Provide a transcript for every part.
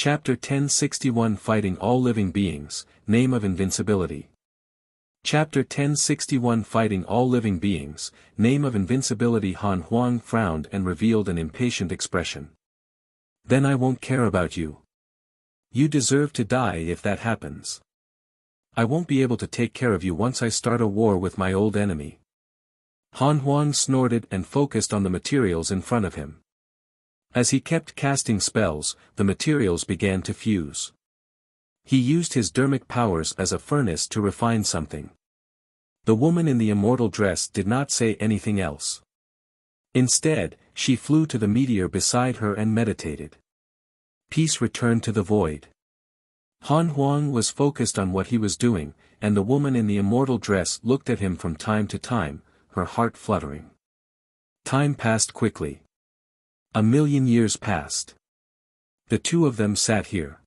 Chapter 1061 Fighting All Living Beings, Name of Invincibility. Chapter 1061 Fighting All Living Beings, Name of Invincibility. Han Huang frowned and revealed an impatient expression. Then I won't care about you. You deserve to die if that happens. I won't be able to take care of you once I start a war with my old enemy. Han Huang snorted and focused on the materials in front of him. As he kept casting spells, the materials began to fuse. He used his dermic powers as a furnace to refine something. The woman in the immortal dress did not say anything else. Instead, she flew to the meteor beside her and meditated. Peace returned to the void. Han Huang was focused on what he was doing, and the woman in the immortal dress looked at him from time to time, her heart fluttering. Time passed quickly. 1,000,000 years passed. The two of them sat here.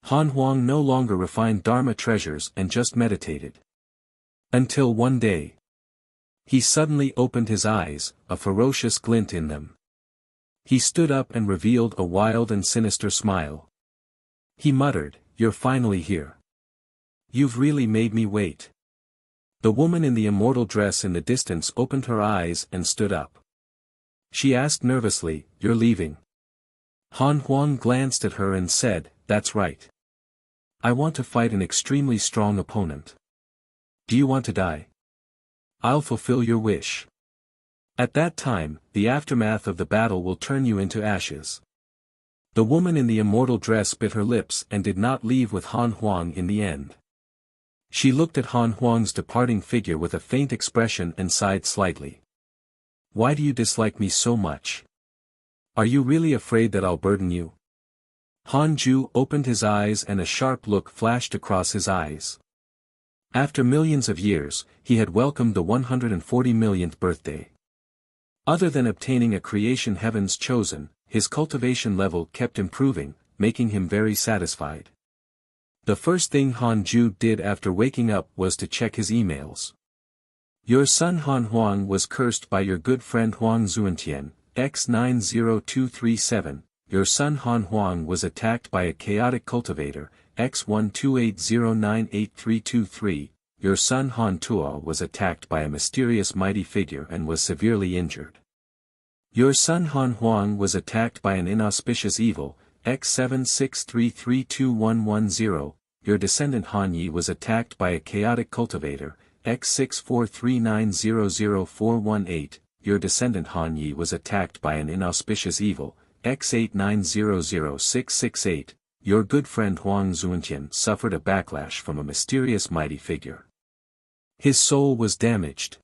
Han Huang no longer refined Dharma treasures and just meditated. Until one day. He suddenly opened his eyes, a ferocious glint in them. He stood up and revealed a wild and sinister smile. He muttered, "You're finally here. You've really made me wait." The woman in the immortal dress in the distance opened her eyes and stood up. She asked nervously, "You're leaving?" Han Huang glanced at her and said, "That's right. I want to fight an extremely strong opponent. Do you want to die? I'll fulfill your wish. At that time, the aftermath of the battle will turn you into ashes." The woman in the immortal dress bit her lips and did not leave with Han Huang in the end. She looked at Han Huang's departing figure with a faint expression and sighed slightly. "Why do you dislike me so much? Are you really afraid that I'll burden you?" Han Ju opened his eyes and a sharp look flashed across his eyes. After millions of years, he had welcomed the 140 millionth birthday. Other than obtaining a creation heavens chosen, his cultivation level kept improving, making him very satisfied. The first thing Han Ju did after waking up was to check his emails. Your son Han Huang was cursed by your good friend Huang Zuantian, X90237. Your son Han Huang was attacked by a chaotic cultivator, X1280983323. Your son Han Tuo was attacked by a mysterious mighty figure and was severely injured. Your son Han Huang was attacked by an inauspicious evil, X76332110. Your descendant Han Yi was attacked by a chaotic cultivator, X6439000418, your descendant Han Yi was attacked by an inauspicious evil, X8900668, your good friend Huang Zuantian suffered a backlash from a mysterious mighty figure. His soul was damaged.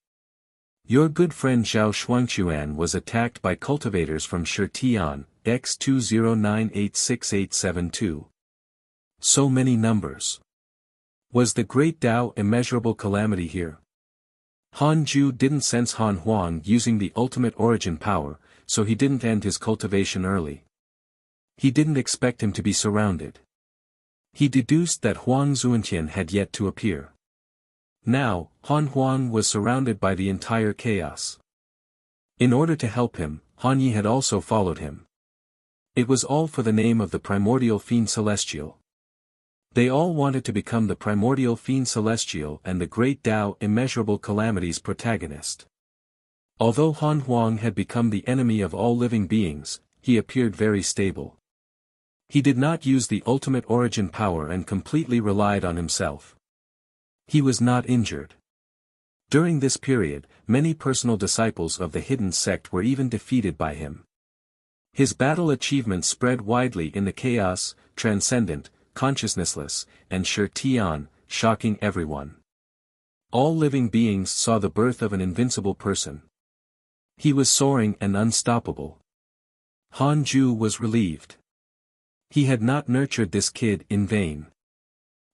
Your good friend Zhao Shuangchuan was attacked by cultivators from Shitian, X209868872. So many numbers. Was the great Tao immeasurable calamity here? Han Ju didn't sense Han Huang using the ultimate origin power, so he didn't end his cultivation early. He didn't expect him to be surrounded. He deduced that Huang Zuantian had yet to appear. Now, Han Huang was surrounded by the entire chaos. In order to help him, Han Yi had also followed him. It was all for the name of the primordial fiend celestial. They all wanted to become the primordial fiend celestial and the great Tao immeasurable calamity's protagonist. Although Han Huang had become the enemy of all living beings, he appeared very stable. He did not use the ultimate origin power and completely relied on himself. He was not injured. During this period, many personal disciples of the hidden sect were even defeated by him. His battle achievements spread widely in the chaos, transcendent, consciousnessless, and Shitian, shocking everyone. All living beings saw the birth of an invincible person. He was soaring and unstoppable. Han Ju was relieved. He had not nurtured this kid in vain.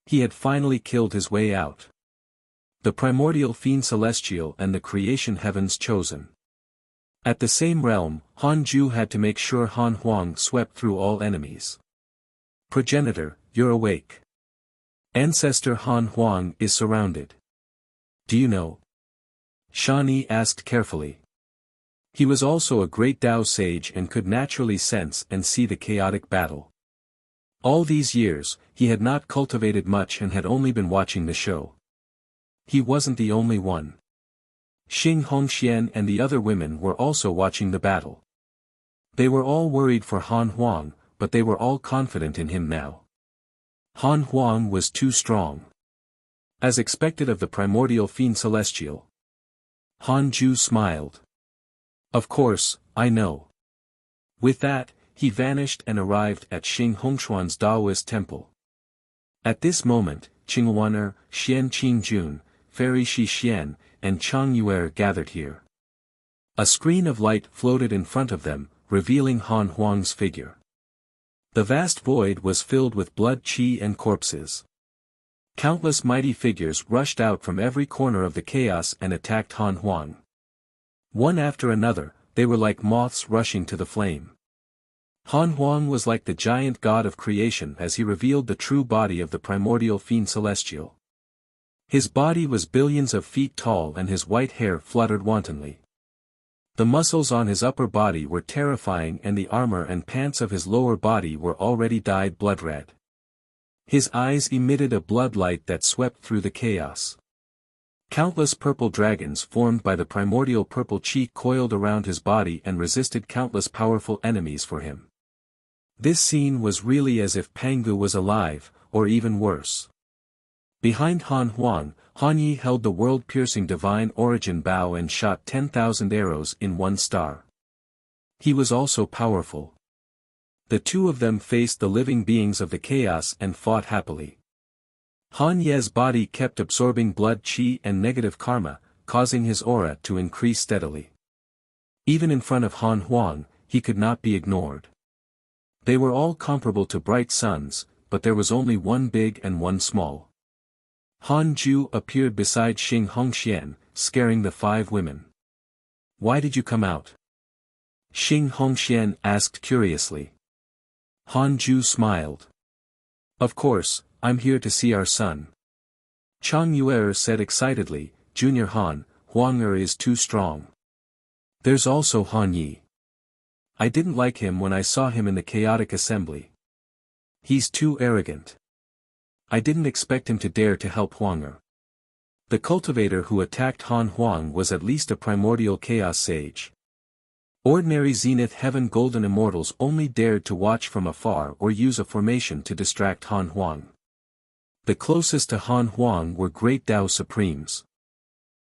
He had finally killed his way out. The primordial fiend celestial and the creation heavens chosen. At the same realm, Han Ju had to make sure Han Huang swept through all enemies. Progenitor, you're awake. Ancestor Han Huang is surrounded. Do you know? Shani asked carefully. He was also a great Tao sage and could naturally sense and see the chaotic battle. All these years, he had not cultivated much and had only been watching the show. He wasn't the only one. Xing Hongxian and the other women were also watching the battle. They were all worried for Han Huang, but they were all confident in him now. Han Huang was too strong. As expected of the primordial fiend celestial. Han Ju smiled. Of course, I know. With that, he vanished and arrived at Xing Hongshuan's Daoist temple. At this moment, Qingwaner, Xian Qingjun, Fairy Shi Xian, and Chang Yuer gathered here. A screen of light floated in front of them, revealing Han Huang's figure. The vast void was filled with blood, qi and corpses. Countless mighty figures rushed out from every corner of the chaos and attacked Han Huang. One after another, they were like moths rushing to the flame. Han Huang was like the giant god of creation as he revealed the true body of the primordial fiend celestial. His body was billions of feet tall and his white hair fluttered wantonly. The muscles on his upper body were terrifying and the armor and pants of his lower body were already dyed blood red. His eyes emitted a blood light that swept through the chaos. Countless purple dragons formed by the primordial purple chi coiled around his body and resisted countless powerful enemies for him. This scene was really as if Pangu was alive, or even worse. Behind Han Huang, Han Yi held the world-piercing divine origin bow and shot 10,000 arrows in one star. He was also powerful. The two of them faced the living beings of the chaos and fought happily. Han Ye's body kept absorbing blood qi and negative karma, causing his aura to increase steadily. Even in front of Han Huang, he could not be ignored. They were all comparable to bright suns, but there was only one big and one small. Han Ju appeared beside Xing Hongxian, scaring the 5 women. Why did you come out? Xing Hongxian asked curiously. Han Ju smiled. Of course, I'm here to see our son. Chang Yuer said excitedly, Junior Han, Huang is too strong. There's also Han Yi. I didn't like him when I saw him in the chaotic assembly. He's too arrogant. I didn't expect him to dare to help Huang. The cultivator who attacked Han Huang was at least a primordial chaos sage. Ordinary Zenith Heaven Golden Immortals only dared to watch from afar or use a formation to distract Han Huang. The closest to Han Huang were Great Tao Supremes.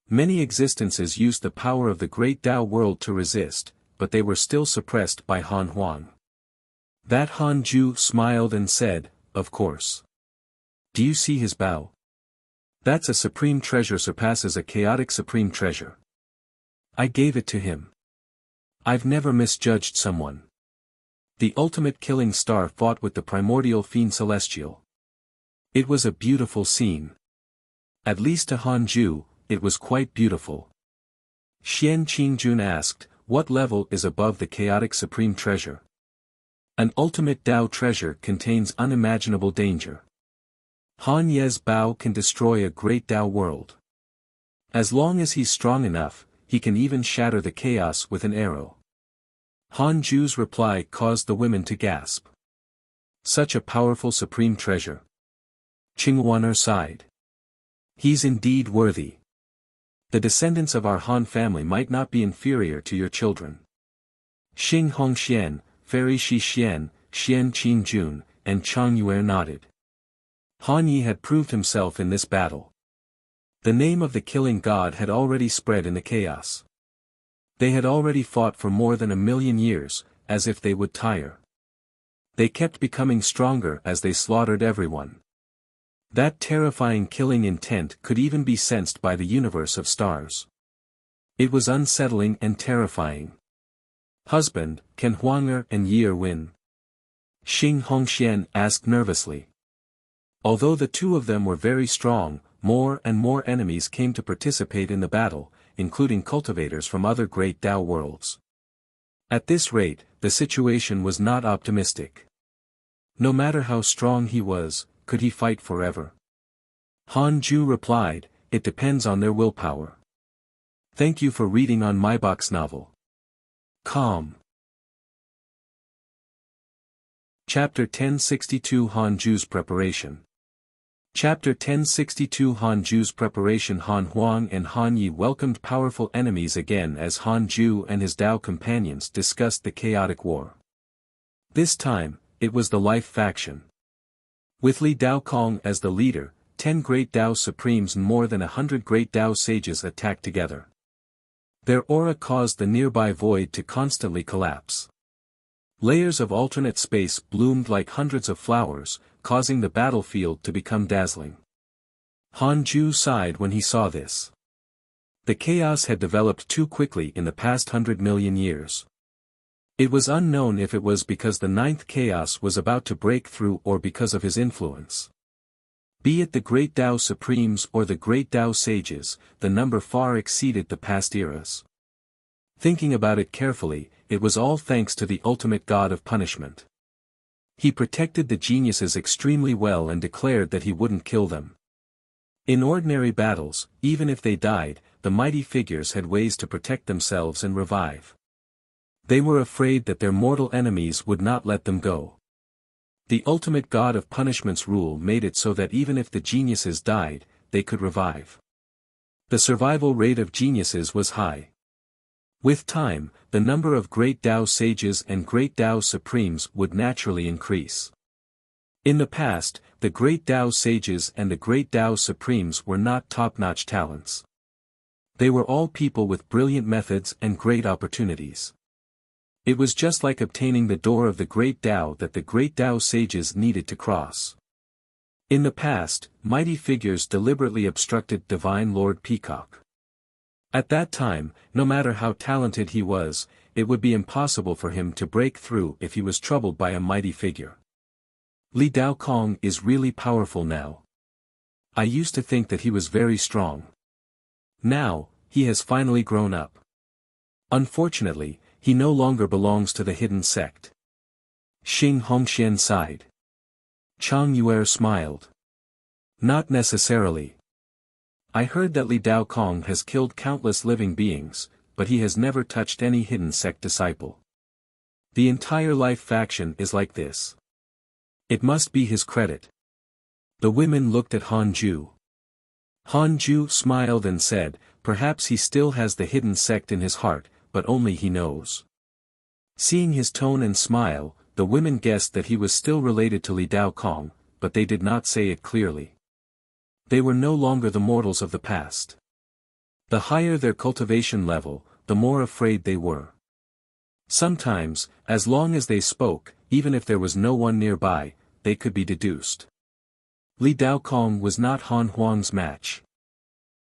Many existences used the power of the Great Tao world to resist, but they were still suppressed by Han Huang. That Han Ju smiled and said, of course. Do you see his bow? That's a supreme treasure surpasses a chaotic supreme treasure. I gave it to him. I've never misjudged someone. The ultimate killing star fought with the primordial fiend celestial. It was a beautiful scene. At least to Han Ju, it was quite beautiful. Xian Qingjun asked, what level is above the chaotic supreme treasure? An ultimate Tao treasure contains unimaginable danger. Han Ye's bow can destroy a great Tao world. As long as he's strong enough, he can even shatter the chaos with an arrow. Han Ju's reply caused the women to gasp. Such a powerful supreme treasure. Qingwaner sighed. He's indeed worthy. The descendants of our Han family might not be inferior to your children. Xing Hongxian, Fairy Shi Xian, Xian Qingjun, and Chang Yuer nodded. Han Yi had proved himself in this battle. The name of the killing god had already spread in the chaos. They had already fought for more than 1,000,000 years, as if they would tire. They kept becoming stronger as they slaughtered everyone. That terrifying killing intent could even be sensed by the universe of stars. It was unsettling and terrifying. Husband, can Huang and Yi win? Xing Hongxian asked nervously. Although the two of them were very strong, more and more enemies came to participate in the battle, including cultivators from other great Tao worlds. At this rate, the situation was not optimistic. No matter how strong he was, could he fight forever? Han Ju replied, it depends on their willpower. Thank you for reading on my box novel. Calm. Chapter 1062 Han Ju's Preparation. Chapter 1062 Han Ju's Preparation. Han Huang and Han Yi welcomed powerful enemies again as Han Ju and his Dao companions discussed the chaotic war. This time, it was the Life faction. With Li Daokong as the leader, 10 great Dao Supremes and more than 100 great Dao sages attacked together. Their aura caused the nearby void to constantly collapse. Layers of alternate space bloomed like hundreds of flowers, causing the battlefield to become dazzling. Han Ju sighed when he saw this. The chaos had developed too quickly in the past 100 million years. It was unknown if it was because the ninth chaos was about to break through or because of his influence. Be it the great Dao Supremes or the great Dao sages, the number far exceeded the past eras. Thinking about it carefully, it was all thanks to the ultimate god of punishment. He protected the geniuses extremely well and declared that he wouldn't kill them. In ordinary battles, even if they died, the mighty figures had ways to protect themselves and revive. They were afraid that their mortal enemies would not let them go. The ultimate god of punishment's rule made it so that even if the geniuses died, they could revive. The survival rate of geniuses was high. With time, the number of great Dao sages and great Dao supremes would naturally increase. In the past, the great Dao sages and the great Dao supremes were not top-notch talents. They were all people with brilliant methods and great opportunities. It was just like obtaining the door of the great Dao that the great Dao sages needed to cross. In the past, mighty figures deliberately obstructed Divine Lord Peacock. At that time, no matter how talented he was, it would be impossible for him to break through if he was troubled by a mighty figure. Li Daokong is really powerful now. I used to think that he was very strong. Now, he has finally grown up. Unfortunately, he no longer belongs to the hidden sect. Xing Hongxian sighed. Chang Yuer smiled. Not necessarily. I heard that Li Daokong has killed countless living beings, but he has never touched any hidden sect disciple. The entire Life faction is like this. It must be his credit. The women looked at Han Ju. Han Ju smiled and said, perhaps he still has the hidden sect in his heart, but only he knows. Seeing his tone and smile, the women guessed that he was still related to Li Daokong, but they did not say it clearly. They were no longer the mortals of the past. The higher their cultivation level, the more afraid they were. Sometimes, as long as they spoke, even if there was no one nearby, they could be deduced. Li Daokong was not Han Huang's match.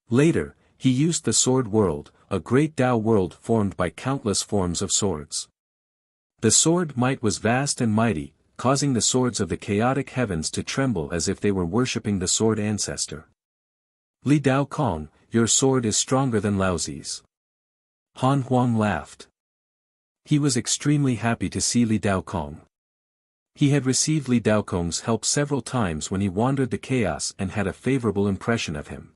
Later, he used the Sword World, a great Dao world formed by countless forms of swords. The sword might was vast and mighty, causing the swords of the chaotic heavens to tremble as if they were worshipping the sword ancestor. Li Daokong, your sword is stronger than Laozi's. Han Huang laughed. He was extremely happy to see Li Daokong. He had received Li Daokong's help several times when he wandered the chaos and had a favorable impression of him.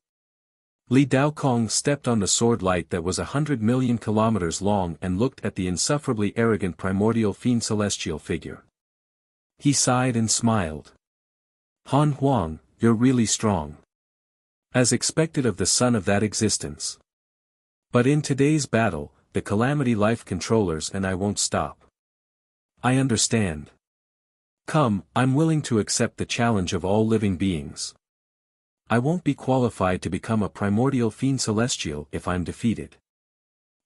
Li Daokong stepped on the sword light that was 100 million kilometers long and looked at the insufferably arrogant primordial fiend celestial figure. He sighed and smiled. Han Huang, you're really strong. As expected of the son of that existence. But in today's battle, the Calamity Life controllers and I won't stop. I understand. Come, I'm willing to accept the challenge of all living beings. I won't be qualified to become a primordial fiend celestial if I'm defeated.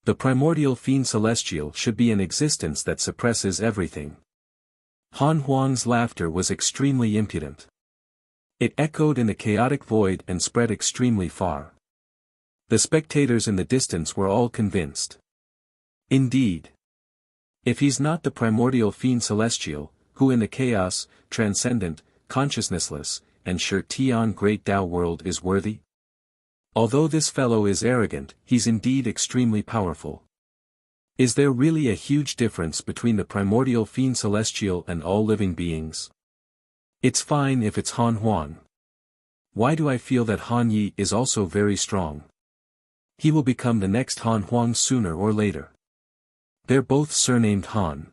The primordial fiend celestial should be an existence that suppresses everything. Han Huang's laughter was extremely impudent. It echoed in the chaotic void and spread extremely far. The spectators in the distance were all convinced. Indeed. If he's not the primordial fiend celestial, who in the chaos, transcendent, consciousnessless, and Shi Tian great Dao world is worthy? Although this fellow is arrogant, he's indeed extremely powerful. Is there really a huge difference between the primordial fiend celestial and all living beings? It's fine if it's Han Huang. Why do I feel that Han Yi is also very strong? He will become the next Han Huang sooner or later. They're both surnamed Han.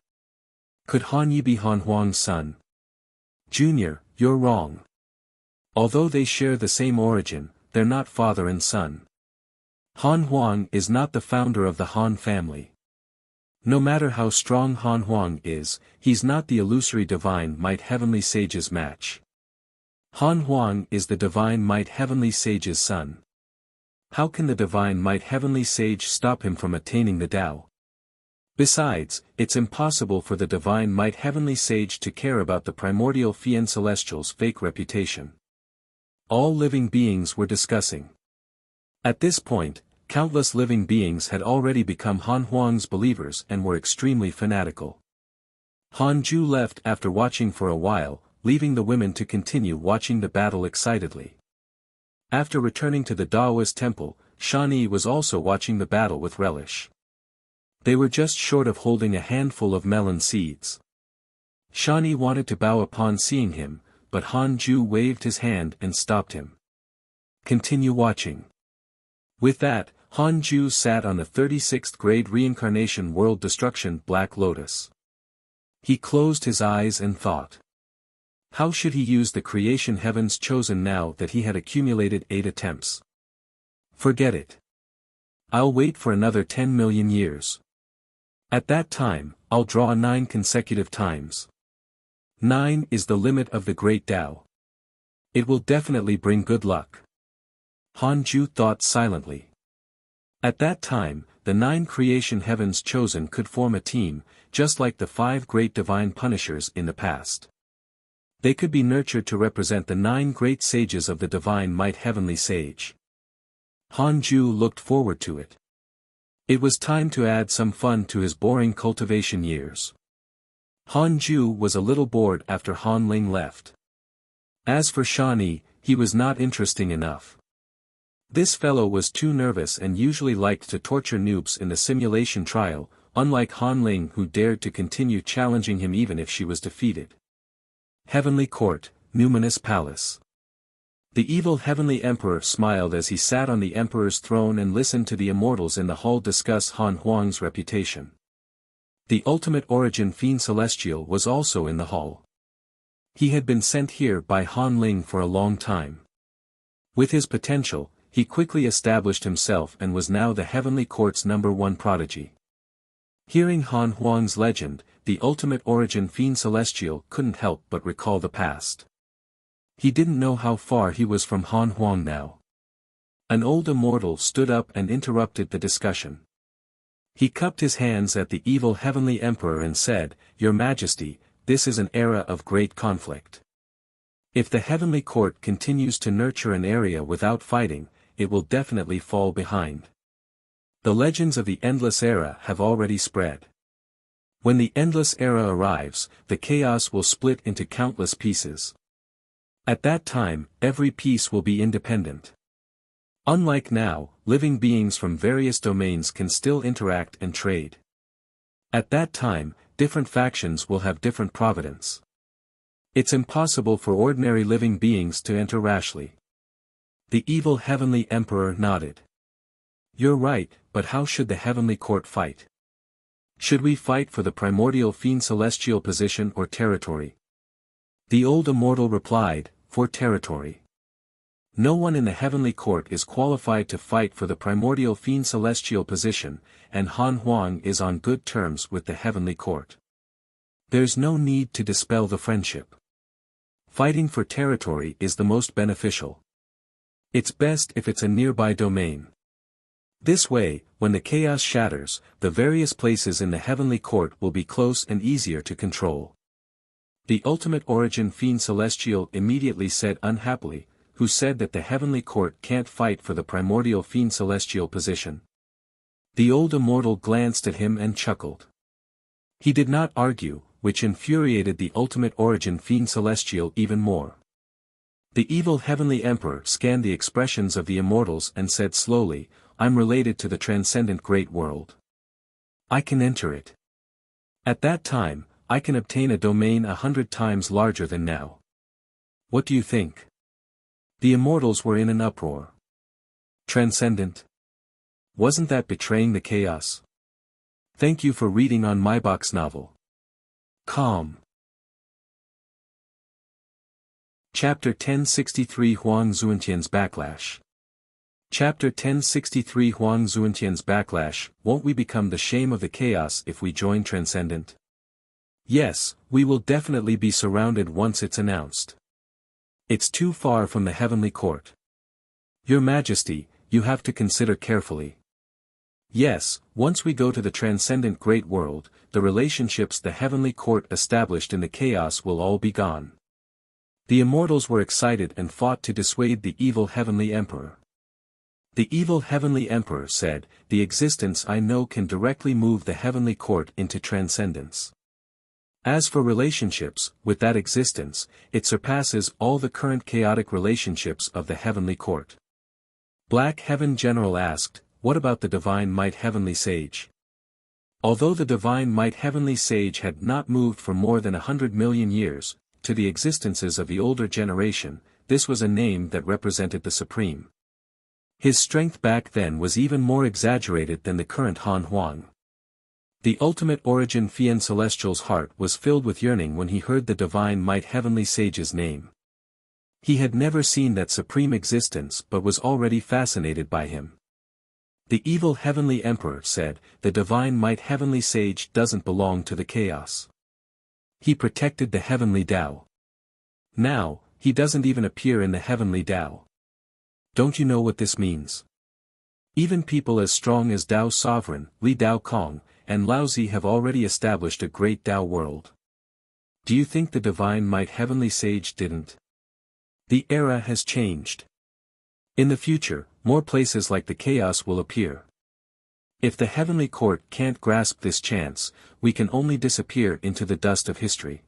Could Han Yi be Han Huang's son? Junior, you're wrong. Although they share the same origin, they're not father and son. Han Huang is not the founder of the Han family. No matter how strong Han Huang is, he's not the illusory divine might heavenly sage's match. Han Huang is the divine might heavenly sage's son. How can the divine might heavenly sage stop him from attaining the Tao? Besides, it's impossible for the divine might heavenly sage to care about the primordial Fian Celestial's fake reputation. All living beings were discussing. At this point, countless living beings had already become Han Huang's believers and were extremely fanatical. Han Ju left after watching for a while, leaving the women to continue watching the battle excitedly. After returning to the Daoist temple, Shan Yi was also watching the battle with relish. They were just short of holding a handful of melon seeds. Shan Yi wanted to bow upon seeing him, but Han Ju waved his hand and stopped him. Continue watching. With that, Han Ju sat on the 36th grade reincarnation world destruction Black Lotus. He closed his eyes and thought. How should he use the creation heavens chosen now that he had accumulated 8 attempts? Forget it. I'll wait for another 10 million years. At that time, I'll draw 9 consecutive times. 9 is the limit of the great Tao. It will definitely bring good luck. Han Ju thought silently. At that time, the 9 creation heavens chosen could form a team, just like the 5 great divine punishers in the past. They could be nurtured to represent the 9 great sages of the divine might heavenly sage. Han Ju looked forward to it. It was time to add some fun to his boring cultivation years. Han Ju was a little bored after Han Ling left. As for Shan Yi, he was not interesting enough. This fellow was too nervous and usually liked to torture noobs in the simulation trial, unlike Han Ling who dared to continue challenging him even if she was defeated. Heavenly Court, Numinous Palace. The evil Heavenly Emperor smiled as he sat on the Emperor's throne and listened to the immortals in the hall discuss Han Huang's reputation. The ultimate origin Fiend Celestial was also in the hall. He had been sent here by Han Ling for a long time. With his potential, he quickly established himself and was now the Heavenly Court's #1 prodigy. Hearing Han Huang's legend, the ultimate origin Fiend Celestial couldn't help but recall the past. He didn't know how far he was from Han Huang now. An old immortal stood up and interrupted the discussion. He cupped his hands at the evil Heavenly Emperor and said, "Your Majesty, this is an era of great conflict. If the Heavenly Court continues to nurture an area without fighting, it will definitely fall behind. The legends of the Endless Era have already spread. When the Endless Era arrives, the chaos will split into countless pieces. At that time, every piece will be independent. Unlike now, living beings from various domains can still interact and trade. At that time, different factions will have different providence. It's impossible for ordinary living beings to enter rashly." The evil Heavenly Emperor nodded. "You're right, but how should the Heavenly Court fight? Should we fight for the primordial Fiend Celestial position or territory?" The old immortal replied, "For territory. No one in the Heavenly Court is qualified to fight for the primordial Fiend Celestial position, and Han Huang is on good terms with the Heavenly Court. There's no need to dispel the friendship. Fighting for territory is the most beneficial. It's best if it's a nearby domain. This way, when the chaos shatters, the various places in the Heavenly Court will be close and easier to control." The ultimate origin Fiend Celestial immediately said unhappily, "Who said that the Heavenly Court can't fight for the primordial Fiend Celestial position?" The old immortal glanced at him and chuckled. He did not argue, which infuriated the ultimate origin Fiend Celestial even more. The evil Heavenly Emperor scanned the expressions of the immortals and said slowly, "I'm related to the transcendent great world. I can enter it. At that time, I can obtain a domain 100 times larger than now. What do you think?" The immortals were in an uproar. Transcendent? Wasn't that betraying the chaos? Thank you for reading on my box novel. Calm. Chapter 1063 Huang Zuantian's Backlash. Chapter 1063 Huang Zuantian's Backlash. Won't we become the shame of the chaos if we join Transcendent? Yes, we will definitely be surrounded once it's announced. It's too far from the heavenly court. Your Majesty, you have to consider carefully. Yes, once we go to the transcendent great world, the relationships the heavenly court established in the chaos will all be gone. The immortals were excited and fought to dissuade the evil heavenly emperor. The evil heavenly emperor said, "The existence I know can directly move the heavenly court into transcendence. As for relationships, with that existence, it surpasses all the current chaotic relationships of the heavenly court." Black Heaven General asked, "What about the divine might heavenly sage?" Although the divine might heavenly sage had not moved for more than 100 million years, to the existences of the older generation, this was a name that represented the supreme. His strength back then was even more exaggerated than the current Han Huang. The ultimate origin Fian Celestial's heart was filled with yearning when he heard the divine might heavenly sage's name. He had never seen that supreme existence but was already fascinated by him. The evil heavenly emperor said, "The divine might heavenly sage doesn't belong to the chaos. He protected the heavenly Tao. Now, he doesn't even appear in the heavenly Tao. Don't you know what this means? Even people as strong as Tao's sovereign, Li Dao Kong, and Laozi have already established a great Tao world. Do you think the divine might heavenly sage didn't? The era has changed. In the future, more places like the chaos will appear. If the heavenly court can't grasp this chance, we can only disappear into the dust of history.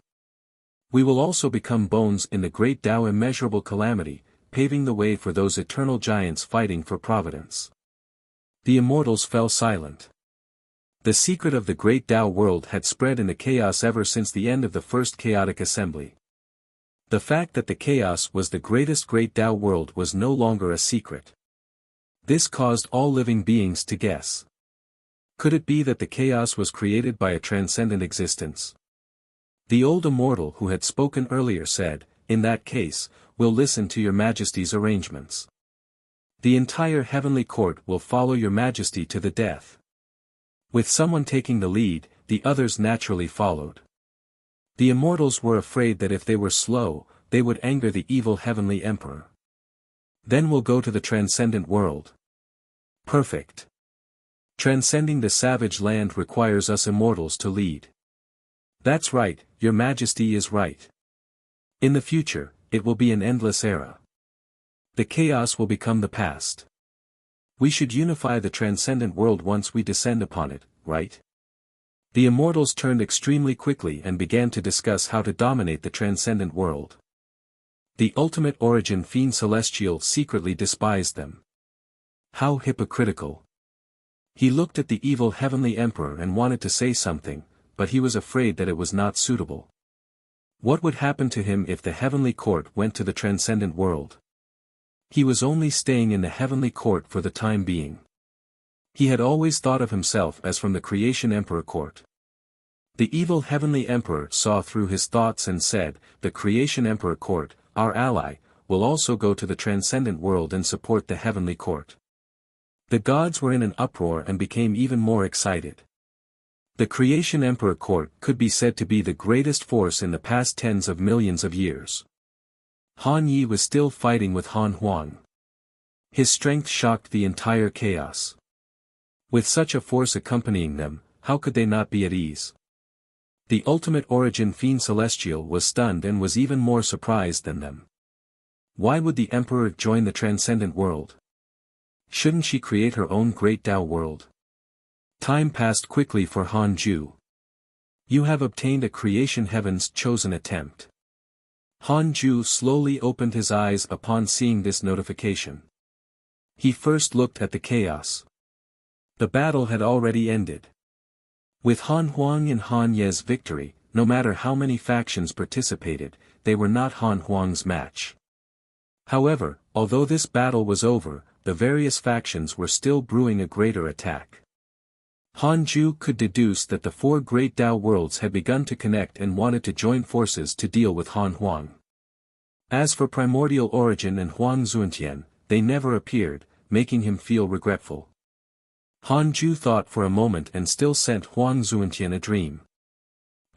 We will also become bones in the great Tao immeasurable calamity, paving the way for those eternal giants fighting for providence." The immortals fell silent. The secret of the great Tao world had spread in the chaos ever since the end of the first chaotic assembly. The fact that the chaos was the greatest great Tao world was no longer a secret. This caused all living beings to guess. Could it be that the chaos was created by a transcendent existence? The old immortal who had spoken earlier said, "In that case, we'll listen to your Majesty's arrangements. The entire heavenly court will follow your Majesty to the death." With someone taking the lead, the others naturally followed. The immortals were afraid that if they were slow, they would anger the evil heavenly emperor. "Then we'll go to the transcendent world." Perfect. Transcending the savage land requires us immortals to lead. That's right, your Majesty is right. In the future, it will be an endless era. The chaos will become the past. We should unify the transcendent world once we descend upon it, right? The immortals turned extremely quickly and began to discuss how to dominate the transcendent world. The ultimate origin Fiend Celestial secretly despised them. How hypocritical. He looked at the evil heavenly emperor and wanted to say something, but he was afraid that it was not suitable. What would happen to him if the heavenly court went to the transcendent world? He was only staying in the heavenly court for the time being. He had always thought of himself as from the creation emperor court. The evil heavenly emperor saw through his thoughts and said, "The creation emperor court, our ally, will also go to the transcendent world and support the heavenly court." The gods were in an uproar and became even more excited. The creation emperor court could be said to be the greatest force in the past tens of millions of years. Han Yi was still fighting with Han Huang. His strength shocked the entire chaos. With such a force accompanying them, how could they not be at ease? The ultimate origin Fiend Celestial was stunned and was even more surprised than them. Why would the emperor join the transcendent world? Shouldn't she create her own great Tao world? Time passed quickly for Han Ju. "You have obtained a creation heaven's chosen attempt." Han Ju slowly opened his eyes upon seeing this notification. He first looked at the chaos. The battle had already ended. With Han Huang and Han Ye's victory, no matter how many factions participated, they were not Han Huang's match. However, although this battle was over, the various factions were still brewing a greater attack. Han Ju could deduce that the four great Tao worlds had begun to connect and wanted to join forces to deal with Han Huang. As for primordial origin and Huang Zuantian, they never appeared, making him feel regretful. Han Ju thought for a moment and still sent Huang Zuantian a dream.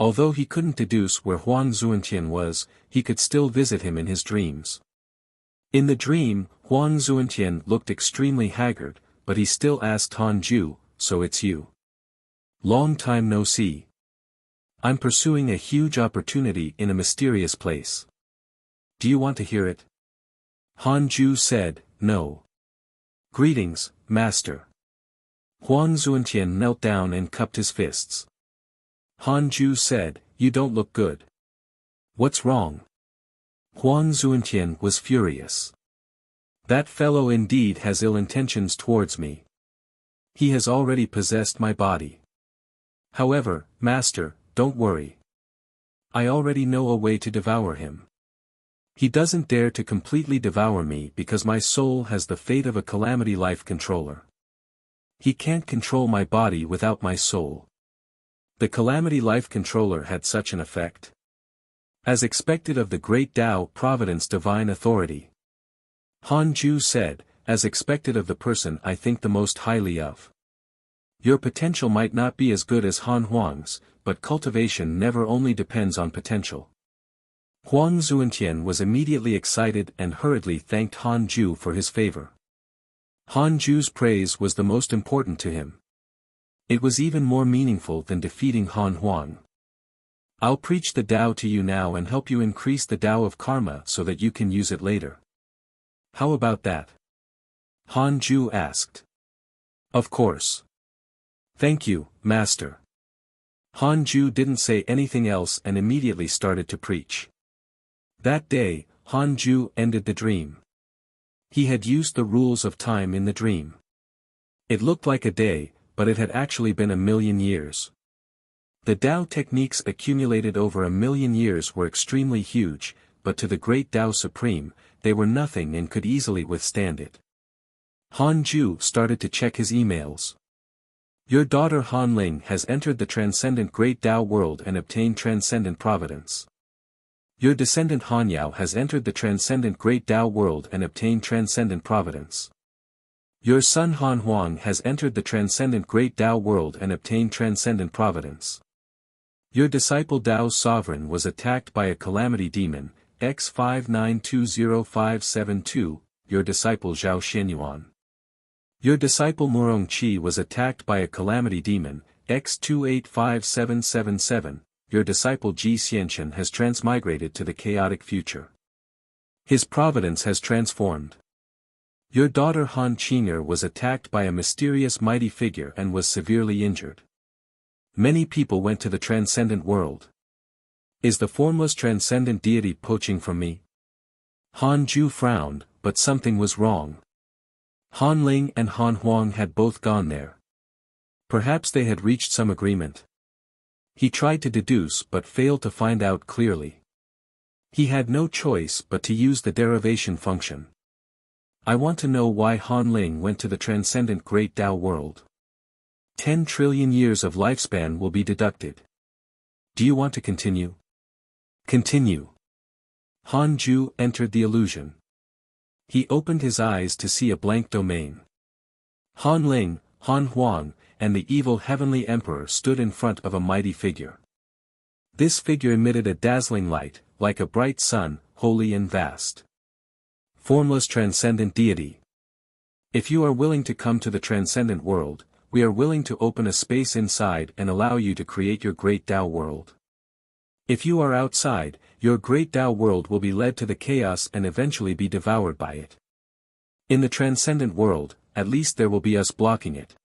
Although he couldn't deduce where Huang Zuantian was, he could still visit him in his dreams. In the dream, Huang Zuantian looked extremely haggard, but he still asked Han Ju, "So it's you. Long time no see. I'm pursuing a huge opportunity in a mysterious place. Do you want to hear it?" Han Ju said, "No." "Greetings, Master." Huang Zuantian knelt down and cupped his fists. Han Ju said, "You don't look good. What's wrong?" Huang Zuantian was furious. "That fellow indeed has ill intentions towards me. He has already possessed my body. However, Master, don't worry. I already know a way to devour him. He doesn't dare to completely devour me because my soul has the fate of a calamity life controller. He can't control my body without my soul." The calamity life controller had such an effect. As expected of the great Tao Providence divine authority. Han Ju said, "As expected of the person I think the most highly of. Your potential might not be as good as Han Huang's, but cultivation never only depends on potential." Huang Zuantian was immediately excited and hurriedly thanked Han Ju for his favor. Han Ju's praise was the most important to him. It was even more meaningful than defeating Han Huang. "I'll preach the Tao to you now and help you increase the Tao of karma so that you can use it later. How about that?" Han Ju asked. "Of course. Thank you, Master." Han Ju didn't say anything else and immediately started to preach. That day, Han Ju ended the dream. He had used the rules of time in the dream. It looked like a day, but it had actually been 1,000,000 years. The Tao techniques accumulated over 1,000,000 years were extremely huge, but to the great Tao Supreme, they were nothing and could easily withstand it. Han Ju started to check his emails. "Your daughter Han Ling has entered the transcendent great Tao world and obtained transcendent providence. Your descendant Han Yao has entered the transcendent great Tao world and obtained transcendent providence. Your son Han Huang has entered the transcendent great Tao world and obtained transcendent providence. Your disciple Tao's sovereign was attacked by a calamity demon, X5920572, your disciple Zhao Xinyuan. Your disciple Murong Qi was attacked by a calamity demon, X285777, your disciple Ji Xianchen has transmigrated to the chaotic future. His providence has transformed. Your daughter Han Qing'er was attacked by a mysterious mighty figure and was severely injured. Many people went to the transcendent world. Is the formless transcendent deity poaching from me?" Han Ju frowned, but something was wrong. Han Ling and Han Huang had both gone there. Perhaps they had reached some agreement. He tried to deduce but failed to find out clearly. He had no choice but to use the derivation function. "I want to know why Han Ling went to the transcendent great Tao world. 10 trillion years of lifespan will be deducted. Do you want to continue?" "Continue." Han Ju entered the illusion. He opened his eyes to see a blank domain. Han Ling, Han Huang, and the evil heavenly emperor stood in front of a mighty figure. This figure emitted a dazzling light, like a bright sun, holy and vast. Formless transcendent deity. If you are willing to come to the transcendent world, we are willing to open a space inside and allow you to create your great Tao world. If you are outside, your great Tao world will be led to the chaos and eventually be devoured by it. In the transcendent world, at least there will be us blocking it.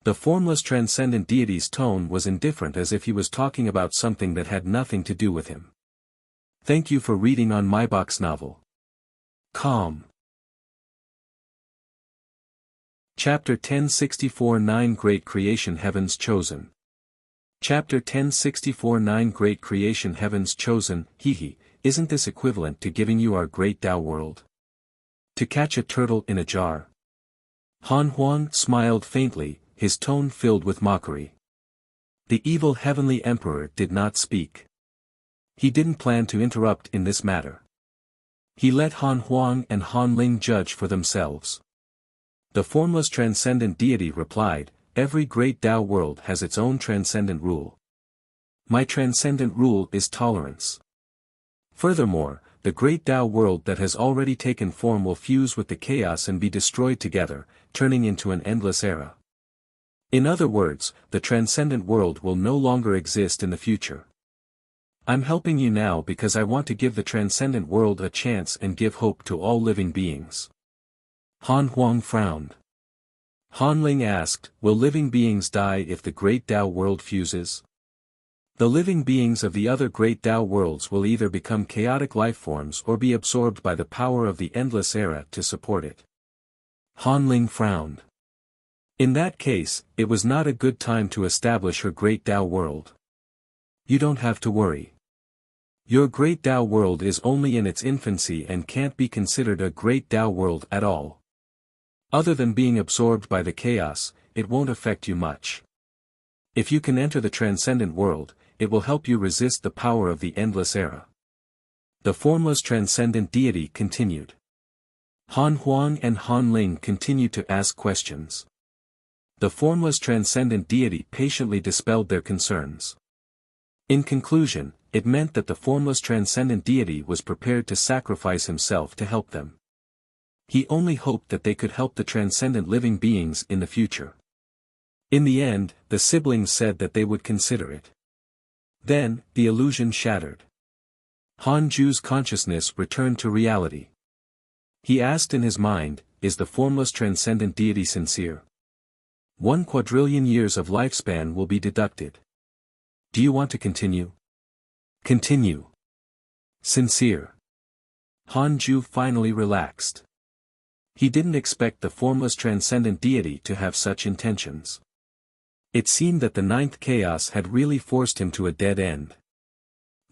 The formless transcendent deity's tone was indifferent, as if he was talking about something that had nothing to do with him. Thank you for reading on my box novel. Calm. Chapter 1064 9 Great Creation Heavens Chosen. Chapter 1064 9 Great Creation Heavens Chosen. Hehe, isn't this equivalent to giving you our great Tao world? To catch a turtle in a jar. Han Huang smiled faintly, his tone filled with mockery. The evil heavenly emperor did not speak. He didn't plan to interrupt in this matter. He let Han Huang and Han Ling judge for themselves. The formless transcendent deity replied, "Every great Tao world has its own transcendent rule. My transcendent rule is tolerance. Furthermore, the great Tao world that has already taken form will fuse with the chaos and be destroyed together, turning into an endless era. In other words, the transcendent world will no longer exist in the future. I'm helping you now because I want to give the transcendent world a chance and give hope to all living beings." Han Huang frowned. Han Ling asked, "Will living beings die if the great Tao world fuses?" "The living beings of the other great Tao worlds will either become chaotic lifeforms or be absorbed by the power of the endless era to support it." Han Ling frowned. In that case, it was not a good time to establish her great Tao world. "You don't have to worry. Your great Tao world is only in its infancy and can't be considered a great Tao world at all. Other than being absorbed by the chaos, it won't affect you much. If you can enter the transcendent world, it will help you resist the power of the endless era." The formless transcendent deity continued. Han Huang and Han Ling continued to ask questions. The formless transcendent deity patiently dispelled their concerns. In conclusion, it meant that the formless transcendent deity was prepared to sacrifice himself to help them. He only hoped that they could help the transcendent living beings in the future. In the end, the siblings said that they would consider it. Then, the illusion shattered. Han Ju's consciousness returned to reality. He asked in his mind, "Is the formless transcendent deity sincere? 1 quadrillion years of lifespan will be deducted. Do you want to continue?" "Continue." "Sincere." Han Ju finally relaxed. He didn't expect the formless transcendent deity to have such intentions. It seemed that the ninth chaos had really forced him to a dead end.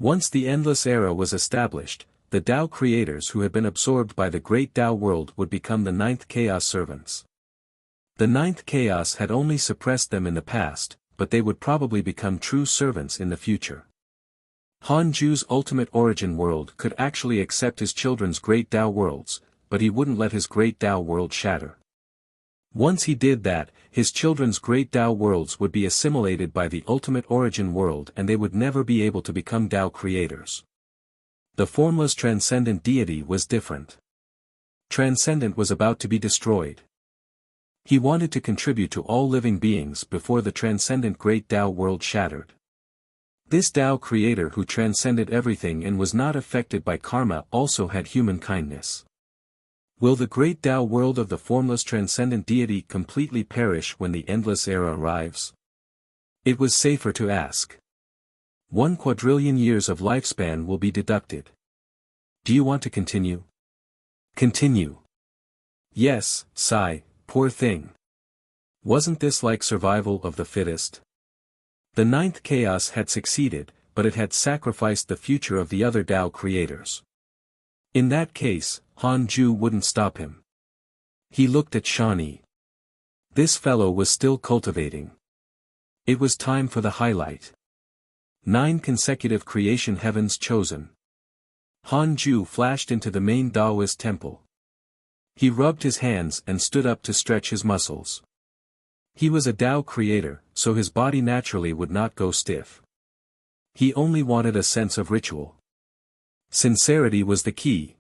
Once the endless era was established, the Tao creators who had been absorbed by the great Tao world would become the ninth chaos servants. The ninth chaos had only suppressed them in the past, but they would probably become true servants in the future. Han Ju's ultimate origin world could actually accept his children's great Tao worlds, but he wouldn't let his great Tao world shatter. Once he did that, his children's great Tao worlds would be assimilated by the ultimate origin world and they would never be able to become Tao creators. The formless transcendent deity was different. Transcendent was about to be destroyed. He wanted to contribute to all living beings before the transcendent great Tao world shattered. This Tao creator who transcended everything and was not affected by karma also had human kindness. Will the great Tao world of the formless transcendent deity completely perish when the endless era arrives? It was safer to ask. 1 quadrillion years of lifespan will be deducted. Do you want to continue? Continue. Yes, sigh, poor thing. Wasn't this like survival of the fittest? The ninth chaos had succeeded, but it had sacrificed the future of the other Tao creators. In that case, Han Ju wouldn't stop him. He looked at Shawnee. This fellow was still cultivating. It was time for the highlight. 9 consecutive creation heavens chosen. Han Ju flashed into the main Taoist temple. He rubbed his hands and stood up to stretch his muscles. He was a Tao creator, so his body naturally would not go stiff. He only wanted a sense of ritual. Sincerity was the key.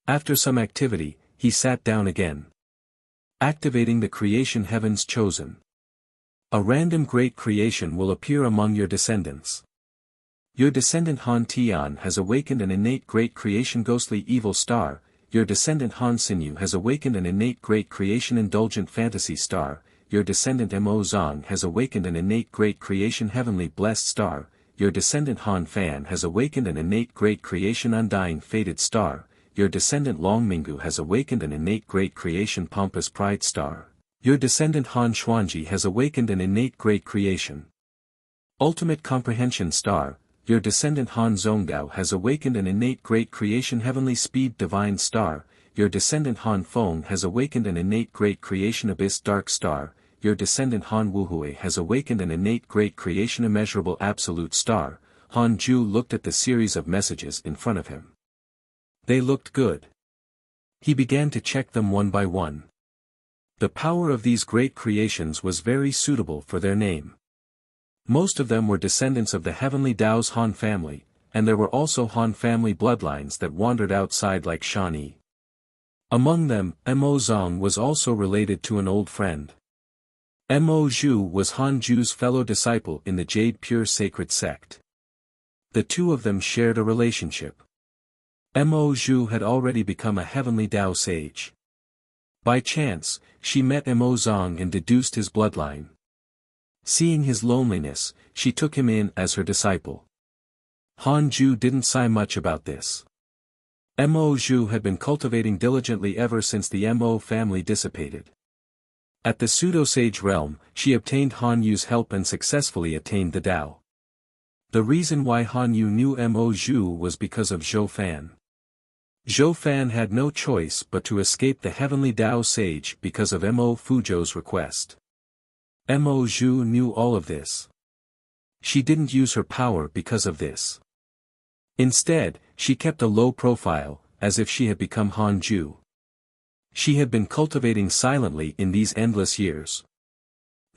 After some activity, he sat down again. Activating the creation heavens chosen. A random great creation will appear among your descendants. Your descendant Han Tian has awakened an innate great creation ghostly evil star, your descendant Han Sinew has awakened an innate great creation indulgent fantasy star, your descendant Mo Zong has awakened an innate great creation heavenly blessed star, your descendant Han Fan has awakened an innate great creation undying fated star, your descendant Long Mingu has awakened an innate great creation pompous pride star, your descendant Han Xuanji has awakened an innate great creation ultimate comprehension star, your descendant Han Zonggao has awakened an innate great creation heavenly speed divine star, your descendant Han Feng has awakened an innate great creation abyss dark star, your descendant Han Wuhui has awakened an innate great creation immeasurable absolute star. Han Ju looked at the series of messages in front of him. They looked good. He began to check them one by one. The power of these great creations was very suitable for their name. Most of them were descendants of the heavenly Dao's Han family, and there were also Han family bloodlines that wandered outside like Shani. Among them, Mo Zong was also related to an old friend. Mo Zhu was Han Ju's fellow disciple in the Jade Pure Sacred Sect. The two of them shared a relationship. Mo Zhu had already become a heavenly Dao sage. By chance, she met Mo Zong and deduced his bloodline. Seeing his loneliness, she took him in as her disciple. Han Ju didn't say much about this. Mo Zhu had been cultivating diligently ever since the Mo family dissipated. At the pseudo-sage realm, she obtained Han Yu's help and successfully attained the Dao. The reason why Han Yu knew Mo Zhu was because of Zhou Fan. Zhou Fan had no choice but to escape the heavenly Dao sage because of Mo Fuzhou's request. Mo Zhu knew all of this. She didn't use her power because of this. Instead, she kept a low profile, as if she had become Han Ju. She had been cultivating silently in these endless years.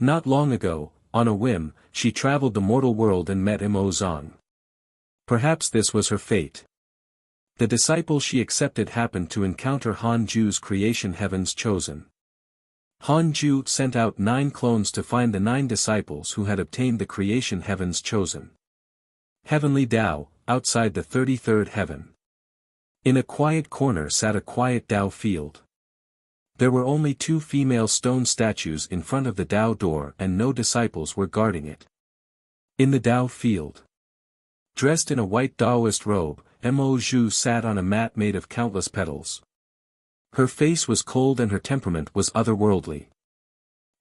Not long ago, on a whim, she traveled the mortal world and met Mo Zong. Perhaps this was her fate. The disciple she accepted happened to encounter Han Ju's creation Heaven's Chosen. Han Ju sent out 9 clones to find the 9 disciples who had obtained the creation Heaven's Chosen. Heavenly Dao, outside the 33rd heaven. In a quiet corner sat a quiet Dao field. There were only 2 female stone statues in front of the Dao door and no disciples were guarding it. In the Dao field, dressed in a white Daoist robe, Mo Zhu sat on a mat made of countless petals. Her face was cold and her temperament was otherworldly.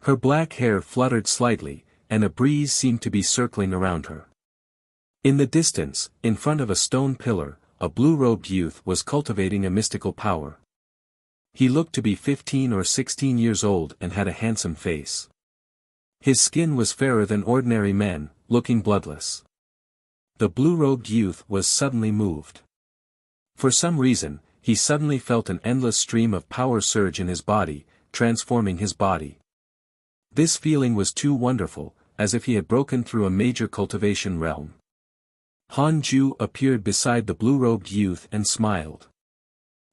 Her black hair fluttered slightly, and a breeze seemed to be circling around her. In the distance, in front of a stone pillar, a blue-robed youth was cultivating a mystical power. He looked to be 15 or 16 years old and had a handsome face. His skin was fairer than ordinary men, looking bloodless. The blue-robed youth was suddenly moved. For some reason, he suddenly felt an endless stream of power surge in his body, transforming his body. This feeling was too wonderful, as if he had broken through a major cultivation realm. Han Ju appeared beside the blue-robed youth and smiled.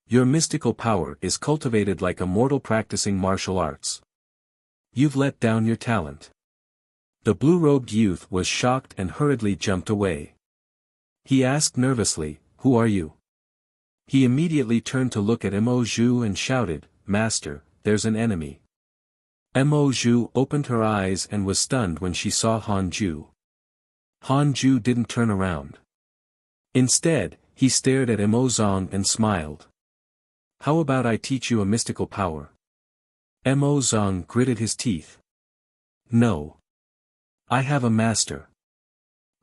Your mystical power is cultivated like a mortal practicing martial arts. You've let down your talent. The blue-robed youth was shocked and hurriedly jumped away. He asked nervously, "Who are you?" He immediately turned to look at Mo Zhu and shouted, "Master, there's an enemy." Mo Zhu opened her eyes and was stunned when she saw Han Ju. Han Ju didn't turn around. Instead, he stared at Mo Zong and smiled. "How about I teach you a mystical power?" Mo Zong gritted his teeth. "No. I have a master."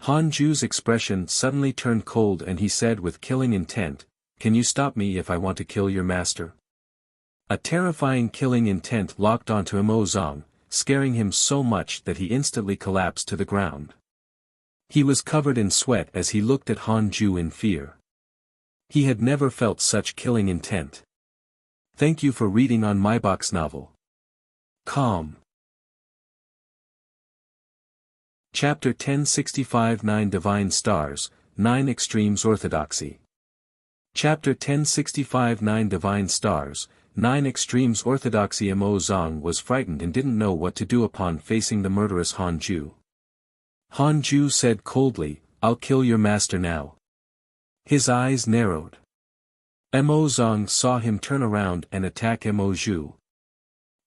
Han Ju's expression suddenly turned cold and he said with killing intent, "Can you stop me if I want to kill your master?" A terrifying killing intent locked onto Mo Zong, scaring him so much that he instantly collapsed to the ground. He was covered in sweat as he looked at Han Ju in fear. He had never felt such killing intent. Thank you for reading on my box novel. Calm. Chapter 1065 9 Divine Stars, 9 Extremes Orthodoxy. Chapter 1065 9 Divine Stars, 9 Extremes Orthodoxy. Mo Zong was frightened and didn't know what to do upon facing the murderous Han Ju. Han Ju said coldly, "I'll kill your master now." His eyes narrowed. Mo Zong saw him turn around and attack Mo Zhu.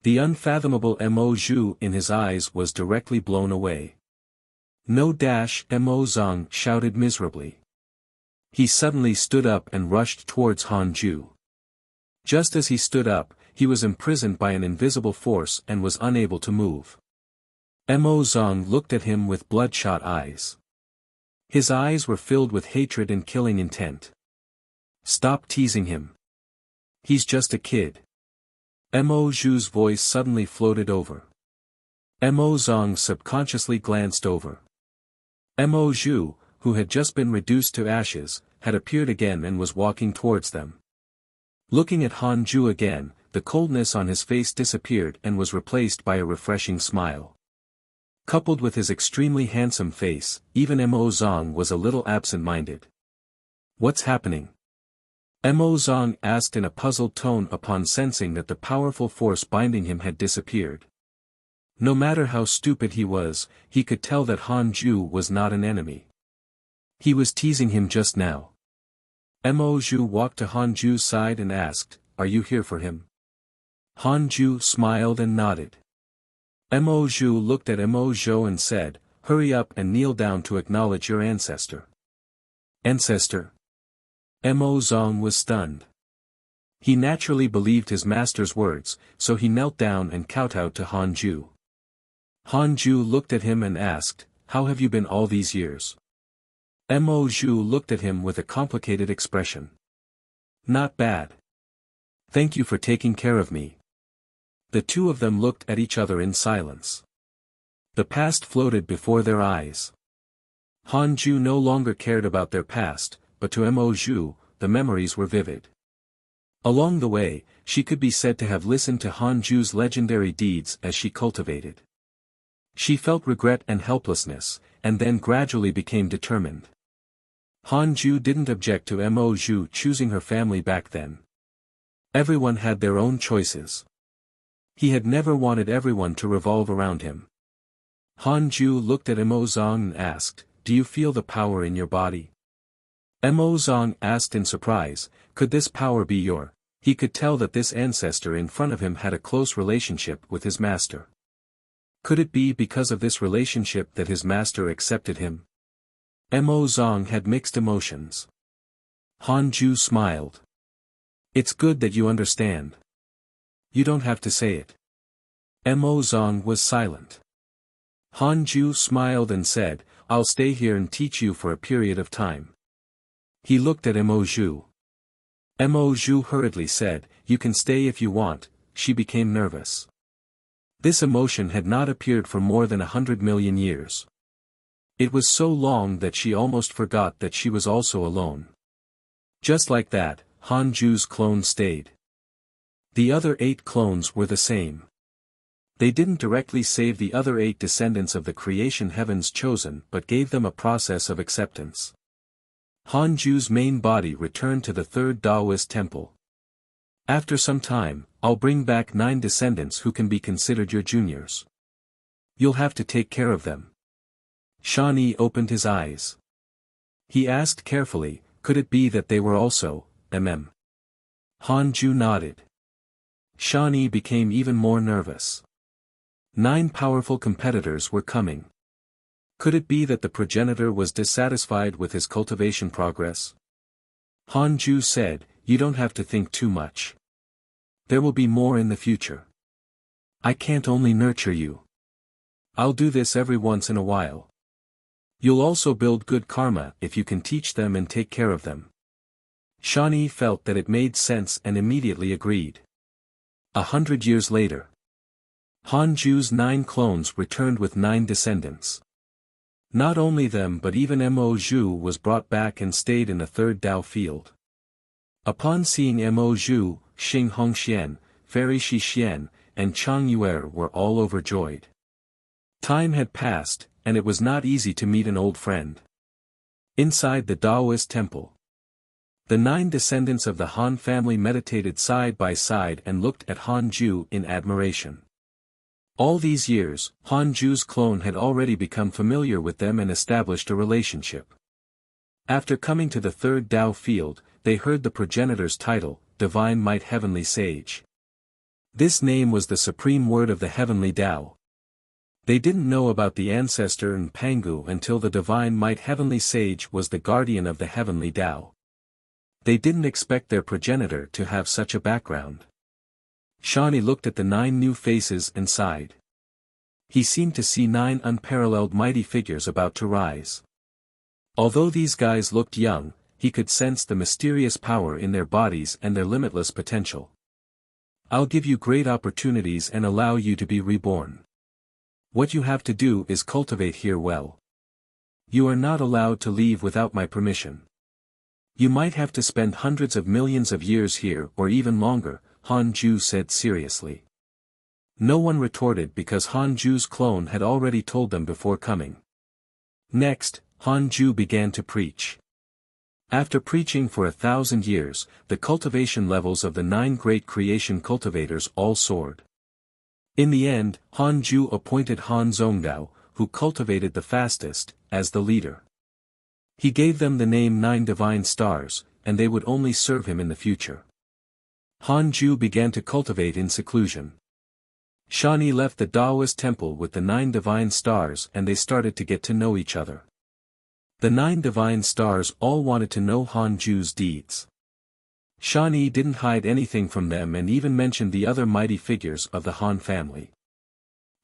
The unfathomable Mo Zhu in his eyes was directly blown away. "No dash!" Mo Zong shouted miserably. He suddenly stood up and rushed towards Han Ju. Just as he stood up, he was imprisoned by an invisible force and was unable to move. Mo Zong looked at him with bloodshot eyes. His eyes were filled with hatred and killing intent. "Stop teasing him. He's just a kid." Mo Zhu's voice suddenly floated over. Mo Zong subconsciously glanced over. Mo Zhu, who had just been reduced to ashes, had appeared again and was walking towards them. Looking at Han Ju again, the coldness on his face disappeared and was replaced by a refreshing smile. Coupled with his extremely handsome face, even Mo Zong was a little absent-minded. "What's happening?" Mo Zong asked in a puzzled tone upon sensing that the powerful force binding him had disappeared. No matter how stupid he was, he could tell that Han Ju was not an enemy. He was teasing him just now. Mo Zhu walked to Han Ju's side and asked, "Are you here for him?" Han Ju smiled and nodded. Mo Zhu looked at Mo Zhou and said, "Hurry up and kneel down to acknowledge your ancestor." Ancestor? Mo Zong was stunned. He naturally believed his master's words, so he knelt down and kowtowed to Han Ju. Han Ju looked at him and asked, "How have you been all these years?" Mo Zhu looked at him with a complicated expression. "Not bad. Thank you for taking care of me." The two of them looked at each other in silence. The past floated before their eyes. Han Ju no longer cared about their past, but to Mo Zhu, the memories were vivid. Along the way, she could be said to have listened to Han Ju's legendary deeds as she cultivated. She felt regret and helplessness, and then gradually became determined. Han Ju didn't object to Mo Zhu choosing her family back then. Everyone had their own choices. He had never wanted everyone to revolve around him. Han Ju looked at Mo Zong and asked, "Do you feel the power in your body?" Mo Zong asked in surprise, "Could this power be your?" He could tell that this ancestor in front of him had a close relationship with his master. Could it be because of this relationship that his master accepted him? Mo Zong had mixed emotions. Han Ju smiled. "It's good that you understand. You don't have to say it." Mo Zong was silent. Han Ju smiled and said, "I'll stay here and teach you for a period of time." He looked at Mo Zhu. Mo Zhu hurriedly said, "You can stay if you want." She became nervous. This emotion had not appeared for more than 100 million years. It was so long that she almost forgot that she was also alone. Just like that, Han Ju's clone stayed. The other 8 clones were the same. They didn't directly save the other 8 descendants of the creation heavens chosen but gave them a process of acceptance. Han Ju's main body returned to the third Taoist temple. "After some time, I'll bring back 9 descendants who can be considered your juniors. You'll have to take care of them." Shawnee opened his eyes. He asked carefully, "Could it be that they were also, MM?" Han Ju nodded. Shawnee became even more nervous. 9 powerful competitors were coming. Could it be that the progenitor was dissatisfied with his cultivation progress? Han Ju said, "You don't have to think too much. There will be more in the future. I can't only nurture you. I'll do this every once in a while. You'll also build good karma if you can teach them and take care of them." Shawnee felt that it made sense and immediately agreed. 100 years later. Han Ju's 9 clones returned with 9 descendants. Not only them but even Mo Zhu was brought back and stayed in the third Dao field. Upon seeing Mo Zhu, Xing Hongxian, Fairy Shi Xian, and Chang Yuer were all overjoyed. Time had passed, and it was not easy to meet an old friend. Inside the Taoist temple, the 9 descendants of the Han family meditated side by side and looked at Han Ju in admiration. All these years, Han Ju's clone had already become familiar with them and established a relationship. After coming to the third Dao field, they heard the progenitor's title, Divine Might Heavenly Sage. This name was the supreme word of the Heavenly Dao. They didn't know about the ancestor and Pangu until the Divine Might Heavenly Sage was the guardian of the Heavenly Dao. They didn't expect their progenitor to have such a background. Shawnee looked at the 9 new faces and sighed. He seemed to see 9 unparalleled mighty figures about to rise. Although these guys looked young, he could sense the mysterious power in their bodies and their limitless potential. "I'll give you great opportunities and allow you to be reborn. What you have to do is cultivate here well. You are not allowed to leave without my permission. You might have to spend hundreds of millions of years here or even longer, Han Ju said seriously. No one retorted because Han Ju's clone had already told them before coming. Next, Han Ju began to preach. After preaching for 1,000 years, the cultivation levels of the 9 great creation cultivators all soared. In the end, Han Ju appointed Han Zhongdao, who cultivated the fastest, as the leader. He gave them the name 9 divine stars, and they would only serve him in the future. Han Ju began to cultivate in seclusion. Shani left the Taoist temple with the 9 divine stars and they started to get to know each other. The 9 divine stars all wanted to know Han Ju's deeds. Shani didn't hide anything from them and even mentioned the other mighty figures of the Han family.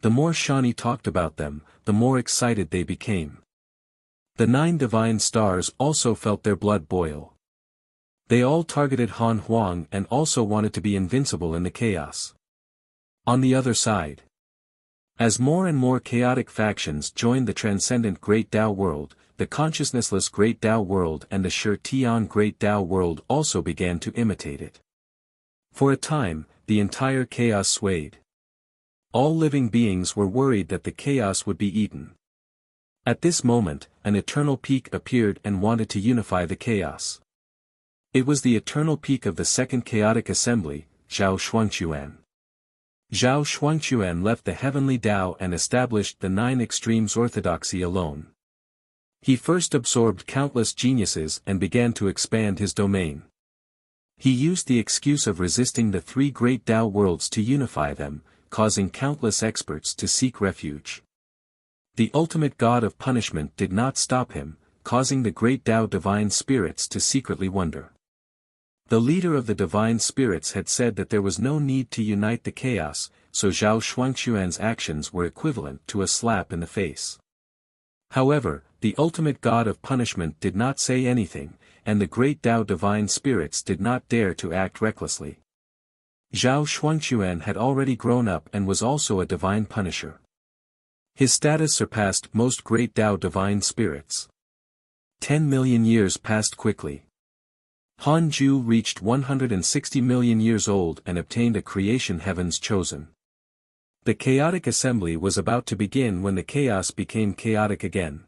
The more Shani talked about them, the more excited they became. The 9 divine stars also felt their blood boil. They all targeted Han Huang and also wanted to be invincible in the chaos. On the other side, as more and more chaotic factions joined the transcendent Great Tao world, the consciousnessless Great Tao world and the Shi Tian Great Tao world also began to imitate it. For a time, the entire chaos swayed. All living beings were worried that the chaos would be eaten. At this moment, an eternal peak appeared and wanted to unify the chaos. It was the eternal peak of the Second Chaotic Assembly, Zhao Shuangquan. Zhao Shuangquan left the heavenly Tao and established the 9 extremes orthodoxy alone. He first absorbed countless geniuses and began to expand his domain. He used the excuse of resisting the 3 great Tao worlds to unify them, causing countless experts to seek refuge. The ultimate god of punishment did not stop him, causing the great Tao divine spirits to secretly wonder. The leader of the divine spirits had said that there was no need to unite the chaos, so Zhao Shuangquan's actions were equivalent to a slap in the face. However, the ultimate god of punishment did not say anything, and the great Tao divine spirits did not dare to act recklessly. Zhao Shuangquan had already grown up and was also a divine punisher. His status surpassed most great Tao divine spirits. 10 million years passed quickly. Han Ju reached 160 million years old and obtained a creation heavens chosen. The chaotic assembly was about to begin when the chaos became chaotic again.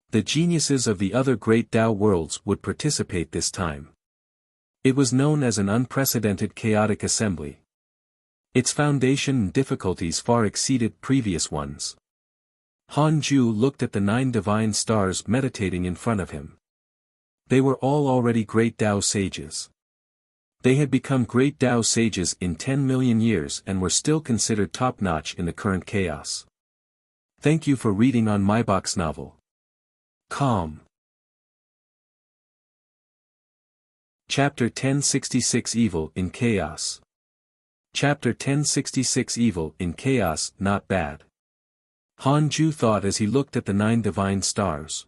The geniuses of the other great Tao worlds would participate this time. It was known as an unprecedented chaotic assembly. Its foundation and difficulties far exceeded previous ones. Han Ju looked at the 9 divine stars meditating in front of him. They were all already great Tao sages. They had become great Tao sages in 10 million years and were still considered top-notch in the current chaos. Thank you for reading on my box novel. Calm. Chapter 1066 Evil in Chaos. Chapter 1066 Evil in Chaos, not bad. Han Ju thought as he looked at the 9 divine stars.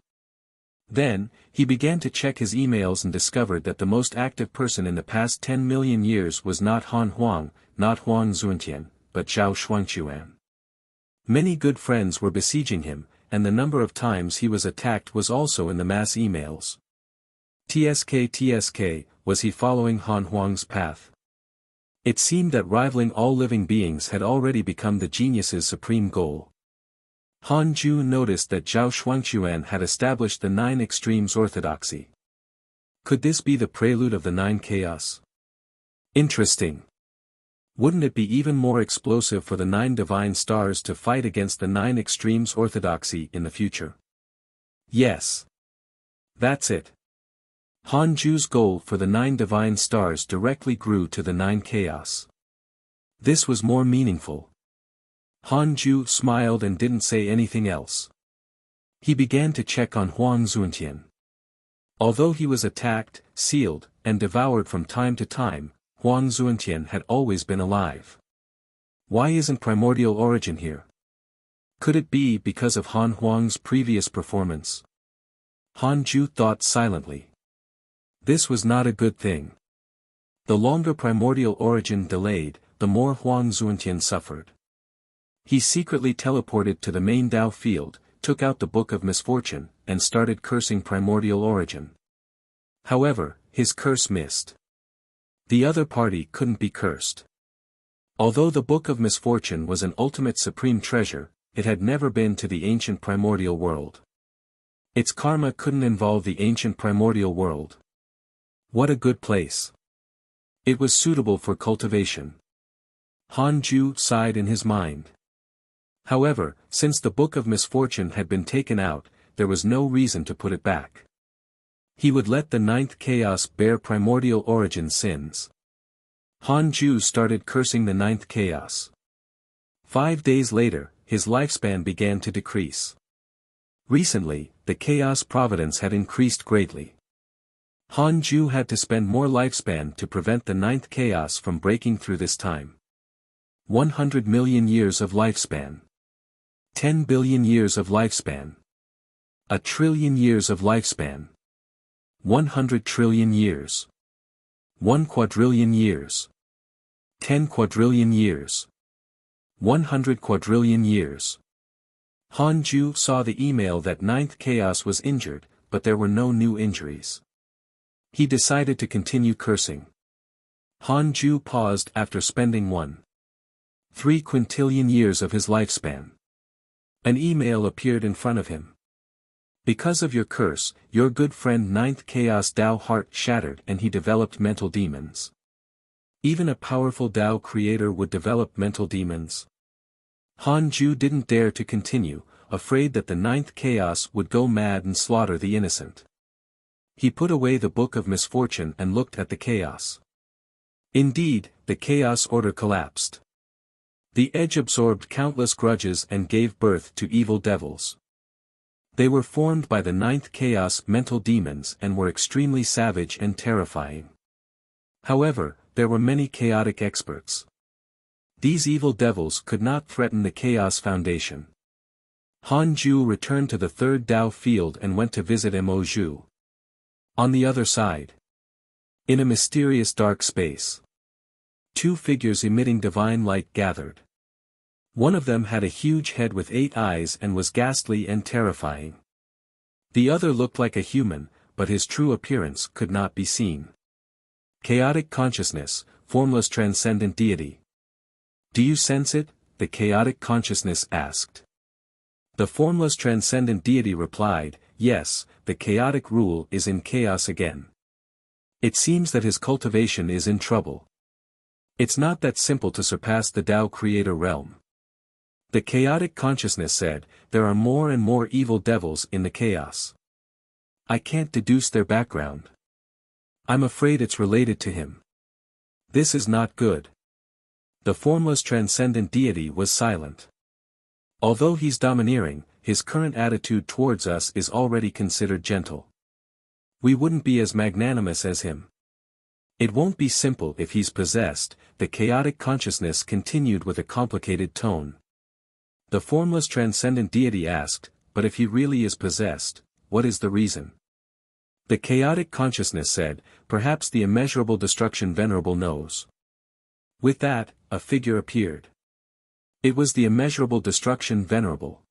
Then, he began to check his emails and discovered that the most active person in the past 10 million years was not Han Huang, not Huang Zuntian, but Zhao Shuangquan. Many good friends were besieging him, and the number of times he was attacked was also in the mass emails. TSK, was he following Han Huang's path? It seemed that rivaling all living beings had already become the genius's supreme goal. Han Ju noticed that Zhao Shuangquan had established the 9 extremes orthodoxy. Could this be the prelude of the 9 chaos? Interesting. Wouldn't it be even more explosive for the 9 divine stars to fight against the 9 extremes orthodoxy in the future? Yes. That's it. Han Ju's goal for the 9 divine stars directly grew to the 9 chaos. This was more meaningful. Han Ju smiled and didn't say anything else. He began to check on Huang Zuntian. Although he was attacked, sealed, and devoured from time to time, Huang Zuntian had always been alive. Why isn't primordial origin here? Could it be because of Han Huang's previous performance? Han Ju thought silently. This was not a good thing. The longer primordial origin delayed, the more Huang Zuntian suffered. He secretly teleported to the main Tao field, took out the Book of Misfortune, and started cursing primordial origin. However, his curse missed. The other party couldn't be cursed. Although the Book of Misfortune was an ultimate supreme treasure, it had never been to the ancient primordial world. Its karma couldn't involve the ancient primordial world. What a good place. It was suitable for cultivation. Han Ju sighed in his mind. However, since the Book of Misfortune had been taken out, there was no reason to put it back. He would let the ninth chaos bear primordial origin sins. Han Ju started cursing the ninth chaos. 5 days later, his lifespan began to decrease. Recently, the chaos providence had increased greatly. Han Ju had to spend more lifespan to prevent the ninth chaos from breaking through this time. 100 million years of lifespan. 10 billion years of lifespan. 1 trillion years of lifespan. 100 trillion years. 1 quadrillion years. 10 quadrillion years. 100 quadrillion years. Han Ju saw the email that ninth chaos was injured, but there were no new injuries. He decided to continue cursing. Han Ju paused after spending 1.3 quintillion years of his lifespan. An email appeared in front of him. Because of your curse, your good friend Ninth Chaos Dao heart shattered and he developed mental demons. Even a powerful Dao creator would develop mental demons. Han Ju didn't dare to continue, afraid that the ninth chaos would go mad and slaughter the innocent. He put away the Book of Misfortune and looked at the chaos. Indeed, the chaos order collapsed. The edge absorbed countless grudges and gave birth to evil devils. They were formed by the ninth chaos mental demons and were extremely savage and terrifying. However, there were many chaotic experts. These evil devils could not threaten the Chaos Foundation. Han Ju returned to the third Dao field and went to visit Mo Zhu. On the other side, in a mysterious dark space, 2 figures emitting divine light gathered. One of them had a huge head with 8 eyes and was ghastly and terrifying. The other looked like a human, but his true appearance could not be seen. Chaotic consciousness, formless transcendent deity. Do you sense it? The chaotic consciousness asked. The formless transcendent deity replied, yes, the chaotic rule is in chaos again. It seems that his cultivation is in trouble. It's not that simple to surpass the Tao creator realm. The chaotic consciousness said, there are more and more evil devils in the chaos. I can't deduce their background. I'm afraid it's related to him. This is not good. The formless transcendent deity was silent. Although he's domineering, his current attitude towards us is already considered gentle. We wouldn't be as magnanimous as him. It won't be simple if he's possessed, the chaotic consciousness continued with a complicated tone. The formless transcendent deity asked, but if he really is possessed, what is the reason? The chaotic consciousness said, perhaps the immeasurable destruction venerable knows. With that, a figure appeared. It was the immeasurable destruction venerable.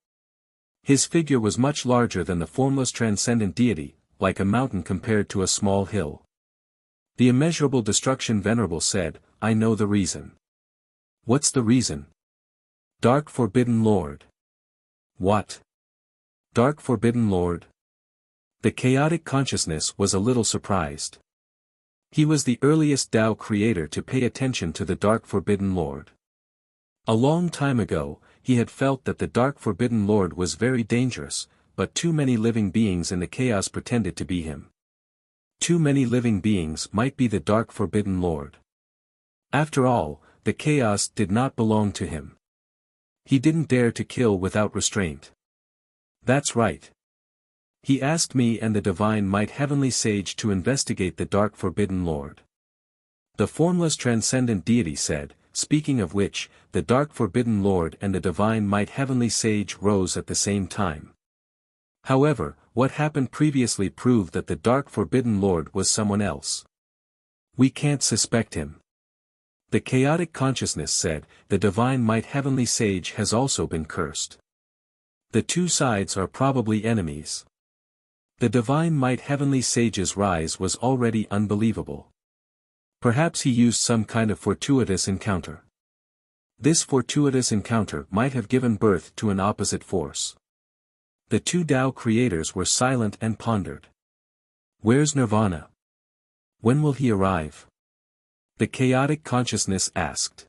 His figure was much larger than the formless transcendent deity, like a mountain compared to a small hill. The immeasurable destruction venerable said, I know the reason. What's the reason? Dark Forbidden Lord. What? Dark Forbidden Lord? The chaotic consciousness was a little surprised. He was the earliest Tao creator to pay attention to the Dark Forbidden Lord. A long time ago, he had felt that the Dark Forbidden Lord was very dangerous, but too many living beings in the chaos pretended to be him. Too many living beings might be the Dark Forbidden Lord. After all, the chaos did not belong to him. He didn't dare to kill without restraint. That's right. He asked me and the divine might heavenly sage to investigate the Dark Forbidden Lord. The formless transcendent deity said, speaking of which, the Dark Forbidden Lord and the divine might heavenly sage rose at the same time. However, what happened previously proved that the Dark Forbidden Lord was someone else. We can't suspect him. The chaotic consciousness said, the divine might heavenly sage has also been cursed. The two sides are probably enemies. The divine might heavenly sage's rise was already unbelievable. Perhaps he used some kind of fortuitous encounter. This fortuitous encounter might have given birth to an opposite force. The two Tao creators were silent and pondered. Where's Nirvana? When will he arrive? The chaotic consciousness asked.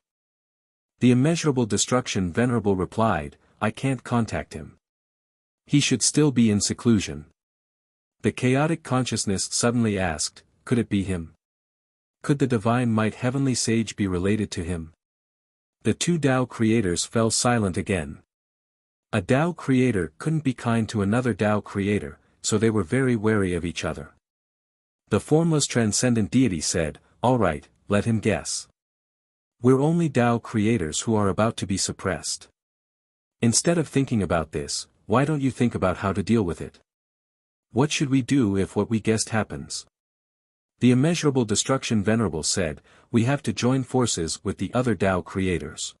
The immeasurable destruction venerable replied, I can't contact him. He should still be in seclusion. The chaotic consciousness suddenly asked, could it be him? Could the divine might heavenly sage be related to him? The two Tao creators fell silent again. A Tao creator couldn't be kind to another Tao creator, so they were very wary of each other. The formless transcendent deity said, all right, let him guess. We're only Tao creators who are about to be suppressed. Instead of thinking about this, why don't you think about how to deal with it? What should we do if what we guessed happens? The immeasurable destruction venerable said, we have to join forces with the other Tao creators.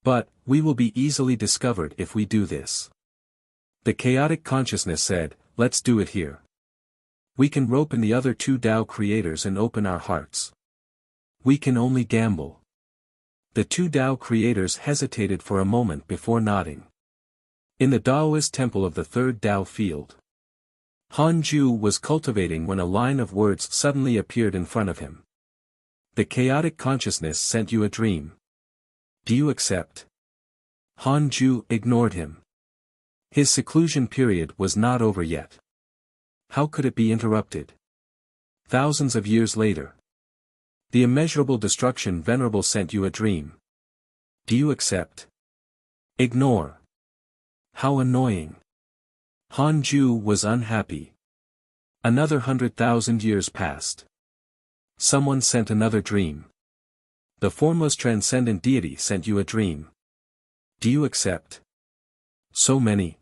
But, we will be easily discovered if we do this. The chaotic consciousness said, let's do it here. We can rope in the other two Tao creators and open our hearts. We can only gamble. The two Tao creators hesitated for a moment before nodding. In the Taoist temple of the third Tao field, Han Ju was cultivating when a line of words suddenly appeared in front of him. The chaotic consciousness sent you a dream. Do you accept? Han Ju ignored him. His seclusion period was not over yet. How could it be interrupted? Thousands of years later. The immeasurable destruction venerable sent you a dream. Do you accept? Ignore. How annoying. Han Ju was unhappy. Another 100,000 years passed. Someone sent another dream. The formless transcendent deity sent you a dream. Do you accept? So many.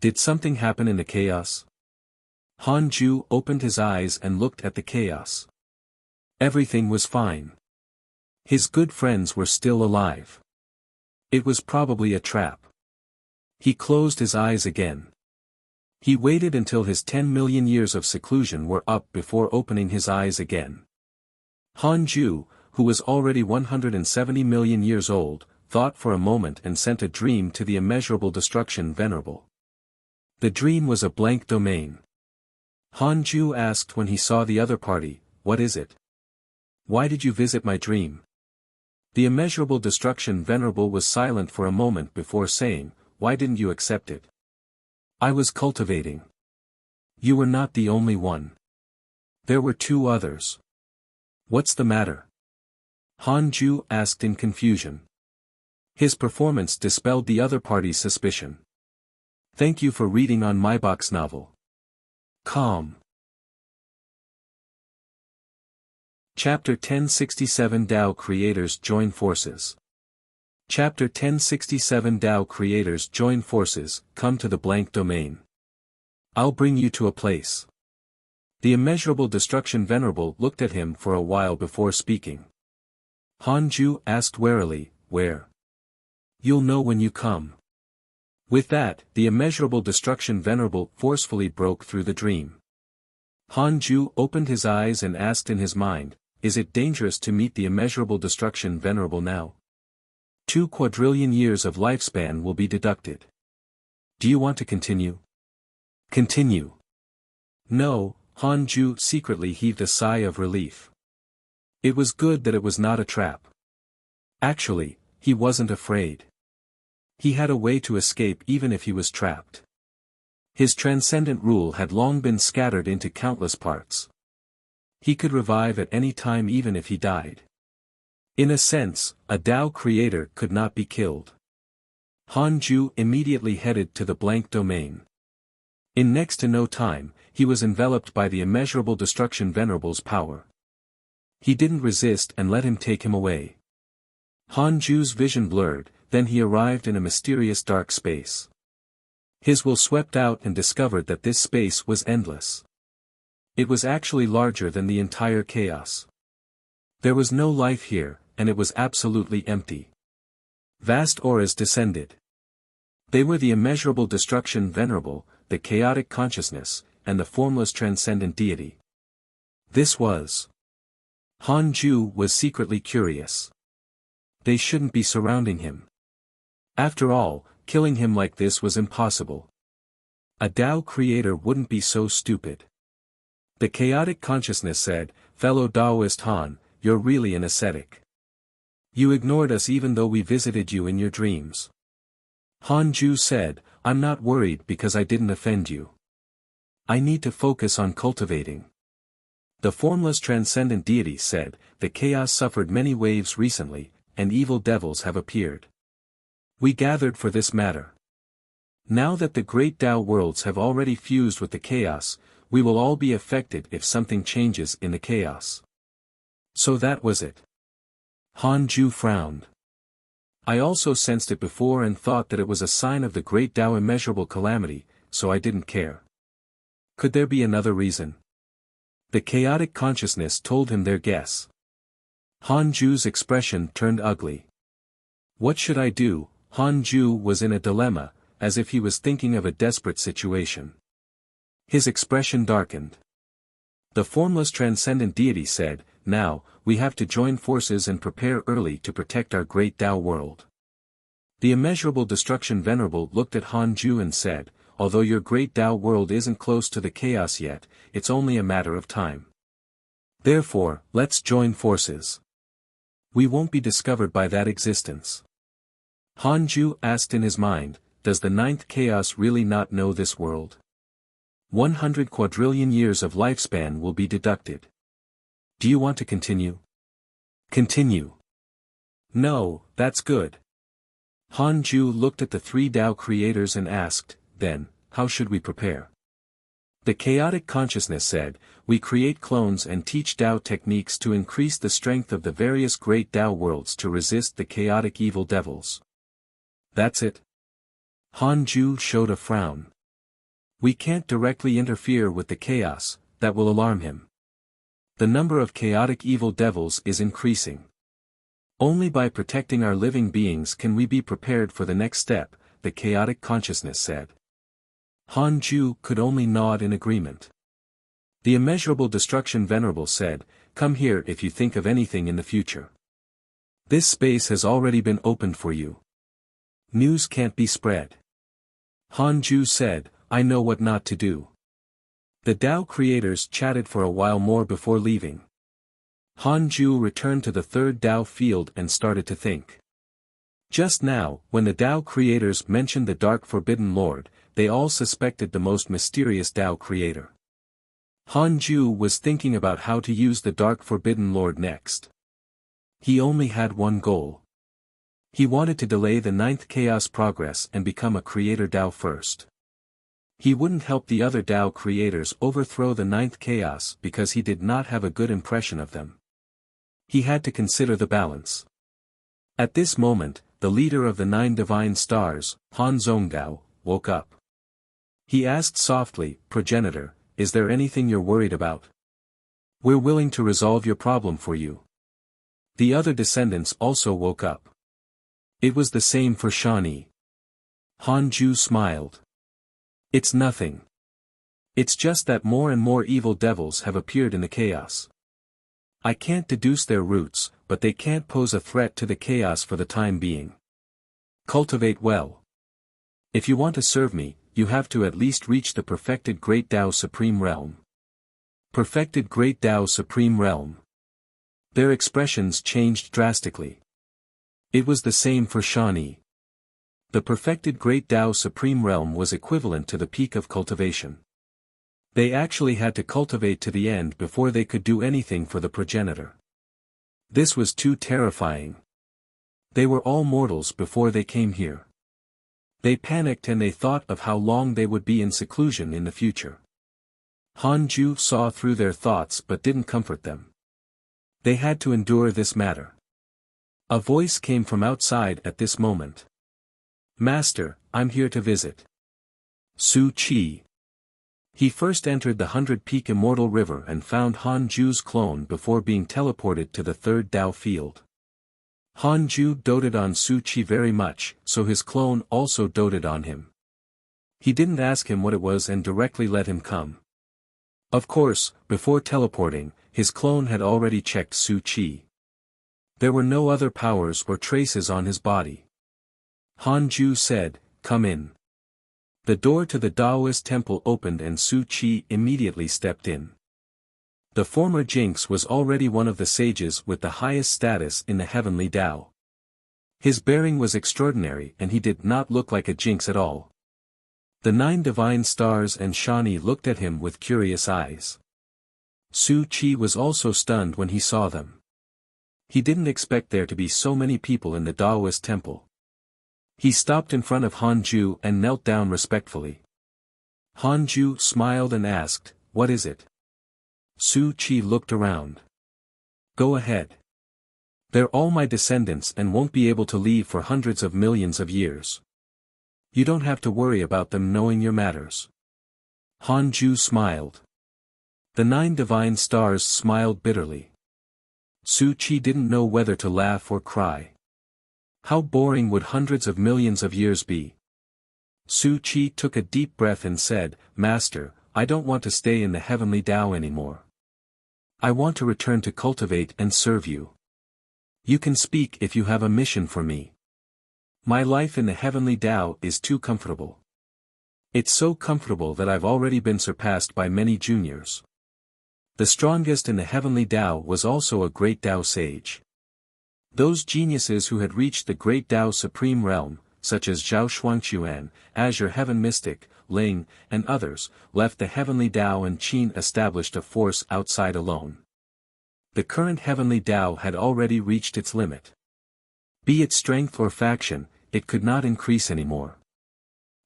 Did something happen in the chaos? Han Ju opened his eyes and looked at the chaos. Everything was fine. His good friends were still alive. It was probably a trap. He closed his eyes again. He waited until his 10 million years of seclusion were up before opening his eyes again. Han Ju, who was already 170 million years old, thought for a moment and sent a dream to the immeasurable destruction venerable. The dream was a blank domain. Han Ju asked when he saw the other party, what is it? Why did you visit my dream? The immeasurable destruction venerable was silent for a moment before saying, why didn't you accept it? I was cultivating. You were not the only one. There were two others. What's the matter? Han Ju asked in confusion. His performance dispelled the other party's suspicion. Thank you for reading on my box novel. Calm. Chapter 1067 Tao Creators Join Forces. Chapter 1067 Tao Creators Join Forces, Come to the Blank Domain. I'll bring you to a place. The immeasurable destruction venerable looked at him for a while before speaking. Han Ju asked warily, where? You'll know when you come. With that, the immeasurable destruction venerable forcefully broke through the dream. Han Ju opened his eyes and asked in his mind, is it dangerous to meet the immeasurable destruction venerable now? 2 quadrillion years of lifespan will be deducted. Do you want to continue? Continue. No, Han Ju secretly heaved a sigh of relief. It was good that it was not a trap. Actually, he wasn't afraid. He had a way to escape even if he was trapped. His transcendent rule had long been scattered into countless parts. He could revive at any time even if he died. In a sense, a Tao creator could not be killed. Han Ju immediately headed to the blank domain. In next to no time, he was enveloped by the immeasurable destruction venerable's power. He didn't resist and let him take him away. Han Ju's vision blurred, then he arrived in a mysterious dark space. His will swept out and discovered that this space was endless. It was actually larger than the entire chaos. There was no life here, and it was absolutely empty. Vast auras descended. They were the immeasurable destruction venerable, the chaotic consciousness, and the formless transcendent deity. This was. Han Ju was secretly curious. They shouldn't be surrounding him. After all, killing him like this was impossible. A Tao creator wouldn't be so stupid. The chaotic consciousness said, "Fellow Taoist Han, you're really an ascetic. You ignored us even though we visited you in your dreams." Han Ju said, "I'm not worried because I didn't offend you. I need to focus on cultivating." The formless transcendent deity said, "The chaos suffered many waves recently, and evil devils have appeared. We gathered for this matter. Now that the great Tao worlds have already fused with the chaos, we will all be affected if something changes in the chaos." So that was it. Han Ju frowned. "I also sensed it before and thought that it was a sign of the great Tao immeasurable calamity, so I didn't care. Could there be another reason?" The chaotic consciousness told him their guess. Han Ju's expression turned ugly. "What should I do?" Han Ju was in a dilemma, as if he was thinking of a desperate situation. His expression darkened. The formless transcendent deity said, "Now, we have to join forces and prepare early to protect our great Tao world." The immeasurable destruction venerable looked at Han Ju and said, "Although your great Tao world isn't close to the chaos yet, it's only a matter of time. Therefore, let's join forces. We won't be discovered by that existence." Han Ju asked in his mind, "Does the ninth chaos really not know this world? 100 quadrillion years of lifespan will be deducted. Do you want to continue?" "Continue. No, that's good." Han Ju looked at the three Tao creators and asked, "Then, how should we prepare?" The chaotic consciousness said, "We create clones and teach Tao techniques to increase the strength of the various great Tao worlds to resist the chaotic evil devils." "That's it?" Han Ju showed a frown. "We can't directly interfere with the chaos, that will alarm him. The number of chaotic evil devils is increasing. Only by protecting our living beings can we be prepared for the next step," the chaotic consciousness said. Han Ju could only nod in agreement. The immeasurable destruction venerable said, "Come here if you think of anything in the future. This space has already been opened for you. News can't be spread." Han Ju said, "I know what not to do." The Tao creators chatted for a while more before leaving. Han Ju returned to the third Tao field and started to think. Just now, when the Tao creators mentioned the Dark Forbidden Lord, they all suspected the most mysterious Tao creator. Han Ju was thinking about how to use the Dark Forbidden Lord next. He only had one goal. He wanted to delay the ninth chaos progress and become a creator Tao first. He wouldn't help the other Tao creators overthrow the ninth chaos because he did not have a good impression of them. He had to consider the balance. At this moment, the leader of the 9 divine stars, Han Zhonggao, woke up. He asked softly, "Progenitor, is there anything you're worried about? We're willing to resolve your problem for you." The other descendants also woke up. It was the same for Shawnee. Han Ju smiled. "It's nothing. It's just that more and more evil devils have appeared in the chaos. I can't deduce their roots, but they can't pose a threat to the chaos for the time being. Cultivate well. If you want to serve me, you have to at least reach the perfected Great Tao Supreme Realm." Perfected Great Tao Supreme Realm. Their expressions changed drastically. It was the same for Shawnee. The perfected Great Tao Supreme Realm was equivalent to the peak of cultivation. They actually had to cultivate to the end before they could do anything for the progenitor. This was too terrifying. They were all mortals before they came here. They panicked and they thought of how long they would be in seclusion in the future. Han Ju saw through their thoughts but didn't comfort them. They had to endure this matter. A voice came from outside at this moment. "Master, I'm here to visit Su Qi." He first entered the 100-peak Immortal River and found Han Ju's clone before being teleported to the third Tao field. Han Ju doted on Su Qi very much, so his clone also doted on him. He didn't ask him what it was and directly let him come. Of course, before teleporting, his clone had already checked Su Qi. There were no other powers or traces on his body. Han Ju said, "Come in." The door to the Taoist temple opened and Su Qi immediately stepped in. The former Jinx was already one of the sages with the highest status in the heavenly Tao. His bearing was extraordinary and he did not look like a Jinx at all. The 9 divine stars and Shani looked at him with curious eyes. Su Qi was also stunned when he saw them. He didn't expect there to be so many people in the Taoist temple. He stopped in front of Han Ju and knelt down respectfully. Han Ju smiled and asked, "What is it?" Su Qi looked around. "Go ahead. They're all my descendants and won't be able to leave for hundreds of millions of years. You don't have to worry about them knowing your matters." Han Ju smiled. The 9 divine stars smiled bitterly. Su Qi didn't know whether to laugh or cry. How boring would hundreds of millions of years be? Su Qi took a deep breath and said, "Master, I don't want to stay in the heavenly Tao anymore. I want to return to cultivate and serve you. You can speak if you have a mission for me. My life in the heavenly Tao is too comfortable. It's so comfortable that I've already been surpassed by many juniors." The strongest in the heavenly Tao was also a great Tao sage. Those geniuses who had reached the great Tao supreme realm, such as Zhao Shuangquan, Azure Heaven Mystic, Ling, and others, left the heavenly Tao and Qin established a force outside alone. The current heavenly Tao had already reached its limit. Be it strength or faction, it could not increase anymore.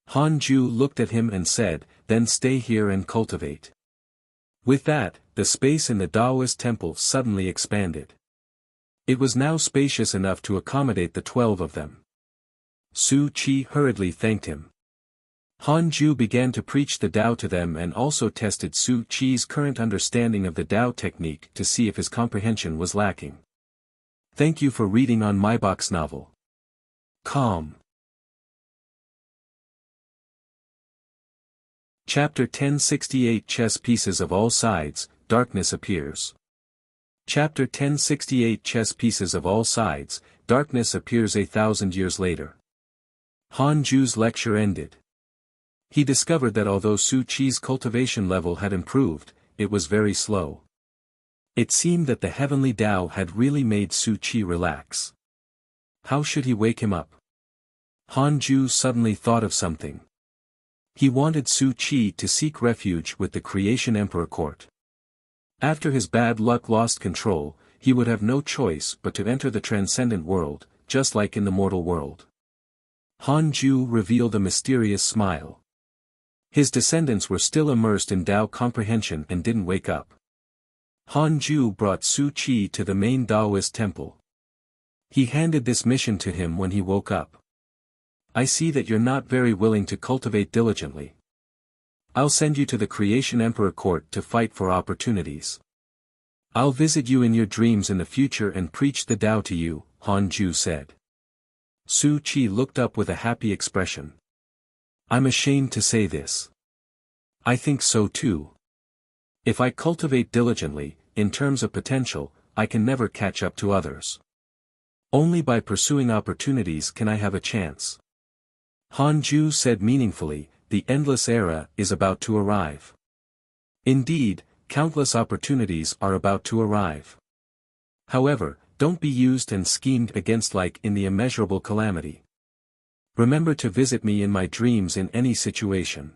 Han Ju looked at him and said, "Then stay here and cultivate." With that, the space in the Taoist temple suddenly expanded. It was now spacious enough to accommodate the 12 of them. Su Qi hurriedly thanked him. Han Ju began to preach the Tao to them and also tested Su Qi's current understanding of the Tao technique to see if his comprehension was lacking. Thank you for reading on my box novel. Calm. Chapter 1068 Chess pieces of all sides, darkness appears. Chapter 1068 Chess pieces of all sides, darkness appears 1,000 years later. Han Ju's lecture ended. He discovered that although Su Qi's cultivation level had improved, it was very slow. It seemed that the heavenly Tao had really made Su Qi relax. How should he wake him up? Han Ju suddenly thought of something. He wanted Su Qi to seek refuge with the Creation Emperor court. After his bad luck lost control, he would have no choice but to enter the transcendent world, just like in the mortal world. Han Ju revealed a mysterious smile. His descendants were still immersed in Tao comprehension and didn't wake up. Han Ju brought Su Qi to the main Taoist temple. He handed this mission to him when he woke up. "I see that you're not very willing to cultivate diligently. I'll send you to the Creation Emperor court to fight for opportunities. I'll visit you in your dreams in the future and preach the Tao to you," Han Ju said. Su Qi looked up with a happy expression. "I'm ashamed to say this. I think so too. If I cultivate diligently, in terms of potential, I can never catch up to others. Only by pursuing opportunities can I have a chance." Han Ju said meaningfully, "The endless era is about to arrive. Indeed, countless opportunities are about to arrive. However, don't be used and schemed against like in the immeasurable calamity. Remember to visit me in my dreams in any situation."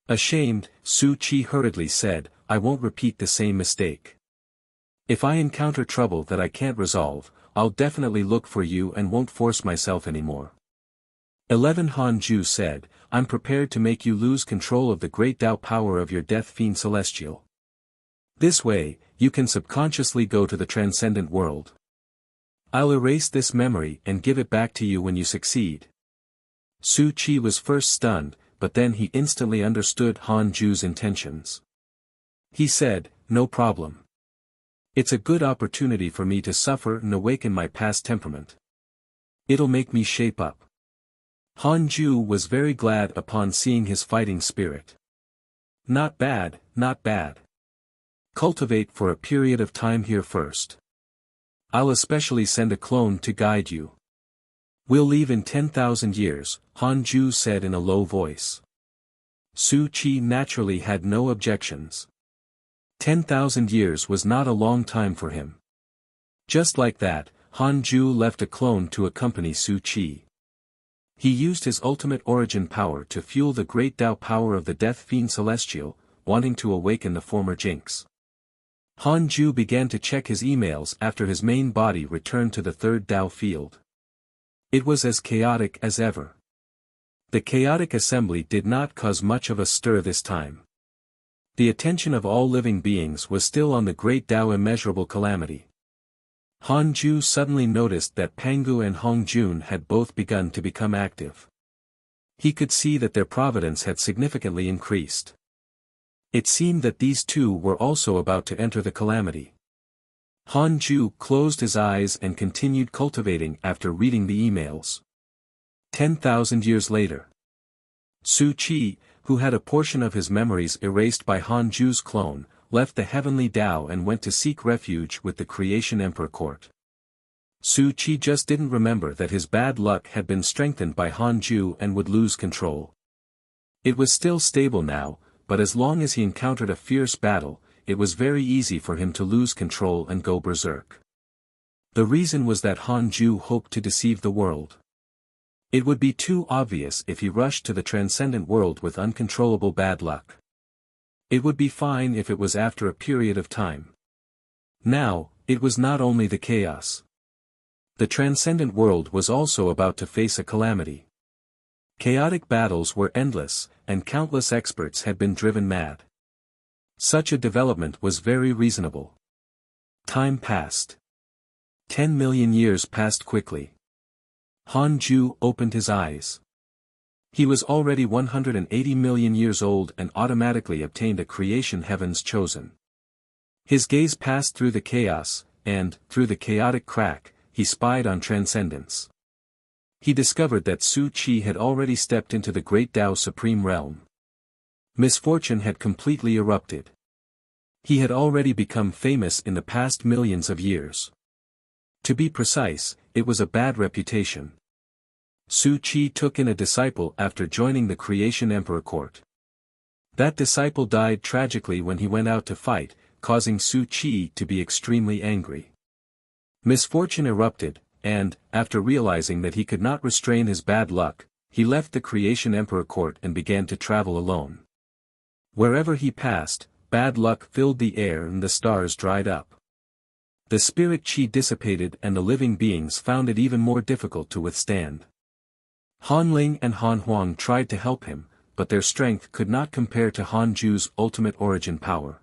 Ashamed, Su Qi hurriedly said, "I won't repeat the same mistake. If I encounter trouble that I can't resolve, I'll definitely look for you and won't force myself anymore." 11 Han Ju said, "I'm prepared to make you lose control of the great Tao power of your death fiend celestial. This way, you can subconsciously go to the transcendent world. I'll erase this memory and give it back to you when you succeed." Su Qi was first stunned, but then he instantly understood Han Ju's intentions. He said, "No problem. It's a good opportunity for me to suffer and awaken my past temperament. It'll make me shape up. Han Ju was very glad upon seeing his fighting spirit. Not bad, not bad. Cultivate for a period of time here first. I'll especially send a clone to guide you. We'll leave in 10,000 years, Han Ju said in a low voice. Su Qi naturally had no objections. 10,000 years was not a long time for him. Just like that, Han Ju left a clone to accompany Su Qi. He used his ultimate origin power to fuel the great Tao power of the Death Fiend Celestial, wanting to awaken the former Jinx. Han Ju began to check his emails after his main body returned to the third Tao field. It was as chaotic as ever. The chaotic assembly did not cause much of a stir this time. The attention of all living beings was still on the great Tao immeasurable calamity. Han Ju suddenly noticed that Pangu and Hong Jun had both begun to become active. He could see that their providence had significantly increased. It seemed that these two were also about to enter the calamity. Han Ju closed his eyes and continued cultivating after reading the emails. 10,000 years later. Su Qi, who had a portion of his memories erased by Han Ju's clone, left the heavenly Tao and went to seek refuge with the Creation Emperor court. Su Qi just didn't remember that his bad luck had been strengthened by Han Ju and would lose control. It was still stable now, but as long as he encountered a fierce battle, it was very easy for him to lose control and go berserk. The reason was that Han Ju hoped to deceive the world. It would be too obvious if he rushed to the transcendent world with uncontrollable bad luck. It would be fine if it was after a period of time. Now, it was not only the chaos. The transcendent world was also about to face a calamity. Chaotic battles were endless, and countless experts had been driven mad. Such a development was very reasonable. Time passed. 10 million years passed quickly. Han Ju opened his eyes. He was already 180 million years old and automatically obtained a creation heavens chosen. His gaze passed through the chaos, and, through the chaotic crack, he spied on transcendence. He discovered that Su Qi had already stepped into the great Tao Supreme Realm. Misfortune had completely erupted. He had already become famous in the past millions of years. To be precise, it was a bad reputation. Su Qi took in a disciple after joining the Creation Emperor court. That disciple died tragically when he went out to fight, causing Su Qi to be extremely angry. Misfortune erupted, and, after realizing that he could not restrain his bad luck, he left the Creation Emperor court and began to travel alone. Wherever he passed, bad luck filled the air and the stars dried up. The spirit Qi dissipated and the living beings found it even more difficult to withstand. Han Ling and Han Huang tried to help him, but their strength could not compare to Han Ju's ultimate origin power.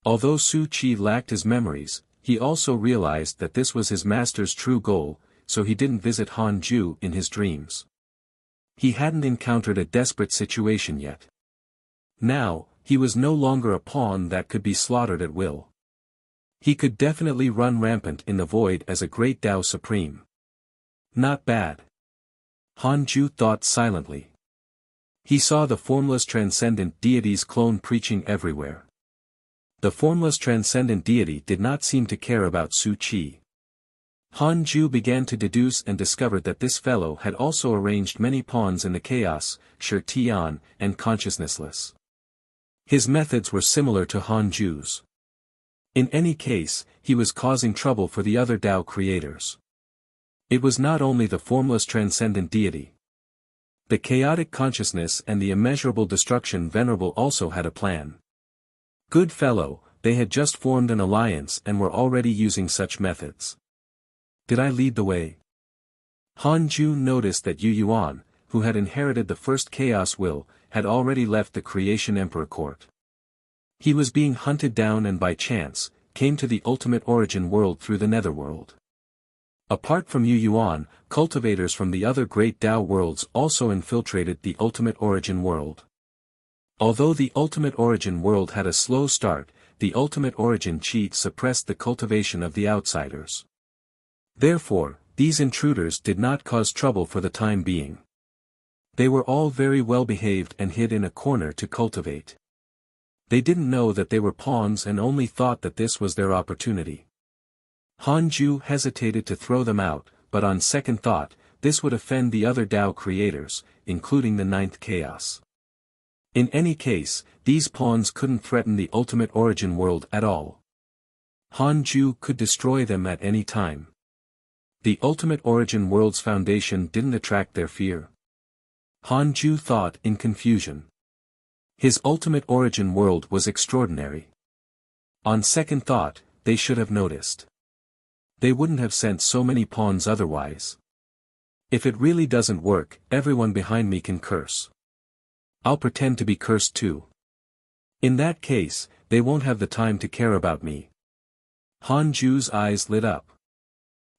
Although Su Qi lacked his memories, he also realized that this was his master's true goal, so he didn't visit Han Ju in his dreams. He hadn't encountered a desperate situation yet. Now, he was no longer a pawn that could be slaughtered at will. He could definitely run rampant in the void as a great Tao Supreme. Not bad. Han Ju thought silently. He saw the formless transcendent deity's clone preaching everywhere. The formless transcendent deity did not seem to care about Su Qi. Han Ju began to deduce and discovered that this fellow had also arranged many pawns in the chaos, Shi Tian, and consciousnessless. His methods were similar to Han Ju's. In any case, he was causing trouble for the other Tao creators. It was not only the formless transcendent deity. The chaotic consciousness and the immeasurable destruction venerable also had a plan. Good fellow, they had just formed an alliance and were already using such methods. Did I lead the way? Han Ju noticed that Yu Yuan, who had inherited the first chaos will, had already left the Creation Emperor court. He was being hunted down and by chance, came to the ultimate origin world through the netherworld. Apart from Yu Yuan, cultivators from the other great Tao worlds also infiltrated the ultimate origin world. Although the ultimate origin world had a slow start, the ultimate origin chi suppressed the cultivation of the outsiders. Therefore, these intruders did not cause trouble for the time being. They were all very well behaved and hid in a corner to cultivate. They didn't know that they were pawns and only thought that this was their opportunity. Hanju hesitated to throw them out, but on second thought, this would offend the other Tao creators, including the ninth chaos. In any case, these pawns couldn't threaten the ultimate origin world at all. Hanju could destroy them at any time. The ultimate origin world's foundation didn't attract their fear. Hanju thought in confusion. His ultimate origin world was extraordinary. On second thought, they should have noticed. They wouldn't have sent so many pawns otherwise. If it really doesn't work, everyone behind me can curse. I'll pretend to be cursed too. In that case, they won't have the time to care about me. Hanju's eyes lit up.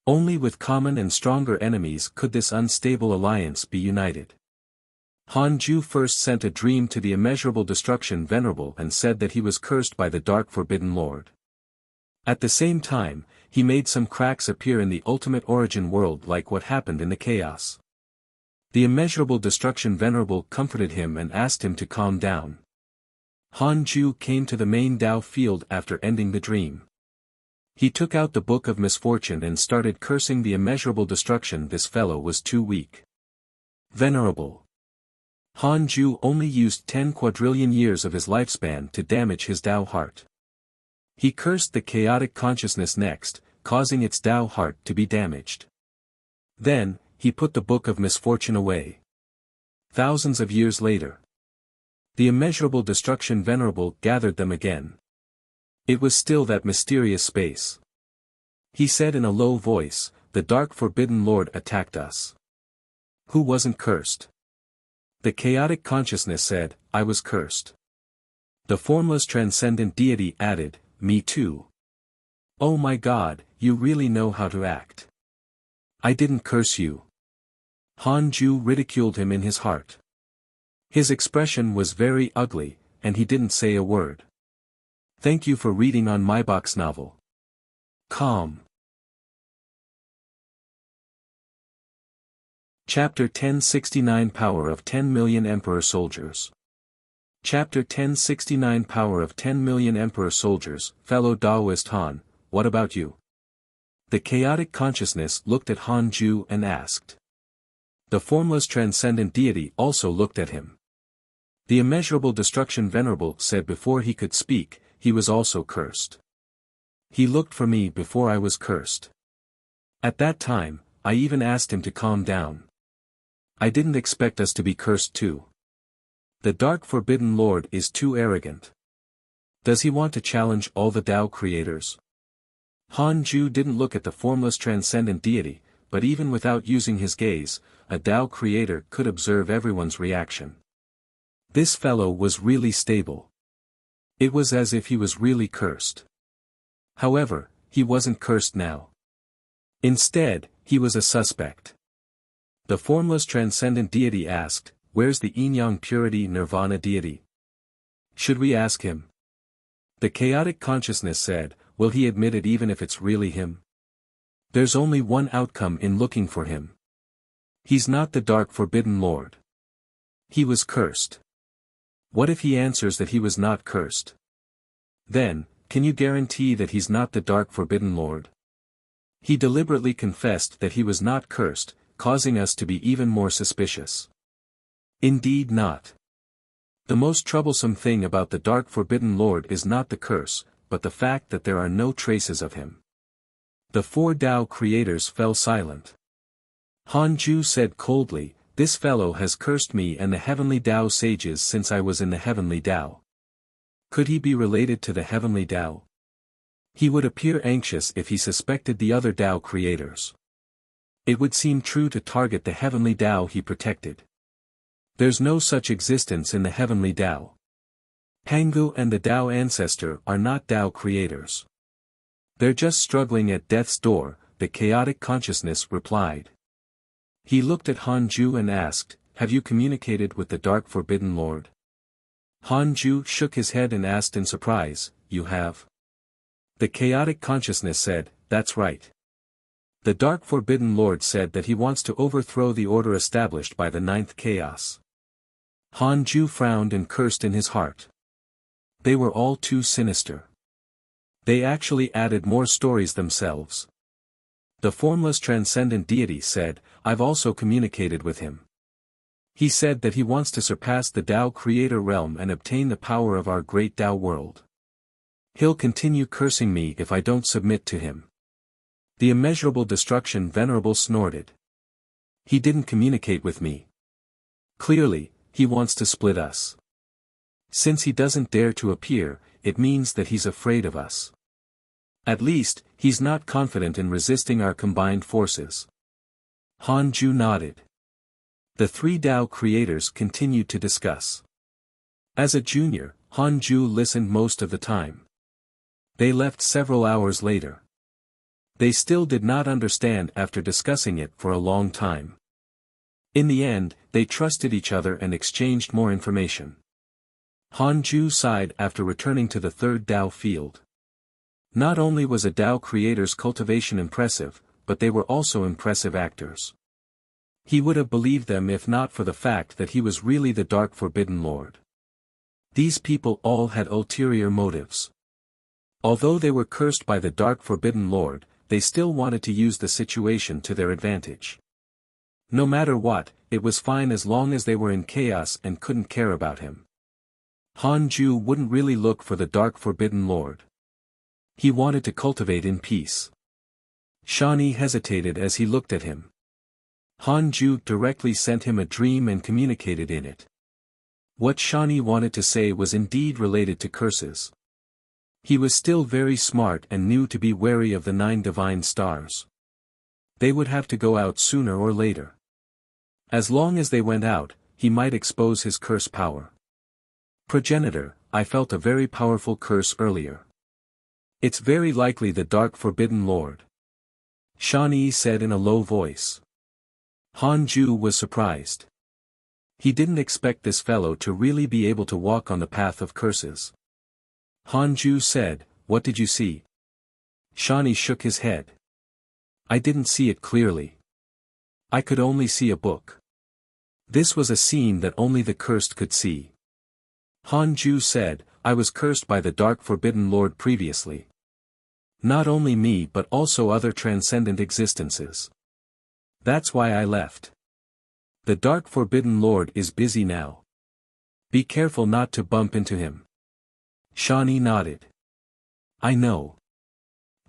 Only with common and stronger enemies could this unstable alliance be united. Hanju first sent a dream to the immeasurable destruction venerable and said that he was cursed by the dark forbidden lord. At the same time, he made some cracks appear in the ultimate origin world like what happened in the chaos. The immeasurable destruction venerable comforted him and asked him to calm down. Hanju came to the main Tao field after ending the dream. He took out the book of misfortune and started cursing the immeasurable destruction. This fellow was too weak. Venerable. Hanju only used 10 quadrillion years of his lifespan to damage his Tao heart. He cursed the chaotic consciousness next, causing its Tao heart to be damaged. Then, he put the book of misfortune away. Thousands of years later, the immeasurable destruction venerable gathered them again. It was still that mysterious space. He said in a low voice, "The dark forbidden lord attacked us. Who wasn't cursed?" The chaotic consciousness said, "I was cursed." The formless transcendent deity added, "Me too." "Oh my God, you really know how to act." "I didn't curse you." Hanju ridiculed him in his heart. His expression was very ugly, and he didn't say a word. Thank you for reading on my box novel. Calm. Chapter 1069 Power of 10 Million Emperor Soldiers. Chapter 1069 Power of 10 Million Emperor Soldiers. Fellow Taoist Han, what about you? The chaotic consciousness looked at Hanju and asked. The formless transcendent deity also looked at him. The immeasurable destruction venerable said before he could speak, he was also cursed. He looked for me before I was cursed. At that time, I even asked him to calm down. I didn't expect us to be cursed too. The dark forbidden lord is too arrogant. Does he want to challenge all the Tao creators? Hanju didn't look at the formless transcendent deity, but even without using his gaze, a Tao creator could observe everyone's reaction. This fellow was really stable. It was as if he was really cursed. However, he wasn't cursed now. Instead, he was a suspect. The formless transcendent deity asked, "Where's the yin-yang purity nirvana deity? Should we ask him?" The chaotic consciousness said, "Will he admit it even if it's really him? There's only one outcome in looking for him. He's not the dark forbidden lord. He was cursed. What if he answers that he was not cursed? Then, can you guarantee that he's not the dark forbidden lord?" He deliberately confessed that he was not cursed, causing us to be even more suspicious. Indeed not. The most troublesome thing about the dark forbidden lord is not the curse, but the fact that there are no traces of him. The four Tao creators fell silent. Hanju said coldly, "This fellow has cursed me and the heavenly Tao sages since I was in the heavenly Tao. Could he be related to the heavenly Tao? He would appear anxious if he suspected the other Tao creators. It would seem true to target the heavenly Tao he protected. There's no such existence in the heavenly Tao. Pangu and the Tao ancestor are not Tao creators. They're just struggling at death's door," the chaotic consciousness replied. He looked at Hanju and asked, "Have you communicated with the dark forbidden lord?" Hanju shook his head and asked in surprise, you have? The chaotic consciousness said, that's right. The Dark Forbidden Lord said that he wants to overthrow the order established by the ninth chaos. Han Ju frowned and cursed in his heart. They were all too sinister. They actually added more stories themselves. The formless transcendent deity said, I've also communicated with him. He said that he wants to surpass the Tao creator realm and obtain the power of our great Tao world. He'll continue cursing me if I don't submit to him. The immeasurable destruction venerable snorted. He didn't communicate with me. Clearly, he wants to split us. Since he doesn't dare to appear, it means that he's afraid of us. At least, he's not confident in resisting our combined forces. Han Ju nodded. The three Tao creators continued to discuss. As a junior, Han Ju listened most of the time. They left several hours later. They still did not understand after discussing it for a long time. In the end, they trusted each other and exchanged more information. Han Ju sighed after returning to the third Tao field. Not only was a Tao creator's cultivation impressive, but they were also impressive actors. He would have believed them if not for the fact that he was really the Dark Forbidden Lord. These people all had ulterior motives. Although they were cursed by the Dark Forbidden Lord, they still wanted to use the situation to their advantage. No matter what, it was fine as long as they were in chaos and couldn't care about him. Han Ju wouldn't really look for the Dark Forbidden Lord. He wanted to cultivate in peace. Shani hesitated as he looked at him. Han Ju directly sent him a dream and communicated in it. What Shani wanted to say was indeed related to curses. He was still very smart and knew to be wary of the 9 divine stars. They would have to go out sooner or later. As long as they went out, he might expose his curse power. Progenitor, I felt a very powerful curse earlier. It's very likely the Dark Forbidden Lord. Shani said in a low voice. Han Ju was surprised. He didn't expect this fellow to really be able to walk on the path of curses. Han Ju said, what did you see? Shani shook his head. I didn't see it clearly. I could only see a book. This was a scene that only the cursed could see. Han Ju said, I was cursed by the Dark Forbidden Lord previously. Not only me but also other transcendent existences. That's why I left. The Dark Forbidden Lord is busy now. Be careful not to bump into him. Shani nodded. I know.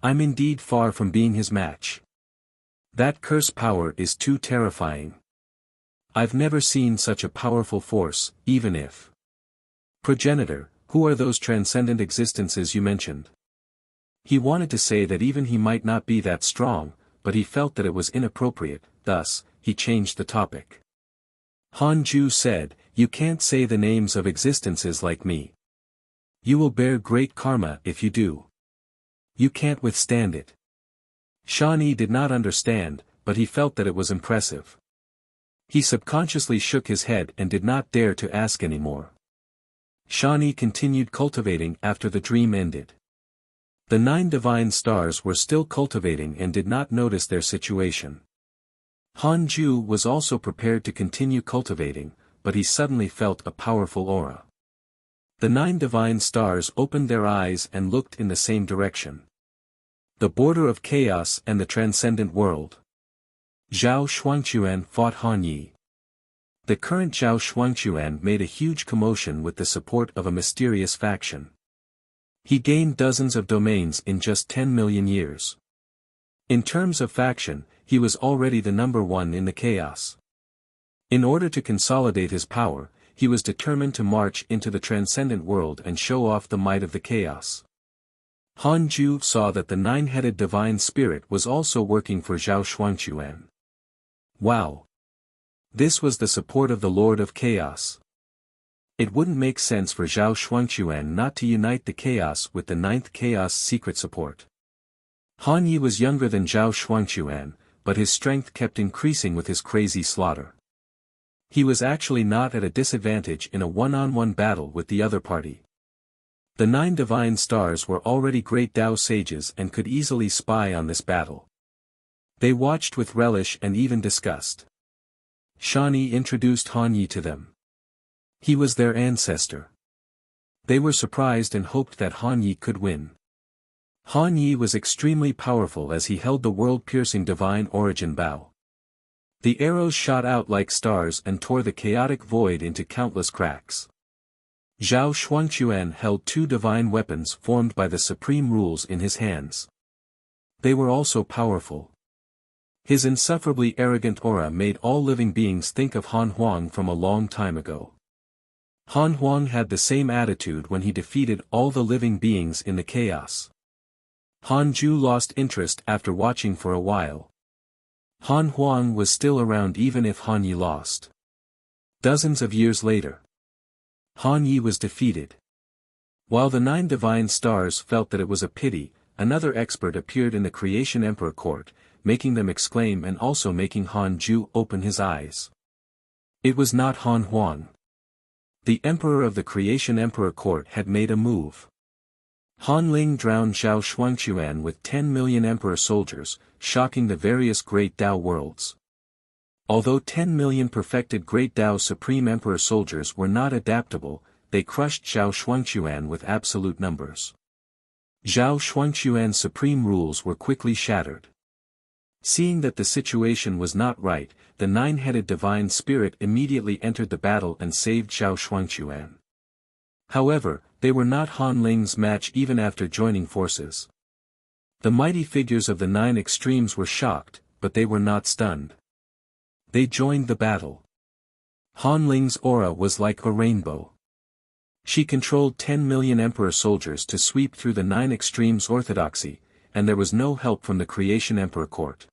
I'm indeed far from being his match. That curse power is too terrifying. I've never seen such a powerful force, even if. Progenitor, who are those transcendent existences you mentioned? He wanted to say that even he might not be that strong, but he felt that it was inappropriate, thus, he changed the topic. Han Ju said, you can't say the names of existences like me. You will bear great karma if you do. You can't withstand it. Shani did not understand, but he felt that it was impressive. He subconsciously shook his head and did not dare to ask any more. Shani continued cultivating after the dream ended. The 9 divine stars were still cultivating and did not notice their situation. Han Ju was also prepared to continue cultivating, but he suddenly felt a powerful aura. The 9 divine stars opened their eyes and looked in the same direction. The border of chaos and the transcendent world. Zhao Shuangquan fought Han Yi. The current Zhao Shuangquan made a huge commotion with the support of a mysterious faction. He gained dozens of domains in just 10 million years. In terms of faction, he was already the number 1 in the chaos. In order to consolidate his power, he was determined to march into the transcendent world and show off the might of the chaos. Han Ju saw that the 9-headed divine spirit was also working for Zhao Shuangquan. Wow! This was the support of the Lord of Chaos. It wouldn't make sense for Zhao Shuangquan not to unite the chaos with the 9th chaos secret support. Han Yi was younger than Zhao Shuangquan, but his strength kept increasing with his crazy slaughter. He was actually not at a disadvantage in a one-on-one battle with the other party. The 9 divine stars were already great Tao sages and could easily spy on this battle. They watched with relish and even disgust. Shani introduced Han Yi to them. He was their ancestor. They were surprised and hoped that Han Yi could win. Han Yi was extremely powerful as he held the world-piercing divine origin bow. The arrows shot out like stars and tore the chaotic void into countless cracks. Zhao Shuangquan held 2 divine weapons formed by the supreme rules in his hands. They were also powerful. His insufferably arrogant aura made all living beings think of Han Huang from a long time ago. Han Huang had the same attitude when he defeated all the living beings in the chaos. Han Ju lost interest after watching for a while. Han Huang was still around even if Han Yi lost. Dozens of years later, Han Yi was defeated. While the 9 divine stars felt that it was a pity, another expert appeared in the Creation Emperor court, making them exclaim and also making Han Ju open his eyes. It was not Han Huang. The Emperor of the Creation Emperor court had made a move. Han Ling drowned Zhao Shuangquan with 10 million Emperor soldiers, shocking the various Great Tao worlds. Although 10 million perfected Great Tao Supreme Emperor soldiers were not adaptable, they crushed Zhao Shuangquan with absolute numbers. Zhao Shuangquan's supreme rules were quickly shattered. Seeing that the situation was not right, the 9-headed divine spirit immediately entered the battle and saved Zhao Shuangquan. However, they were not Han Ling's match even after joining forces. The mighty figures of the 9 extremes were shocked, but they were not stunned. They joined the battle. Han Ling's aura was like a rainbow. She controlled 10 million Emperor soldiers to sweep through the 9 extremes orthodoxy, and there was no help from the Creation Emperor court.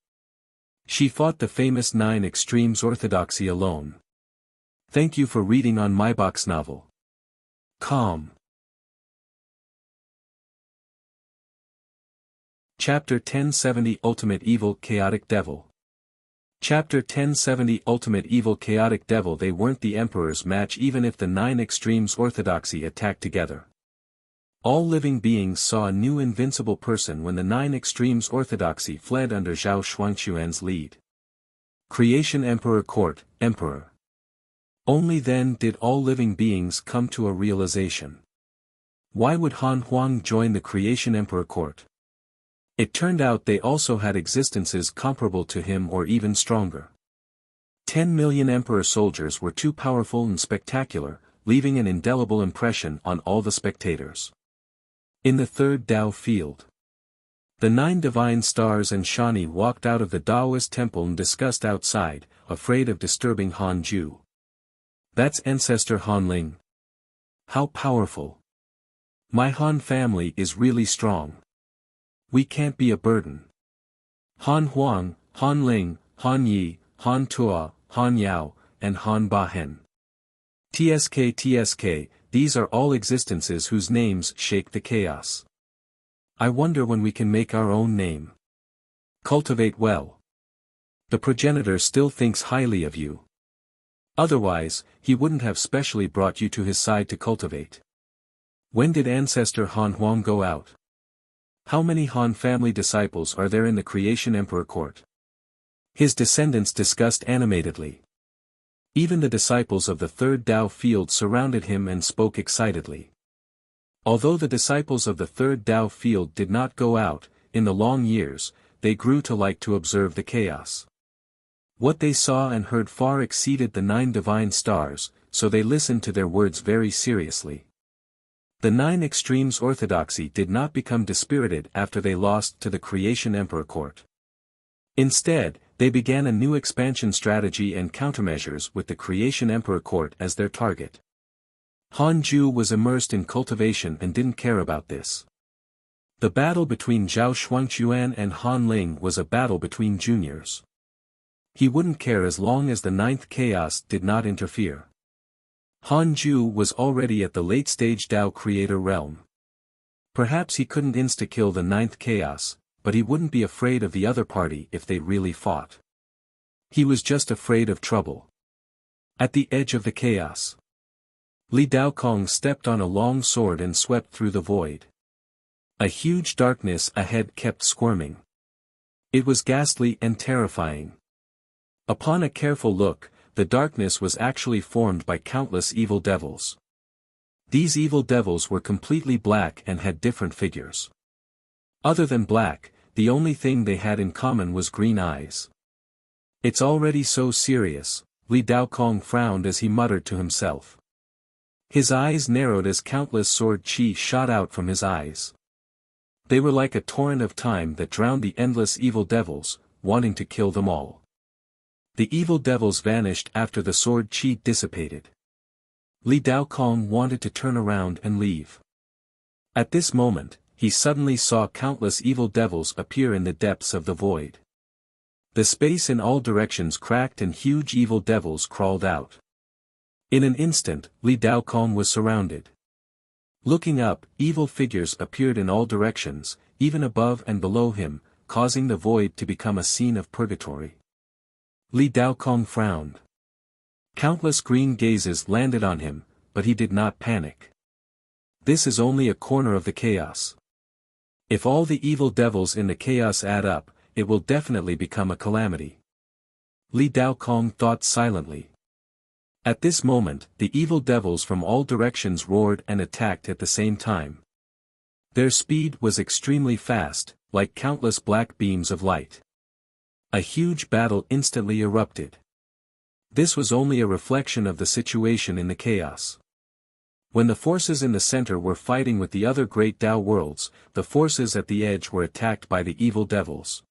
She fought the famous 9 extremes orthodoxy alone. Thank you for reading on my box novel. Calm. Chapter 1070 Ultimate Evil Chaotic Devil. Chapter 1070 Ultimate Evil Chaotic Devil. They weren't the Emperor's match even if the 9 extremes orthodoxy attacked together. All living beings saw a new invincible person when the 9 extremes orthodoxy fled under Zhao Shuangquan's lead. Creation Emperor Court, Emperor. Only then did all living beings come to a realization. Why would Han Huang join the Creation Emperor Court? It turned out they also had existences comparable to him or even stronger. 10 million Emperor soldiers were too powerful and spectacular, leaving an indelible impression on all the spectators. In the third Tao field, the 9 divine stars and Shani walked out of the Taoist temple in disgust outside, afraid of disturbing Han Ju. That's ancestor Han Ling. How powerful. My Han family is really strong. We can't be a burden. Han Huang, Han Ling, Han Yi, Han Tua, Han Yao, and Han Ba-hen. TSK, these are all existences whose names shake the chaos. I wonder when we can make our own name. Cultivate well. The progenitor still thinks highly of you. Otherwise, he wouldn't have specially brought you to his side to cultivate. When did ancestor Han Huang go out? How many Han family disciples are there in the Creation Emperor court? His descendants discussed animatedly. Even the disciples of the third Tao field surrounded him and spoke excitedly. Although the disciples of the third Tao field did not go out, in the long years, they grew to like to observe the chaos. What they saw and heard far exceeded the 9 divine stars, so they listened to their words very seriously. The 9 extremes orthodoxy did not become dispirited after they lost to the Creation Emperor court. Instead, they began a new expansion strategy and countermeasures with the Creation Emperor court as their target. Han Ju was immersed in cultivation and didn't care about this. The battle between Zhao Shuangquan and Han Ling was a battle between juniors. He wouldn't care as long as the 9th chaos did not interfere. Han Ju was already at the late-stage Tao creator realm. Perhaps he couldn't insta-kill the 9th chaos, but he wouldn't be afraid of the other party if they really fought. He was just afraid of trouble. At the edge of the chaos, Li Daokong stepped on a long sword and swept through the void. A huge darkness ahead kept squirming. It was ghastly and terrifying. Upon a careful look, the darkness was actually formed by countless evil devils. These evil devils were completely black and had different figures. Other than black, the only thing they had in common was green eyes. It's already so serious, Li Daokong frowned as he muttered to himself. His eyes narrowed as countless sword chi shot out from his eyes. They were like a torrent of time that drowned the endless evil devils, wanting to kill them all. The evil devils vanished after the sword chi dissipated. Li Daokong wanted to turn around and leave. At this moment, he suddenly saw countless evil devils appear in the depths of the void. The space in all directions cracked and huge evil devils crawled out. In an instant, Li Daokong was surrounded. Looking up, evil figures appeared in all directions, even above and below him, causing the void to become a scene of purgatory. Li Daokong frowned. Countless green gazes landed on him, but he did not panic. This is only a corner of the chaos. If all the evil devils in the chaos add up, it will definitely become a calamity. Li Daokong thought silently. At this moment, the evil devils from all directions roared and attacked at the same time. Their speed was extremely fast, like countless black beams of light. A huge battle instantly erupted. This was only a reflection of the situation in the chaos. When the forces in the center were fighting with the other great Tao worlds, the forces at the edge were attacked by the evil devils.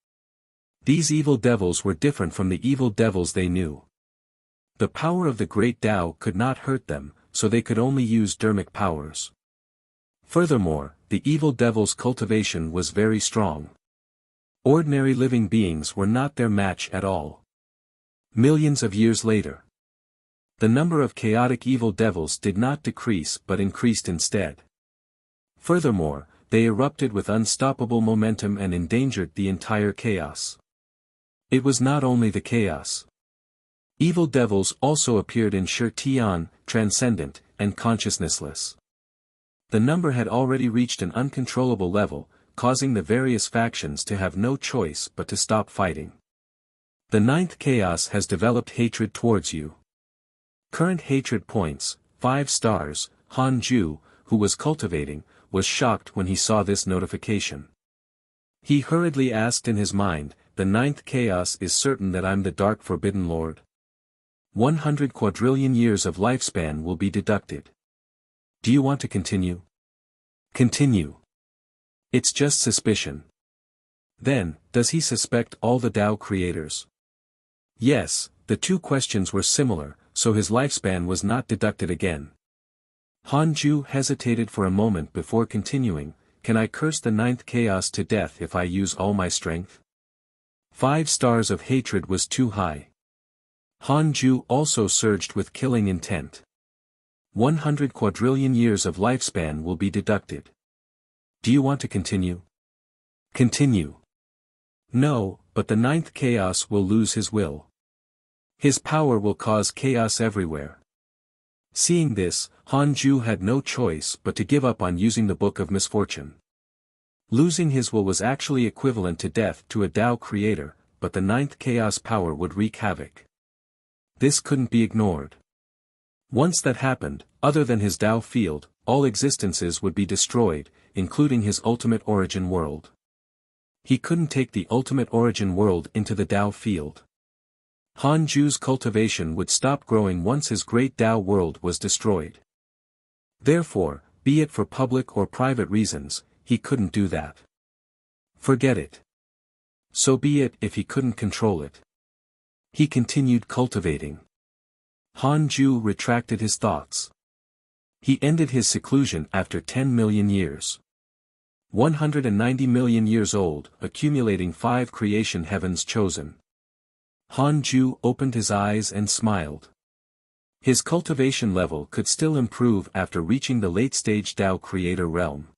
These evil devils were different from the evil devils they knew. The power of the great Tao could not hurt them, so they could only use dermic powers. Furthermore, the evil devil's cultivation was very strong. Ordinary living beings were not their match at all. Millions of years later, the number of chaotic evil devils did not decrease but increased instead. Furthermore, they erupted with unstoppable momentum and endangered the entire chaos. It was not only the chaos. Evil devils also appeared in Shi Tian, transcendent, and consciousnessless. The number had already reached an uncontrollable level, causing the various factions to have no choice but to stop fighting. The ninth chaos has developed hatred towards you. Current hatred points, 5 stars. Han Ju, who was cultivating, was shocked when he saw this notification. He hurriedly asked in his mind, the ninth chaos is certain that I'm the Dark Forbidden Lord? 100 quadrillion years of lifespan will be deducted. Do you want to continue? Continue. It's just suspicion. Then, does he suspect all the Tao creators? Yes, the two questions were similar, so his lifespan was not deducted again. Han Ju hesitated for a moment before continuing, can I curse the ninth chaos to death if I use all my strength? 5 stars of hatred was too high. Han Ju also surged with killing intent. 100 quadrillion years of lifespan will be deducted. Do you want to continue? Continue. No, but the ninth chaos will lose his will. His power will cause chaos everywhere. Seeing this, Han Ju had no choice but to give up on using the Book of Misfortune. Losing his will was actually equivalent to death to a Tao creator, but the ninth chaos power would wreak havoc. This couldn't be ignored. Once that happened, other than his Tao field, all existences would be destroyed, including his ultimate origin world. He couldn't take the ultimate origin world into the Tao field. Han Ju's cultivation would stop growing once his great Tao world was destroyed. Therefore, be it for public or private reasons, he couldn't do that. Forget it. So be it if he couldn't control it. He continued cultivating. Han Ju retracted his thoughts. He ended his seclusion after 10 million years. 190 million years old, accumulating 5 creation heavens chosen. Han Ju opened his eyes and smiled. His cultivation level could still improve after reaching the late-stage Tao creator realm.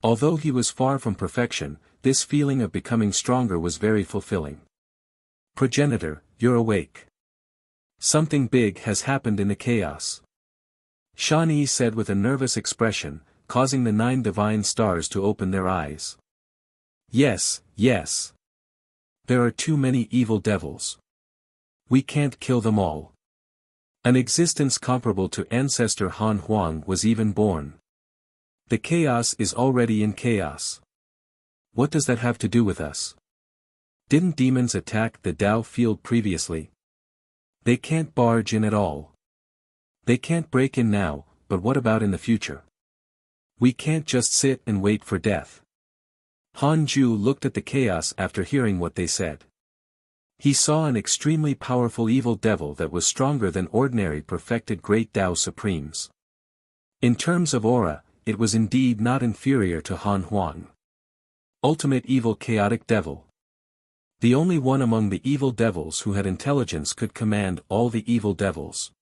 Although he was far from perfection, this feeling of becoming stronger was very fulfilling. Progenitor, you're awake. Something big has happened in the chaos. Shawnee said with a nervous expression, causing the 9 divine stars to open their eyes. Yes, yes. There are too many evil devils. We can't kill them all. An existence comparable to ancestor Han Huang was even born. The chaos is already in chaos. What does that have to do with us? Didn't demons attack the Dao field previously? They can't barge in at all. They can't break in now, but what about in the future? We can't just sit and wait for death. Han Ju looked at the chaos after hearing what they said. He saw an extremely powerful evil devil that was stronger than ordinary perfected great Dao Supremes. In terms of aura, it was indeed not inferior to Han Huang. Ultimate evil chaotic devil. The only one among the evil devils who had intelligence could command all the evil devils.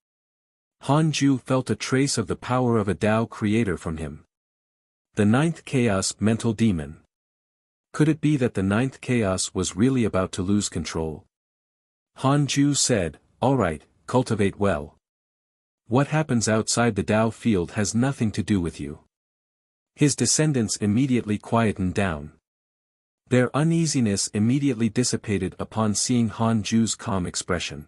Han Ju felt a trace of the power of a Dao creator from him. The 9th chaos mental demon. Could it be that the 9th chaos was really about to lose control? Han Ju said, "All right, cultivate well. What happens outside the Dao field has nothing to do with you." His descendants immediately quietened down. Their uneasiness immediately dissipated upon seeing Han Ju's calm expression.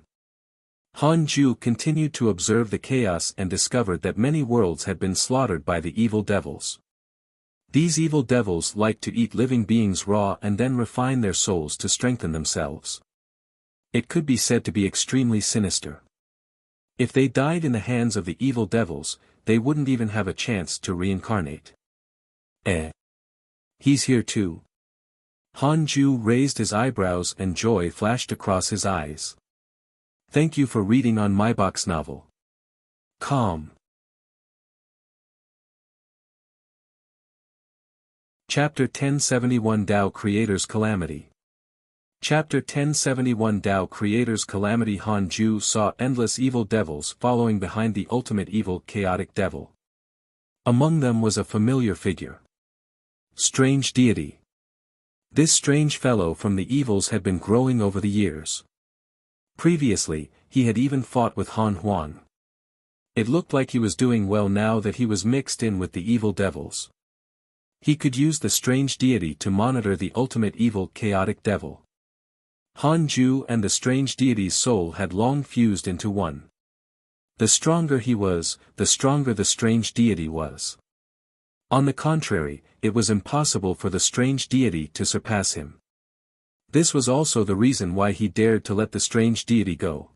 Han Ju continued to observe the chaos and discovered that many worlds had been slaughtered by the evil devils. These evil devils like to eat living beings raw and then refine their souls to strengthen themselves. It could be said to be extremely sinister. If they died in the hands of the evil devils, they wouldn't even have a chance to reincarnate. He's here too. Han Ju raised his eyebrows and joy flashed across his eyes. Thank you for reading on my box novel. Calm. Chapter 1071 Tao Creator's Calamity. Chapter 1071 Tao Creator's Calamity. Han Ju saw endless evil devils following behind the ultimate evil chaotic devil. Among them was a familiar figure. Strange deity. This strange fellow from the evils had been growing over the years. Previously, he had even fought with Han Huang. It looked like he was doing well now that he was mixed in with the evil devils. He could use the strange deity to monitor the ultimate evil chaotic devil. Han Ju and the strange deity's soul had long fused into one. The stronger he was, the stronger the strange deity was. On the contrary, it was impossible for the strange deity to surpass him. This was also the reason why he dared to let the strange deity go.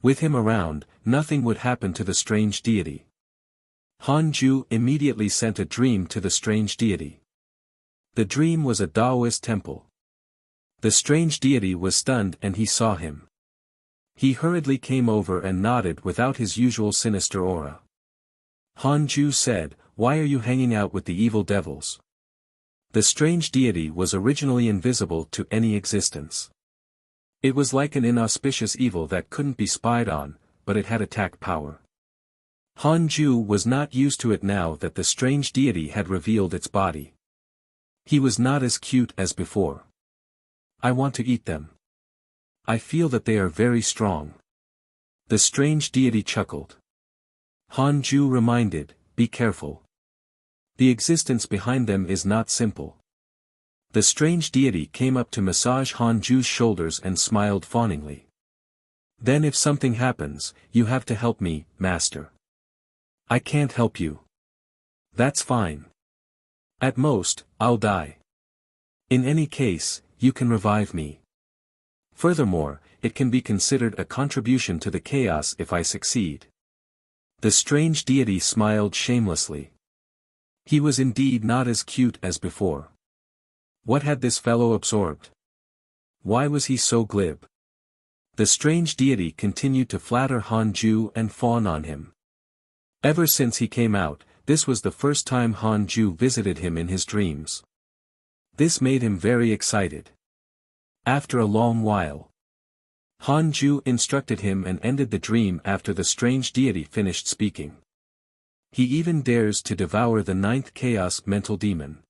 With him around, nothing would happen to the strange deity. Han Ju immediately sent a dream to the strange deity. The dream was a Taoist temple. The strange deity was stunned and he saw him. He hurriedly came over and nodded without his usual sinister aura. Han Ju said, "Why are you hanging out with the evil devils?" The strange deity was originally invisible to any existence. It was like an inauspicious evil that couldn't be spied on, but it had attack power. Han Ju was not used to it now that the strange deity had revealed its body. He was not as cute as before. "I want to eat them. I feel that they are very strong." The strange deity chuckled. Han Ju reminded, "Be careful. The existence behind them is not simple." The strange deity came up to massage Han Ju's shoulders and smiled fawningly. "Then if something happens, you have to help me, master." "I can't help you." "That's fine. At most, I'll die. In any case, you can revive me. Furthermore, it can be considered a contribution to the chaos if I succeed." The strange deity smiled shamelessly. He was indeed not as cute as before. What had this fellow absorbed? Why was he so glib? The strange deity continued to flatter Han Ju and fawn on him. Ever since he came out, this was the first time Han Ju visited him in his dreams. This made him very excited. After a long while, Han Ju instructed him and ended the dream after the strange deity finished speaking. He even dares to devour the 9th chaos mental demon.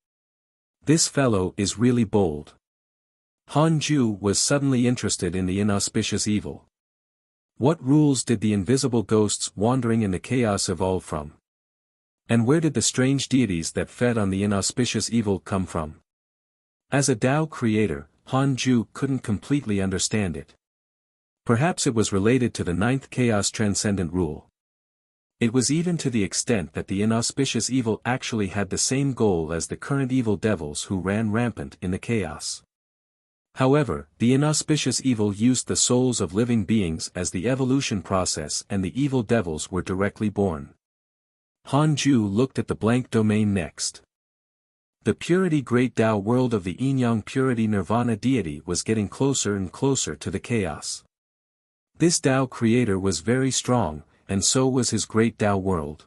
This fellow is really bold. Han Ju was suddenly interested in the inauspicious evil. What rules did the invisible ghosts wandering in the chaos evolve from? And where did the strange deities that fed on the inauspicious evil come from? As a Tao creator, Han Ju couldn't completely understand it. Perhaps it was related to the ninth chaos transcendent rule. It was even to the extent that the inauspicious evil actually had the same goal as the current evil devils who ran rampant in the chaos. However, the inauspicious evil used the souls of living beings as the evolution process, and the evil devils were directly born. Han Ju looked at the blank domain next. The purity great Tao world of the Yin-Yang purity nirvana deity was getting closer and closer to the chaos. This Tao creator was very strong, and so was his great Tao world.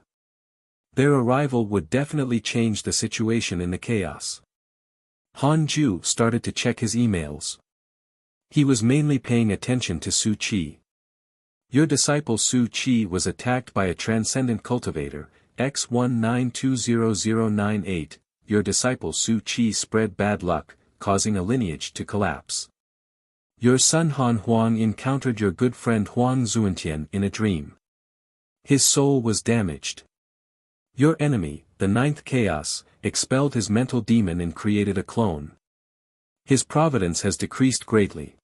Their arrival would definitely change the situation in the chaos. Han Ju started to check his emails. He was mainly paying attention to Su Qi. Your disciple Su Qi was attacked by a transcendent cultivator, X19200098. Your disciple Su Qi spread bad luck, causing a lineage to collapse. Your son Han Huang encountered your good friend Huang Zuantian in a dream. His soul was damaged. Your enemy, the ninth chaos, expelled his mental demon and created a clone. His providence has decreased greatly.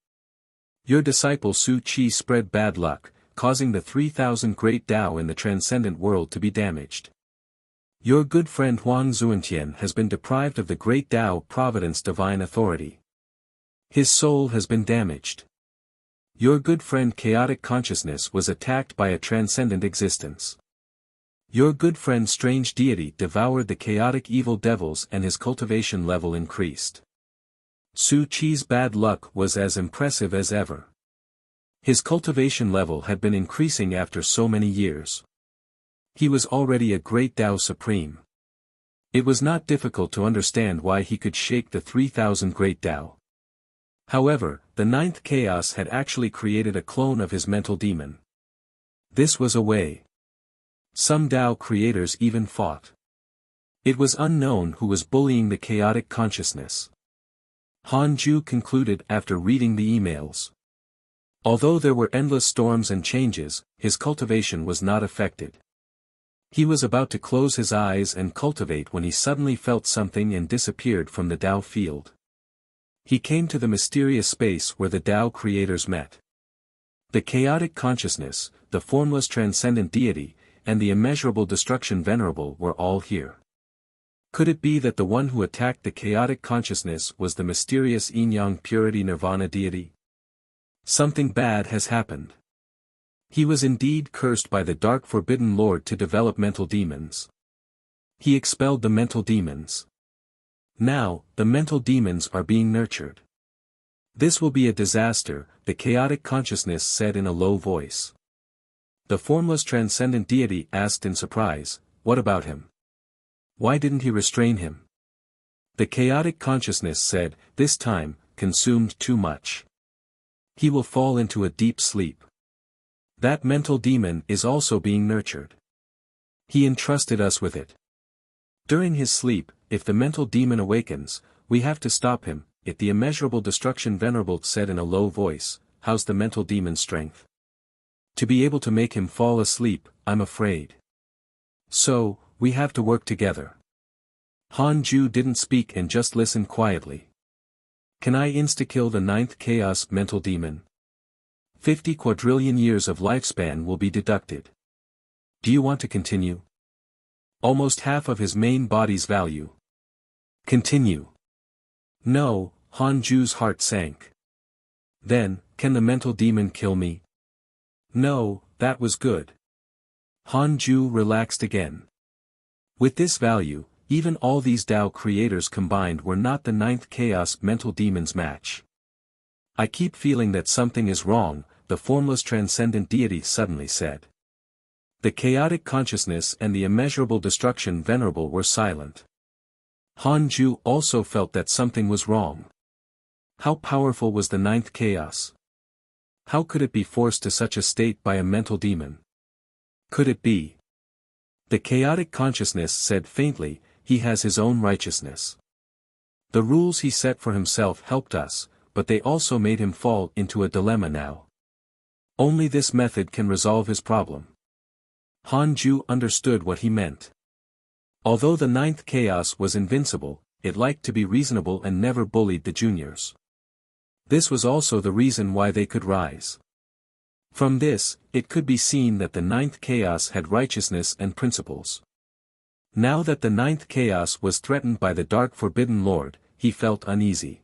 Your disciple Su Qi spread bad luck, causing the 3,000 great Tao in the transcendent world to be damaged. Your good friend Huang Zuantian has been deprived of the great Tao providence divine authority. His soul has been damaged. Your good friend chaotic consciousness was attacked by a transcendent existence. Your good friend strange deity devoured the chaotic evil devils and his cultivation level increased. Su Qi's bad luck was as impressive as ever. His cultivation level had been increasing after so many years. He was already a great Tao supreme. It was not difficult to understand why he could shake the 3,000 great Tao. However, the ninth chaos had actually created a clone of his mental demon. This was a way. Some Tao creators even fought. It was unknown who was bullying the chaotic consciousness. Han Ju concluded after reading the emails. Although there were endless storms and changes, his cultivation was not affected. He was about to close his eyes and cultivate when he suddenly felt something and disappeared from the Tao field. He came to the mysterious space where the Tao creators met. The chaotic consciousness, the formless transcendent deity, and the immeasurable destruction venerable were all here. Could it be that the one who attacked the chaotic consciousness was the mysterious Yin-Yang purity nirvana deity? Something bad has happened. He was indeed cursed by the dark forbidden lord to develop mental demons. He expelled the mental demons. Now, the mental demons are being nurtured. This will be a disaster, the chaotic consciousness said in a low voice. The formless transcendent deity asked in surprise, what about him? Why didn't he restrain him? The chaotic consciousness said, this time, consumed too much. He will fall into a deep sleep. That mental demon is also being nurtured. He entrusted us with it. During his sleep, if the mental demon awakens, we have to stop him. It the immeasurable destruction venerable said in a low voice, how's the mental demon's strength? To be able to make him fall asleep, I'm afraid. So, we have to work together. Han Ju didn't speak and just listened quietly. Can I insta-kill the ninth chaos mental demon? 50 quadrillion years of lifespan will be deducted. Do you want to continue? Almost half of his main body's value. Continue. No, Han Ju's heart sank. Then, can the mental demon kill me? No, that was good. Han Ju relaxed again. With this value, even all these Tao creators combined were not the ninth chaos mental demon's match. I keep feeling that something is wrong, the formless transcendent deity suddenly said. The chaotic consciousness and the immeasurable destruction venerable were silent. Han Ju also felt that something was wrong. How powerful was the ninth chaos? How could it be forced to such a state by a mental demon? Could it be? The chaotic consciousness said faintly, he has his own righteousness. The rules he set for himself helped us, but they also made him fall into a dilemma now. Only this method can resolve his problem. Han Ju understood what he meant. Although the ninth chaos was invincible, it liked to be reasonable and never bullied the juniors. This was also the reason why they could rise. From this, it could be seen that the ninth chaos had righteousness and principles. Now that the ninth chaos was threatened by the Dark Forbidden Lord, he felt uneasy.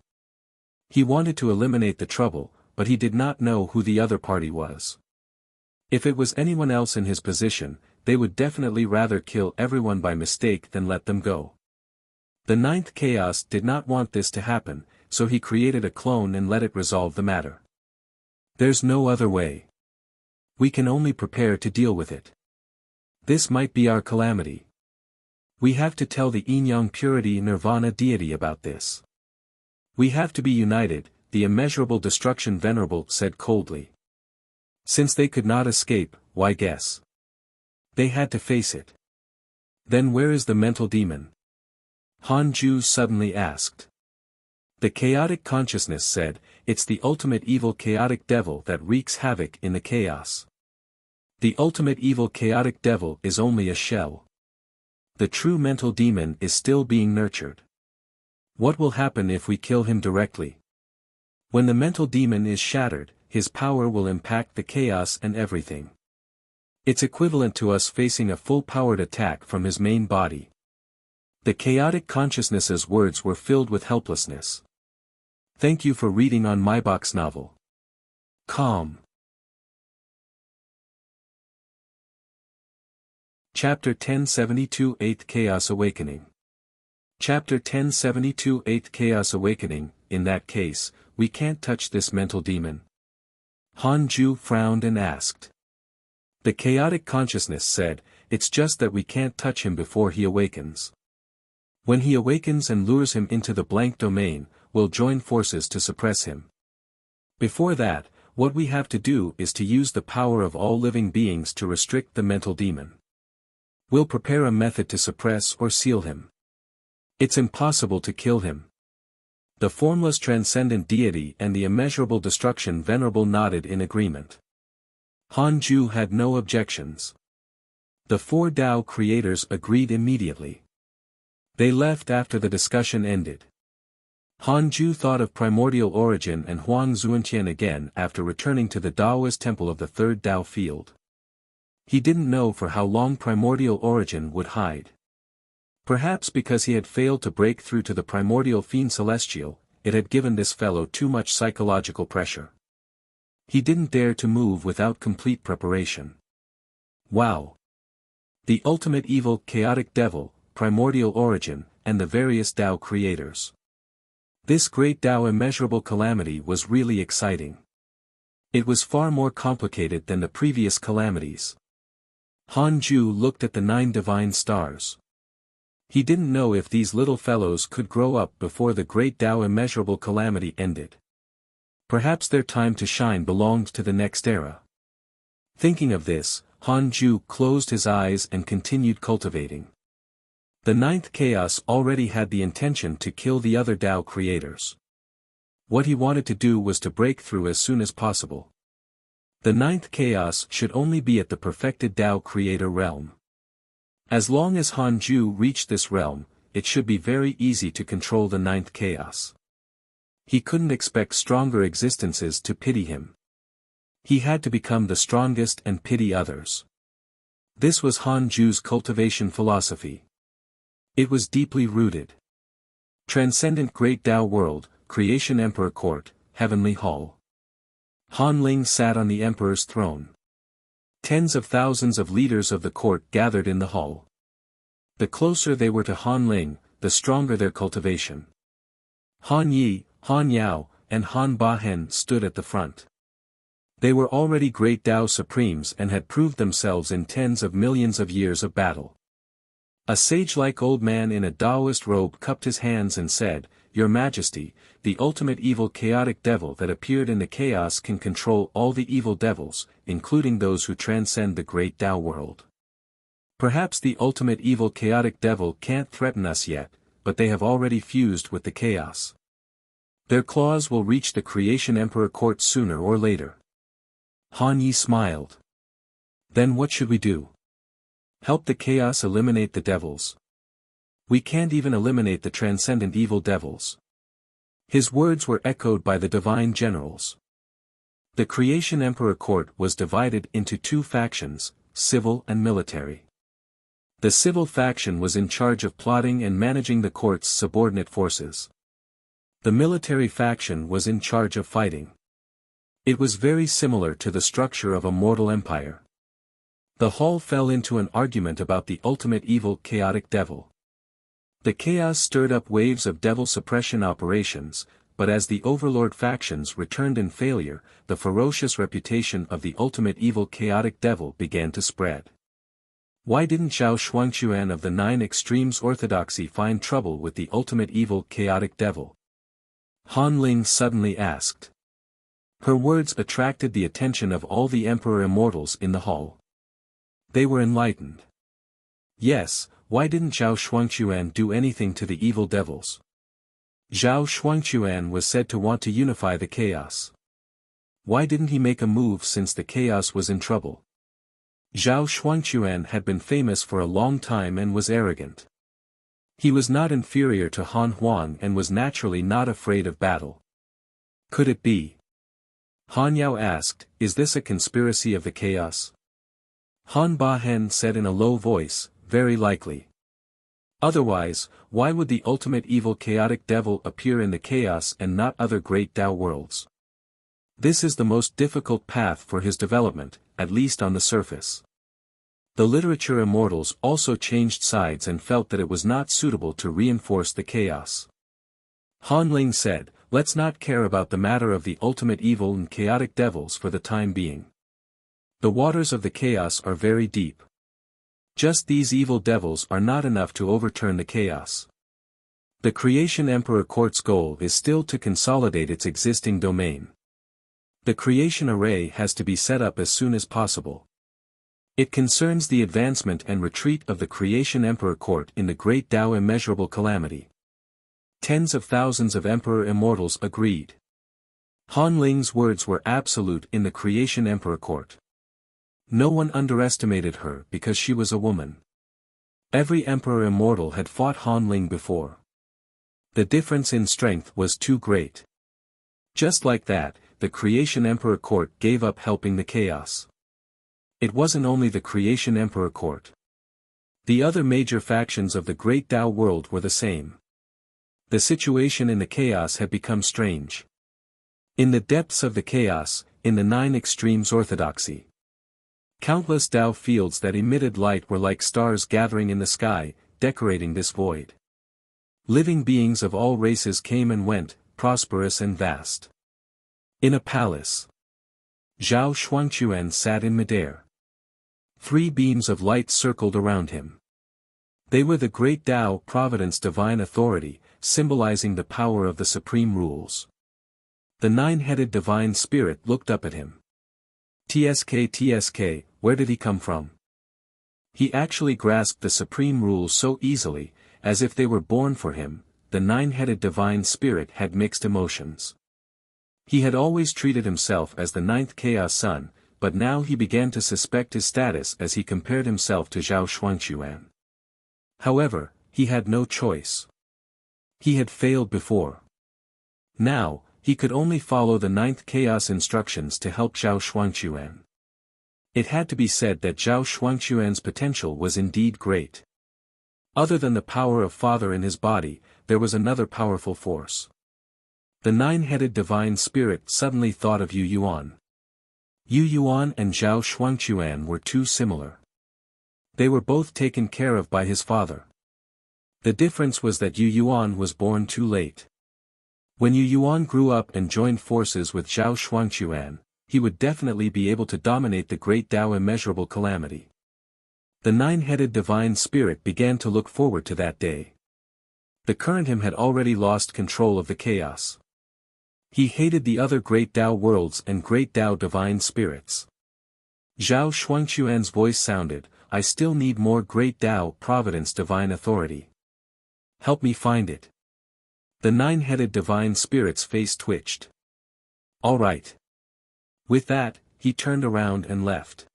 He wanted to eliminate the trouble, but he did not know who the other party was. If it was anyone else in his position, they would definitely rather kill everyone by mistake than let them go. The ninth chaos did not want this to happen, so he created a clone and let it resolve the matter. There's no other way. We can only prepare to deal with it. This might be our calamity. We have to tell the Yin-Yang Purity Nirvana deity about this. We have to be united, the immeasurable destruction Venerable said coldly. Since they could not escape, why guess? They had to face it. Then where is the mental demon? Han Ju suddenly asked. The chaotic consciousness said, it's the ultimate evil chaotic devil that wreaks havoc in the chaos. The ultimate evil chaotic devil is only a shell. The true mental demon is still being nurtured. What will happen if we kill him directly? When the mental demon is shattered, his power will impact the chaos and everything. It's equivalent to us facing a full-powered attack from his main body. The chaotic consciousness's words were filled with helplessness. Thank you for reading on my box novel. Calm. Chapter 1072 Eighth Chaos Awakening. Chapter 1072 Eighth Chaos Awakening. In that case, we can't touch this mental demon. Han Ju frowned and asked. The chaotic consciousness said, it's just that we can't touch him before he awakens. When he awakens and lures him into the blank domain, we'll join forces to suppress him. Before that, what we have to do is to use the power of all living beings to restrict the mental demon. We'll prepare a method to suppress or seal him. It's impossible to kill him. The formless transcendent deity and the immeasurable destruction Venerable nodded in agreement. Han Ju had no objections. The four Tao creators agreed immediately. They left after the discussion ended. Han Ju thought of primordial origin and Huang Zuantian again after returning to the Taoist temple of the third Tao field. He didn't know for how long primordial origin would hide. Perhaps because he had failed to break through to the primordial fiend celestial, it had given this fellow too much psychological pressure. He didn't dare to move without complete preparation. Wow! The ultimate evil chaotic devil, primordial origin, and the various Tao creators. This great Tao immeasurable calamity was really exciting. It was far more complicated than the previous calamities. Han Ju looked at the 9 divine stars. He didn't know if these little fellows could grow up before the great Tao immeasurable calamity ended. Perhaps their time to shine belonged to the next era. Thinking of this, Han Ju closed his eyes and continued cultivating. The 9th chaos already had the intention to kill the other Tao creators. What he wanted to do was to break through as soon as possible. The 9th chaos should only be at the perfected Tao creator realm. As long as Han Ju reached this realm, it should be very easy to control the 9th chaos. He couldn't expect stronger existences to pity him. He had to become the strongest and pity others. This was Han Ju's cultivation philosophy. It was deeply rooted. Transcendent Great Tao World, Creation Emperor Court, Heavenly Hall. Han Ling sat on the Emperor's throne. Tens of thousands of leaders of the court gathered in the hall. The closer they were to Han Ling, the stronger their cultivation. Han Yi, Han Yao, and Han Ba-hen stood at the front. They were already great Tao Supremes and had proved themselves in tens of millions of years of battle. A sage-like old man in a Taoist robe cupped his hands and said, Your Majesty, the ultimate evil chaotic devil that appeared in the chaos can control all the evil devils, including those who transcend the great Tao world. Perhaps the ultimate evil chaotic devil can't threaten us yet, but they have already fused with the chaos. Their claws will reach the Creation Emperor Court sooner or later. Han Yi smiled. Then what should we do? Help the chaos eliminate the devils. We can't even eliminate the transcendent evil devils. His words were echoed by the divine generals. The Creation Emperor court was divided into two factions, civil and military. The civil faction was in charge of plotting and managing the court's subordinate forces. The military faction was in charge of fighting. It was very similar to the structure of a mortal empire. The hall fell into an argument about the ultimate evil chaotic devil. The chaos stirred up waves of devil suppression operations, but as the overlord factions returned in failure, the ferocious reputation of the ultimate evil chaotic devil began to spread. Why didn't Zhao Shuangquan of the Nine Extremes Orthodoxy find trouble with the ultimate evil chaotic devil? Han Ling suddenly asked. Her words attracted the attention of all the Emperor Immortals in the hall. They were enlightened. Yes, why didn't Zhao Shuangquan do anything to the evil devils? Zhao Shuangquan was said to want to unify the chaos. Why didn't he make a move since the chaos was in trouble? Zhao Shuangquan had been famous for a long time and was arrogant. He was not inferior to Han Huang and was naturally not afraid of battle. Could it be? Han Yao asked, is this a conspiracy of the chaos? Han Ba-hen said in a low voice, very likely. Otherwise, why would the ultimate evil chaotic devil appear in the chaos and not other great Tao worlds? This is the most difficult path for his development, at least on the surface. The literature immortals also changed sides and felt that it was not suitable to reinforce the chaos. Han Ling said, let's not care about the matter of the ultimate evil and chaotic devils for the time being. The waters of the chaos are very deep. Just these evil devils are not enough to overturn the chaos. The Creation Emperor Court's goal is still to consolidate its existing domain. The creation array has to be set up as soon as possible. It concerns the advancement and retreat of the Creation Emperor Court in the Great Tao Immeasurable Calamity. Tens of thousands of Emperor Immortals agreed. Han Ling's words were absolute in the Creation Emperor Court. No one underestimated her because she was a woman. Every Emperor Immortal had fought Han Ling before. The difference in strength was too great. Just like that, the Creation Emperor Court gave up helping the chaos. It wasn't only the Creation Emperor Court. The other major factions of the Great Tao world were the same. The situation in the chaos had become strange. In the depths of the chaos, in the Nine Extremes Orthodoxy, countless Tao fields that emitted light were like stars gathering in the sky, decorating this void. Living beings of all races came and went, prosperous and vast. In a palace, Zhao Shuangquan sat in midair. 3 beams of light circled around him. They were the great Tao Providence Divine Authority, symbolizing the power of the supreme rules. The 9-headed Divine Spirit looked up at him. TSK, where did he come from? He actually grasped the supreme rules so easily, as if they were born for him. The 9-headed Divine Spirit had mixed emotions. He had always treated himself as the 9th Chaos Son, but now he began to suspect his status as he compared himself to Zhao Shuangquan. However, he had no choice. He had failed before. Now, he could only follow the 9th Chaos instructions to help Zhao Shuangquan. It had to be said that Zhao Shuangquan's potential was indeed great. Other than the power of Father in his body, there was another powerful force. The 9-headed Divine Spirit suddenly thought of Yu Yuan. Yu Yuan and Zhao Shuangquan were too similar. They were both taken care of by his father. The difference was that Yu Yuan was born too late. When Yu Yuan grew up and joined forces with Zhao Shuangquan, he would definitely be able to dominate the Great Tao Immeasurable Calamity. The 9-headed Divine Spirit began to look forward to that day. The current him had already lost control of the chaos. He hated the other Great Tao worlds and Great Tao Divine Spirits. Zhao Shuangquan's voice sounded, I still need more Great Tao Providence Divine Authority. Help me find it. The 9-headed Divine Spirit's face twitched. All right. With that, he turned around and left.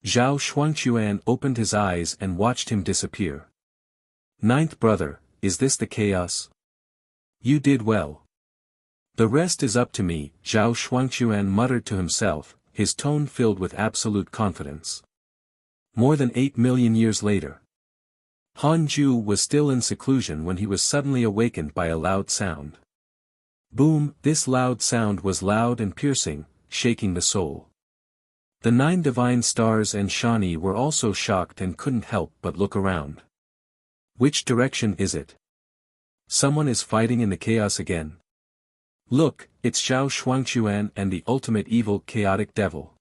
Zhao Shuangquan opened his eyes and watched him disappear. Ninth brother, is this the chaos? You did well. The rest is up to me, Zhao Shuangquan muttered to himself, his tone filled with absolute confidence. More than 8 million years later. Han Ju was still in seclusion when he was suddenly awakened by a loud sound. Boom! This loud sound was loud and piercing, shaking the soul. The 9 divine stars and Shani were also shocked and couldn't help but look around. Which direction is it? Someone is fighting in the chaos again. Look, it's Zhao Shuangquan and the ultimate evil chaotic devil.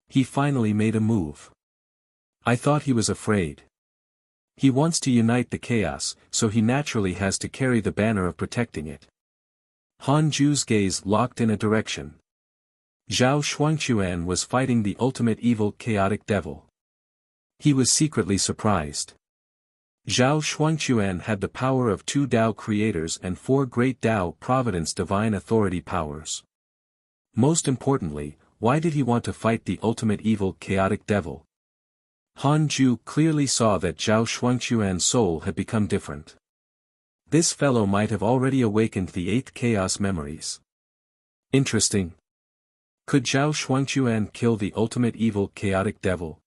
He finally made a move. I thought he was afraid. He wants to unite the chaos, so he naturally has to carry the banner of protecting it. Han Ju's gaze locked in a direction. Zhao Shuangquan was fighting the ultimate evil chaotic devil. He was secretly surprised. Zhao Shuangquan had the power of 2 Tao creators and 4 great Tao providence divine authority powers. Most importantly, why did he want to fight the ultimate evil chaotic devil? Han Ju clearly saw that Zhao Shuangquan's soul had become different. This fellow might have already awakened the 8th chaos memories. Interesting. Could Zhao Shuangquan kill the ultimate evil chaotic devil?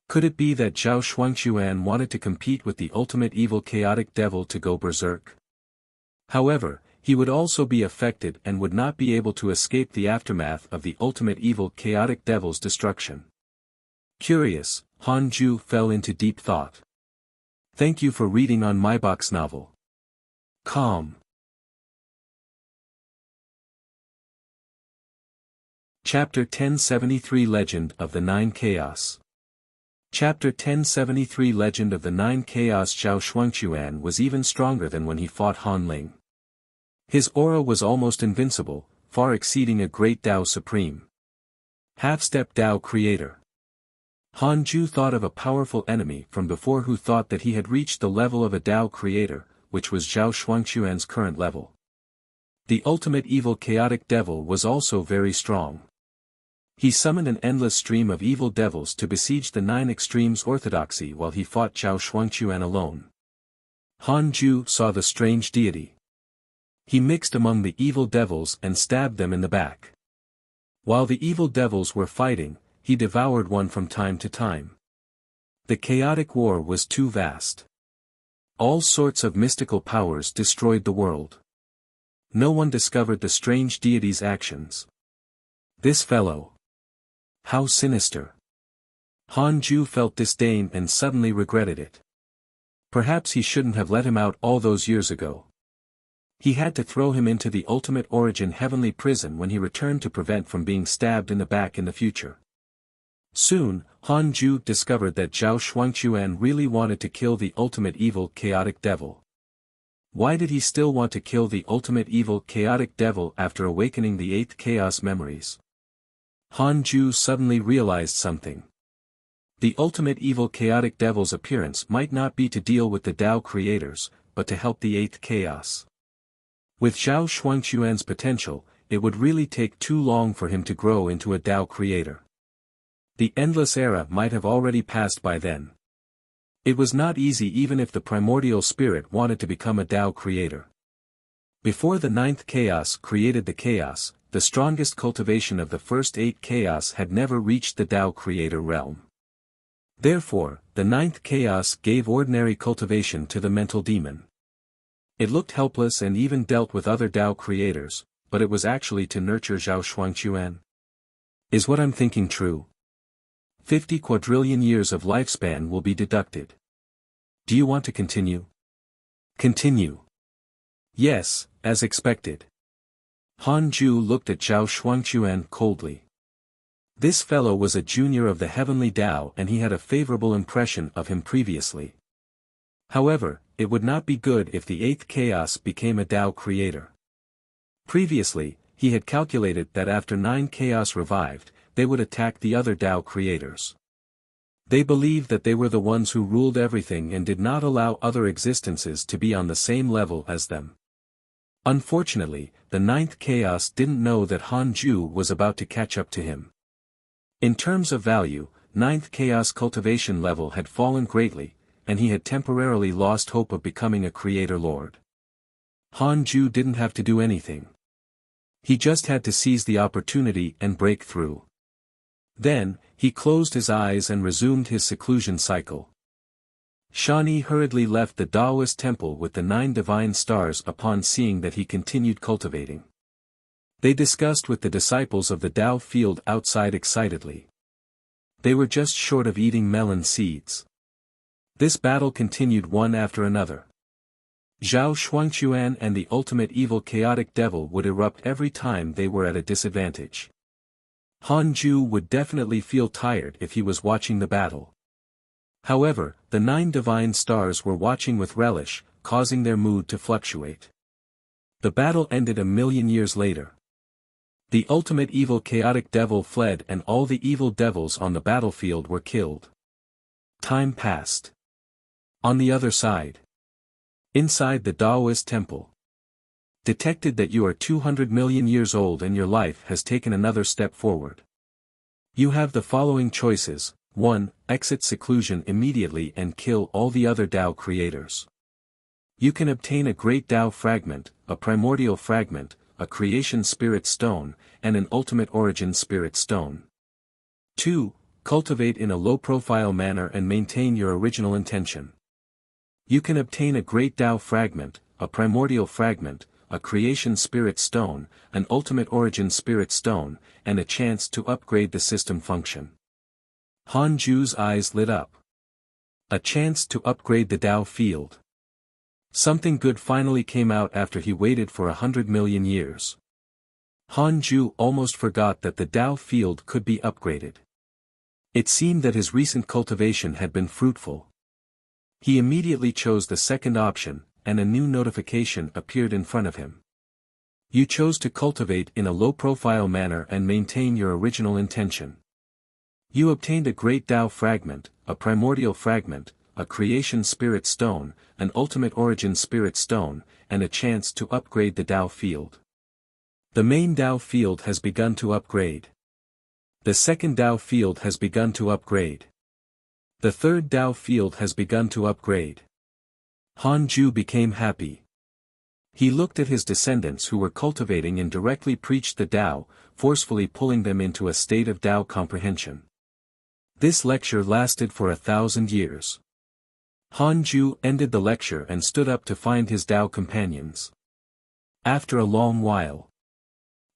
Could it be that Zhao Shuangquan wanted to compete with the ultimate evil chaotic devil to go berserk? However, he would also be affected and would not be able to escape the aftermath of the ultimate evil chaotic devil's destruction. Curious, Han Ju fell into deep thought. Thank you for reading on my box novel. Calm. Chapter 1073 Legend of the 9 Chaos. Chapter 1073 Legend of the 9 Chaos. Zhao Shuangquan was even stronger than when he fought Han Ling. His aura was almost invincible, far exceeding a great Tao Supreme. Half-step Tao Creator. Han Ju thought of a powerful enemy from before who thought that he had reached the level of a Tao Creator, which was Zhao Shuangquan's current level. The ultimate evil chaotic devil was also very strong. He summoned an endless stream of evil devils to besiege the 9 extremes orthodoxy while he fought Zhao Shuangquan alone. Han Ju saw the strange deity. He mixed among the evil devils and stabbed them in the back. While the evil devils were fighting, he devoured one from time to time. The chaotic war was too vast. All sorts of mystical powers destroyed the world. No one discovered the strange deity's actions. This fellow. How sinister. Han Ju felt disdain and suddenly regretted it. Perhaps he shouldn't have let him out all those years ago. He had to throw him into the ultimate origin heavenly prison when he returned to prevent from being stabbed in the back in the future. Soon, Han Ju discovered that Zhao Shuangquan really wanted to kill the ultimate evil chaotic devil. Why did he still want to kill the ultimate evil chaotic devil after awakening the 8th chaos memories? Han Ju suddenly realized something. The ultimate evil chaotic devil's appearance might not be to deal with the Tao creators, but to help the 8th chaos. With Zhao Shuangquan's potential, it would really take too long for him to grow into a Tao creator. The endless era might have already passed by then. It was not easy even if the primordial spirit wanted to become a Tao creator. Before the 9th chaos created the chaos, the strongest cultivation of the first 8 chaos had never reached the Tao creator realm. Therefore, the 9th chaos gave ordinary cultivation to the mental demon. It looked helpless and even dealt with other Tao creators, but it was actually to nurture Zhao Shuangquan. Is what I'm thinking true? 50 quadrillion years of lifespan will be deducted. Do you want to continue? Continue. Yes, as expected. Han Ju looked at Zhao Shuangquan coldly. This fellow was a junior of the heavenly Tao and he had a favorable impression of him previously. However, it would not be good if the 8th chaos became a Tao creator. Previously, he had calculated that after 9 chaos revived, they would attack the other Tao creators. They believed that they were the ones who ruled everything and did not allow other existences to be on the same level as them. Unfortunately, the 9th chaos didn't know that Han Ju was about to catch up to him. In terms of value, ninth chaos cultivation level had fallen greatly, and he had temporarily lost hope of becoming a creator lord. Han Ju didn't have to do anything. He just had to seize the opportunity and break through. Then, he closed his eyes and resumed his seclusion cycle. Shani hurriedly left the Taoist temple with the 9 divine stars upon seeing that he continued cultivating. They discussed with the disciples of the Tao field outside excitedly. They were just short of eating melon seeds. This battle continued one after another. Zhao Shuangchuan and the ultimate evil chaotic devil would erupt every time they were at a disadvantage. Han Ju would definitely feel tired if he was watching the battle. However, the 9 divine stars were watching with relish, causing their mood to fluctuate. The battle ended 1,000,000 years later. The ultimate evil chaotic devil fled and all the evil devils on the battlefield were killed. Time passed. On the other side. Inside the Taoist temple. Detected that you are 200 million years old and your life has taken another step forward. You have the following choices. 1. Exit seclusion immediately and kill all the other Tao creators. You can obtain a great Tao fragment, a primordial fragment, a creation spirit stone, and an ultimate origin spirit stone. 2. Cultivate in a low-profile manner and maintain your original intention. You can obtain a great Tao fragment, a primordial fragment, a creation spirit stone, an ultimate origin spirit stone, and a chance to upgrade the system function. Han Ju's eyes lit up. A chance to upgrade the Tao field. Something good finally came out after he waited for 100 million years. Han Ju almost forgot that the Tao field could be upgraded. It seemed that his recent cultivation had been fruitful. He immediately chose the second option, and a new notification appeared in front of him. You chose to cultivate in a low-profile manner and maintain your original intention. You obtained a great Tao fragment, a primordial fragment, a creation spirit stone, an ultimate origin spirit stone, and a chance to upgrade the Tao field. The main Tao field has begun to upgrade. The second Tao field has begun to upgrade. The third Tao field has begun to upgrade. Han Ju became happy. He looked at his descendants who were cultivating and directly preached the Tao, forcefully pulling them into a state of Tao comprehension. This lecture lasted for 1,000 years. Han Ju ended the lecture and stood up to find his Tao companions. After a long while,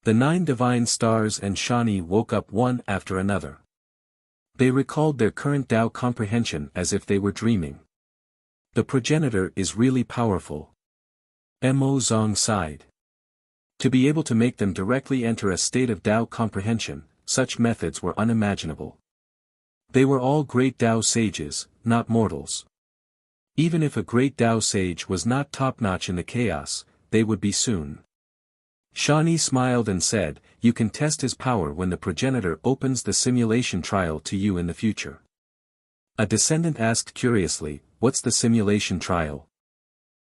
the 9 divine stars and Shani woke up one after another. They recalled their current Tao comprehension as if they were dreaming. The progenitor is really powerful. Mo Zong sighed. To be able to make them directly enter a state of Tao comprehension, such methods were unimaginable. They were all great Tao sages, not mortals. Even if a great Tao sage was not top-notch in the chaos, they would be soon. Shani smiled and said, "You can test his power when the progenitor opens the simulation trial to you in the future." A descendant asked curiously, "What's the simulation trial?"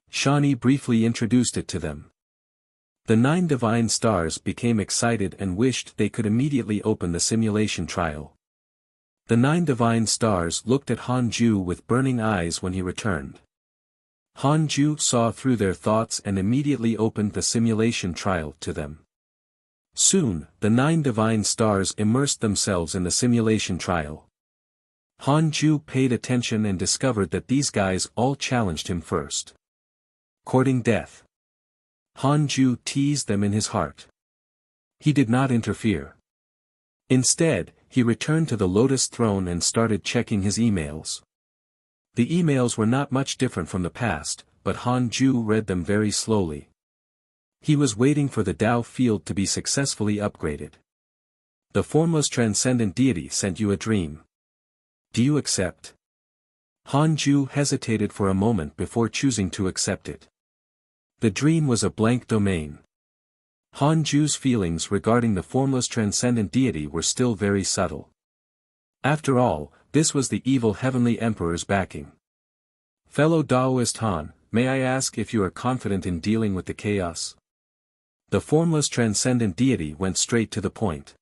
Shani briefly introduced it to them. The 9 divine stars became excited and wished they could immediately open the simulation trial. The 9 divine stars looked at Han Ju with burning eyes when he returned. Han Ju saw through their thoughts and immediately opened the simulation trial to them. Soon, the 9 divine stars immersed themselves in the simulation trial. Han Ju paid attention and discovered that these guys all challenged him first. Courting death. Han Ju teased them in his heart. He did not interfere. Instead, he returned to the Lotus throne and started checking his emails. The emails were not much different from the past, but Han Ju read them very slowly. He was waiting for the Tao field to be successfully upgraded. The formless transcendent deity sent you a dream. Do you accept? Han Ju hesitated for a moment before choosing to accept it. The dream was a blank domain. Han Ju's feelings regarding the formless transcendent deity were still very subtle. After all, this was the evil heavenly emperor's backing. Fellow Taoist Han, may I ask if you are confident in dealing with the chaos? The formless transcendent deity went straight to the point.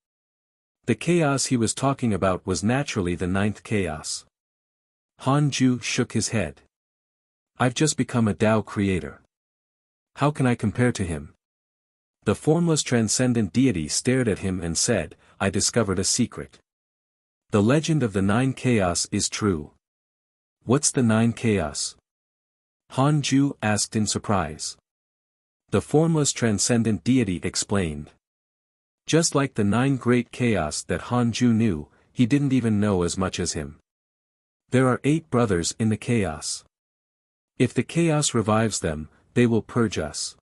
The chaos he was talking about was naturally the ninth chaos. Han Ju shook his head. I've just become a Tao creator. How can I compare to him? The formless transcendent deity stared at him and said, I discovered a secret. The legend of the nine chaos is true. What's the nine chaos? Han Ju asked in surprise. The formless transcendent deity explained. Just like the nine great chaos that Han Ju knew, he didn't even know as much as him. There are 8 brothers in the chaos. If the chaos revives them, they will purge us.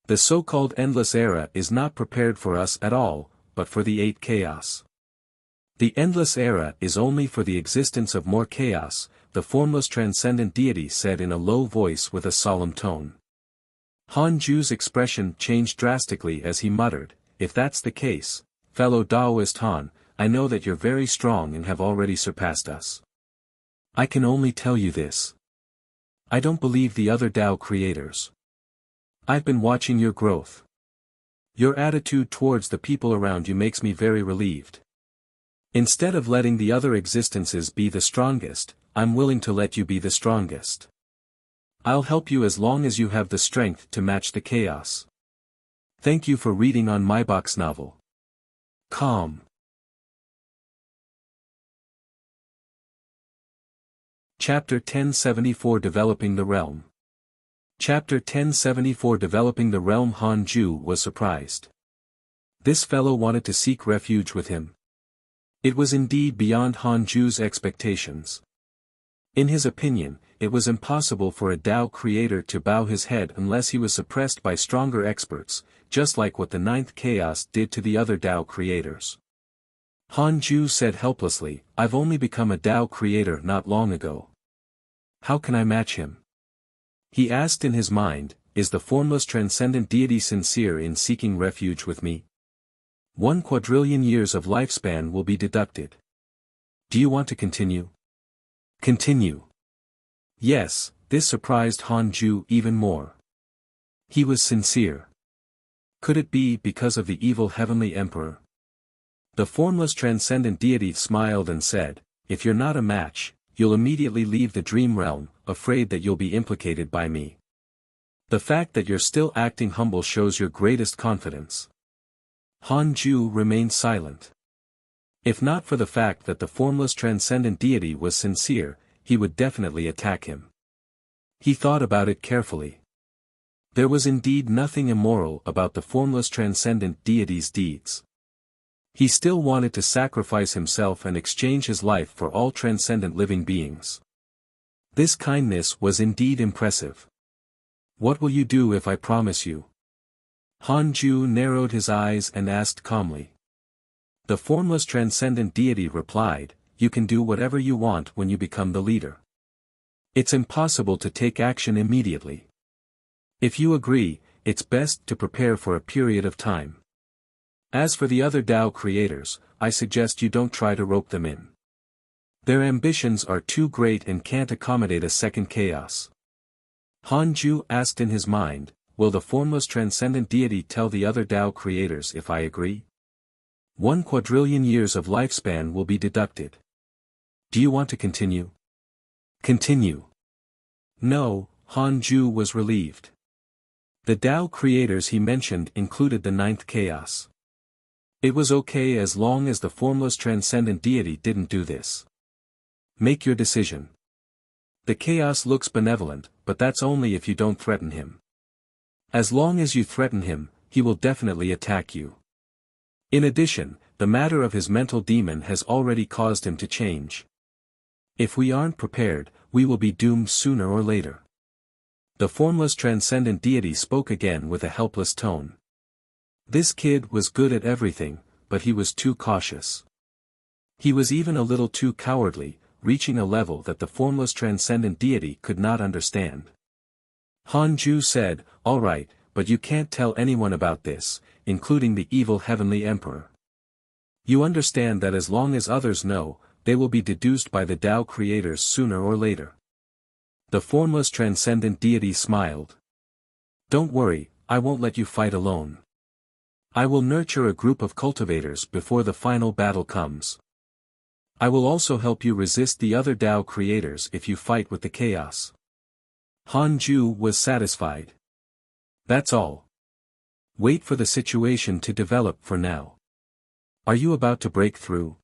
The so-called endless era is not prepared for us at all, but for the 8 chaos. The endless era is only for the existence of more chaos, the formless transcendent deity said in a low voice with a solemn tone. Han Ju's expression changed drastically as he muttered, if that's the case, fellow Taoist Han, I know that you're very strong and have already surpassed us. I can only tell you this. I don't believe the other Tao creators. I've been watching your growth. Your attitude towards the people around you makes me very relieved. Instead of letting the other existences be the strongest, I'm willing to let you be the strongest. I'll help you as long as you have the strength to match the chaos. Thank you for reading on my box novel. Calm. Chapter 1074 Developing the Realm. Chapter 1074 Developing the Realm. Han Ju was surprised. This fellow wanted to seek refuge with him. It was indeed beyond Han Ju's expectations. In his opinion, it was impossible for a Tao creator to bow his head unless he was suppressed by stronger experts, just like what the ninth chaos did to the other Tao creators. Han Ju said helplessly, I've only become a Tao creator not long ago. How can I match him? He asked in his mind, is the formless transcendent deity sincere in seeking refuge with me? 1 quadrillion years of lifespan will be deducted. Do you want to continue? Continue. Yes, this surprised Han Ju even more. He was sincere. Could it be because of the evil heavenly emperor? The formless transcendent deity smiled and said, if you're not a match, you'll immediately leave the dream realm, afraid that you'll be implicated by me. The fact that you're still acting humble shows your greatest confidence. Han Ju remained silent. If not for the fact that the formless transcendent deity was sincere, he would definitely attack him. He thought about it carefully. There was indeed nothing immoral about the formless transcendent deity's deeds. He still wanted to sacrifice himself and exchange his life for all transcendent living beings. This kindness was indeed impressive. What will you do if I promise you? Han Ju narrowed his eyes and asked calmly. The formless transcendent deity replied, you can do whatever you want when you become the leader. It's impossible to take action immediately. If you agree, it's best to prepare for a period of time. As for the other Tao creators, I suggest you don't try to rope them in. Their ambitions are too great and can't accommodate a second chaos. Han Ju asked in his mind, will the formless transcendent deity tell the other Tao creators if I agree? 1 quadrillion years of lifespan will be deducted. Do you want to continue? Continue. No, Han Ju was relieved. The Tao creators he mentioned included the ninth chaos. It was okay as long as the formless transcendent deity didn't do this. Make your decision. The chaos looks benevolent, but that's only if you don't threaten him. As long as you threaten him, he will definitely attack you. In addition, the matter of his mental demon has already caused him to change. If we aren't prepared, we will be doomed sooner or later. The formless transcendent deity spoke again with a helpless tone. This kid was good at everything, but he was too cautious. He was even a little too cowardly, reaching a level that the formless transcendent deity could not understand. Han Ju said, all right, but you can't tell anyone about this, including the evil heavenly emperor. You understand that as long as others know, they will be deduced by the Tao creators sooner or later. The formless transcendent deity smiled. Don't worry, I won't let you fight alone. I will nurture a group of cultivators before the final battle comes. I will also help you resist the other Tao creators if you fight with the chaos. Han Ju was satisfied. That's all. Wait for the situation to develop for now. Are you about to break through?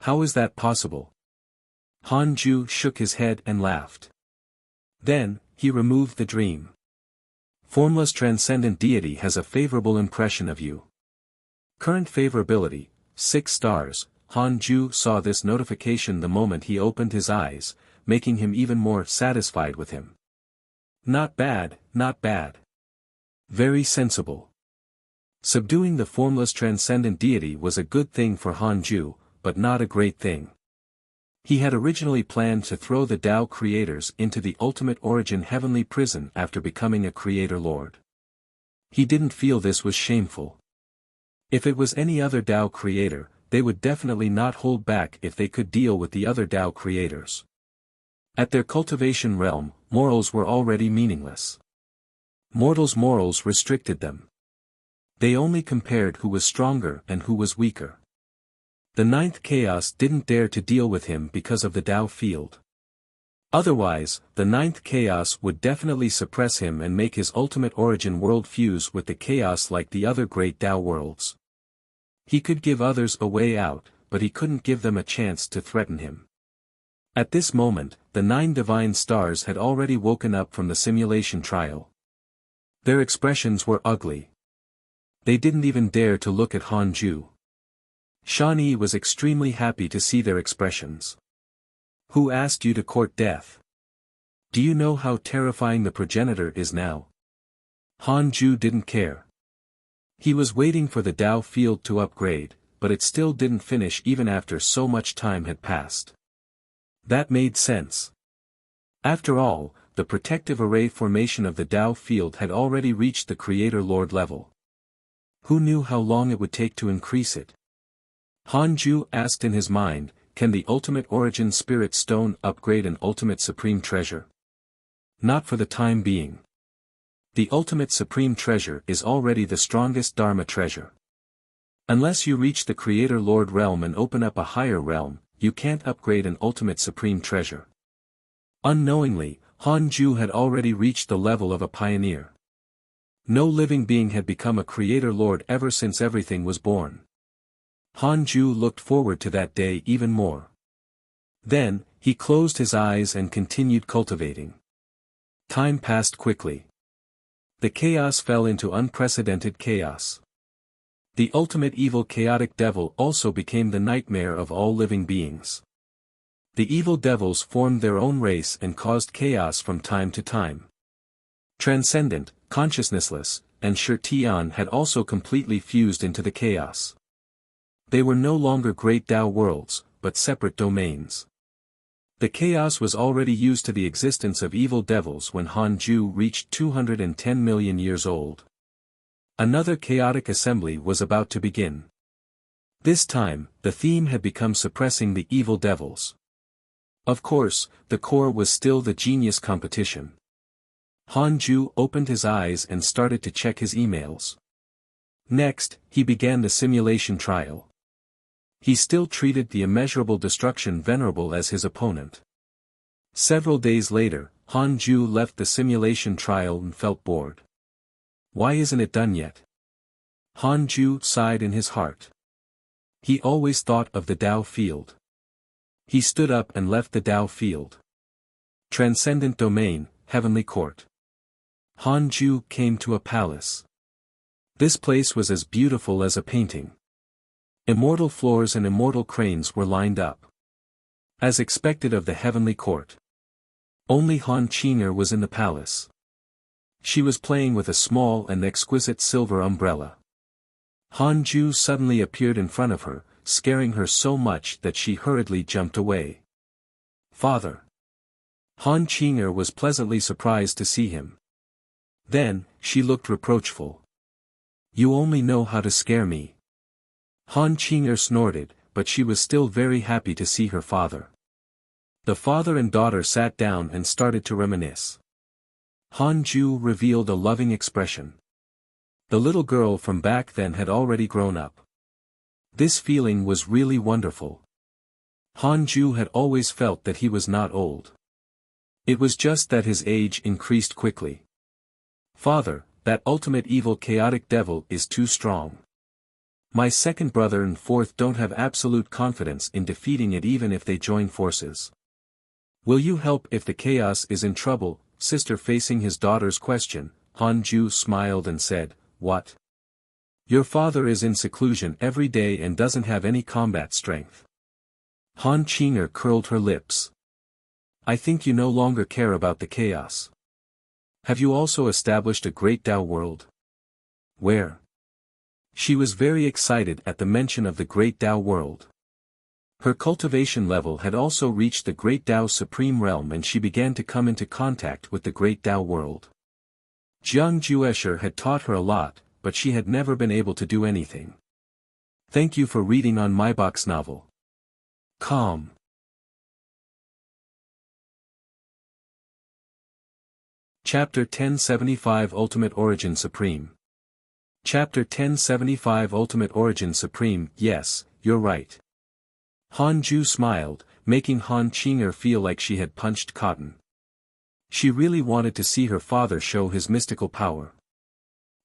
How is that possible? Han Ju shook his head and laughed. Then, he removed the dream. Formless transcendent deity has a favorable impression of you. Current favorability, 6 stars. Han Ju saw this notification the moment he opened his eyes, making him even more satisfied with him. Not bad, not bad. Very sensible. Subduing the formless transcendent deity was a good thing for Han Ju, but not a great thing. He had originally planned to throw the Tao creators into the ultimate origin heavenly prison after becoming a creator lord. He didn't feel this was shameful. If it was any other Tao creator, they would definitely not hold back if they could deal with the other Tao creators. At their cultivation realm, morals were already meaningless. Mortals' morals restricted them. They only compared who was stronger and who was weaker. The ninth chaos didn't dare to deal with him because of the Tao field. Otherwise, the ninth chaos would definitely suppress him and make his ultimate origin world fuse with the chaos like the other great Tao worlds. He could give others a way out, but he couldn't give them a chance to threaten him. At this moment, the 9 divine stars had already woken up from the simulation trial. Their expressions were ugly. They didn't even dare to look at Han Ju. Shan Yi was extremely happy to see their expressions. Who asked you to court death? Do you know how terrifying the progenitor is now? Han Ju didn't care. He was waiting for the Tao field to upgrade, but it still didn't finish even after so much time had passed. That made sense. After all, the protective array formation of the Tao field had already reached the Creator Lord level. Who knew how long it would take to increase it? Han Ju asked in his mind, can the Ultimate Origin Spirit Stone upgrade an Ultimate Supreme Treasure? Not for the time being. The Ultimate Supreme Treasure is already the strongest Dharma treasure. Unless you reach the Creator Lord realm and open up a higher realm, you can't upgrade an Ultimate Supreme Treasure. Unknowingly, Han Ju had already reached the level of a pioneer. No living being had become a Creator Lord ever since everything was born. Han Ju looked forward to that day even more. Then, he closed his eyes and continued cultivating. Time passed quickly. The chaos fell into unprecedented chaos. The ultimate evil chaotic devil also became the nightmare of all living beings. The evil devils formed their own race and caused chaos from time to time. Transcendent, consciousnessless, and Shirtian had also completely fused into the chaos. They were no longer great Tao worlds, but separate domains. The chaos was already used to the existence of evil devils when Han Ju reached 210 million years old. Another chaotic assembly was about to begin. This time, the theme had become suppressing the evil devils. Of course, the core was still the genius competition. Han Ju opened his eyes and started to check his emails. Next, he began the simulation trial. He still treated the immeasurable destruction venerable as his opponent. Several days later, Han Ju left the simulation trial and felt bored. Why isn't it done yet? Han Ju sighed in his heart. He always thought of the Tao field. He stood up and left the Tao field. Transcendent domain, heavenly court. Han Ju came to a palace. This place was as beautiful as a painting. Immortal floors and immortal cranes were lined up. As expected of the heavenly court. Only Han Qing'er was in the palace. She was playing with a small and exquisite silver umbrella. Han Ju suddenly appeared in front of her, scaring her so much that she hurriedly jumped away. Father! Han Qing'er was pleasantly surprised to see him. Then, she looked reproachful. You only know how to scare me. Han Qing'er snorted, but she was still very happy to see her father. The father and daughter sat down and started to reminisce. Han Ju revealed a loving expression. The little girl from back then had already grown up. This feeling was really wonderful. Han Ju had always felt that he was not old. It was just that his age increased quickly. Father, that ultimate evil chaotic devil is too strong. My second brother and fourth don't have absolute confidence in defeating it even if they join forces. Will you help if the chaos is in trouble? Sister, facing his daughter's question, Han Ju smiled and said, What? Your father is in seclusion every day and doesn't have any combat strength. Han Qing'er curled her lips. I think you no longer care about the chaos. Have you also established a great Tao world? Where? She was very excited at the mention of the great Tao world. Her cultivation level had also reached the great Tao supreme realm and she began to come into contact with the great Tao world. Jiang Juesher had taught her a lot, but she had never been able to do anything. Thank you for reading on my box novel. Calm. Chapter 1075 Ultimate Origin Supreme. Chapter 1075 Ultimate Origin Supreme. Yes, you're right. Han Ju smiled, making Han Qing'er feel like she had punched cotton. She really wanted to see her father show his mystical power.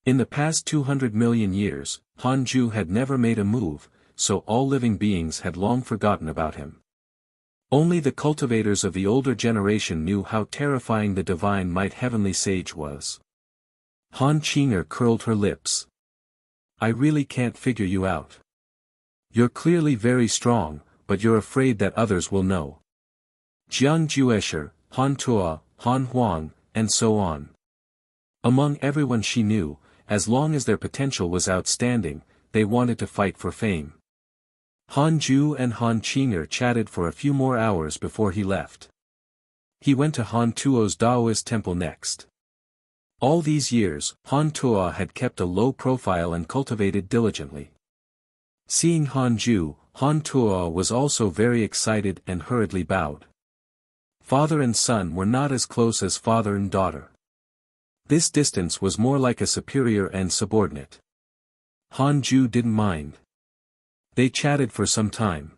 In the past 200 million years, Han Ju had never made a move, so all living beings had long forgotten about him. Only the cultivators of the older generation knew how terrifying the divine might heavenly sage was. Han Qing'er curled her lips. I really can't figure you out. You're clearly very strong, but you're afraid that others will know. Jiang Juesher, Han Tuo, Han Huang, and so on. Among everyone she knew, as long as their potential was outstanding, they wanted to fight for fame. Han Ju and Han Qing'er chatted for a few more hours before he left. He went to Han Tuo's Taoist temple next. All these years, Han Tuo had kept a low profile and cultivated diligently. Seeing Han Ju, Han Tuo was also very excited and hurriedly bowed. Father and son were not as close as father and daughter. This distance was more like a superior and subordinate. Han Ju didn't mind. They chatted for some time.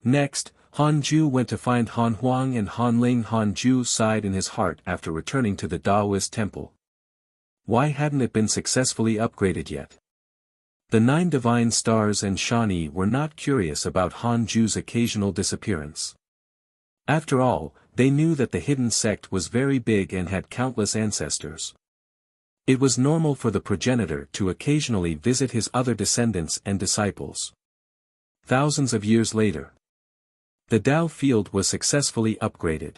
Next, Han Ju went to find Han Huang and Han Ling. Han Ju sighed in his heart after returning to the Taoist temple. Why hadn't it been successfully upgraded yet? The 9 divine stars and Shani were not curious about Han Ju's occasional disappearance. After all, they knew that the hidden sect was very big and had countless ancestors. It was normal for the progenitor to occasionally visit his other descendants and disciples. Thousands of years later, the Tao field was successfully upgraded.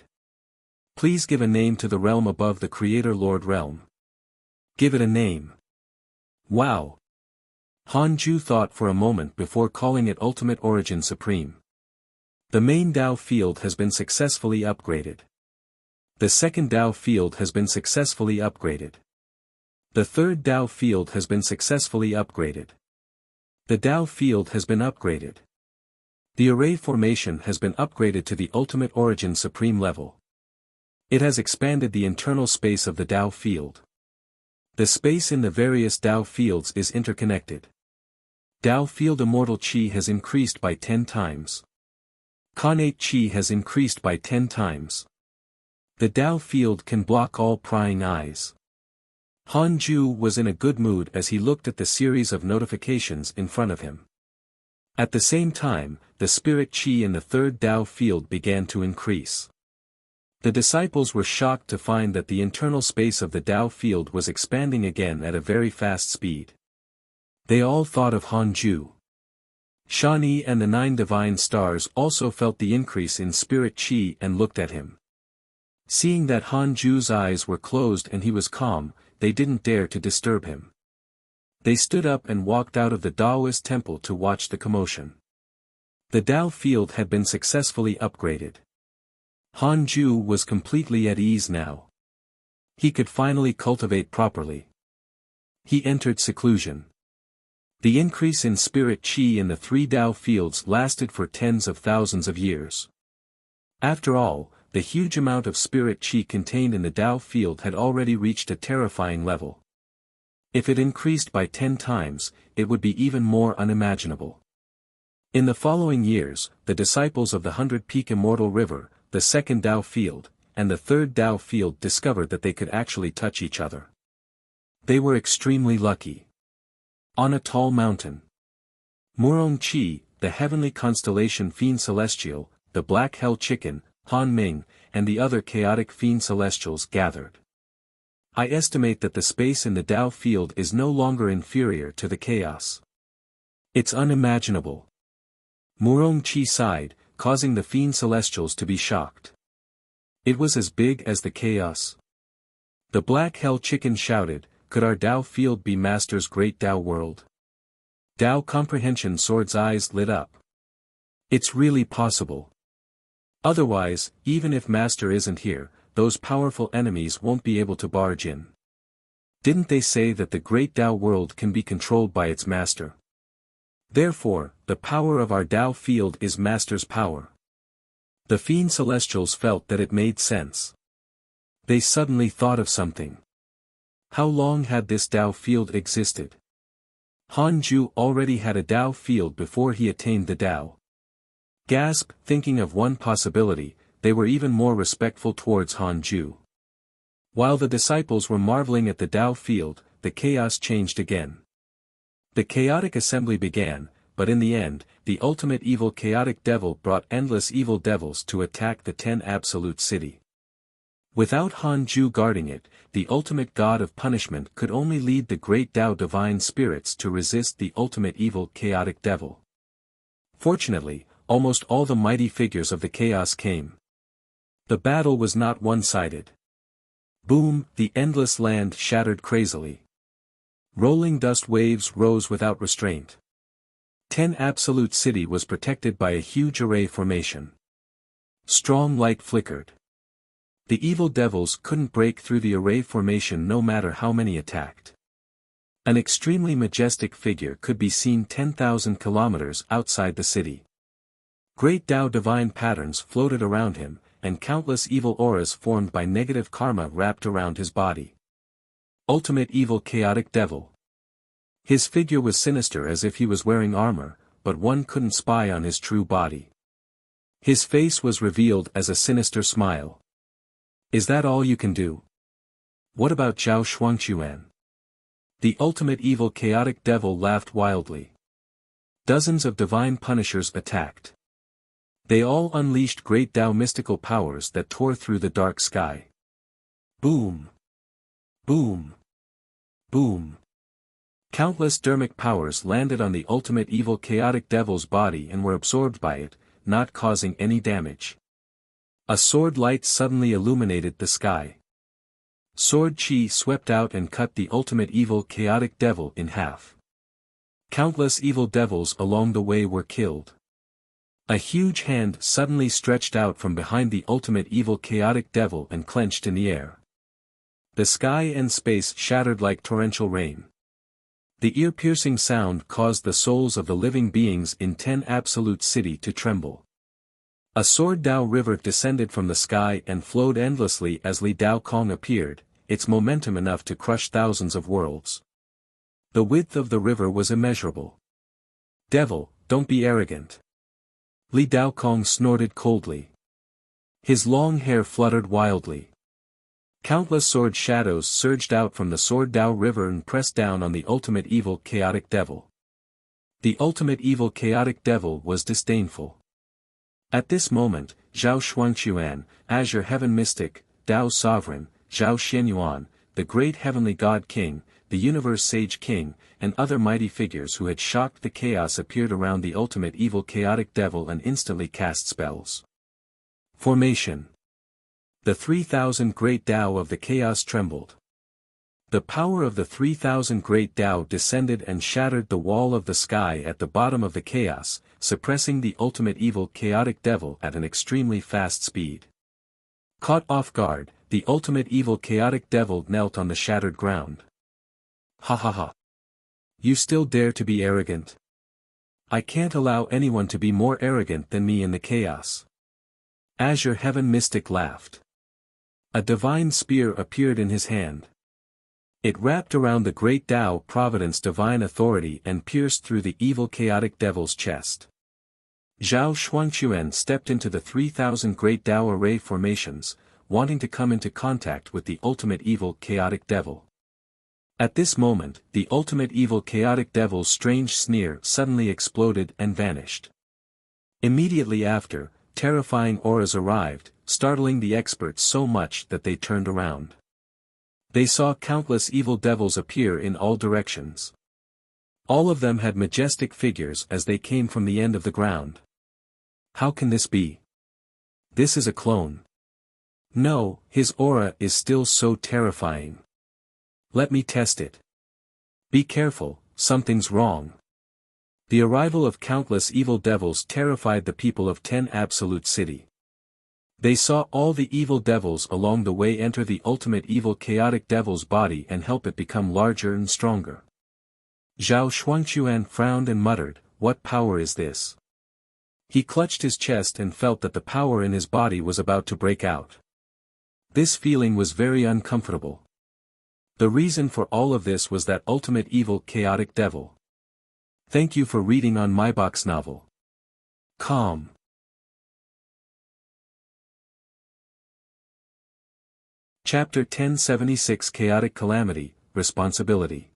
Please give a name to the realm above the Creator Lord realm. Give it a name. Wow. Han Ju thought for a moment before calling it Ultimate Origin Supreme. The main Tao field has been successfully upgraded. The second Tao field has been successfully upgraded. The third Tao field has been successfully upgraded. The Tao field has been upgraded. The array formation has been upgraded to the Ultimate Origin Supreme level. It has expanded the internal space of the Tao field. The space in the various Tao fields is interconnected. Tao field immortal Qi has increased by 10 times. Connate Qi has increased by 10 times. The Tao field can block all prying eyes. Han Ju was in a good mood as he looked at the series of notifications in front of him. At the same time, the spirit Qi in the third Tao field began to increase. The disciples were shocked to find that the internal space of the Tao field was expanding again at a very fast speed. They all thought of Han Ju. Shani and the 9 divine stars also felt the increase in spirit Qi and looked at him. Seeing that Han Ju's eyes were closed and he was calm, they didn't dare to disturb him. They stood up and walked out of the Taoist temple to watch the commotion. The Tao field had been successfully upgraded. Han Ju was completely at ease now. He could finally cultivate properly. He entered seclusion. The increase in spirit Qi in the 3 Tao fields lasted for tens of thousands of years. After all, the huge amount of spirit Qi contained in the Tao field had already reached a terrifying level. If it increased by 10 times, it would be even more unimaginable. In the following years, the disciples of the 100-peak Immortal River, the second Tao field, and the third Tao field discovered that they could actually touch each other. They were extremely lucky. On a tall mountain, Murong Chi, the heavenly constellation Fiend Celestial, the Black Hell Chicken, Han Ming, and the other chaotic Fiend Celestials gathered. I estimate that the space in the Tao field is no longer inferior to the chaos. It's unimaginable. Murong Chi sighed, causing the Fiend Celestials to be shocked. It was as big as the chaos. The Black Hell Chicken shouted, "Could our Tao field be Master's great Tao world?" Tao Comprehension Sword's eyes lit up. It's really possible. Otherwise, even if Master isn't here, those powerful enemies won't be able to barge in. Didn't they say that the great Tao world can be controlled by its master? Therefore, the power of our Tao field is Master's power. The Fiend Celestials felt that it made sense. They suddenly thought of something. How long had this Tao field existed? Han Ju already had a Tao field before he attained the Tao. Gasp, thinking of one possibility, they were even more respectful towards Han Ju. While the disciples were marveling at the Tao field, the chaos changed again. The chaotic assembly began, but in the end, the ultimate evil chaotic devil brought endless evil devils to attack the 10 Absolute City. Without Han Ju guarding it, the ultimate god of punishment could only lead the great Tao divine spirits to resist the ultimate evil chaotic devil. Fortunately, almost all the mighty figures of the chaos came. The battle was not one-sided. Boom, the endless land shattered crazily. Rolling dust waves rose without restraint. 10 Absolute City was protected by a huge array formation. Strong light flickered. The evil devils couldn't break through the array formation no matter how many attacked. An extremely majestic figure could be seen 10,000 kilometers outside the city. Great Tao divine patterns floated around him, and countless evil auras formed by negative karma wrapped around his body. Ultimate evil chaotic devil. His figure was sinister as if he was wearing armor, but one couldn't spy on his true body. His face was revealed as a sinister smile. Is that all you can do? What about Zhao Shuangquan? The ultimate evil chaotic devil laughed wildly. Dozens of divine punishers attacked. They all unleashed great Tao mystical powers that tore through the dark sky. Boom! Boom! Boom! Countless dermic powers landed on the ultimate evil chaotic devil's body and were absorbed by it, not causing any damage. A sword light suddenly illuminated the sky. Sword chi swept out and cut the ultimate evil chaotic devil in half. Countless evil devils along the way were killed. A huge hand suddenly stretched out from behind the ultimate evil chaotic devil and clenched in the air. The sky and space shattered like torrential rain. The ear-piercing sound caused the souls of the living beings in 10 Absolute City to tremble. A sword Tao river descended from the sky and flowed endlessly as Li Dao Kong appeared, its momentum enough to crush thousands of worlds. The width of the river was immeasurable. Devil, don't be arrogant. Li Dao Kong snorted coldly. His long hair fluttered wildly. Countless sword shadows surged out from the Sword Tao River and pressed down on the ultimate evil chaotic devil. The ultimate evil chaotic devil was disdainful. At this moment, Zhao Shuangquan, Azure Heaven Mystic, Tao Sovereign, Zhao Xianyuan, the Great Heavenly God King, the Universe Sage King, and other mighty figures who had shocked the chaos appeared around the ultimate evil chaotic devil and instantly cast spells. Formation. The 3,000 Great Tao of the Chaos trembled. The power of the 3,000 Great Tao descended and shattered the wall of the sky at the bottom of the chaos, suppressing the ultimate evil chaotic devil at an extremely fast speed. Caught off guard, the ultimate evil chaotic devil knelt on the shattered ground. Ha ha ha. You still dare to be arrogant? I can't allow anyone to be more arrogant than me in the chaos. Azure Heaven Mystic laughed. A divine spear appeared in his hand. It wrapped around the great Tao Providence divine authority and pierced through the evil chaotic devil's chest. Zhao Shuangquan stepped into the 3,000 great Tao array formations, wanting to come into contact with the ultimate evil chaotic devil. At this moment, the ultimate evil chaotic devil's strange sneer suddenly exploded and vanished. Immediately after, terrifying auras arrived, startling the experts so much that they turned around. They saw countless evil devils appear in all directions. All of them had majestic figures as they came from the end of the ground. How can this be? This is a clone. No, his aura is still so terrifying. Let me test it. Be careful, something's wrong. The arrival of countless evil devils terrified the people of 10 Absolute City. They saw all the evil devils along the way enter the ultimate evil chaotic devil's body and help it become larger and stronger. Zhao Shuangquan frowned and muttered, "What power is this?" He clutched his chest and felt that the power in his body was about to break out. This feeling was very uncomfortable. The reason for all of this was that ultimate evil chaotic devil. Thank you for reading on my box novel. Calm. Chapter 1076 Chaotic Calamity, Responsibility.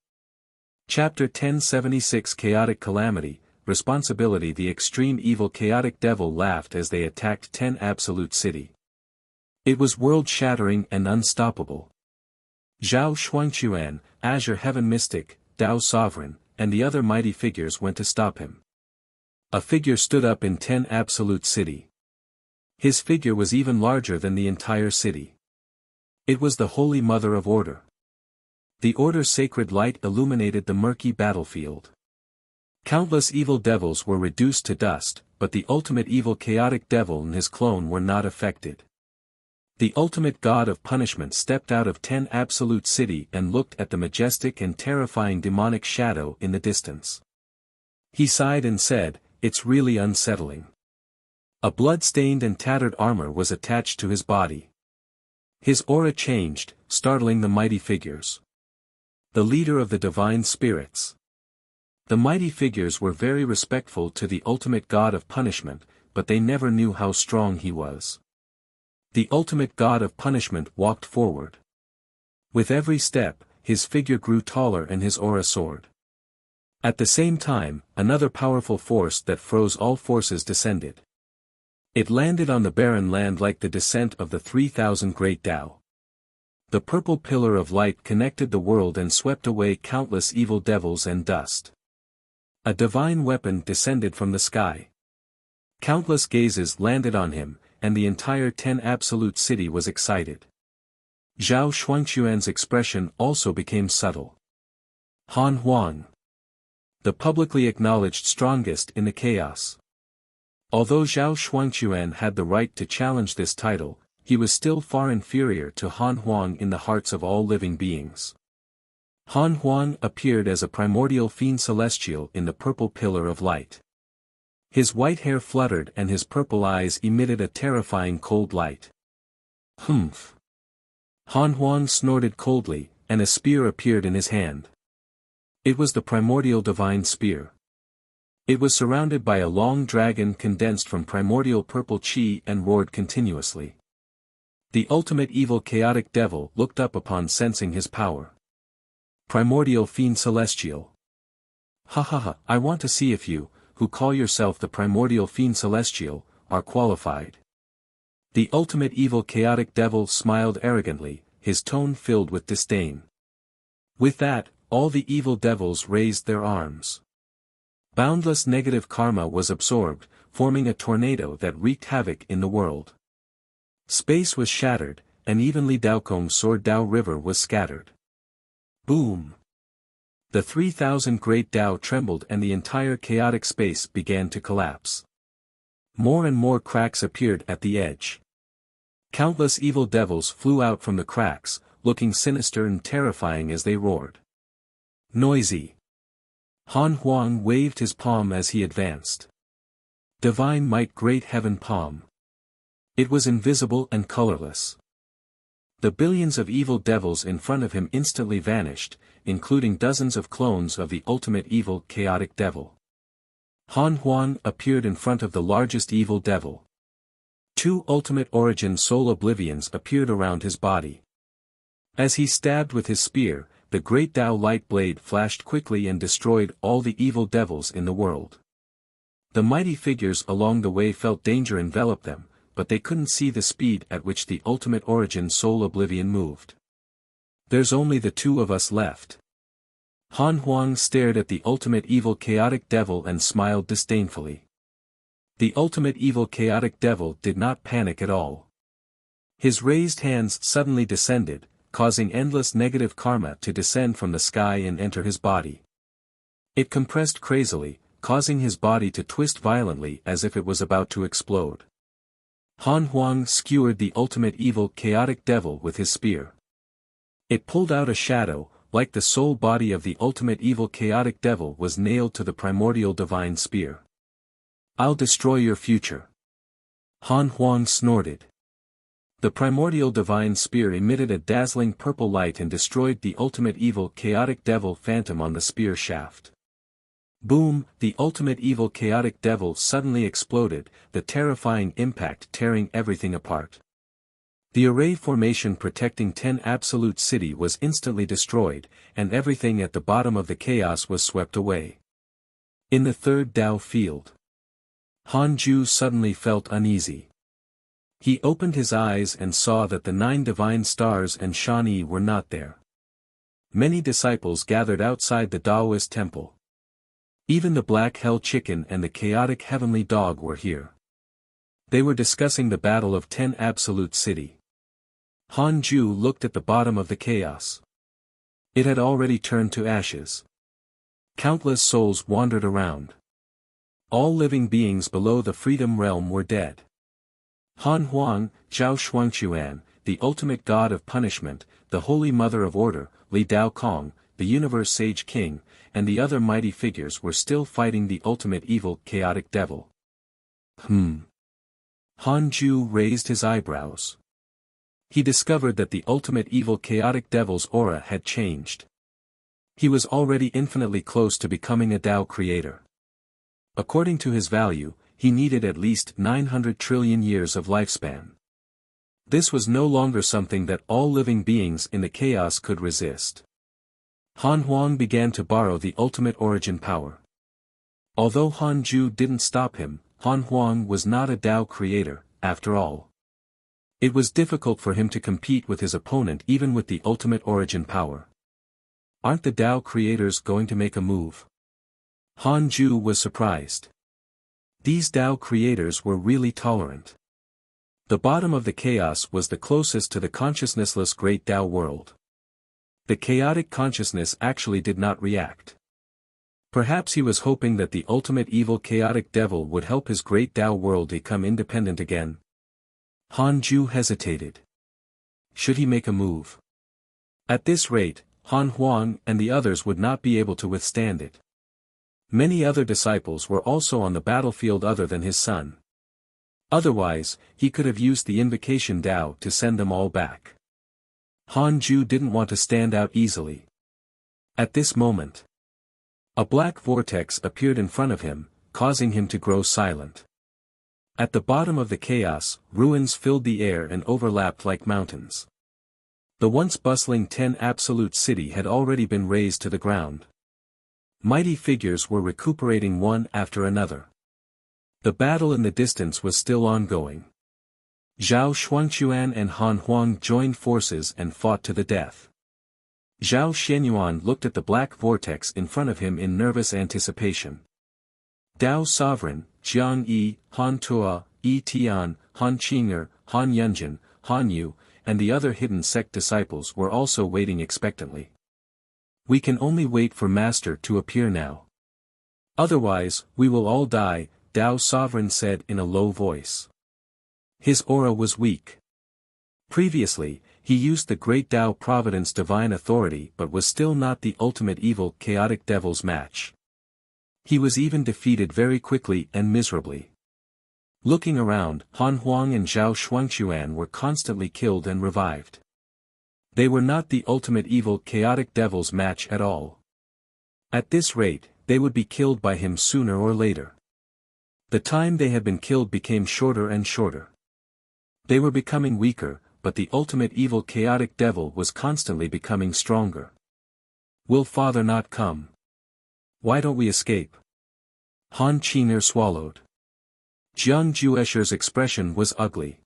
Chapter 1076 Chaotic Calamity, Responsibility. The extreme evil chaotic devil laughed as they attacked 10 Absolute City. It was world-shattering and unstoppable. Zhao Shuangquan, Azure Heaven Mystic, Tao Sovereign, and the other mighty figures went to stop him. A figure stood up in 10 Absolute City. His figure was even larger than the entire city. It was the Holy Mother of Order. The Order's sacred light illuminated the murky battlefield. Countless evil devils were reduced to dust, but the ultimate evil chaotic devil and his clone were not affected. The ultimate god of punishment stepped out of 10 Absolute City and looked at the majestic and terrifying demonic shadow in the distance. He sighed and said, "It's really unsettling." A blood-stained and tattered armor was attached to his body. His aura changed, startling the mighty figures. The leader of the divine spirits. The mighty figures were very respectful to the ultimate god of punishment, but they never knew how strong he was. The ultimate god of punishment walked forward. With every step, his figure grew taller and his aura soared. At the same time, another powerful force that froze all forces descended. It landed on the barren land like the descent of the 3,000 great Tao. The purple pillar of light connected the world and swept away countless evil devils and dust. A divine weapon descended from the sky. Countless gazes landed on him, and the entire 10 Absolute City was excited. Zhao Shuangquan's expression also became subtle. Han Huang. The publicly acknowledged strongest in the chaos. Although Zhao Shuangquan had the right to challenge this title, he was still far inferior to Han Huang in the hearts of all living beings. Han Huang appeared as a primordial fiend celestial in the purple pillar of light. His white hair fluttered and his purple eyes emitted a terrifying cold light. Humph! Han Huang snorted coldly, and a spear appeared in his hand. It was the primordial divine spear. It was surrounded by a long dragon condensed from primordial purple chi and roared continuously. The ultimate evil chaotic devil looked up upon sensing his power. Primordial fiend celestial. Ha ha ha, I want to see if you, who call yourself the primordial fiend celestial, are qualified. The ultimate evil chaotic devil smiled arrogantly, his tone filled with disdain. With that, all the evil devils raised their arms. Boundless negative karma was absorbed, forming a tornado that wreaked havoc in the world. Space was shattered, and evenly Daokong's Sword Dao River was scattered. Boom! The 3,000 great Tao trembled and the entire chaotic space began to collapse. More and more cracks appeared at the edge. Countless evil devils flew out from the cracks, looking sinister and terrifying as they roared. Noisy. Han Huang waved his palm as he advanced. Divine Might Great Heaven Palm. It was invisible and colorless. The billions of evil devils in front of him instantly vanished, including dozens of clones of the ultimate evil chaotic devil. Han Huang appeared in front of the largest evil devil. Two ultimate origin soul oblivions appeared around his body. As he stabbed with his spear, the great Tao light blade flashed quickly and destroyed all the evil devils in the world. The mighty figures along the way felt danger envelop them, but they couldn't see the speed at which the ultimate origin soul oblivion moved. There's only the two of us left. Han Huang stared at the ultimate evil chaotic devil and smiled disdainfully. The ultimate evil chaotic devil did not panic at all. His raised hands suddenly descended, causing endless negative karma to descend from the sky and enter his body. It compressed crazily, causing his body to twist violently as if it was about to explode. Han Huang skewered the ultimate evil chaotic devil with his spear. It pulled out a shadow, like the soul body of the ultimate evil chaotic devil was nailed to the primordial divine spear. I'll destroy your future. Han Huang snorted. The primordial divine spear emitted a dazzling purple light and destroyed the ultimate evil chaotic devil phantom on the spear shaft. Boom! The ultimate evil chaotic devil suddenly exploded, the terrifying impact tearing everything apart. The array formation protecting 10 Absolute City was instantly destroyed, and everything at the bottom of the chaos was swept away. In the third Tao field, Han Ju suddenly felt uneasy. He opened his eyes and saw that the 9 divine stars and Shan Yi were not there. Many disciples gathered outside the Taoist temple. Even the Black Hell Chicken and the chaotic Heavenly Dog were here. They were discussing the battle of 10 Absolute City. Han Ju looked at the bottom of the chaos. It had already turned to ashes. Countless souls wandered around. All living beings below the Freedom Realm were dead. Han Huang, Zhao Shuangquan, the ultimate god of punishment, the Holy Mother of Order, Li Dao Kong, the Universe Sage King, and the other mighty figures were still fighting the ultimate evil chaotic devil. Han Ju raised his eyebrows. He discovered that the ultimate evil chaotic devil's aura had changed. He was already infinitely close to becoming a Tao creator. According to his value, he needed at least 900 trillion years of lifespan. This was no longer something that all living beings in the chaos could resist. Han Huang began to borrow the ultimate origin power. Although Han Ju didn't stop him, Han Huang was not a Tao creator, after all. It was difficult for him to compete with his opponent even with the ultimate origin power. Aren't the Tao creators going to make a move? Han Ju was surprised. These Tao creators were really tolerant. The bottom of the chaos was the closest to the consciousnessless great Tao world. The chaotic consciousness actually did not react. Perhaps he was hoping that the ultimate evil chaotic devil would help his great Tao world become independent again. Han Ju hesitated. Should he make a move? At this rate, Han Huang and the others would not be able to withstand it. Many other disciples were also on the battlefield other than his son. Otherwise, he could have used the invocation Tao to send them all back. Han Ju didn't want to stand out easily. At this moment, a black vortex appeared in front of him, causing him to grow silent. At the bottom of the chaos, ruins filled the air and overlapped like mountains. The once bustling 10 Absolute City had already been razed to the ground. Mighty figures were recuperating one after another. The battle in the distance was still ongoing. Zhao Shuangquan and Han Huang joined forces and fought to the death. Zhao Xianyuan looked at the black vortex in front of him in nervous anticipation. Dao Sovereign, Jiang Yi, Han Tua, Yi Tian, Han Qing'er, Han Yunjin, Han Yu, and the other hidden sect disciples were also waiting expectantly. We can only wait for Master to appear now. Otherwise, we will all die, Dao Sovereign said in a low voice. His aura was weak. Previously, he used the great Tao Providence divine authority but was still not the ultimate evil chaotic devil's match. He was even defeated very quickly and miserably. Looking around, Han Huang and Zhao Shuangquan were constantly killed and revived. They were not the ultimate evil chaotic devil's match at all. At this rate, they would be killed by him sooner or later. The time they had been killed became shorter and shorter. They were becoming weaker, but the ultimate evil chaotic devil was constantly becoming stronger. Will father not come? Why don't we escape? Han Qing'er swallowed. Jiang Juesher's expression was ugly.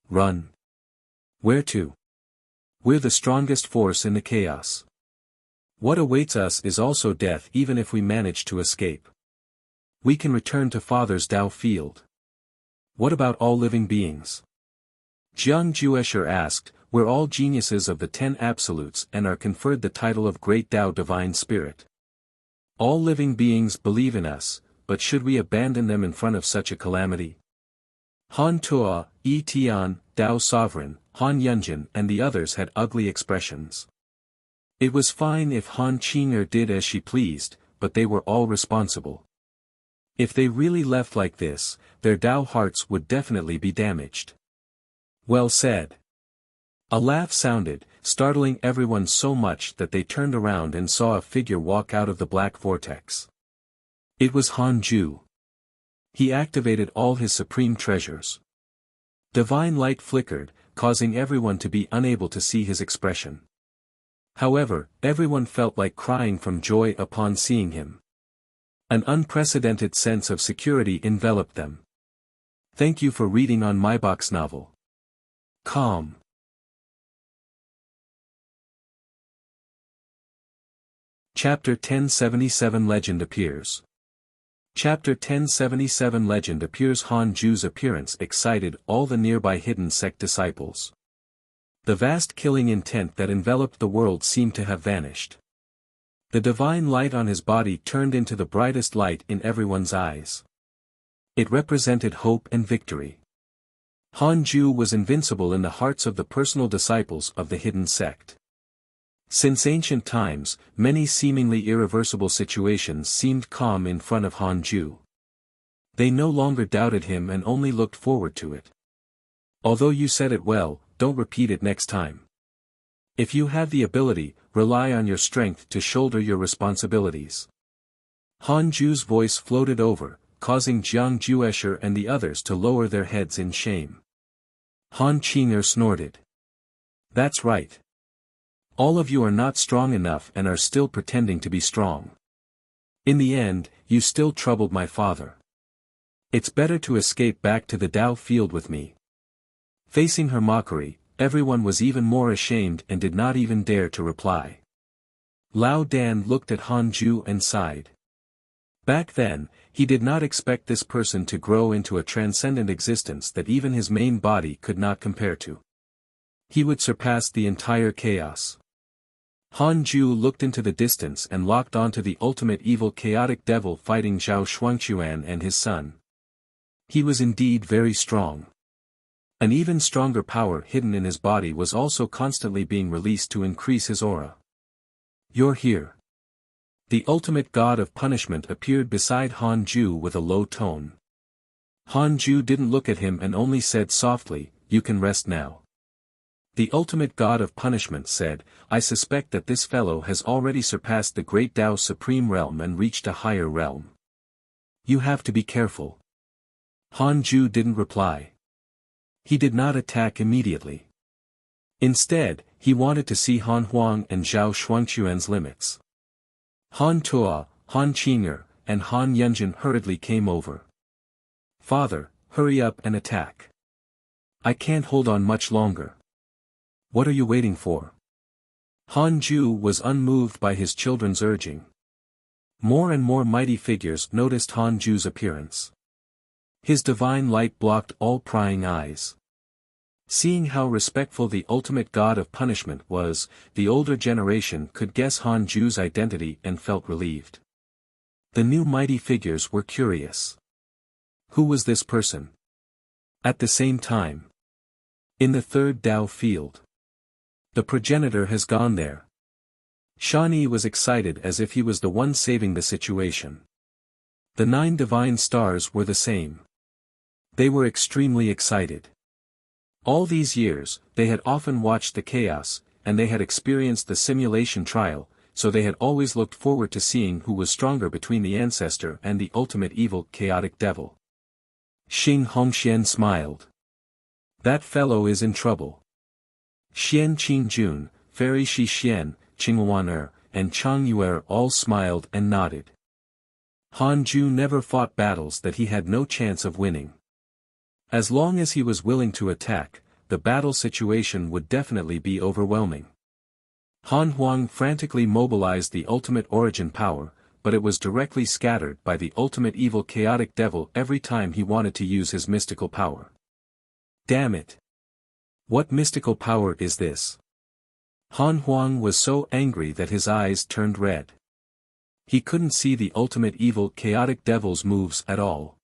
Run. Where to? We're the strongest force in the chaos. What awaits us is also death even if we manage to escape. We can return to Father's Tao field. What about all living beings? Jiang Juesher asked. We're all geniuses of the 10 absolutes and are conferred the title of Great Tao Divine Spirit. All living beings believe in us, but should we abandon them in front of such a calamity? Han Tuo, Yi Tian, Tao Sovereign, Han Yunjin and the others had ugly expressions. It was fine if Han Qing'er did as she pleased, but they were all responsible. If they really left like this, their Tao hearts would definitely be damaged. Well said. A laugh sounded, startling everyone so much that they turned around and saw a figure walk out of the black vortex. It was Han Ju. He activated all his supreme treasures. Divine light flickered, causing everyone to be unable to see his expression. However, everyone felt like crying from joy upon seeing him. An unprecedented sense of security enveloped them. Thank you for reading on my box novel. Calm. Chapter 1077 Legend appears. Chapter 1077 Legend appears. Han Ju's appearance excited all the nearby hidden sect disciples. The vast killing intent that enveloped the world seemed to have vanished. The divine light on his body turned into the brightest light in everyone's eyes. It represented hope and victory. Han Ju was invincible in the hearts of the personal disciples of the hidden sect. Since ancient times, many seemingly irreversible situations seemed calm in front of Han Ju. They no longer doubted him and only looked forward to it. Although you said it well, don't repeat it next time. If you have the ability, rely on your strength to shoulder your responsibilities. Han Ju's voice floated over, causing Jiang Juesher and the others to lower their heads in shame. Han Qing'er snorted. That's right. All of you are not strong enough and are still pretending to be strong. In the end, you still troubled my father. It's better to escape back to the Tao field with me. Facing her mockery, everyone was even more ashamed and did not even dare to reply. Lao Dan looked at Han Ju and sighed. Back then, he did not expect this person to grow into a transcendent existence that even his main body could not compare to. He would surpass the entire chaos. Han Ju looked into the distance and locked onto the ultimate evil chaotic devil fighting Zhao Shuangquan and his son. He was indeed very strong. An even stronger power hidden in his body was also constantly being released to increase his aura. You're here. The ultimate god of punishment appeared beside Han Ju with a low tone. Han Ju didn't look at him and only said softly, "You can rest now." The ultimate god of punishment said, "I suspect that this fellow has already surpassed the great Tao supreme realm and reached a higher realm. You have to be careful." Han Ju didn't reply. He did not attack immediately. Instead, he wanted to see Han Huang and Zhao Shuangquan's limits. Han Tuo, Han Qing'er, and Han Yunjin hurriedly came over. "Father, hurry up and attack. I can't hold on much longer." "What are you waiting for?" Han Ju was unmoved by his children's urging. More and more mighty figures noticed Han Ju's appearance. His divine light blocked all prying eyes. Seeing how respectful the ultimate god of punishment was, the older generation could guess Han Ju's identity and felt relieved. The new mighty figures were curious. Who was this person? At the same time, in the third Tao field, the progenitor has gone there. Shani was excited as if he was the one saving the situation. The 9 divine stars were the same. They were extremely excited. All these years, they had often watched the chaos, and they had experienced the simulation trial, so they had always looked forward to seeing who was stronger between the ancestor and the ultimate evil chaotic devil. Xing Hongxian smiled. That fellow is in trouble. Xian Qingjun, Fairy Shi Xian, Qingwan and Chang Yuer all smiled and nodded. Han Ju never fought battles that he had no chance of winning. As long as he was willing to attack, the battle situation would definitely be overwhelming. Han Huang frantically mobilized the ultimate origin power, but it was directly scattered by the ultimate evil chaotic devil every time he wanted to use his mystical power. Damn it! What mystical power is this? Han Huang was so angry that his eyes turned red. He couldn't see the ultimate evil chaotic devil's moves at all.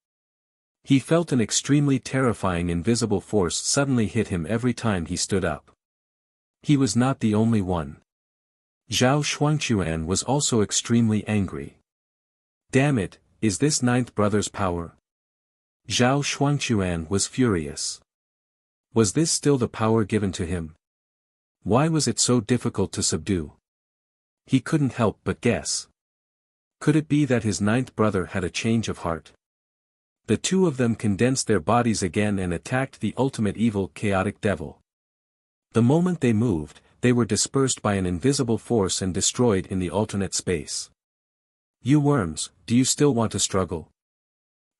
He felt an extremely terrifying invisible force suddenly hit him every time he stood up. He was not the only one. Zhao Shuangquan was also extremely angry. Damn it, is this ninth brother's power? Zhao Shuangquan was furious. Was this still the power given to him? Why was it so difficult to subdue? He couldn't help but guess. Could it be that his ninth brother had a change of heart? The two of them condensed their bodies again and attacked the ultimate evil chaotic devil. The moment they moved, they were dispersed by an invisible force and destroyed in the alternate space. You worms, do you still want to struggle?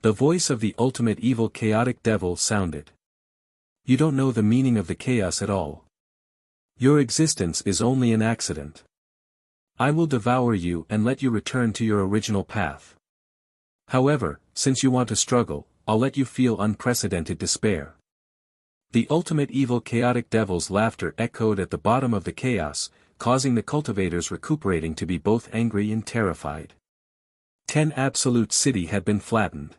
The voice of the ultimate evil chaotic devil sounded. You don't know the meaning of the chaos at all. Your existence is only an accident. I will devour you and let you return to your original path. However, since you want to struggle, I'll let you feel unprecedented despair. The ultimate evil chaotic devil's laughter echoed at the bottom of the chaos, causing the cultivators recuperating to be both angry and terrified. 10 Absolute City had been flattened.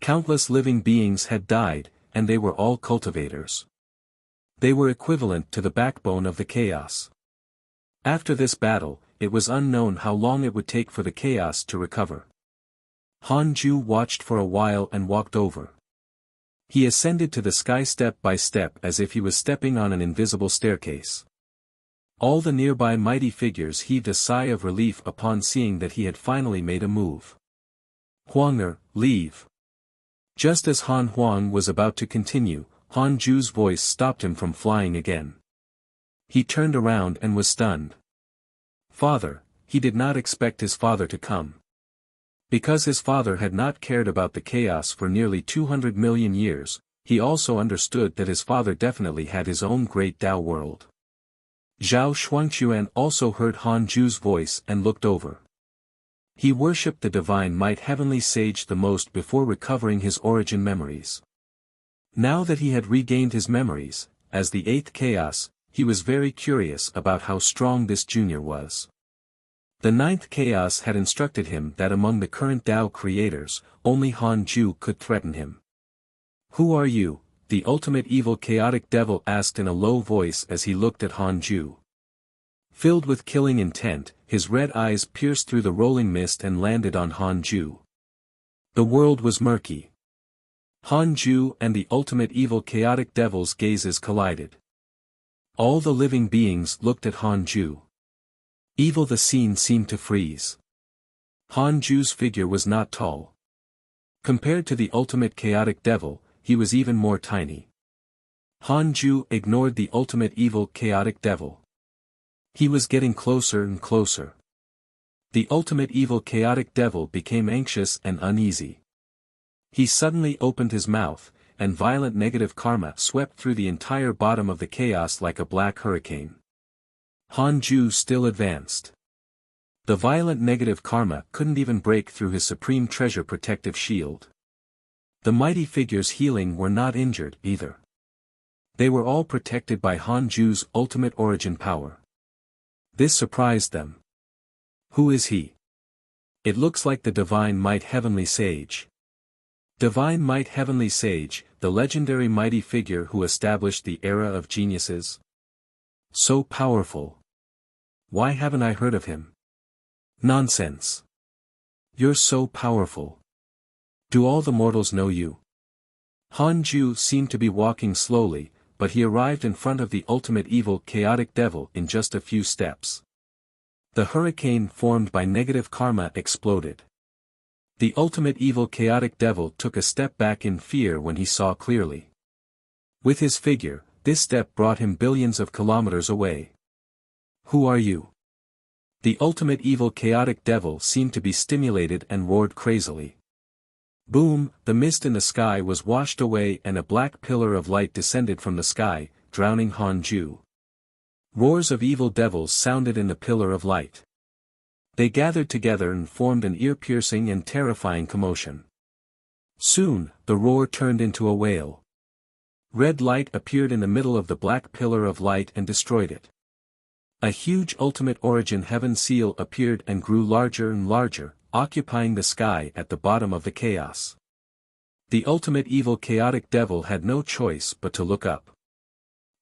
Countless living beings had died, and they were all cultivators. They were equivalent to the backbone of the chaos. After this battle, it was unknown how long it would take for the chaos to recover. Han Ju watched for a while and walked over. He ascended to the sky step by step as if he was stepping on an invisible staircase. All the nearby mighty figures heaved a sigh of relief upon seeing that he had finally made a move. Huang'er, leave. Just as Han Huang was about to continue, Han Ju's voice stopped him from flying again. He turned around and was stunned. Father, he did not expect his father to come. Because his father had not cared about the chaos for nearly 200 million years, he also understood that his father definitely had his own great Tao world. Zhao Shuangquan also heard Han Ju's voice and looked over. He worshipped the divine might heavenly sage the most before recovering his origin memories. Now that he had regained his memories, as the eighth chaos, he was very curious about how strong this junior was. The ninth chaos had instructed him that among the current Tao creators, only Han Ju could threaten him. Who are you? The ultimate evil chaotic devil asked in a low voice as he looked at Han Ju. Filled with killing intent, his red eyes pierced through the rolling mist and landed on Han Ju. The world was murky. Han Ju and the ultimate evil chaotic devil's gazes collided. All the living beings looked at Han Ju. Evil the scene seemed to freeze. Han Ju's figure was not tall. Compared to the ultimate chaotic devil, he was even more tiny. Han Ju ignored the ultimate evil chaotic devil. He was getting closer and closer. The ultimate evil chaotic devil became anxious and uneasy. He suddenly opened his mouth, and violent negative karma swept through the entire bottom of the chaos like a black hurricane. Han Ju still advanced. The violent negative karma couldn't even break through his supreme treasure protective shield. The mighty figures healing were not injured either. They were all protected by Han Ju's ultimate origin power. This surprised them. Who is he? It looks like the Divine Might Heavenly Sage. Divine Might Heavenly Sage, the legendary mighty figure who established the era of geniuses. So powerful. Why haven't I heard of him? Nonsense. You're so powerful. Do all the mortals know you? Han Ju seemed to be walking slowly, but he arrived in front of the ultimate evil chaotic devil in just a few steps. The hurricane formed by negative karma exploded. The ultimate evil chaotic devil took a step back in fear when he saw clearly. With his figure, this step brought him billions of kilometers away. Who are you? The ultimate evil chaotic devil seemed to be stimulated and roared crazily. Boom, the mist in the sky was washed away and a black pillar of light descended from the sky, drowning Han Ju. Roars of evil devils sounded in the pillar of light. They gathered together and formed an ear-piercing and terrifying commotion. Soon, the roar turned into a wail. Red light appeared in the middle of the black pillar of light and destroyed it. A huge ultimate origin heaven seal appeared and grew larger and larger, occupying the sky at the bottom of the chaos. The ultimate evil chaotic devil had no choice but to look up.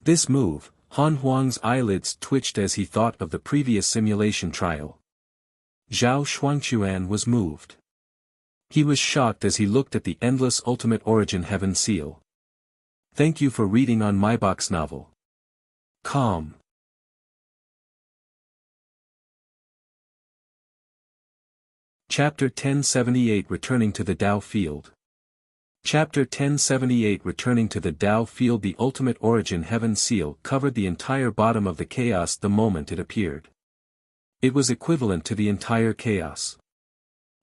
This move, Han Huang's eyelids twitched as he thought of the previous simulation trial. Zhao Shuangquan was moved. He was shocked as he looked at the endless ultimate origin heaven seal. Thank you for reading on my box novel. Calm. Chapter 1078 Returning to the Tao Field. Chapter 1078 Returning to the Tao Field. The ultimate origin heaven seal covered the entire bottom of the chaos the moment it appeared. It was equivalent to the entire chaos.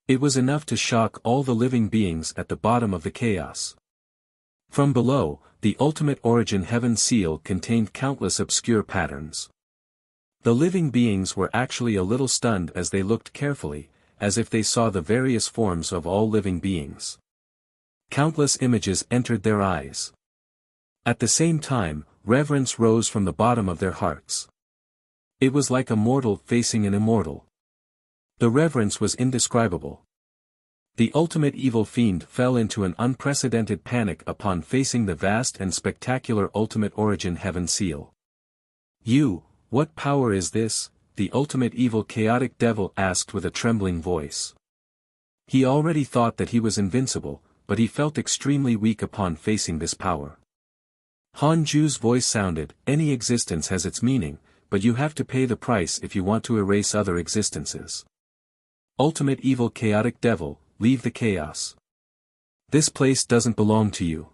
It was enough to shock all the living beings at the bottom of the chaos. From below, the ultimate origin heaven seal contained countless obscure patterns. The living beings were actually a little stunned as they looked carefully, as if they saw the various forms of all living beings. Countless images entered their eyes. At the same time, reverence rose from the bottom of their hearts. It was like a mortal facing an immortal. The reverence was indescribable. The ultimate evil fiend fell into an unprecedented panic upon facing the vast and spectacular ultimate origin heaven seal. You, what power is this? The ultimate evil chaotic devil asked with a trembling voice. He already thought that he was invincible, but he felt extremely weak upon facing this power. Han Ju's voice sounded, any existence has its meaning, but you have to pay the price if you want to erase other existences. Ultimate evil chaotic devil, leave the chaos. This place doesn't belong to you.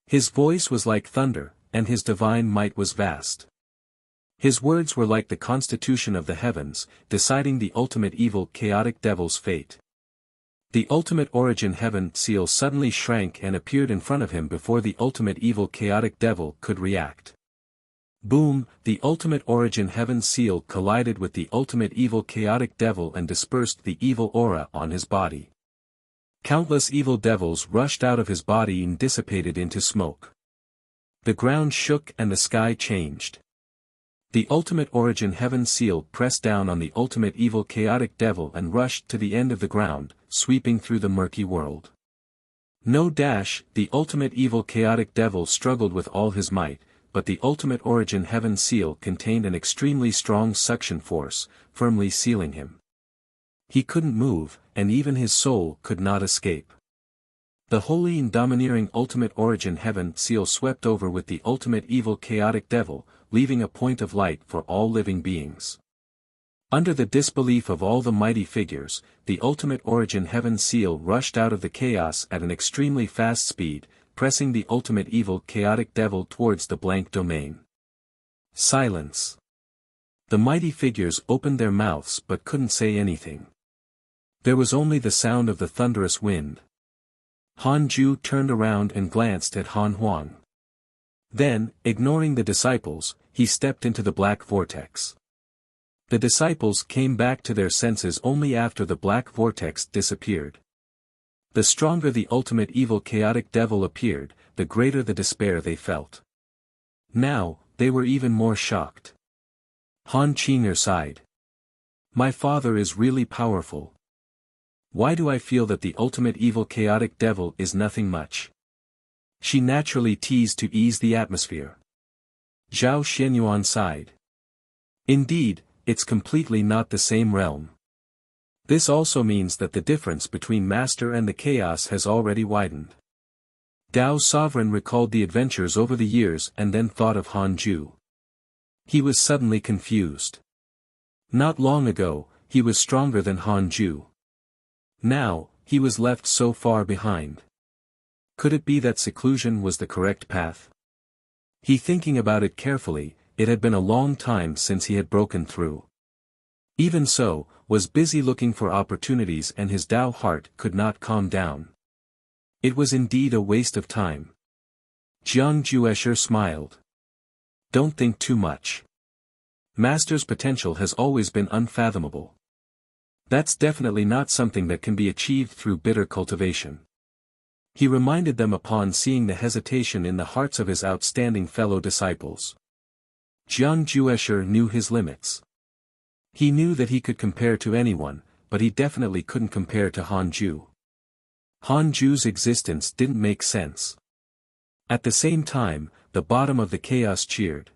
His voice was like thunder, and his divine might was vast. His words were like the constitution of the heavens, deciding the ultimate evil chaotic devil's fate. The ultimate origin heaven seal suddenly shrank and appeared in front of him before the ultimate evil chaotic devil could react. Boom, the ultimate origin heaven seal collided with the ultimate evil chaotic devil and dispersed the evil aura on his body. Countless evil devils rushed out of his body and dissipated into smoke. The ground shook and the sky changed. The ultimate origin heaven seal pressed down on the ultimate evil chaotic devil and rushed to the end of the ground, sweeping through the murky world. No dash, the ultimate evil chaotic devil struggled with all his might, but the ultimate origin heaven seal contained an extremely strong suction force, firmly sealing him. He couldn't move, and even his soul could not escape. The holy and domineering ultimate origin heaven seal swept over with the ultimate evil chaotic devil, leaving a point of light for all living beings. Under the disbelief of all the mighty figures, the ultimate origin heaven seal rushed out of the chaos at an extremely fast speed, pressing the ultimate evil chaotic devil towards the blank domain. Silence. The mighty figures opened their mouths but couldn't say anything. There was only the sound of the thunderous wind. Han Ju turned around and glanced at Han Huang. Then, ignoring the disciples, he stepped into the black vortex. The disciples came back to their senses only after the black vortex disappeared. The stronger the ultimate evil chaotic devil appeared, the greater the despair they felt. Now, they were even more shocked. Han Qinger sighed. My father is really powerful. Why do I feel that the ultimate evil chaotic devil is nothing much? She naturally teased to ease the atmosphere. Zhao Xianyuan sighed. Indeed, it's completely not the same realm. This also means that the difference between Master and the chaos has already widened. Dao Sovereign recalled the adventures over the years and then thought of Han Ju. He was suddenly confused. Not long ago, he was stronger than Han Ju. Now, he was left so far behind. Could it be that seclusion was the correct path? He thinking about it carefully, it had been a long time since he had broken through. Even so, was busy looking for opportunities and his Dao heart could not calm down. It was indeed a waste of time. Jiang Juesher smiled. Don't think too much. Master's potential has always been unfathomable. That's definitely not something that can be achieved through bitter cultivation. He reminded them upon seeing the hesitation in the hearts of his outstanding fellow disciples. Jiang Juesher knew his limits. He knew that he could compare to anyone, but he definitely couldn't compare to Han Ju. Han Ju's existence didn't make sense. At the same time, the bottom of the chaos cheered.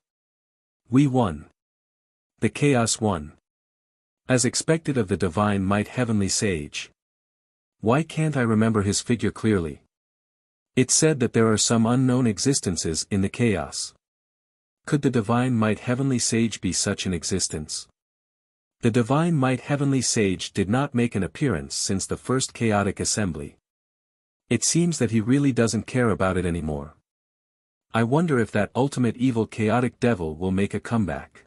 We won. The chaos won. As expected of the divine might heavenly sage. Why can't I remember his figure clearly? It said that there are some unknown existences in the chaos. Could the divine might heavenly sage be such an existence? The divine might heavenly sage did not make an appearance since the first chaotic assembly. It seems that he really doesn't care about it anymore. I wonder if that ultimate evil chaotic devil will make a comeback.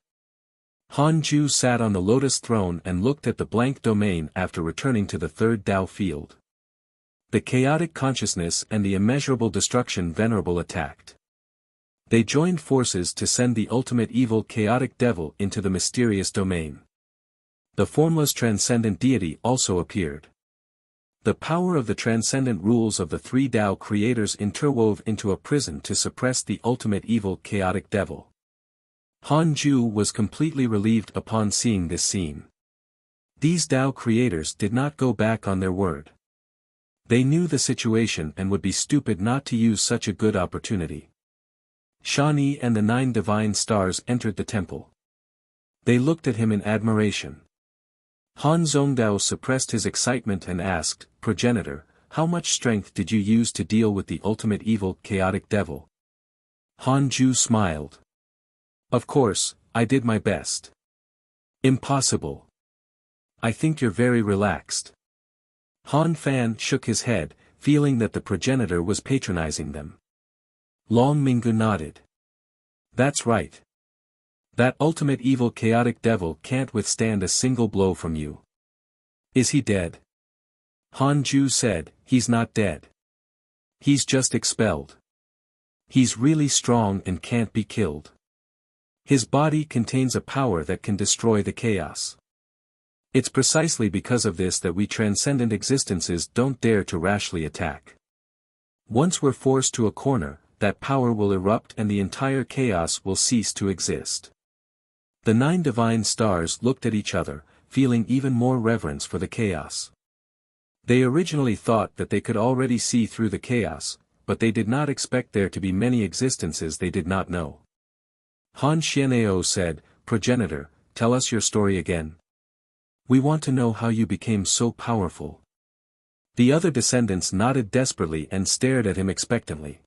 Han Ju sat on the lotus throne and looked at the blank domain after returning to the third Tao field. The chaotic consciousness and the immeasurable destruction venerable attacked. They joined forces to send the ultimate evil chaotic devil into the mysterious domain. The formless transcendent deity also appeared. The power of the transcendent rules of the three Tao creators interwove into a prison to suppress the ultimate evil chaotic devil. Han Ju was completely relieved upon seeing this scene. These Tao creators did not go back on their word. They knew the situation and would be stupid not to use such a good opportunity. Shani and the 9 divine stars entered the temple. They looked at him in admiration. Han Zhongdao suppressed his excitement and asked, Progenitor, how much strength did you use to deal with the ultimate evil chaotic devil? Han Ju smiled. Of course, I did my best. Impossible. I think you're very relaxed. Han Fan shook his head, feeling that the progenitor was patronizing them. Long Mingu nodded. That's right. That ultimate evil chaotic devil can't withstand a single blow from you. Is he dead? Han Ju said, he's not dead. He's just expelled. He's really strong and can't be killed. His body contains a power that can destroy the chaos. It's precisely because of this that we transcendent existences don't dare to rashly attack. Once we're forced to a corner, that power will erupt and the entire chaos will cease to exist. The 9 divine stars looked at each other, feeling even more reverence for the chaos. They originally thought that they could already see through the chaos, but they did not expect there to be many existences they did not know. Han Xianao said, Progenitor, tell us your story again. We want to know how you became so powerful. The other descendants nodded desperately and stared at him expectantly.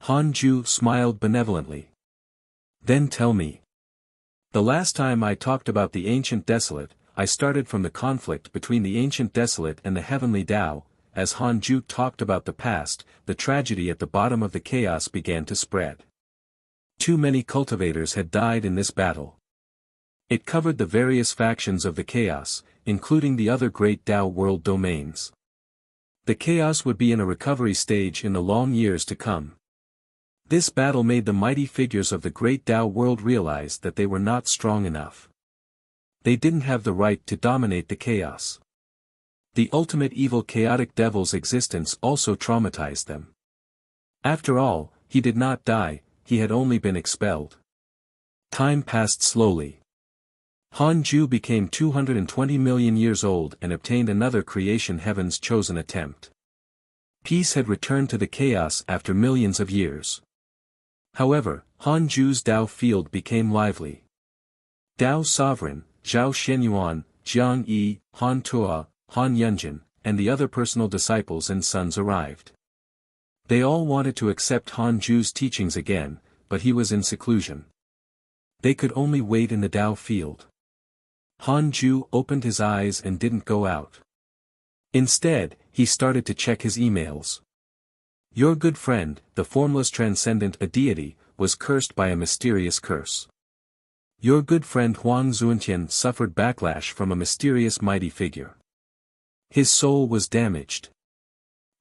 Han Ju smiled benevolently. Then tell me. The last time I talked about the ancient desolate, I started from the conflict between the ancient desolate and the heavenly Tao. As Han Ju talked about the past, the tragedy at the bottom of the chaos began to spread. Too many cultivators had died in this battle. It covered the various factions of the chaos, including the other great Tao world domains. The chaos would be in a recovery stage in the long years to come. This battle made the mighty figures of the great Tao world realize that they were not strong enough. They didn't have the right to dominate the chaos. The ultimate evil chaotic devil's existence also traumatized them. After all, he did not die, he had only been expelled. Time passed slowly. Han Ju became 220 million years old and obtained another creation heaven's chosen attempt. Peace had returned to the chaos after millions of years. However, Han Ju's Tao field became lively. Tao Sovereign, Zhao Xianyuan, Jiang Yi, Han Tua, Han Yunjin, and the other personal disciples and sons arrived. They all wanted to accept Han Ju's teachings again, but he was in seclusion. They could only wait in the Dao field. Han Ju opened his eyes and didn't go out. Instead, he started to check his emails. Your good friend, the formless transcendent a deity, was cursed by a mysterious curse. Your good friend Huang Zuantian suffered backlash from a mysterious mighty figure. His soul was damaged.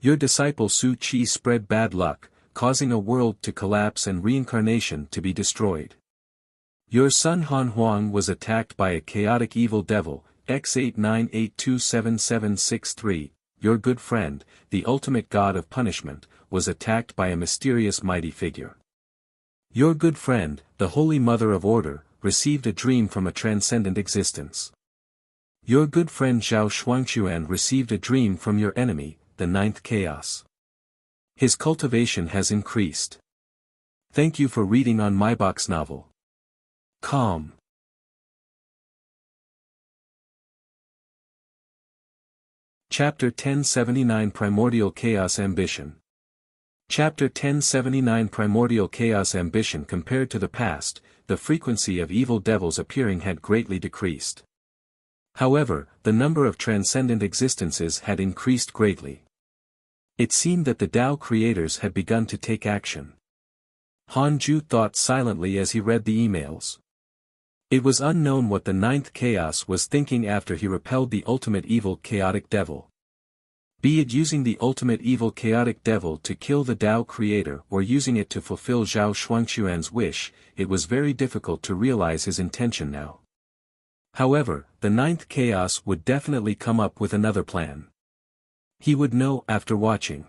Your disciple Su Qi spread bad luck, causing a world to collapse and reincarnation to be destroyed. Your son Han Huang was attacked by a chaotic evil devil, X89827763. Your good friend, the ultimate god of punishment, was attacked by a mysterious mighty figure. Your good friend, the Holy Mother of Order, received a dream from a transcendent existence. Your good friend Zhao Shuangquan received a dream from your enemy, the ninth chaos. His cultivation has increased. Thank you for reading on my box novel. Calm. Chapter 1079 Primordial Chaos Ambition. Chapter 1079 Primordial Chaos Ambition. Compared to the past, the frequency of evil devils appearing had greatly decreased. However, the number of transcendent existences had increased greatly. It seemed that the Tao creators had begun to take action. Han Ju thought silently as he read the emails. It was unknown what the ninth chaos was thinking after he repelled the ultimate evil chaotic devil. Be it using the ultimate evil chaotic devil to kill the Tao creator or using it to fulfill Zhao Shuangquan's wish, it was very difficult to realize his intention now. However, the ninth chaos would definitely come up with another plan. He would know after watching.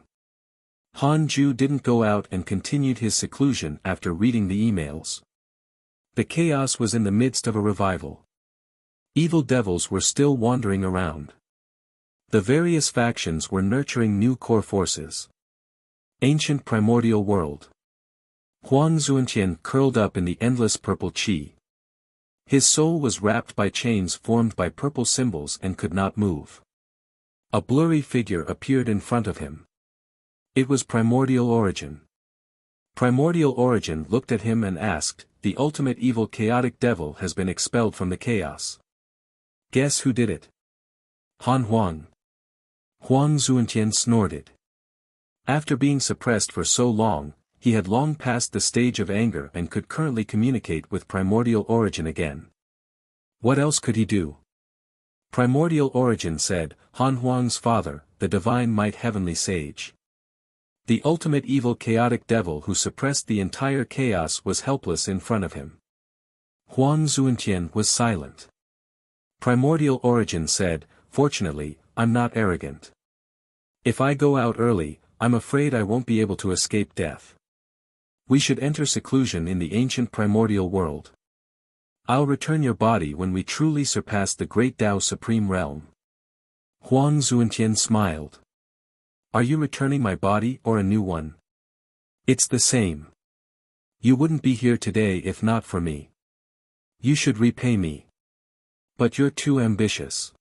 Han Ju didn't go out and continued his seclusion after reading the emails. The chaos was in the midst of a revival. Evil devils were still wandering around. The various factions were nurturing new core forces. Ancient primordial world. Huang Zuantian curled up in the endless purple qi. His soul was wrapped by chains formed by purple symbols and could not move. A blurry figure appeared in front of him. It was Primordial Origin. Primordial Origin looked at him and asked, "The ultimate evil chaotic devil has been expelled from the chaos. Guess who did it?" Han Huang. Huang Zuantian snorted. After being suppressed for so long, he had long passed the stage of anger and could currently communicate with Primordial Origin again. What else could he do? Primordial Origin said, Han Huang's father, the divine might heavenly sage. The ultimate evil chaotic devil who suppressed the entire chaos was helpless in front of him. Huang Zuantian was silent. Primordial Origin said, "Fortunately, I'm not arrogant. If I go out early, I'm afraid I won't be able to escape death. We should enter seclusion in the ancient primordial world. I'll return your body when we truly surpass the great Tao Supreme Realm." Huang Zuantian smiled. Are you returning my body or a new one? It's the same. You wouldn't be here today if not for me. You should repay me. But you're too ambitious.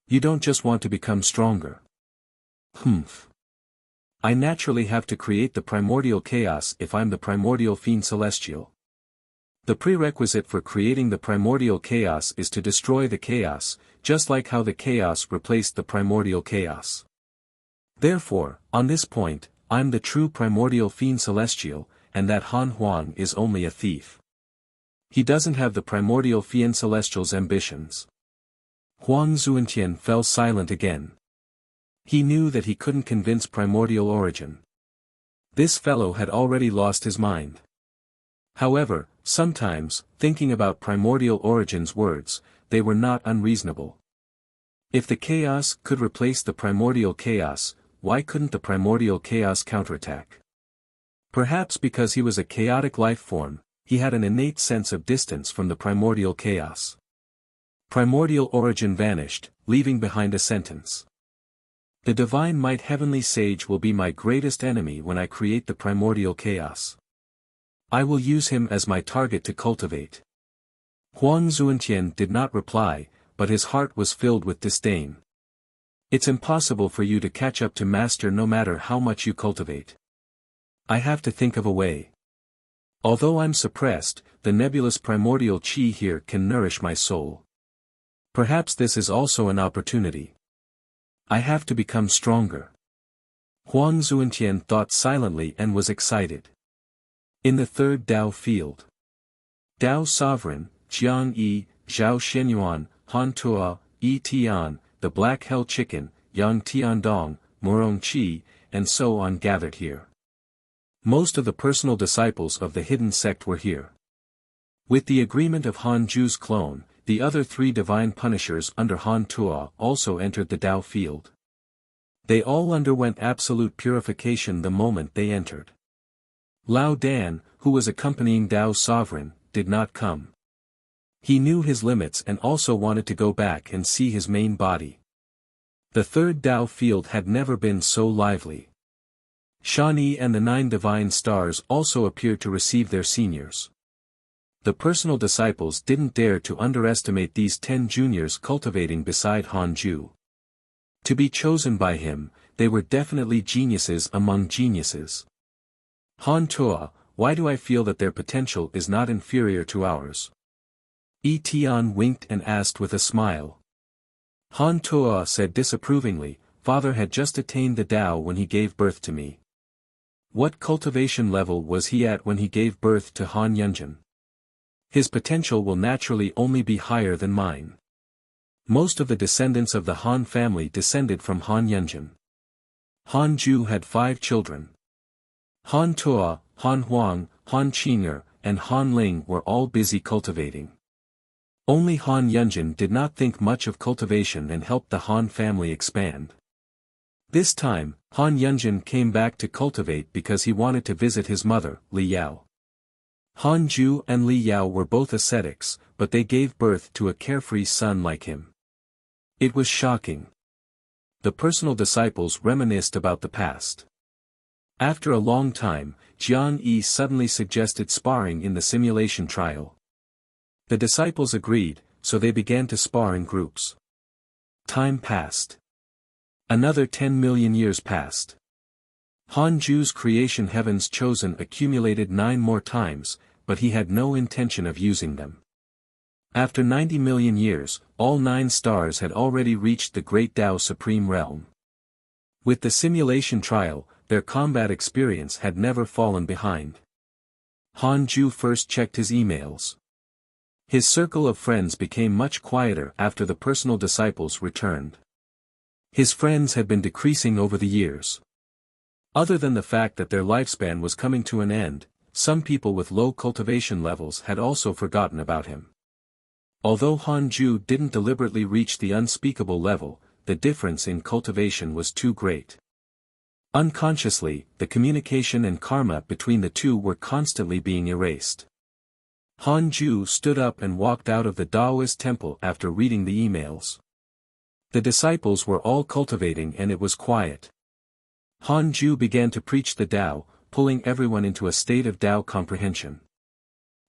You don't just want to become stronger. Humph. I naturally have to create the primordial chaos if I'm the primordial fiend celestial. The prerequisite for creating the primordial chaos is to destroy the chaos, just like how the chaos replaced the primordial chaos. Therefore, on this point, I'm the true primordial fiend celestial, and that Han Huang is only a thief. He doesn't have the primordial fiend celestial's ambitions. Huang Zuantian fell silent again. He knew that he couldn't convince Primordial Origin. This fellow had already lost his mind. However, sometimes, thinking about Primordial Origin's words, they were not unreasonable. If the chaos could replace the primordial chaos, why couldn't the primordial chaos counterattack? Perhaps because he was a chaotic life form, he had an innate sense of distance from the primordial chaos. Primordial Origin vanished, leaving behind a sentence. The divine might heavenly sage will be my greatest enemy when I create the primordial chaos. I will use him as my target to cultivate. Huang Zuantian did not reply, but his heart was filled with disdain. It's impossible for you to catch up to master no matter how much you cultivate. I have to think of a way. Although I'm suppressed, the nebulous primordial chi here can nourish my soul. Perhaps this is also an opportunity. I have to become stronger. Huang Zuantian thought silently and was excited. In the third Tao field. Tao Sovereign, Jiang Yi, Zhao Shenyuan, Han Tua, Yi Tian, the Black Hell Chicken, Yang Tiandong, Murong Chi, and so on gathered here. Most of the personal disciples of the hidden sect were here. With the agreement of Han Ju's clone, the other three divine punishers under Han Tua also entered the Tao field. They all underwent absolute purification the moment they entered. Lao Dan, who was accompanying Tao's sovereign, did not come. He knew his limits and also wanted to go back and see his main body. The third Tao field had never been so lively. Shani and the 9 divine stars also appeared to receive their seniors. The personal disciples didn't dare to underestimate these 10 juniors cultivating beside Han Ju. To be chosen by him, they were definitely geniuses among geniuses. Han Tua, why do I feel that their potential is not inferior to ours? Yi Tian winked and asked with a smile. Han Tua said disapprovingly, Father had just attained the Tao when he gave birth to me. What cultivation level was he at when he gave birth to Han Yunjin? His potential will naturally only be higher than mine. Most of the descendants of the Han family descended from Han Yunjin. Han Ju had 5 children. Han Tua, Han Huang, Han Qing'er, and Han Ling were all busy cultivating. Only Han Yunjin did not think much of cultivation and helped the Han family expand. This time, Han Yunjin came back to cultivate because he wanted to visit his mother, Li Yao. Han Ju and Li Yao were both ascetics, but they gave birth to a carefree son like him. It was shocking. The personal disciples reminisced about the past. After a long time, Jiang Yi suddenly suggested sparring in the simulation trial. The disciples agreed, so they began to spar in groups. Time passed. Another 10 million years passed. Han Ju's creation heavens chosen accumulated 9 more times, but he had no intention of using them. After 90 million years, all 9 stars had already reached the Great Tao Supreme Realm. With the simulation trial, their combat experience had never fallen behind. Han Ju first checked his emails. His circle of friends became much quieter after the personal disciples returned. His friends had been decreasing over the years. Other than the fact that their lifespan was coming to an end, some people with low cultivation levels had also forgotten about him. Although Han Ju didn't deliberately reach the unspeakable level, the difference in cultivation was too great. Unconsciously, the communication and karma between the two were constantly being erased. Han Ju stood up and walked out of the Taoist temple after reading the emails. The disciples were all cultivating and it was quiet. Han Ju began to preach the Tao, pulling everyone into a state of Tao comprehension.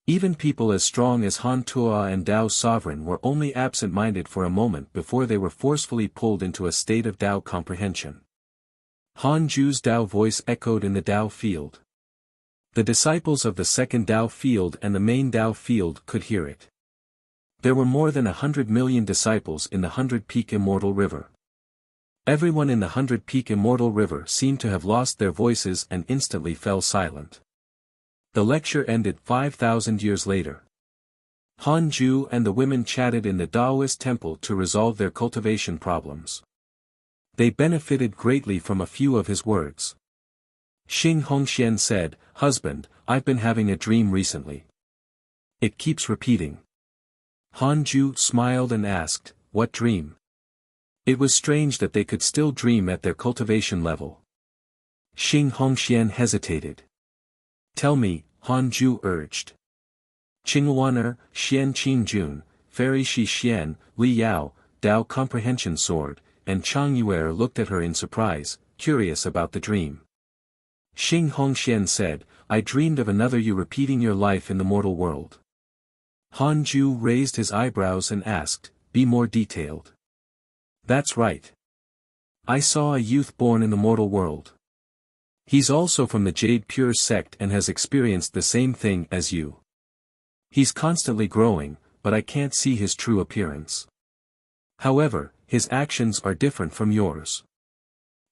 Even people as strong as Han Tua and Tao's sovereign were only absent-minded for a moment before they were forcefully pulled into a state of Tao comprehension. Han Ju's Tao voice echoed in the Tao field. The disciples of the second Tao field and the main Tao field could hear it. There were more than 100 million disciples in the 100-peak Immortal River. Everyone in the 100-peak Immortal River seemed to have lost their voices and instantly fell silent. The lecture ended 5,000 years later. Han Ju and the women chatted in the Taoist temple to resolve their cultivation problems. They benefited greatly from a few of his words. Xing Hongxian said, "Husband, I've been having a dream recently. It keeps repeating." Han Ju smiled and asked, "What dream?" It was strange that they could still dream at their cultivation level. Xing Hongxian hesitated. "Tell me," Han Ju urged. Qingwaner, Xian Qingjun, Fairy Shi Xian, Li Yao, Tao Comprehension Sword, and Chang Yuer looked at her in surprise, curious about the dream. Xing Hongxian said, "I dreamed of another you repeating your life in the mortal world." Han Ju raised his eyebrows and asked, "Be more detailed." "That's right. I saw a youth born in the mortal world. He's also from the Jade Pure sect and has experienced the same thing as you. He's constantly growing, but I can't see his true appearance. However, his actions are different from yours.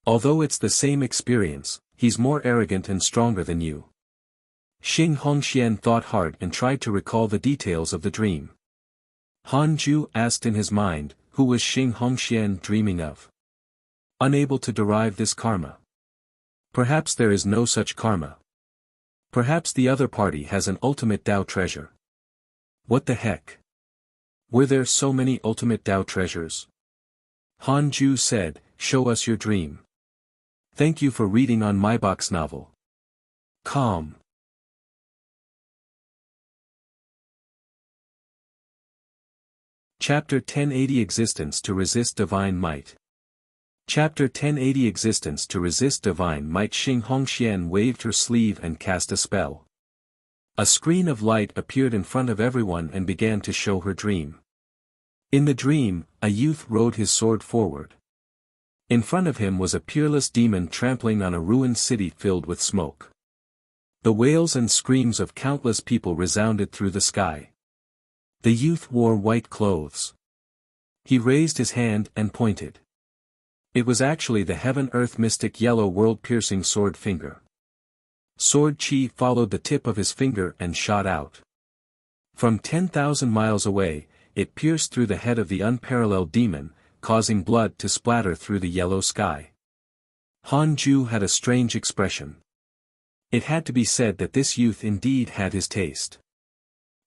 Although it's the same experience, he's more arrogant and stronger than you. Xing Hongxian thought hard and tried to recall the details of the dream. Han Ju asked in his mind, who was Xing Hongxian dreaming of? Unable to derive this karma. Perhaps there is no such karma. Perhaps the other party has an ultimate Tao treasure. What the heck? Were there so many ultimate Tao treasures? Han Ju said, show us your dream. Thank you for reading on my box novel. Calm. Chapter 1080 Existence to Resist Divine Might. Chapter 1080 Existence to Resist Divine Might. Xing Hongxian waved her sleeve and cast a spell. A screen of light appeared in front of everyone and began to show her dream. In the dream, a youth rode his sword forward. In front of him was a peerless demon trampling on a ruined city filled with smoke. The wails and screams of countless people resounded through the sky. The youth wore white clothes. He raised his hand and pointed. It was actually the heaven-earth mystic yellow world-piercing sword finger. Sword chi followed the tip of his finger and shot out. From 10,000 miles away, it pierced through the head of the unparalleled demon, causing blood to splatter through the yellow sky. Han Ju had a strange expression. It had to be said that this youth indeed had his taste.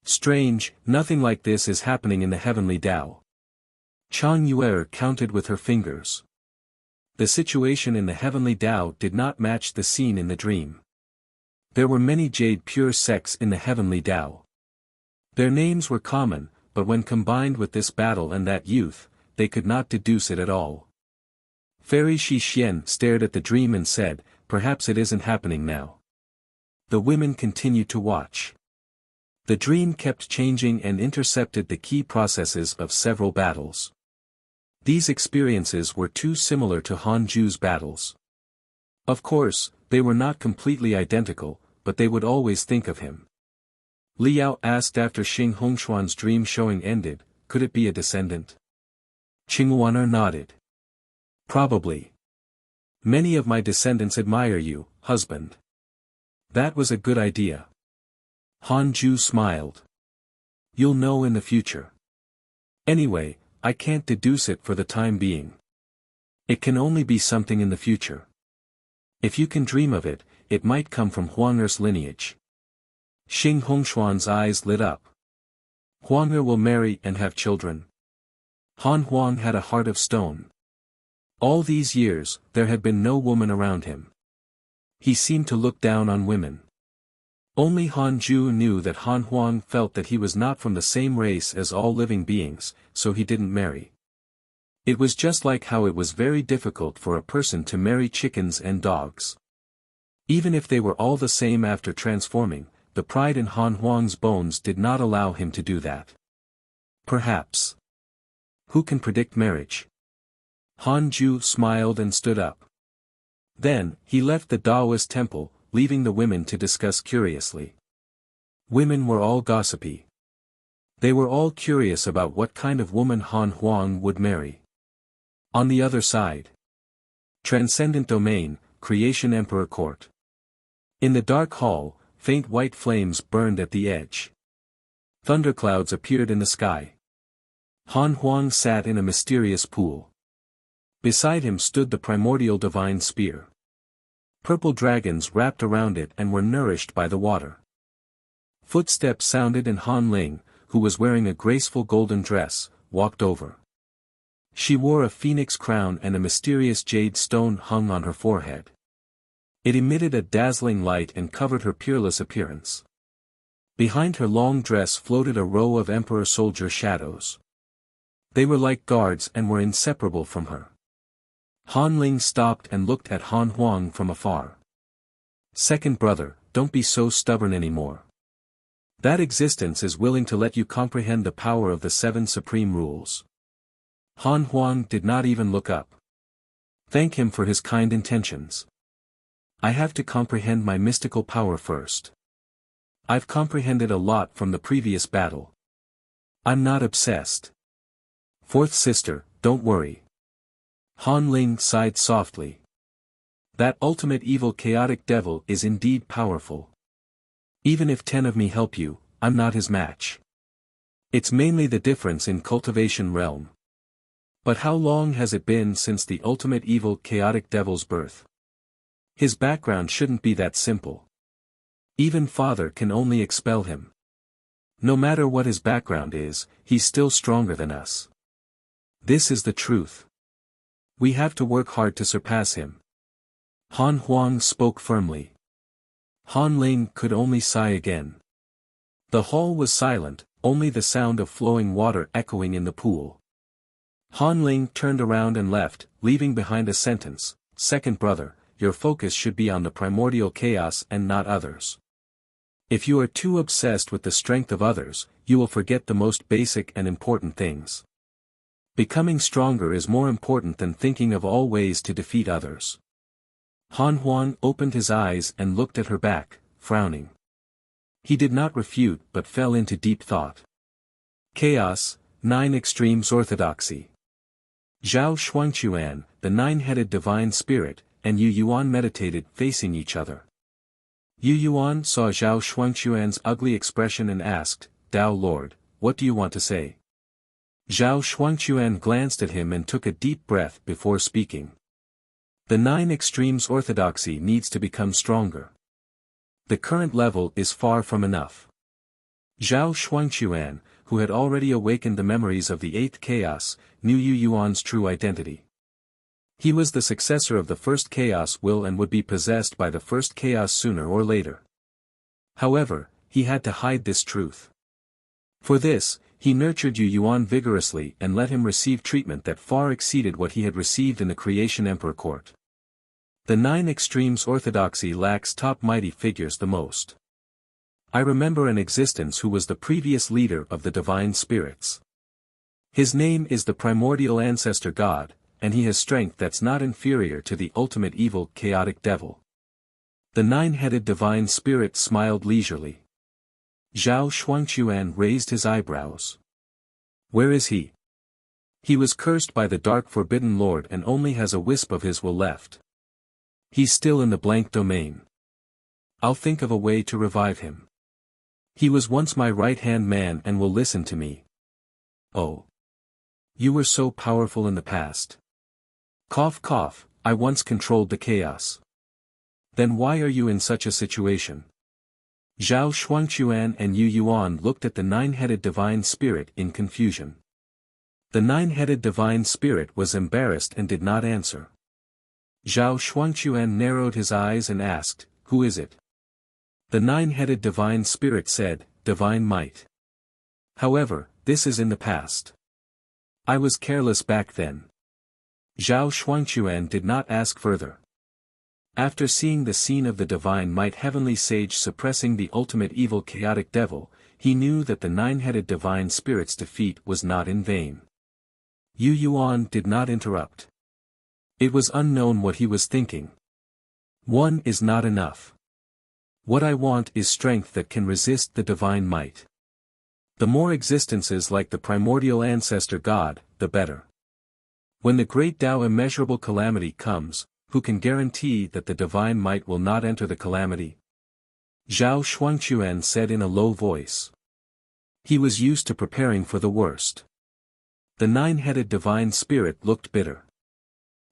Strange, nothing like this is happening in the heavenly Tao. Chang Yuer counted with her fingers. The situation in the heavenly Tao did not match the scene in the dream. There were many Jade Pure sects in the heavenly Tao. Their names were common, but when combined with this battle and that youth, they could not deduce it at all. Fairy Shi Xian stared at the dream and said, perhaps it isn't happening now. The women continued to watch. The dream kept changing and intercepted the key processes of several battles. These experiences were too similar to Han Ju's battles. Of course, they were not completely identical, but they would always think of him. Liao asked after Xing Hongxuan's dream showing ended, could it be a descendant? Qingwaner nodded. Probably. Many of my descendants admire you, husband. That was a good idea. Han Ju smiled. You'll know in the future. Anyway, I can't deduce it for the time being. It can only be something in the future. If you can dream of it, it might come from Huang'er's lineage. Xing Hongxuan's eyes lit up. Huang'er will marry and have children. Han Huang had a heart of stone. All these years, there had been no woman around him. He seemed to look down on women. Only Han Ju knew that Han Huang felt that he was not from the same race as all living beings, so he didn't marry. It was just like how it was very difficult for a person to marry chickens and dogs. Even if they were all the same after transforming, the pride in Han Huang's bones did not allow him to do that. Perhaps. Who can predict marriage? Han Ju smiled and stood up. Then, he left the Taoist temple, leaving the women to discuss curiously. Women were all gossipy. They were all curious about what kind of woman Han Huang would marry. On the other side. Transcendent Domain, Creation Emperor Court. In the dark hall, faint white flames burned at the edge. Thunderclouds appeared in the sky. Han Huang sat in a mysterious pool. Beside him stood the primordial divine spear. Purple dragons wrapped around it and were nourished by the water. Footsteps sounded and Han Ling, who was wearing a graceful golden dress, walked over. She wore a phoenix crown and a mysterious jade stone hung on her forehead. It emitted a dazzling light and covered her peerless appearance. Behind her long dress floated a row of emperor soldier shadows. They were like guards and were inseparable from her. Han Ling stopped and looked at Han Huang from afar. Second brother, don't be so stubborn anymore. That existence is willing to let you comprehend the power of the 7 supreme rules. Han Huang did not even look up. Thank him for his kind intentions. I have to comprehend my mystical power first. I've comprehended a lot from the previous battle. I'm not obsessed. Fourth sister, don't worry. Han Ling sighed softly. That ultimate evil chaotic devil is indeed powerful. Even if 10 of me help you, I'm not his match. It's mainly the difference in cultivation realm. But how long has it been since the ultimate evil chaotic devil's birth? His background shouldn't be that simple. Even father can only expel him. No matter what his background is, he's still stronger than us. This is the truth. We have to work hard to surpass him. Han Huang spoke firmly. Han Ling could only sigh again. The hall was silent, only the sound of flowing water echoing in the pool. Han Ling turned around and left, leaving behind a sentence, "Second brother, your focus should be on the primordial chaos and not others. If you are too obsessed with the strength of others, you will forget the most basic and important things. Becoming stronger is more important than thinking of all ways to defeat others." Han Huang opened his eyes and looked at her back, frowning. He did not refute but fell into deep thought. Chaos, 9 extremes orthodoxy. Zhao Shuangquan, the nine-headed divine spirit, and Yu Yuan meditated facing each other. Yu Yuan saw Zhao Shuangquan's ugly expression and asked, "Tao Lord, what do you want to say?" Zhao Shuangquan glanced at him and took a deep breath before speaking. The 9 extremes orthodoxy needs to become stronger. The current level is far from enough. Zhao Shuangquan, who had already awakened the memories of the 8th chaos, knew Yu Yuan's true identity. He was the successor of the first chaos will and would be possessed by the first chaos sooner or later. However, he had to hide this truth. For this, he nurtured Yu Yuan vigorously and let him receive treatment that far exceeded what he had received in the Creation Emperor court. The 9 extremes orthodoxy lacks top mighty figures the most. I remember an existence who was the previous leader of the divine spirits. His name is the primordial ancestor god, and he has strength that's not inferior to the ultimate evil chaotic devil. The 9-headed divine spirit smiled leisurely. Zhao Shuangquan raised his eyebrows. Where is he? He was cursed by the dark forbidden lord and only has a wisp of his will left. He's still in the blank domain. I'll think of a way to revive him. He was once my right-hand man and will listen to me. Oh. You were so powerful in the past. Cough cough, I once controlled the chaos. Then why are you in such a situation? Zhao Shuangquan and Yu Yuan looked at the 9-headed divine spirit in confusion. The 9-headed divine spirit was embarrassed and did not answer. Zhao Shuangquan narrowed his eyes and asked, "Who is it?" The 9-headed divine spirit said, "Divine might. However, this is in the past. I was careless back then." Zhao Shuangquan did not ask further. After seeing the scene of the divine might heavenly sage suppressing the ultimate evil chaotic devil, he knew that the 9-headed divine spirit's defeat was not in vain. Yu Yuan did not interrupt. It was unknown what he was thinking. One is not enough. What I want is strength that can resist the divine might. The more existences like the primordial ancestor god, the better. When the great Tao immeasurable calamity comes, who can guarantee that the divine might will not enter the calamity? Zhao Shuangquan said in a low voice. He was used to preparing for the worst. The 9-headed divine spirit looked bitter.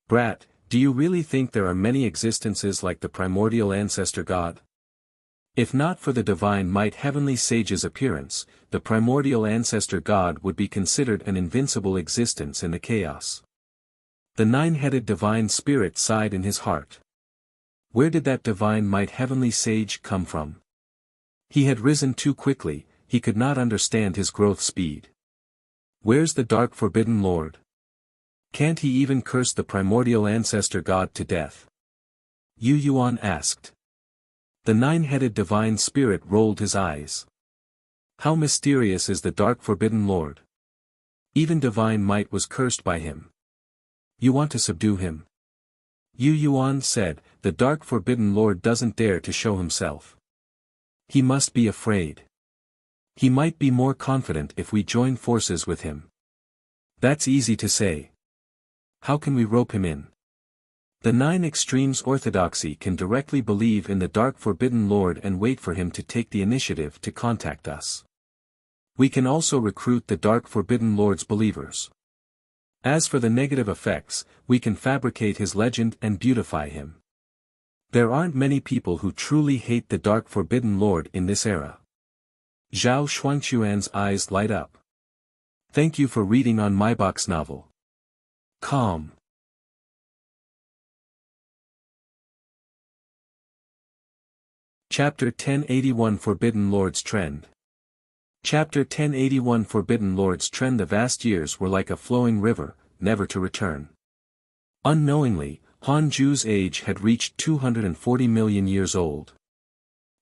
Brat, do you really think there are many existences like the primordial ancestor god? If not for the divine might heavenly sage's appearance, the primordial ancestor god would be considered an invincible existence in the chaos. The 9-headed divine spirit sighed in his heart. Where did that divine might heavenly sage come from? He had risen too quickly, he could not understand his growth speed. Where's the dark forbidden lord? Can't he even curse the primordial ancestor god to death? Yu Yuan asked. The 9-headed divine spirit rolled his eyes. How mysterious is the dark forbidden lord? Even divine might was cursed by him. You want to subdue him? Yu Yuan said, "The Dark Forbidden Lord doesn't dare to show himself. He must be afraid. He might be more confident if we join forces with him." "That's easy to say. How can we rope him in?" "The 9 Extremes Orthodoxy can directly believe in the Dark Forbidden Lord and wait for him to take the initiative to contact us. We can also recruit the Dark Forbidden Lord's believers. As for the negative effects, we can fabricate his legend and beautify him. There aren't many people who truly hate the Dark Forbidden Lord in this era." Zhao Shuangquan's eyes light up. "Thank you for reading on my box novel. Calm." Chapter 1081 Forbidden Lord's Trend. Chapter 1081 Forbidden Lord's Trend. The vast years were like a flowing river, never to return. Unknowingly, Han Ju's age had reached 240 million years old.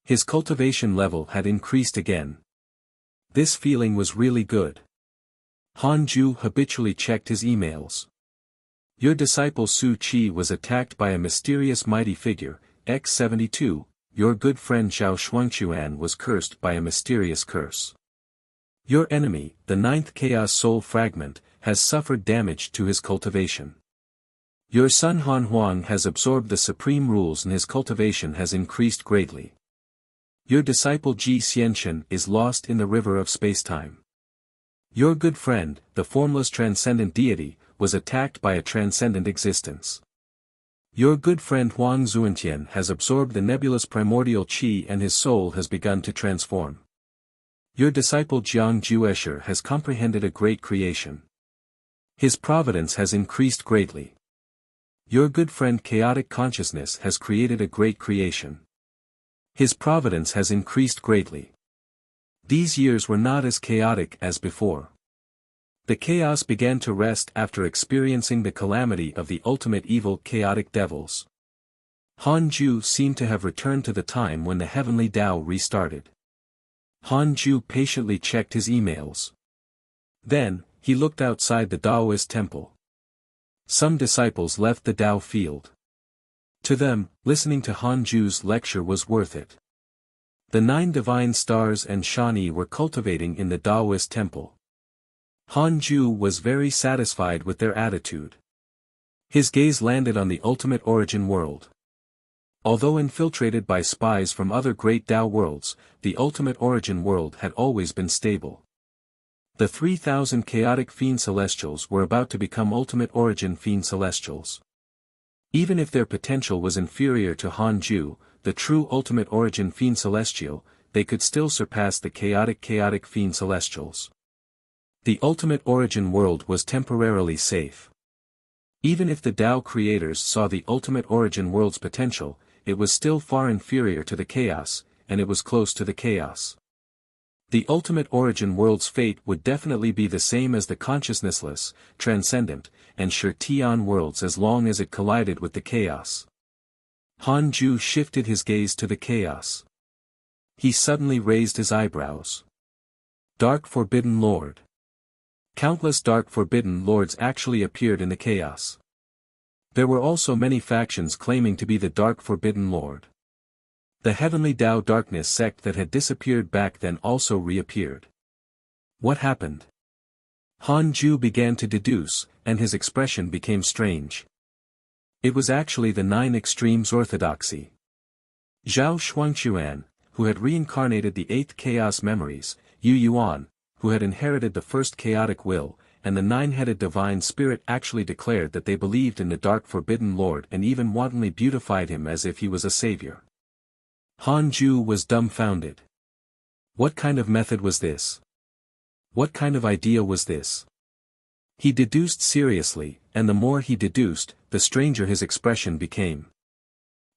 His cultivation level had increased again. This feeling was really good. Han Ju habitually checked his emails. "Your disciple Su Qi was attacked by a mysterious mighty figure, X-72, your good friend Zhao Shuangquan was cursed by a mysterious curse. Your enemy, the 9th Chaos Soul Fragment, has suffered damage to his cultivation. Your son Han Huang has absorbed the supreme rules and his cultivation has increased greatly. Your disciple Ji Xianchen is lost in the river of spacetime. Your good friend, the formless transcendent deity, was attacked by a transcendent existence. Your good friend Huang Zuantian has absorbed the nebulous primordial qi and his soul has begun to transform. Your disciple Jiang Juesher has comprehended a great creation. His providence has increased greatly. Your good friend Chaotic Consciousness has created a great creation. His providence has increased greatly. These years were not as chaotic as before. The chaos began to rest after experiencing the calamity of the ultimate evil chaotic devils. Han Ju seemed to have returned to the time when the heavenly Tao restarted. Han Ju patiently checked his emails. Then, he looked outside the Taoist temple. Some disciples left the Tao field. To them, listening to Han Ju's lecture was worth it. The 9 divine stars and Shani were cultivating in the Taoist temple. Han Ju was very satisfied with their attitude. His gaze landed on the ultimate origin world. Although infiltrated by spies from other great Tao worlds, the ultimate origin world had always been stable. The 3,000 chaotic fiend celestials were about to become ultimate origin fiend celestials. Even if their potential was inferior to Han Ju, the true ultimate origin fiend celestial, they could still surpass the chaotic fiend celestials. The ultimate origin world was temporarily safe. Even if the Tao creators saw the ultimate origin world's potential, it was still far inferior to the chaos, and it was close to the chaos. The ultimate origin world's fate would definitely be the same as the consciousnessless, transcendent, and Shir-Tian worlds as long as it collided with the chaos. Han Ju shifted his gaze to the chaos. He suddenly raised his eyebrows. Dark Forbidden Lord. Countless Dark Forbidden Lords actually appeared in the chaos. There were also many factions claiming to be the Dark Forbidden Lord. The Heavenly Tao Darkness sect that had disappeared back then also reappeared. What happened? Han Ju began to deduce, and his expression became strange. It was actually the 9 Extremes Orthodoxy. Zhao Shuangquan, who had reincarnated the 8th Chaos Memories, Yu Yuan, who had inherited the first chaotic will, and the 9-headed divine spirit actually declared that they believed in the Dark Forbidden Lord and even wantonly beautified him as if he was a savior. Han Ju was dumbfounded. What kind of method was this? What kind of idea was this? He deduced seriously, and the more he deduced, the stranger his expression became.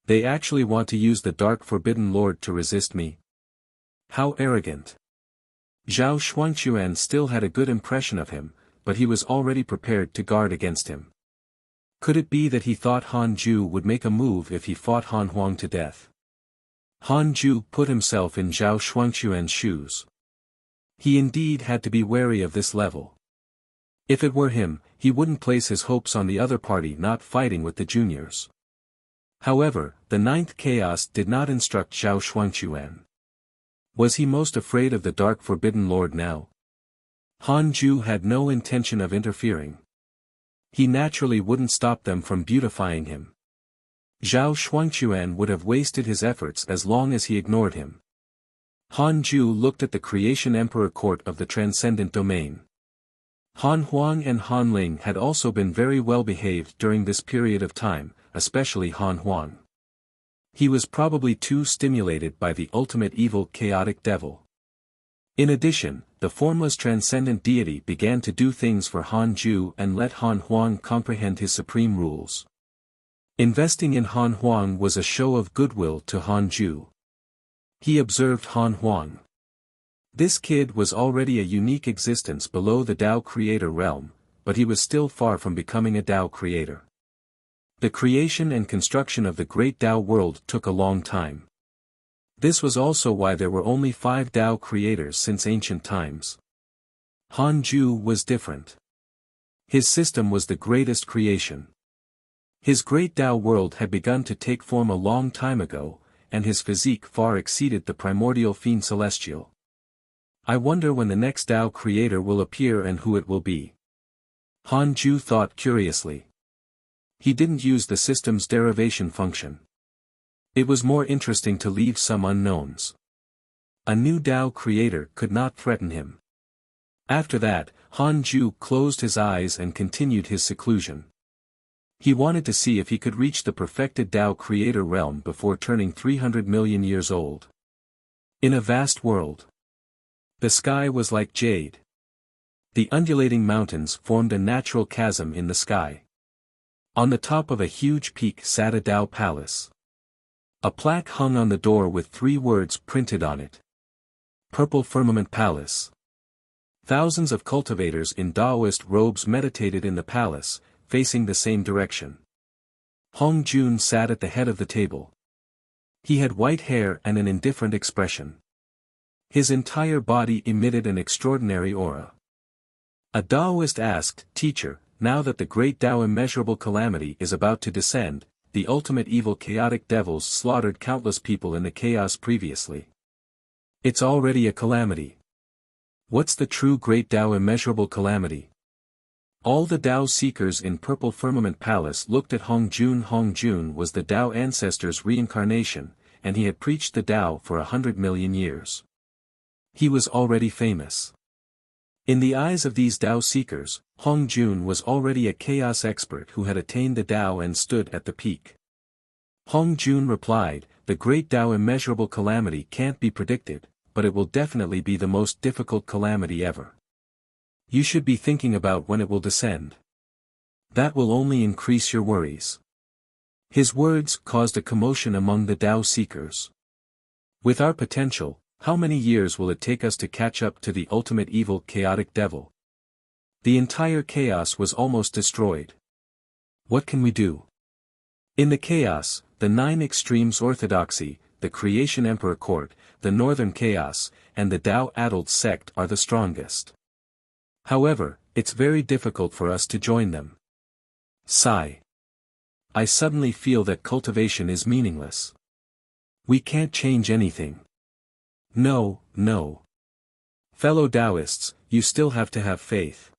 They actually want to use the Dark Forbidden Lord to resist me? How arrogant. Zhao Shuangquan still had a good impression of him, but he was already prepared to guard against him. Could it be that he thought Han Ju would make a move if he fought Han Huang to death? Han Ju put himself in Zhao Shuangquan's shoes. He indeed had to be wary of this level. If it were him, he wouldn't place his hopes on the other party not fighting with the juniors. However, the ninth chaos did not instruct Zhao Shuangquan. Was he most afraid of the dark forbidden lord now? Han Ju had no intention of interfering. He naturally wouldn't stop them from beautifying him. Zhao Shuangquan would have wasted his efforts as long as he ignored him. Han Ju looked at the Creation Emperor Court of the Transcendent Domain. Han Huang and Han Ling had also been very well behaved during this period of time, especially Han Huang. He was probably too stimulated by the ultimate evil chaotic devil. In addition, the formless transcendent deity began to do things for Han Ju and let Han Huang comprehend his supreme rules. Investing in Han Huang was a show of goodwill to Han Ju. He observed Han Huang. This kid was already a unique existence below the Tao creator realm, but he was still far from becoming a Tao creator. The creation and construction of the great Tao world took a long time. This was also why there were only 5 Tao creators since ancient times. Han Ju was different. His system was the greatest creation. His great Tao world had begun to take form a long time ago, and his physique far exceeded the primordial fiend celestial. I wonder when the next Tao creator will appear and who it will be. Han Ju thought curiously. He didn't use the system's derivation function. It was more interesting to leave some unknowns. A new Tao creator could not threaten him. After that, Han Ju closed his eyes and continued his seclusion. He wanted to see if he could reach the perfected Tao creator realm before turning 300 million years old. In a vast world. The sky was like jade. The undulating mountains formed a natural chasm in the sky. On the top of a huge peak sat a Tao palace. A plaque hung on the door with 3 words printed on it. Purple Firmament Palace. Thousands of cultivators in Taoist robes meditated in the palace, facing the same direction. Hong Jun sat at the head of the table. He had white hair and an indifferent expression. His entire body emitted an extraordinary aura. A Taoist asked, "Teacher, now that the great Tao immeasurable calamity is about to descend, the ultimate evil chaotic devils slaughtered countless people in the chaos previously. It's already a calamity. What's the true great Tao immeasurable calamity?" All the Tao seekers in Purple Firmament Palace looked at Hong Jun. Hong Jun was the Tao ancestor's reincarnation, and he had preached the Tao for 100 million years. He was already famous. In the eyes of these Tao seekers, Hong Jun was already a chaos expert who had attained the Tao and stood at the peak. Hong Jun replied, "The great Tao immeasurable calamity can't be predicted, but it will definitely be the most difficult calamity ever. You should be thinking about when it will descend. That will only increase your worries." His words caused a commotion among the Tao seekers. With our potential, how many years will it take us to catch up to the ultimate evil chaotic devil? The entire chaos was almost destroyed. What can we do? In the chaos, the 9 extremes orthodoxy, the Creation Emperor Court, the Northern Chaos, and the Tao Adult sect are the strongest. However, it's very difficult for us to join them. Sigh. I suddenly feel that cultivation is meaningless. We can't change anything. No. Fellow Taoists, you still have to have faith.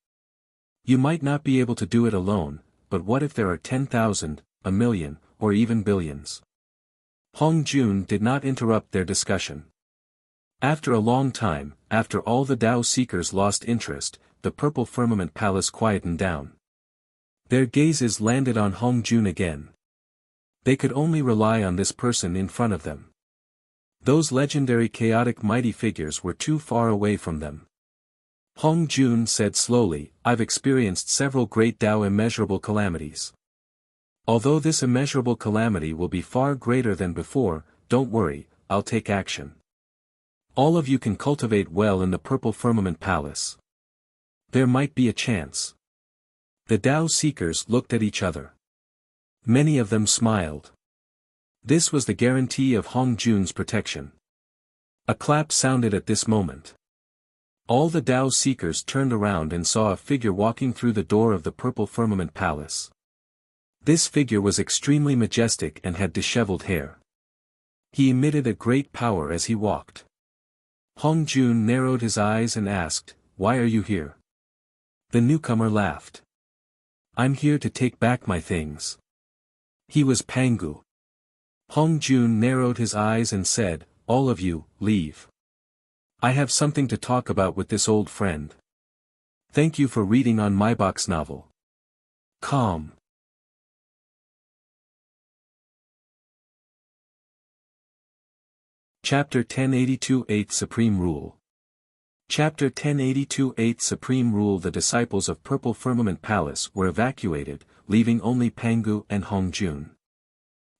You might not be able to do it alone, but what if there are 10,000, a million, or even billions? Hong Jun did not interrupt their discussion. After a long time, after all the Tao seekers lost interest, the Purple Firmament Palace quietened down. Their gazes landed on Hong Jun again. They could only rely on this person in front of them. Those legendary chaotic mighty figures were too far away from them. Hong Jun said slowly, "I've experienced several great Tao immeasurable calamities. Although this immeasurable calamity will be far greater than before, don't worry, I'll take action. All of you can cultivate well in the Purple Firmament Palace. There might be a chance." The Tao seekers looked at each other. Many of them smiled. This was the guarantee of Hong Jun's protection. A clap sounded at this moment. All the Tao seekers turned around and saw a figure walking through the door of the Purple Firmament Palace. This figure was extremely majestic and had disheveled hair. He emitted a great power as he walked. Hong Jun narrowed his eyes and asked, "Why are you here?" The newcomer laughed. "I'm here to take back my things." He was Pangu. Hong Jun narrowed his eyes and said, "All of you, leave. I have something to talk about with this old friend. Thank you for reading on my box novel. Calm. Chapter 1082 8th Supreme Rule. Chapter 1082 8th Supreme Rule. The disciples of Purple Firmament Palace were evacuated, leaving only Pangu and Hong Jun.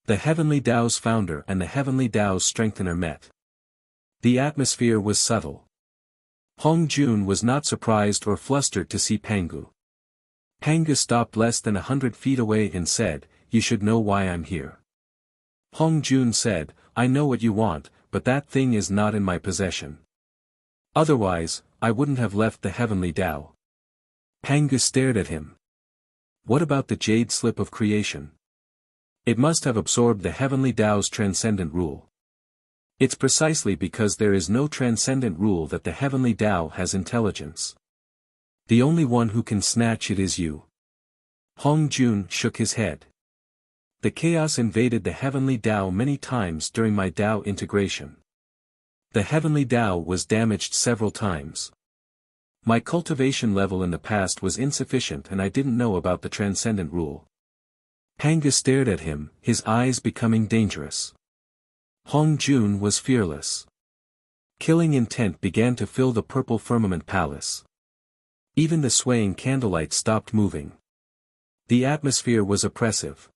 The Heavenly Tao's founder and the Heavenly Tao's strengthener met. The atmosphere was subtle. Hong Jun was not surprised or flustered to see Pangu. Pangu stopped less than 100 feet away and said, "You should know why I'm here." Hong Jun said, "I know what you want, but that thing is not in my possession. Otherwise, I wouldn't have left the Heavenly Tao." Pangu stared at him. "What about the jade slip of creation? It must have absorbed the Heavenly Tao's transcendent rule." "It's precisely because there is no transcendent rule that the Heavenly Tao has intelligence. The only one who can snatch it is you." Hong Jun shook his head. "The chaos invaded the Heavenly Tao many times during my Tao integration. The Heavenly Tao was damaged several times. My cultivation level in the past was insufficient and I didn't know about the transcendent rule." Pangu stared at him, his eyes becoming dangerous. Hong Jun was fearless. Killing intent began to fill the Purple Firmament Palace. Even the swaying candlelight stopped moving. The atmosphere was oppressive.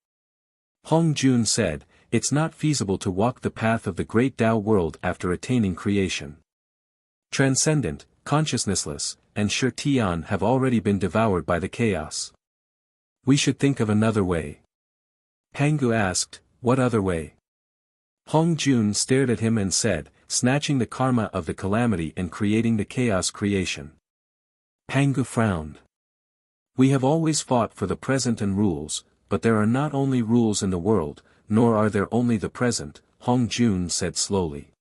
Hong Jun said, "It's not feasible to walk the path of the great Tao world after attaining creation. Transcendent, consciousnessless, and Shi Tian have already been devoured by the chaos. We should think of another way." Pangu asked, "What other way?" Hong Jun stared at him and said, "Snatching the karma of the calamity and creating the chaos creation." Pangu frowned. "We have always fought for the present and rules, but there are not only rules in the world, nor are there only the present," Hong Jun said slowly.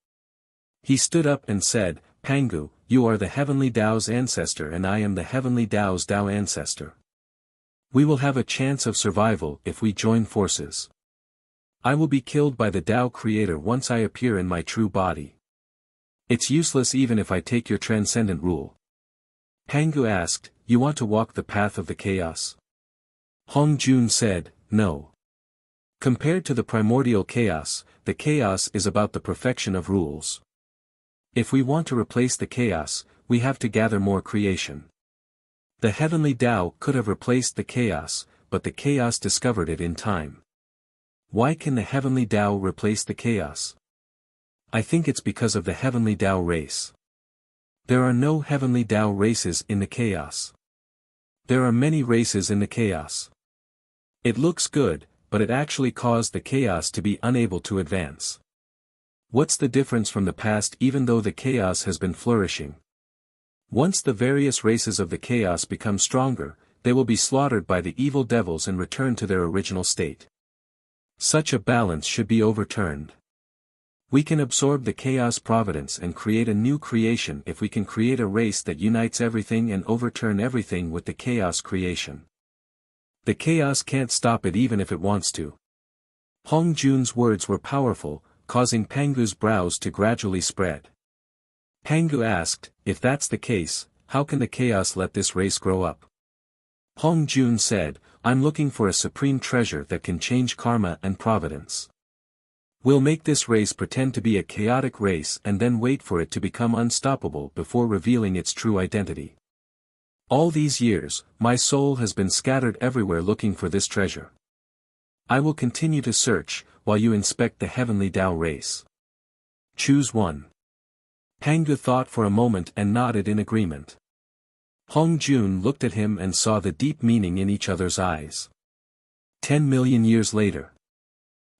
He stood up and said, "Pangu, you are the Heavenly Tao's ancestor and I am the Heavenly Tao's Tao ancestor. We will have a chance of survival if we join forces. I will be killed by the Tao Creator once I appear in my true body. It's useless even if I take your transcendent rule." Pangu asked, "You want to walk the path of the chaos?" Hong Jun said, "No. Compared to the primordial chaos, the chaos is about the perfection of rules. If we want to replace the chaos, we have to gather more creation. The Heavenly Tao could have replaced the chaos, but the chaos discovered it in time. Why can the Heavenly Tao replace the chaos? I think it's because of the Heavenly Tao race. There are no Heavenly Tao races in the chaos. There are many races in the chaos. It looks good, but it actually caused the chaos to be unable to advance. What's the difference from the past even though the chaos has been flourishing? Once the various races of the chaos become stronger, they will be slaughtered by the evil devils and return to their original state. Such a balance should be overturned. We can absorb the chaos providence and create a new creation if we can create a race that unites everything and overturn everything with the chaos creation. The chaos can't stop it even if it wants to." Hong Jun's words were powerful, causing Pangu's brows to gradually spread. Pangu asked, "If that's the case, how can the chaos let this race grow up?" Hong Jun said, "I'm looking for a supreme treasure that can change karma and providence. We'll make this race pretend to be a chaotic race and then wait for it to become unstoppable before revealing its true identity. All these years, my soul has been scattered everywhere looking for this treasure. I will continue to search, while you inspect the Heavenly Tao race. Choose one." Pangu thought for a moment and nodded in agreement. Hong Jun looked at him and saw the deep meaning in each other's eyes. 10 million years later.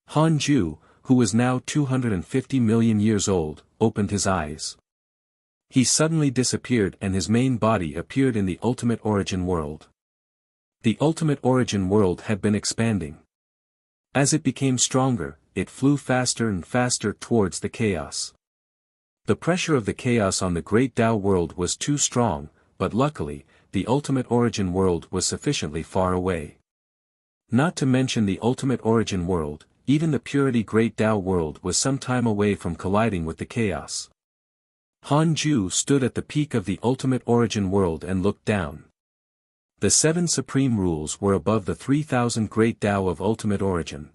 Han Ju, who was now 250 million years old, opened his eyes. He suddenly disappeared and his main body appeared in the ultimate origin world. The ultimate origin world had been expanding. As it became stronger, it flew faster and faster towards the chaos. The pressure of the chaos on the great Tao world was too strong, but luckily, the ultimate origin world was sufficiently far away. Not to mention the ultimate origin world, even the purity great Tao world was some time away from colliding with the chaos. Han Ju stood at the peak of the ultimate origin world and looked down. The 7 supreme rules were above the 3,000 great Tao of ultimate origin.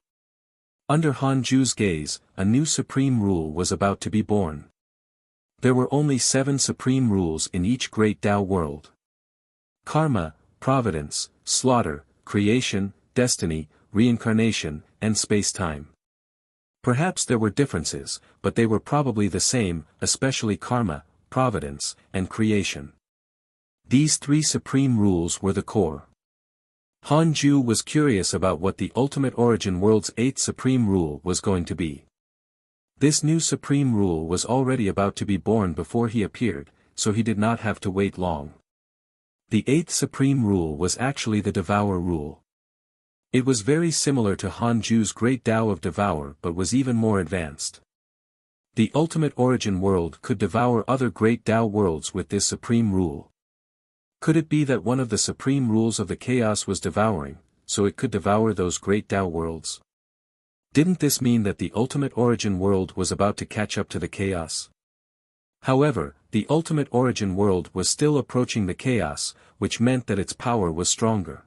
Under Han Ju's gaze, a new supreme rule was about to be born. There were only 7 supreme rules in each great Tao world. Karma, providence, slaughter, creation, destiny, reincarnation, and space-time. Perhaps there were differences, but they were probably the same, especially karma, providence, and creation. These 3 supreme rules were the core. Han Ju was curious about what the ultimate origin world's 8th supreme rule was going to be. This new supreme rule was already about to be born before he appeared, so he did not have to wait long. The 8th supreme rule was actually the Devour rule. It was very similar to Han Ju's great Tao of Devour but was even more advanced. The ultimate origin world could devour other great Tao worlds with this supreme rule. Could it be that one of the supreme rules of the chaos was devouring, so it could devour those great Tao worlds? Didn't this mean that the ultimate origin world was about to catch up to the chaos? However, the ultimate origin world was still approaching the chaos, which meant that its power was stronger.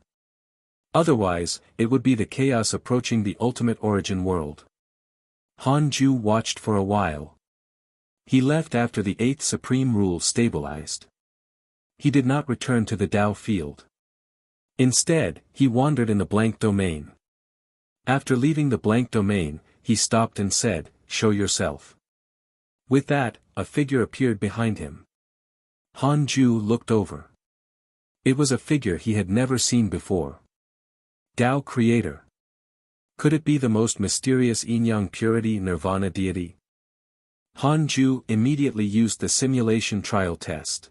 Otherwise, it would be the chaos approaching the ultimate origin world. Han Ju watched for a while. He left after the 8th supreme rule stabilized. He did not return to the Tao field. Instead, he wandered in the blank domain. After leaving the blank domain, he stopped and said, "Show yourself." With that, a figure appeared behind him. Han Ju looked over. It was a figure he had never seen before. Tao Creator. Could it be the most mysterious Yin-Yang Purity Nirvana deity? Han Ju immediately used the simulation trial test.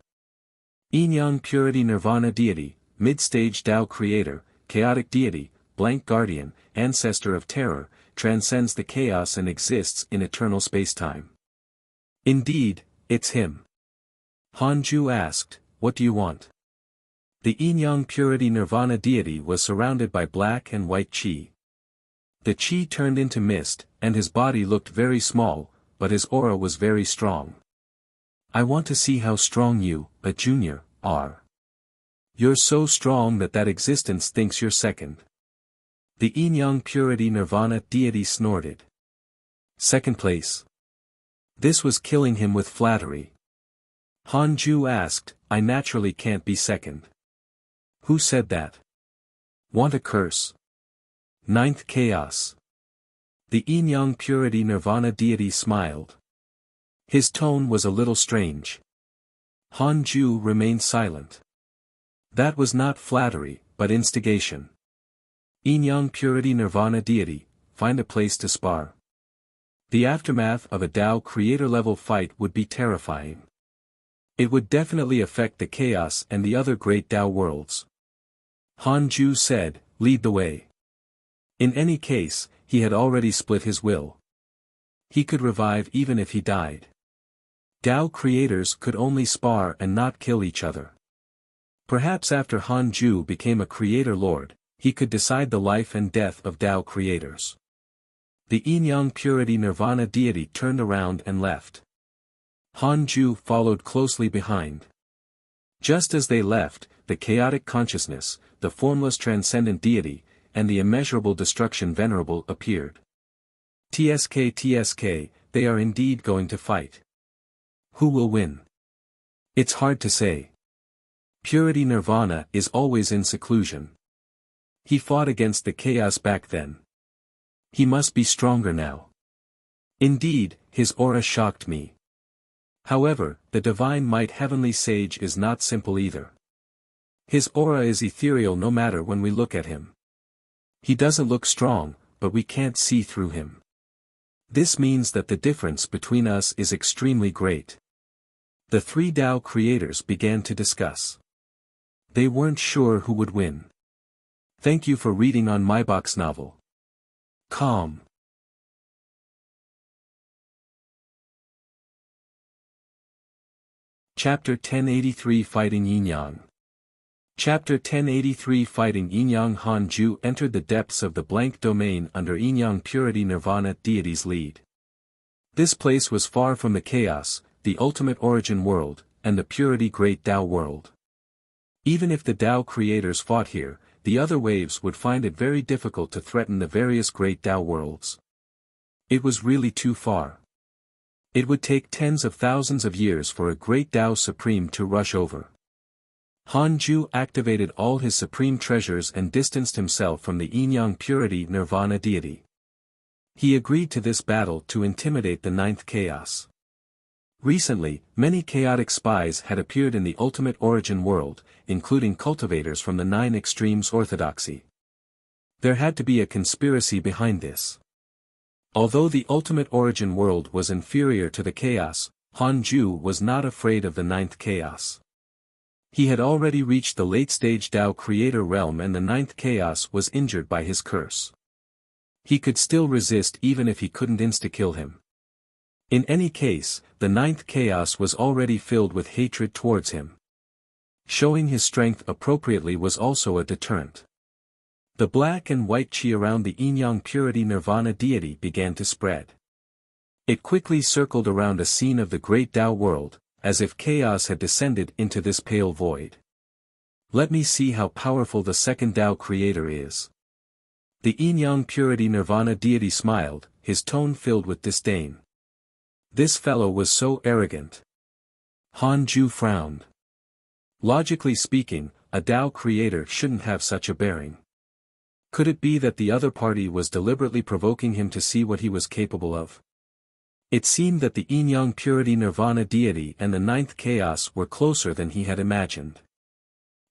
Yin-Yang Purity Nirvana deity, mid-stage Tao Creator, chaotic deity, blank guardian, ancestor of terror, transcends the chaos and exists in eternal spacetime. Indeed, it's him. Han Ju asked, "What do you want?" The Yin-Yang Purity Nirvana deity was surrounded by black and white qi. The qi turned into mist, and his body looked very small, but his aura was very strong. "I want to see how strong you, a junior, are. You're so strong that existence thinks you're second." The Yin-Yang Purity Nirvana deity snorted. "Second place?" This was killing him with flattery. Han Ju asked, "I naturally can't be second." "Who said that? Want a curse?" Ninth chaos. The Yin-Yang Purity Nirvana deity smiled. His tone was a little strange. Han Ju remained silent. That was not flattery, but instigation. Yin-Yang Purity Nirvana deity, find a place to spar. The aftermath of a Tao creator-level fight would be terrifying. It would definitely affect the chaos and the other great Tao worlds. Han Ju said, "Lead the way." In any case, he had already split his will. He could revive even if he died. Tao creators could only spar and not kill each other. Perhaps after Han Ju became a creator lord, he could decide the life and death of Tao creators. The Yin-Yang Purity Nirvana deity turned around and left. Han Ju followed closely behind. Just as they left, the chaotic consciousness, the formless transcendent deity, and the immeasurable destruction venerable appeared. TSK, they are indeed going to fight. Who will win? It's hard to say. Purity Nirvana is always in seclusion. He fought against the chaos back then. He must be stronger now. Indeed, his aura shocked me. However, the divine might heavenly sage is not simple either. His aura is ethereal no matter when we look at him. He doesn't look strong, but we can't see through him. This means that the difference between us is extremely great. The 3 Tao creators began to discuss. They weren't sure who would win. Thank you for reading on my box novel. Calm. Chapter 1083 Fighting Yin-Yang. Chapter 1083 Fighting Yin-Yang. Han Ju entered the depths of the blank domain under Yin-Yang Purity Nirvana deity's lead. This place was far from the chaos, the ultimate origin world, and the purity great Tao world. Even if the Tao creators fought here, the other waves would find it very difficult to threaten the various great Tao worlds. It was really too far. It would take tens of thousands of years for a great Tao Supreme to rush over. Han Ju activated all his supreme treasures and distanced himself from the Yin-Yang Purity Nirvana deity. He agreed to this battle to intimidate the ninth chaos. Recently, many chaotic spies had appeared in the ultimate origin world, including cultivators from the Nine Extremes orthodoxy. There had to be a conspiracy behind this. Although the ultimate origin world was inferior to the chaos, Han Ju was not afraid of the ninth chaos. He had already reached the late-stage Tao creator realm and the ninth chaos was injured by his curse. He could still resist even if he couldn't insta-kill him. In any case, the ninth chaos was already filled with hatred towards him. Showing his strength appropriately was also a deterrent. The black and white chi around the Yin-Yang Purity Nirvana deity began to spread. It quickly circled around a scene of the great Tao world, as if chaos had descended into this pale void. Let me see how powerful the second Tao creator is. The Yin-Yang Purity Nirvana deity smiled, his tone filled with disdain. This fellow was so arrogant. Han Ju frowned. Logically speaking, a Tao creator shouldn't have such a bearing. Could it be that the other party was deliberately provoking him to see what he was capable of? It seemed that the Yin-Yang Purity Nirvana deity and the ninth chaos were closer than he had imagined.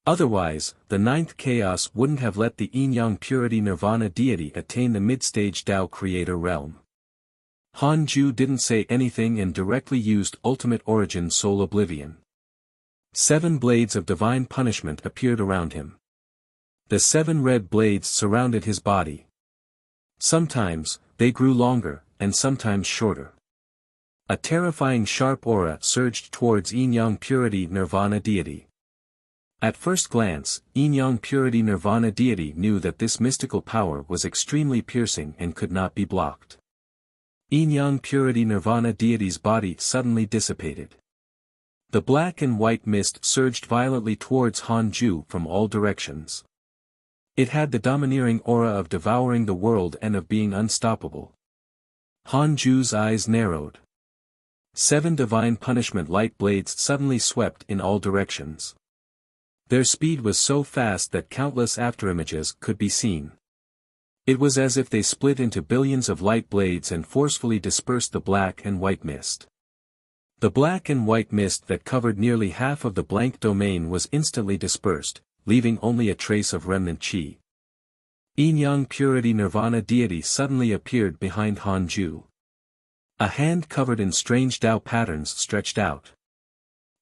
Otherwise, the ninth chaos wouldn't have let the Yin-Yang Purity Nirvana deity attain the mid-stage Tao creator realm. Han Ju didn't say anything and directly used Ultimate Origin Soul Oblivion. 7 blades of divine punishment appeared around him. The 7 red blades surrounded his body. Sometimes, they grew longer, and sometimes shorter. A terrifying sharp aura surged towards Yin-Yang Purity Nirvana deity. At first glance, Yin-Yang Purity Nirvana deity knew that this mystical power was extremely piercing and could not be blocked. Yin-Yang Purity Nirvana deity's body suddenly dissipated. The black and white mist surged violently towards Han Ju from all directions. It had the domineering aura of devouring the world and of being unstoppable. Han Ju's eyes narrowed. 7 divine punishment light blades suddenly swept in all directions. Their speed was so fast that countless afterimages could be seen. It was as if they split into billions of light blades and forcefully dispersed the black and white mist. The black and white mist that covered nearly half of the blank domain was instantly dispersed, leaving only a trace of remnant chi. Yin-Yang Purity Nirvana deity suddenly appeared behind Han Ju. A hand covered in strange Tao patterns stretched out.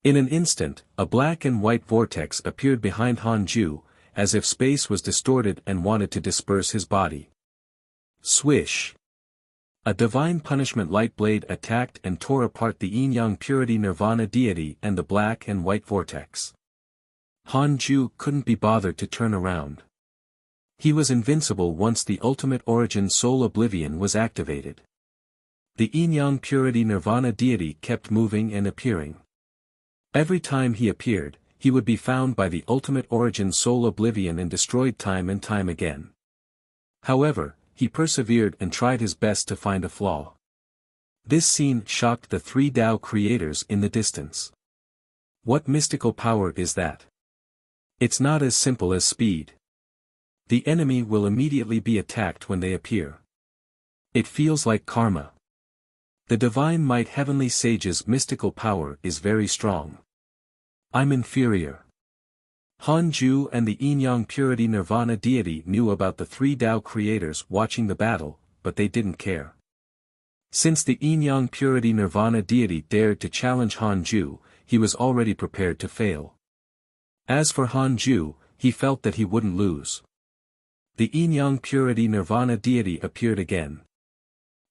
In an instant, a black and white vortex appeared behind Han Ju, as if space was distorted and wanted to disperse his body. Swish! A divine punishment light blade attacked and tore apart the Yin-Yang Purity Nirvana deity and the black and white vortex. Han Ju couldn't be bothered to turn around. He was invincible once the Ultimate Origin Soul Oblivion was activated. The Yin-Yang Purity Nirvana deity kept moving and appearing. Every time he appeared, he would be found by the Ultimate Origin Soul Oblivion and destroyed time and time again. However, he persevered and tried his best to find a flaw. This scene shocked the 3 Tao creators in the distance. What mystical power is that? It's not as simple as speed. The enemy will immediately be attacked when they appear. It feels like karma. The divine might heavenly sage's mystical power is very strong. I'm inferior. Han Ju and the Yin-Yang Purity Nirvana deity knew about the 3 Tao creators watching the battle, but they didn't care. Since the Yin-Yang Purity Nirvana deity dared to challenge Han Ju, he was already prepared to fail. As for Han Ju, he felt that he wouldn't lose. The yin-yang purity nirvana deity appeared again.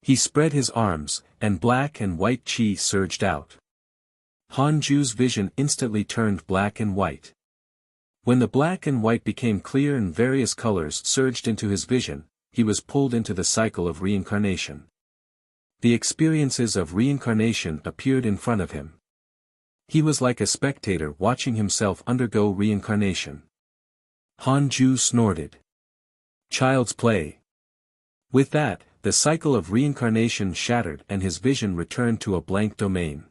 He spread his arms, and black and white chi surged out. Han Ju's vision instantly turned black and white. When the black and white became clear and various colors surged into his vision, he was pulled into the cycle of reincarnation. The experiences of reincarnation appeared in front of him. He was like a spectator watching himself undergo reincarnation. Han Ju snorted. Child's play. With that, the cycle of reincarnation shattered and his vision returned to a blank domain.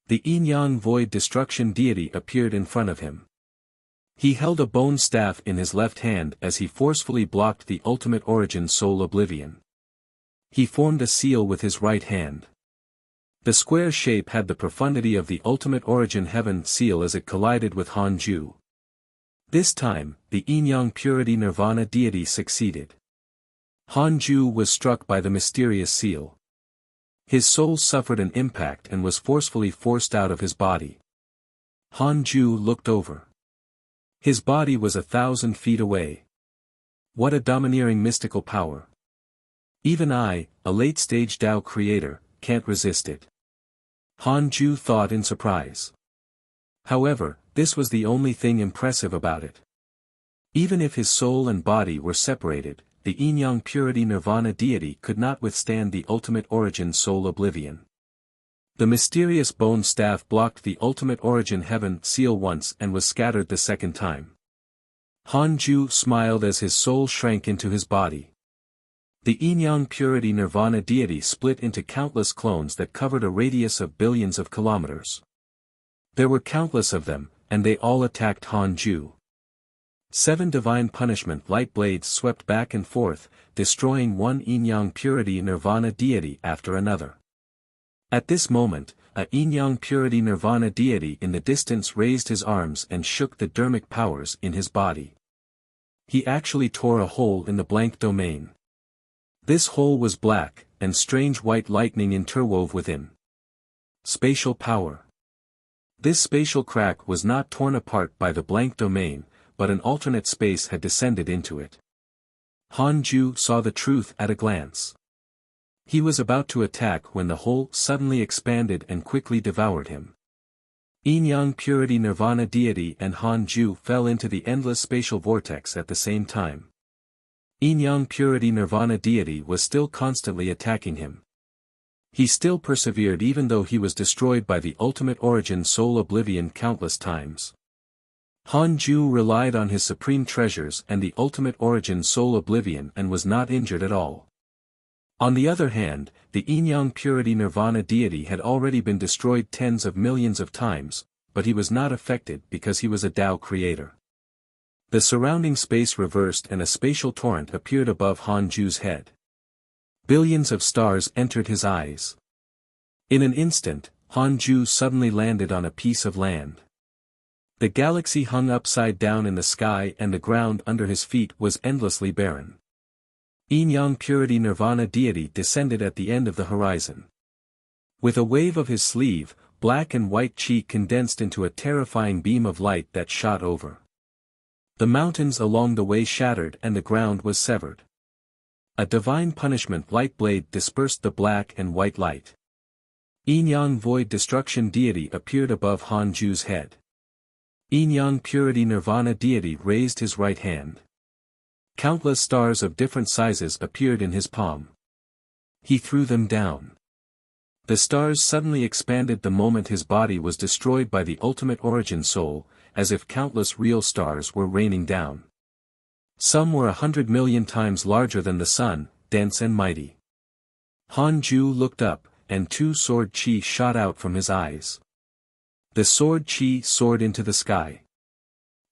The yin-yang void destruction deity appeared in front of him. He held a bone staff in his left hand as he forcefully blocked the ultimate origin soul oblivion. He formed a seal with his right hand. The square shape had the profundity of the ultimate origin heaven seal as it collided with Han Ju. This time, the yin-yang purity nirvana deity succeeded. Han Ju was struck by the mysterious seal. His soul suffered an impact and was forcefully forced out of his body. Han Ju looked over. His body was 1,000 feet away. What a domineering mystical power. Even I, a late-stage Tao creator, can't resist it. Han Ju thought in surprise. However, this was the only thing impressive about it. Even if his soul and body were separated, the yin-yang purity nirvana deity could not withstand the ultimate origin soul oblivion. The mysterious bone staff blocked the ultimate origin heaven seal once and was scattered the second time. Han Ju smiled as his soul shrank into his body. The yin-yang purity nirvana deity split into countless clones that covered a radius of billions of kilometers. There were countless of them, and they all attacked Han Ju. 7 divine punishment light blades swept back and forth, destroying one yin-yang purity nirvana deity after another. At this moment, a yin-yang purity nirvana deity in the distance raised his arms and shook the dermic powers in his body. He actually tore a hole in the blank domain. This hole was black, and strange white lightning interwove within. Spatial power. This spatial crack was not torn apart by the blank domain, but an alternate space had descended into it. Han Ju saw the truth at a glance. He was about to attack when the hole suddenly expanded and quickly devoured him. Yin-yang purity nirvana deity and Han Ju fell into the endless spatial vortex at the same time. Yin-yang purity nirvana deity was still constantly attacking him. He still persevered even though he was destroyed by the ultimate origin soul oblivion countless times. Han Ju relied on his supreme treasures and the ultimate origin soul oblivion and was not injured at all. On the other hand, the yin-yang purity nirvana deity had already been destroyed tens of millions of times, but he was not affected because he was a Tao creator. The surrounding space reversed and a spatial torrent appeared above Han Ju's head. Billions of stars entered his eyes. In an instant, Han Ju suddenly landed on a piece of land. The galaxy hung upside down in the sky and the ground under his feet was endlessly barren. Yin-yang purity nirvana deity descended at the end of the horizon. With a wave of his sleeve, black and white chi condensed into a terrifying beam of light that shot over. The mountains along the way shattered and the ground was severed. A divine punishment light blade dispersed the black and white light. Yin-yang void destruction deity appeared above Han Ju's head. Yin-yang purity nirvana deity raised his right hand. Countless stars of different sizes appeared in his palm. He threw them down. The stars suddenly expanded the moment his body was destroyed by the ultimate origin soul, as if countless real stars were raining down. Some were 100 million times larger than the sun, dense and mighty. Han Ju looked up, and 2 sword chi shot out from his eyes. The sword chi soared into the sky.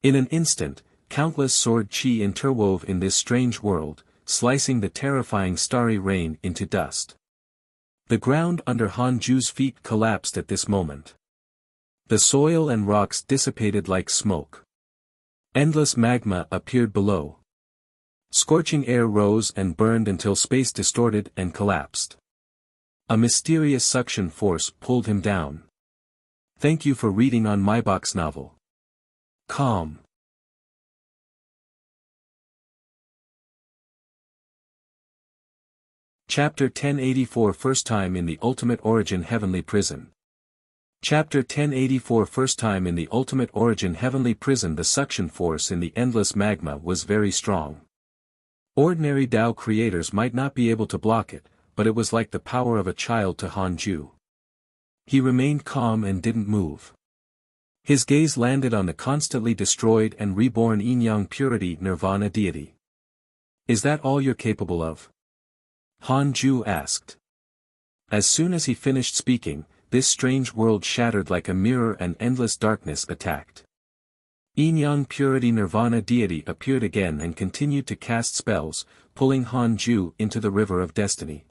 In an instant, countless sword chi interwove in this strange world, slicing the terrifying starry rain into dust. The ground under Han Ju's feet collapsed at this moment. The soil and rocks dissipated like smoke. Endless magma appeared below. Scorching air rose and burned until space distorted and collapsed. A mysterious suction force pulled him down. Thank you for reading on my box novel. Calm. Chapter 1084 First Time in the Ultimate Origin Heavenly Prison. Chapter 1084 First time in the Ultimate Origin Heavenly Prison. The suction force in the endless magma was very strong. Ordinary Tao creators might not be able to block it, but it was like the power of a child to Han Ju. He remained calm and didn't move. His gaze landed on the constantly destroyed and reborn yin-yang purity nirvana deity. "Is that all you're capable of?" Han Ju asked. As soon as he finished speaking, this strange world shattered like a mirror and endless darkness attacked. Yin-yang purity nirvana deity appeared again and continued to cast spells, pulling Han Ju into the river of destiny.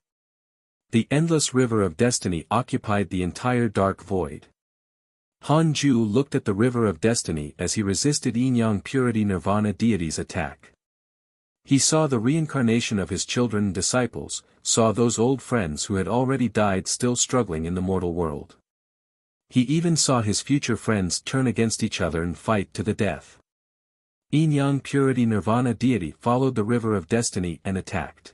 The endless river of destiny occupied the entire dark void. Han Ju looked at the river of destiny as he resisted yin-yang purity nirvana deity's attack. He saw the reincarnation of his children and disciples, saw those old friends who had already died still struggling in the mortal world. He even saw his future friends turn against each other and fight to the death. Yin-yang purity nirvana deity followed the river of destiny and attacked.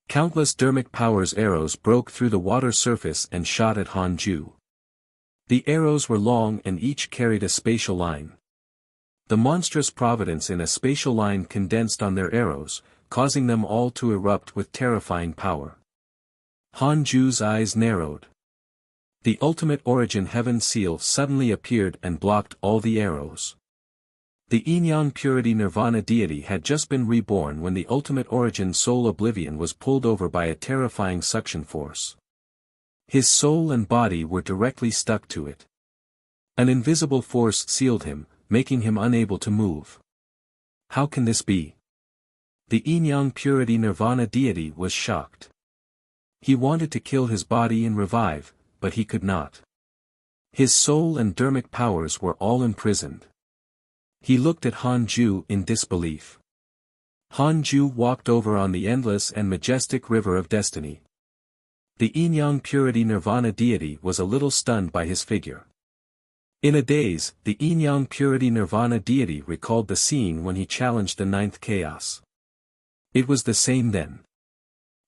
Countless dermic powers arrows broke through the water surface and shot at Han Ju. The arrows were long and each carried a spatial line. The monstrous providence in a spatial line condensed on their arrows, causing them all to erupt with terrifying power. Han Ju's eyes narrowed. The ultimate origin heaven seal suddenly appeared and blocked all the arrows. The yin-yang purity nirvana deity had just been reborn when the ultimate origin soul oblivion was pulled over by a terrifying suction force. His soul and body were directly stuck to it. An invisible force sealed him, making him unable to move. How can this be? The yin-yang purity nirvana deity was shocked. He wanted to kill his body and revive, but he could not. His soul and dermic powers were all imprisoned. He looked at Han Ju in disbelief. Han Ju walked over on the endless and majestic river of destiny. The yin-yang purity nirvana deity was a little stunned by his figure. In a daze, the yin-yang purity nirvana deity recalled the scene when he challenged the ninth chaos. It was the same then.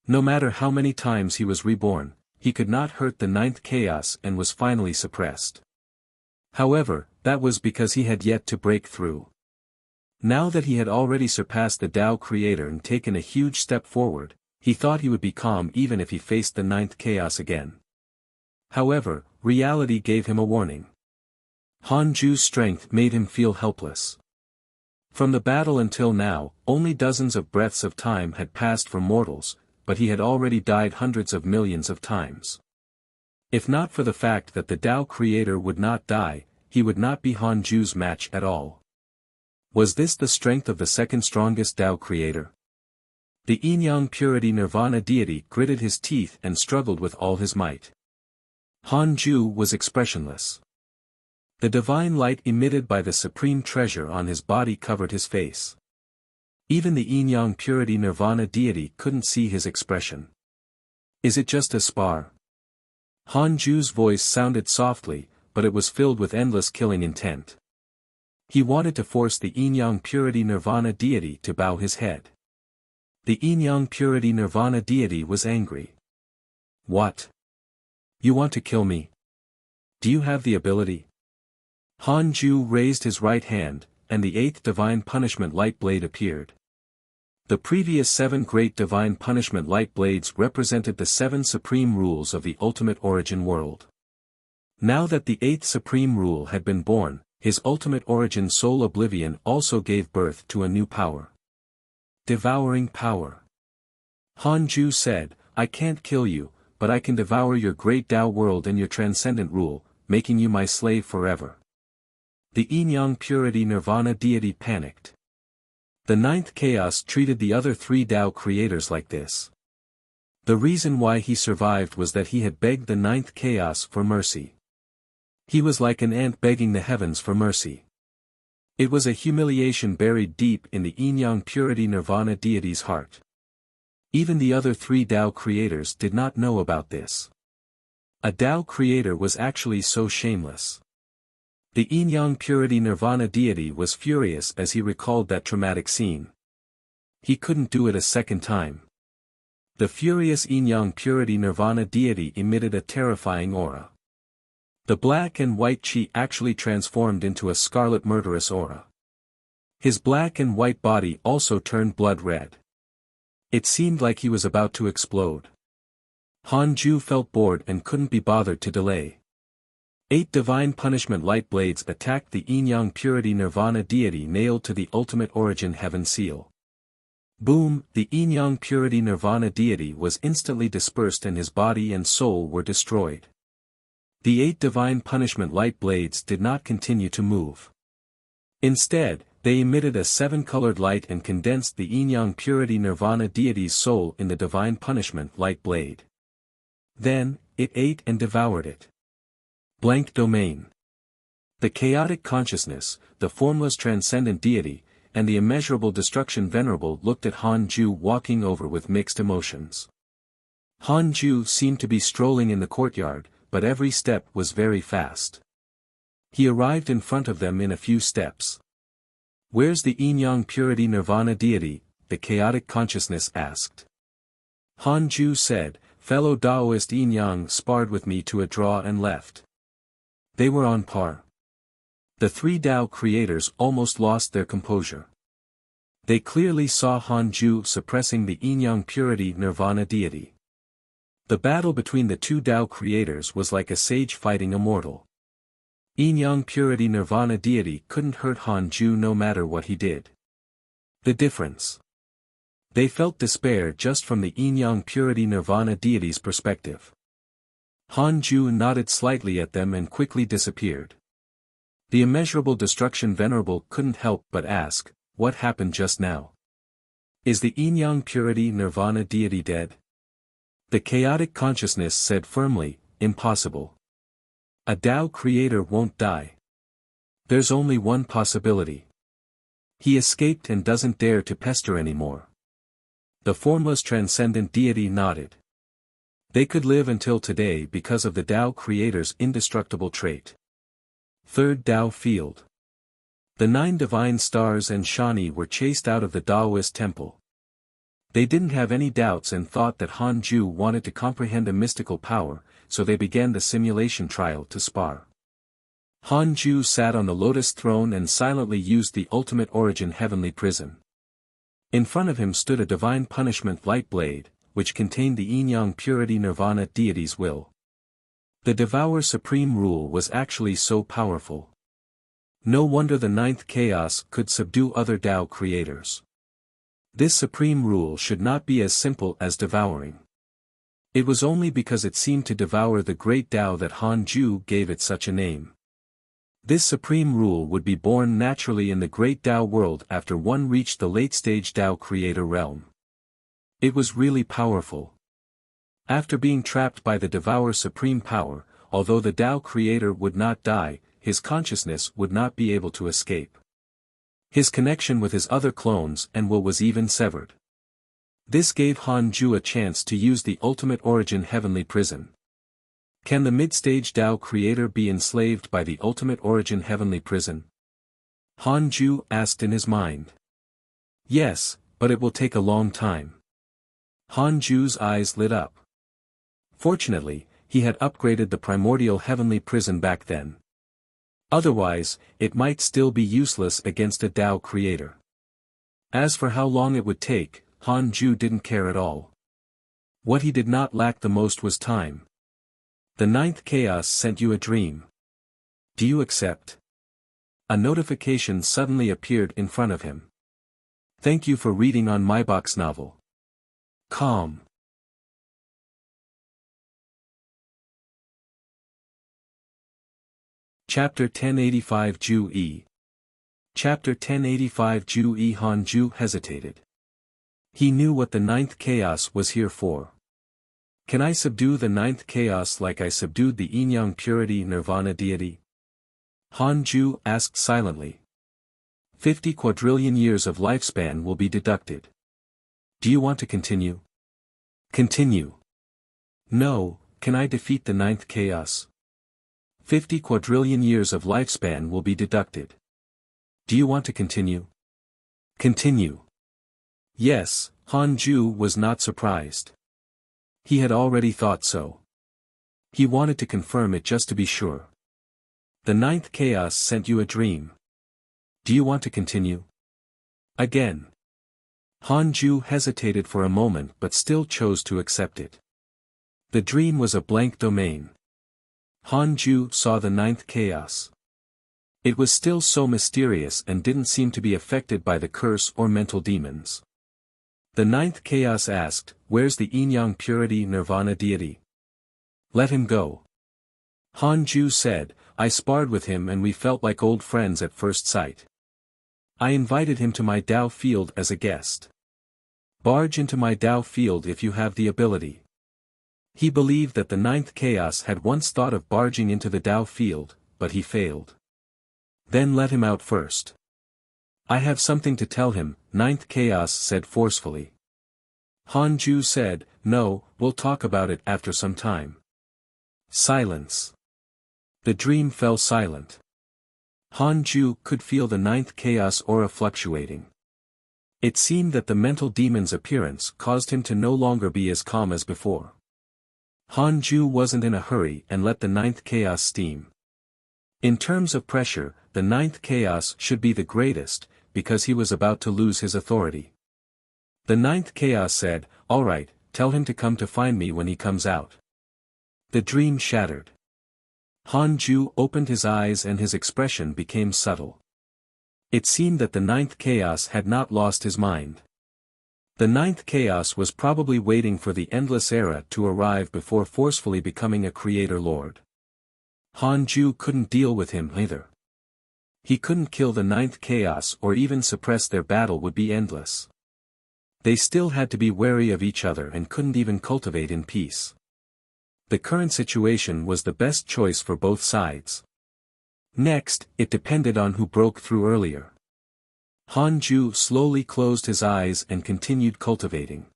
No matter how many times he was reborn, he could not hurt the ninth chaos and was finally suppressed. However, that was because he had yet to break through. Now that he had already surpassed the Tao creator and taken a huge step forward, he thought he would be calm even if he faced the ninth chaos again. However, reality gave him a warning. Han Ju's strength made him feel helpless. From the battle until now, only dozens of breaths of time had passed for mortals, but he had already died hundreds of millions of times. If not for the fact that the Tao creator would not die, he would not be Han Ju's match at all. Was this the strength of the second strongest Tao creator? The yin-yang purity nirvana deity gritted his teeth and struggled with all his might. Han Ju was expressionless. The divine light emitted by the supreme treasure on his body covered his face. Even the yin-yang purity nirvana deity couldn't see his expression. "Is it just a spar?" Han Ju's voice sounded softly, but it was filled with endless killing intent. He wanted to force the yin-yang purity nirvana deity to bow his head. The yin-yang purity nirvana deity was angry. "What? You want to kill me? Do you have the ability?" Han Ju raised his right hand, and the eighth divine punishment light blade appeared. The previous 7 great divine punishment light blades represented the 7 supreme rules of the ultimate origin world. Now that the 8th supreme rule had been born, his ultimate origin soul oblivion also gave birth to a new power. Devouring power. Han Ju said, "I can't kill you, but I can devour your great Tao world and your transcendent rule, making you my slave forever." The yin-yang purity nirvana deity panicked. The ninth chaos treated the other 3 Tao creators like this. The reason why he survived was that he had begged the ninth chaos for mercy. He was like an ant begging the heavens for mercy. It was a humiliation buried deep in the yin-yang purity nirvana deity's heart. Even the other 3 Tao creators did not know about this. A Tao creator was actually so shameless. The yin-yang purity nirvana deity was furious as he recalled that traumatic scene. He couldn't do it a second time. The furious yin-yang purity nirvana deity emitted a terrifying aura. The black and white chi actually transformed into a scarlet murderous aura. His black and white body also turned blood red. It seemed like he was about to explode. Hanju felt bored and couldn't be bothered to delay. 8 divine punishment light blades attacked the yin-yang purity nirvana deity nailed to the ultimate origin heaven seal. Boom! The yin-yang purity nirvana deity was instantly dispersed and his body and soul were destroyed. The 8 divine punishment light blades did not continue to move. Instead, they emitted a 7-colored light and condensed the yin-yang purity nirvana deity's soul in the divine punishment light blade. Then, it ate and devoured it. Blank domain. The chaotic consciousness, the formless transcendent deity, and the immeasurable destruction venerable looked at Hanju walking over with mixed emotions. Hanju seemed to be strolling in the courtyard, but every step was very fast. He arrived in front of them in a few steps. "Where's the yin-yang purity nirvana deity?" the chaotic consciousness asked. Hanju said, "Fellow Taoist yin-yang sparred with me to a draw and left." They were on par. The 3 Tao creators almost lost their composure. They clearly saw Hanju suppressing the yin-yang purity nirvana deity. The battle between the 2 Tao creators was like a sage fighting a mortal. Yin-yang purity nirvana deity couldn't hurt Hanju no matter what he did. The difference. They felt despair just from the yin-yang purity nirvana deity's perspective. Hanju nodded slightly at them and quickly disappeared. The immeasurable destruction venerable couldn't help but ask, "What happened just now? Is the yin-yang purity nirvana deity dead?" The chaotic consciousness said firmly, "Impossible. A Tao creator won't die. There's only one possibility. He escaped and doesn't dare to pester anymore." The formless transcendent deity nodded. They could live until today because of the Tao creator's indestructible trait. Third Tao field. The 9 divine stars and Shani were chased out of the Taoist temple. They didn't have any doubts and thought that Hanju wanted to comprehend a mystical power, so they began the simulation trial to spar. Hanju sat on the lotus throne and silently used the ultimate origin heavenly prison. In front of him stood a divine punishment light blade, which contained the yin-yang purity nirvana deity's will. The Devour Supreme Rule was actually so powerful. No wonder the 9th chaos could subdue other Tao creators. This supreme rule should not be as simple as devouring. It was only because it seemed to devour the great Tao that Hanju gave it such a name. This supreme rule would be born naturally in the great Tao world after one reached the late-stage Tao creator realm. It was really powerful. After being trapped by the Devour Supreme Power, although the Tao creator would not die, his consciousness would not be able to escape. His connection with his other clones and will was even severed. This gave Hanju a chance to use the ultimate origin heavenly prison. Can the mid-stage Tao creator be enslaved by the ultimate origin heavenly prison? Hanju asked in his mind. Yes, but it will take a long time. Hanju's eyes lit up. Fortunately, he had upgraded the primordial heavenly prison back then. Otherwise, it might still be useless against a Tao creator. As for how long it would take, Hanju didn't care at all. What he did not lack the most was time. The 9th chaos sent you a dream. Do you accept? A notification suddenly appeared in front of him. Thank you for reading on my box novel. Calm. Chapter 1085 Ju E. Chapter 1085 Ju E. Hanju hesitated. He knew what the 9th chaos was here for. Can I subdue the 9th chaos like I subdued the yin-yang purity nirvana deity? Hanju asked silently. 50 quadrillion years of lifespan will be deducted. Do you want to continue? Continue. No, can I defeat the 9th chaos? 50 quadrillion years of lifespan will be deducted. Do you want to continue? Continue. Yes, Hanju was not surprised. He had already thought so. He wanted to confirm it just to be sure. The ninth chaos sent you a dream. Do you want to continue? Again. Hanju hesitated for a moment but still chose to accept it. The dream was a blank domain. Hanju saw the ninth chaos. It was still so mysterious and didn't seem to be affected by the curse or mental demons. The ninth chaos asked, "Where's the yin-yang purity nirvana deity? Let him go." Hanju said, "I sparred with him and we felt like old friends at first sight. I invited him to my Dao field as a guest. Barge into my Dao field if you have the ability." He believed that the ninth chaos had once thought of barging into the Dao field, but he failed. Then let him out first. "I have something to tell him," ninth chaos said forcefully. Hanju said, "No, we'll talk about it after some time." Silence. The dream fell silent. Hanju could feel the ninth chaos aura fluctuating. It seemed that the mental demon's appearance caused him to no longer be as calm as before. Hanju wasn't in a hurry and let the ninth chaos steam. In terms of pressure, the ninth chaos should be the greatest, because he was about to lose his authority. The ninth chaos said, "All right, tell him to come to find me when he comes out." The dream shattered. Hanju opened his eyes and his expression became subtle. It seemed that the ninth chaos had not lost his mind. The ninth chaos was probably waiting for the endless era to arrive before forcefully becoming a creator lord. Hanju couldn't deal with him either. He couldn't kill the ninth chaos or even suppress their battle would be endless. They still had to be wary of each other and couldn't even cultivate in peace. The current situation was the best choice for both sides. Next, it depended on who broke through earlier. Hanju slowly closed his eyes and continued cultivating.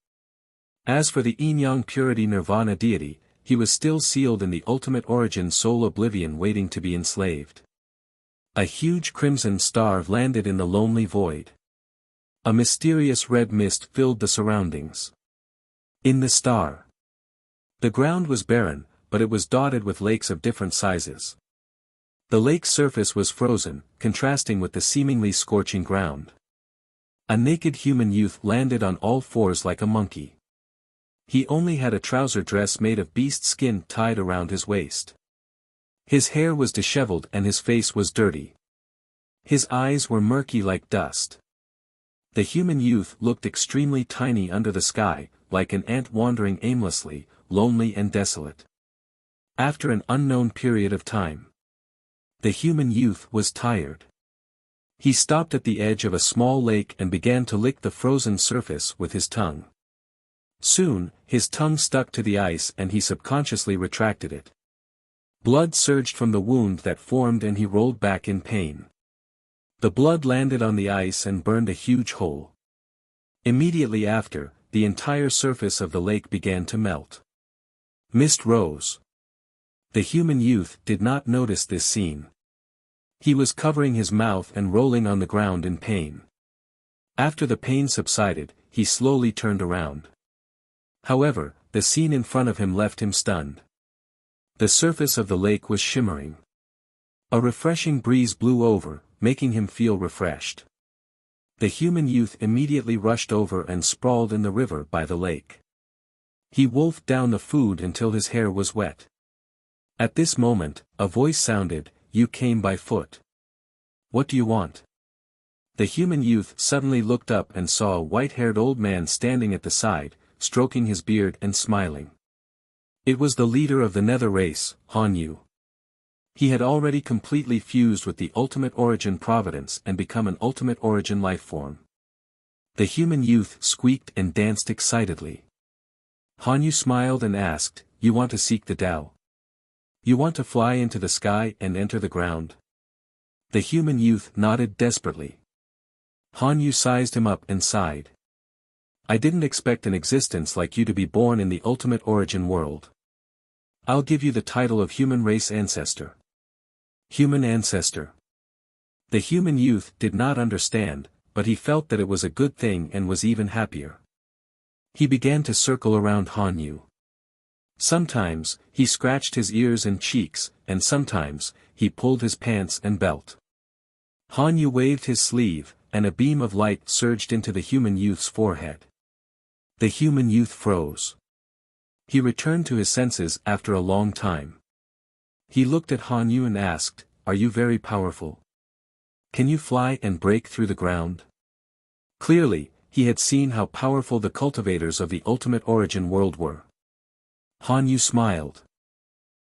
As for the yin-yang purity nirvana deity, he was still sealed in the ultimate origin soul oblivion waiting to be enslaved. A huge crimson star landed in the lonely void. A mysterious red mist filled the surroundings. In the star, the ground was barren, but it was dotted with lakes of different sizes. The lake's surface was frozen, contrasting with the seemingly scorching ground. A naked human youth landed on all fours like a monkey. He only had a trouser dress made of beast skin tied around his waist. His hair was disheveled and his face was dirty. His eyes were murky like dust. The human youth looked extremely tiny under the sky, like an ant wandering aimlessly, lonely and desolate. After an unknown period of time, the human youth was tired. He stopped at the edge of a small lake and began to lick the frozen surface with his tongue. Soon, his tongue stuck to the ice and he subconsciously retracted it. Blood surged from the wound that formed and he rolled back in pain. The blood landed on the ice and burned a huge hole. Immediately after, the entire surface of the lake began to melt. Mist rose. The human youth did not notice this scene. He was covering his mouth and rolling on the ground in pain. After the pain subsided, he slowly turned around. However, the scene in front of him left him stunned. The surface of the lake was shimmering. A refreshing breeze blew over, making him feel refreshed. The human youth immediately rushed over and sprawled in the river by the lake. He wolfed down the food until his hair was wet. At this moment, a voice sounded, "You came by foot. What do you want?" The human youth suddenly looked up and saw a white-haired old man standing at the side, stroking his beard and smiling. It was the leader of the nether race, Hanyu. He had already completely fused with the ultimate origin providence and become an ultimate origin lifeform. The human youth squeaked and danced excitedly. Hanyu smiled and asked, "You want to seek the Tao? You want to fly into the sky and enter the ground?" The human youth nodded desperately. Hanyu sized him up and sighed. "I didn't expect an existence like you to be born in the ultimate origin world. I'll give you the title of human race ancestor." Human ancestor. The human youth did not understand, but he felt that it was a good thing and was even happier. He began to circle around Hanyu. Sometimes, he scratched his ears and cheeks, and sometimes, he pulled his pants and belt. Han Yu waved his sleeve, and a beam of light surged into the human youth's forehead. The human youth froze. He returned to his senses after a long time. He looked at Han Yu and asked, "Are you very powerful? Can you fly and break through the ground?" Clearly, he had seen how powerful the cultivators of the ultimate origin world were. Han Yu smiled.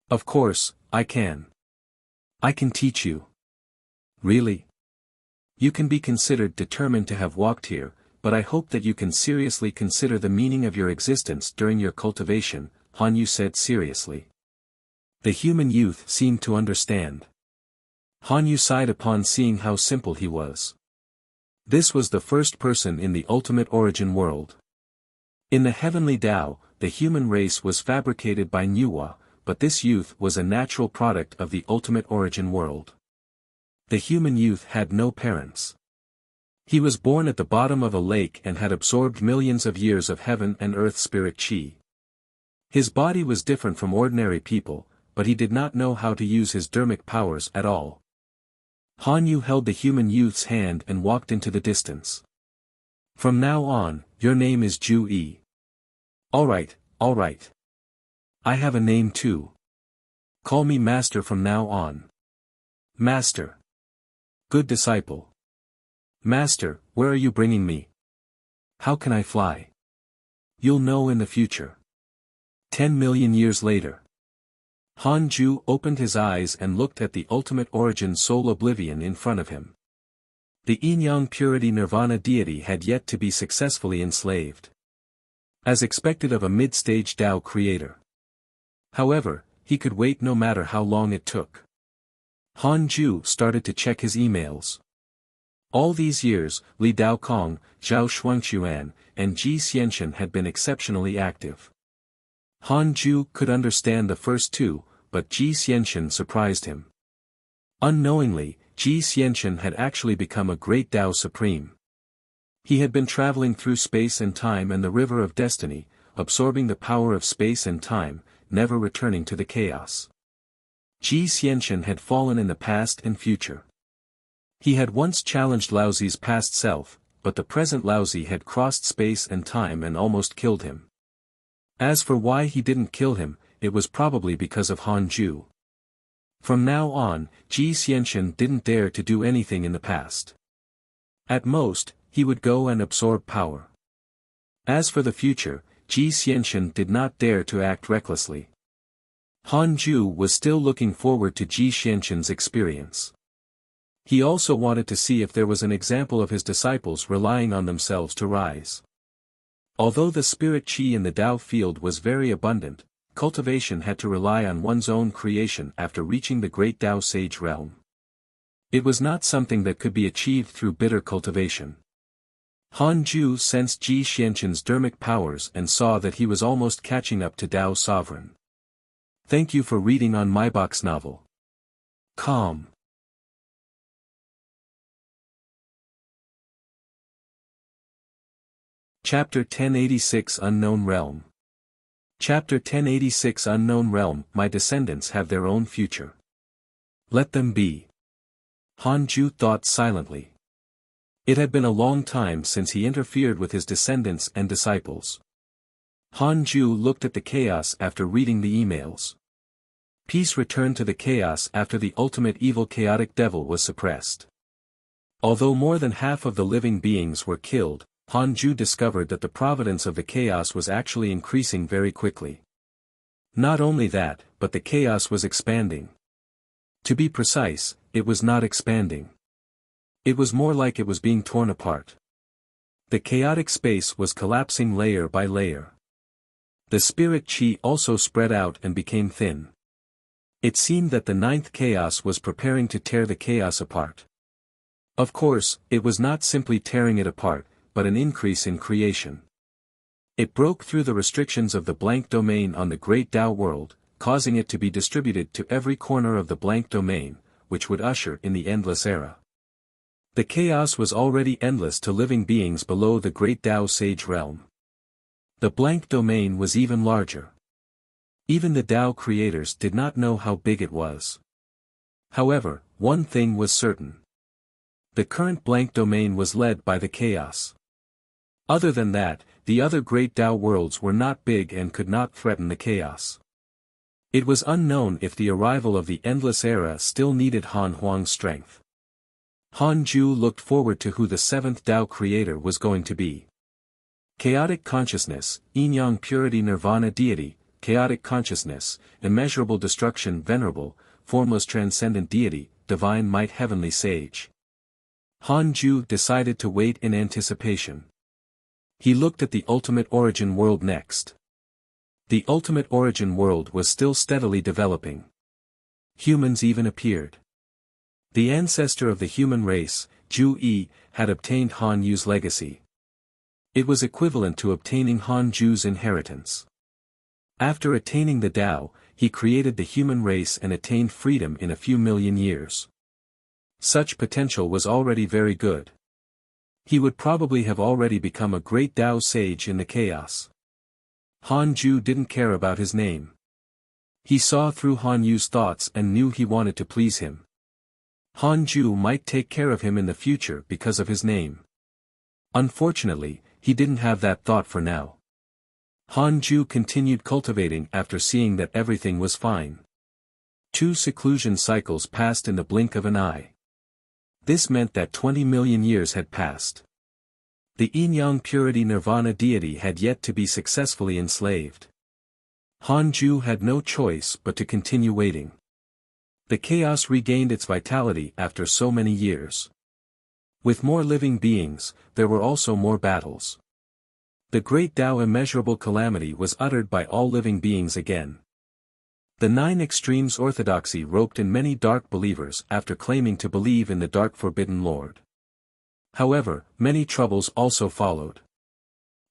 "Of course, I can. I can teach you." "Really? You can be considered determined to have walked here, but I hope that you can seriously consider the meaning of your existence during your cultivation," Han Yu said seriously. The human youth seemed to understand. Han Yu sighed upon seeing how simple he was. This was the first person in the ultimate origin world. In the heavenly Tao, the human race was fabricated by Nuwa, but this youth was a natural product of the ultimate origin world. The human youth had no parents. He was born at the bottom of a lake and had absorbed millions of years of heaven and earth spirit chi. His body was different from ordinary people, but he did not know how to use his dermic powers at all. Han Yu held the human youth's hand and walked into the distance. "From now on, your name is Ju Yi." Alright. I have a name too. Call me Master from now on." "Master." "Good disciple." "Master, where are you bringing me? How can I fly?" "You'll know in the future." 10 million years later. Han Ju opened his eyes and looked at the ultimate origin soul oblivion in front of him. The yin-yang purity nirvana deity had yet to be successfully enslaved. As expected of a mid-stage Tao creator. However, he could wait no matter how long it took. Han Ju started to check his emails. All these years, Li Daokong, Zhao Shuangquan, and Ji Xianxian had been exceptionally active. Han Ju could understand the first two, but Ji Xianxian surprised him. Unknowingly, Ji Xianxian had actually become a great Tao Supreme. He had been traveling through space and time and the river of destiny, absorbing the power of space and time, never returning to the chaos. Ji Xianxian had fallen in the past and future. He had once challenged Laozi's past self, but the present Laozi had crossed space and time and almost killed him. As for why he didn't kill him, it was probably because of Han Ju. From now on, Ji Xianxian didn't dare to do anything in the past. At most, he would go and absorb power. As for the future, Ji Xianxian did not dare to act recklessly. Han Ju was still looking forward to Ji Xianxian's experience. He also wanted to see if there was an example of his disciples relying on themselves to rise. Although the spirit qi in the Tao field was very abundant, cultivation had to rely on one's own creation after reaching the great Tao sage realm. It was not something that could be achieved through bitter cultivation. Han Ju sensed Ji Xianxian's dermic powers and saw that he was almost catching up to Tao Sovereign. Thank you for reading on my box novel. Calm. Chapter 1086 Unknown Realm. Chapter 1086 Unknown Realm. My descendants have their own future. Let them be. Han Ju thought silently. It had been a long time since he interfered with his descendants and disciples. Han Ju looked at the chaos after reading the emails. Peace returned to the chaos after the ultimate evil chaotic devil was suppressed. Although more than half of the living beings were killed, Han Ju discovered that the providence of the chaos was actually increasing very quickly. Not only that, but the chaos was expanding. To be precise, it was not expanding. It was more like it was being torn apart. The chaotic space was collapsing layer by layer. The spirit qi also spread out and became thin. It seemed that the ninth chaos was preparing to tear the chaos apart. Of course, it was not simply tearing it apart, but an increase in creation. It broke through the restrictions of the blank domain on the great Tao world, causing it to be distributed to every corner of the blank domain, which would usher in the endless era. The chaos was already endless to living beings below the great Tao sage realm. The blank domain was even larger. Even the Tao creators did not know how big it was. However, one thing was certain. The current blank domain was led by the chaos. Other than that, the other great Tao worlds were not big and could not threaten the chaos. It was unknown if the arrival of the Endless Era still needed Han Huang's strength. Han Ju looked forward to who the seventh Tao creator was going to be. Chaotic consciousness, yin-yang purity nirvana deity, chaotic consciousness, immeasurable destruction venerable, formless transcendent deity, divine might heavenly sage. Han Ju decided to wait in anticipation. He looked at the ultimate origin world next. The ultimate origin world was still steadily developing. Humans even appeared. The ancestor of the human race, Ju Yi, had obtained Han Yu's legacy. It was equivalent to obtaining Han Ju's inheritance. After attaining the Tao, he created the human race and attained freedom in a few million years. Such potential was already very good. He would probably have already become a great Tao sage in the chaos. Han Ju didn't care about his name. He saw through Han Yu's thoughts and knew he wanted to please him. Han Ju might take care of him in the future because of his name. Unfortunately, he didn't have that thought for now. Han Ju continued cultivating after seeing that everything was fine. 2 seclusion cycles passed in the blink of an eye. This meant that 20 million years had passed. The yin-yang purity nirvana deity had yet to be successfully enslaved. Han Ju had no choice but to continue waiting. The chaos regained its vitality after so many years. With more living beings, there were also more battles. The great Tao immeasurable calamity was uttered by all living beings again. The 9 extremes orthodoxy roped in many dark believers after claiming to believe in the dark forbidden Lord. However, many troubles also followed.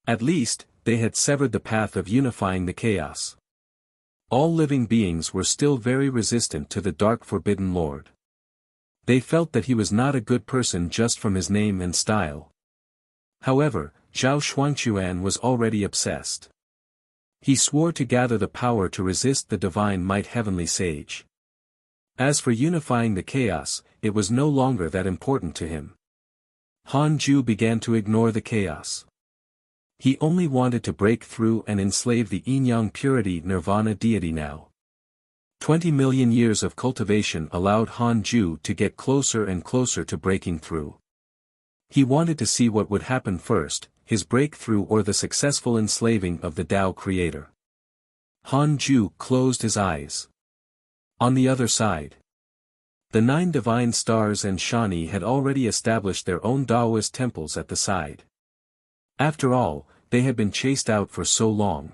At least, they had severed the path of unifying the chaos. All living beings were still very resistant to the dark forbidden Lord. They felt that he was not a good person just from his name and style. However, Zhao Shuangquan was already obsessed. He swore to gather the power to resist the divine might heavenly sage. As for unifying the chaos, it was no longer that important to him. Han Ju began to ignore the chaos. He only wanted to break through and enslave the yin-yang purity nirvana deity now. 20 million years of cultivation allowed Han Ju to get closer and closer to breaking through. He wanted to see what would happen first, his breakthrough or the successful enslaving of the Tao creator. Han Ju closed his eyes. On the other side, the 9 divine stars and Shani had already established their own Taoist temples at the side. After all, they had been chased out for so long.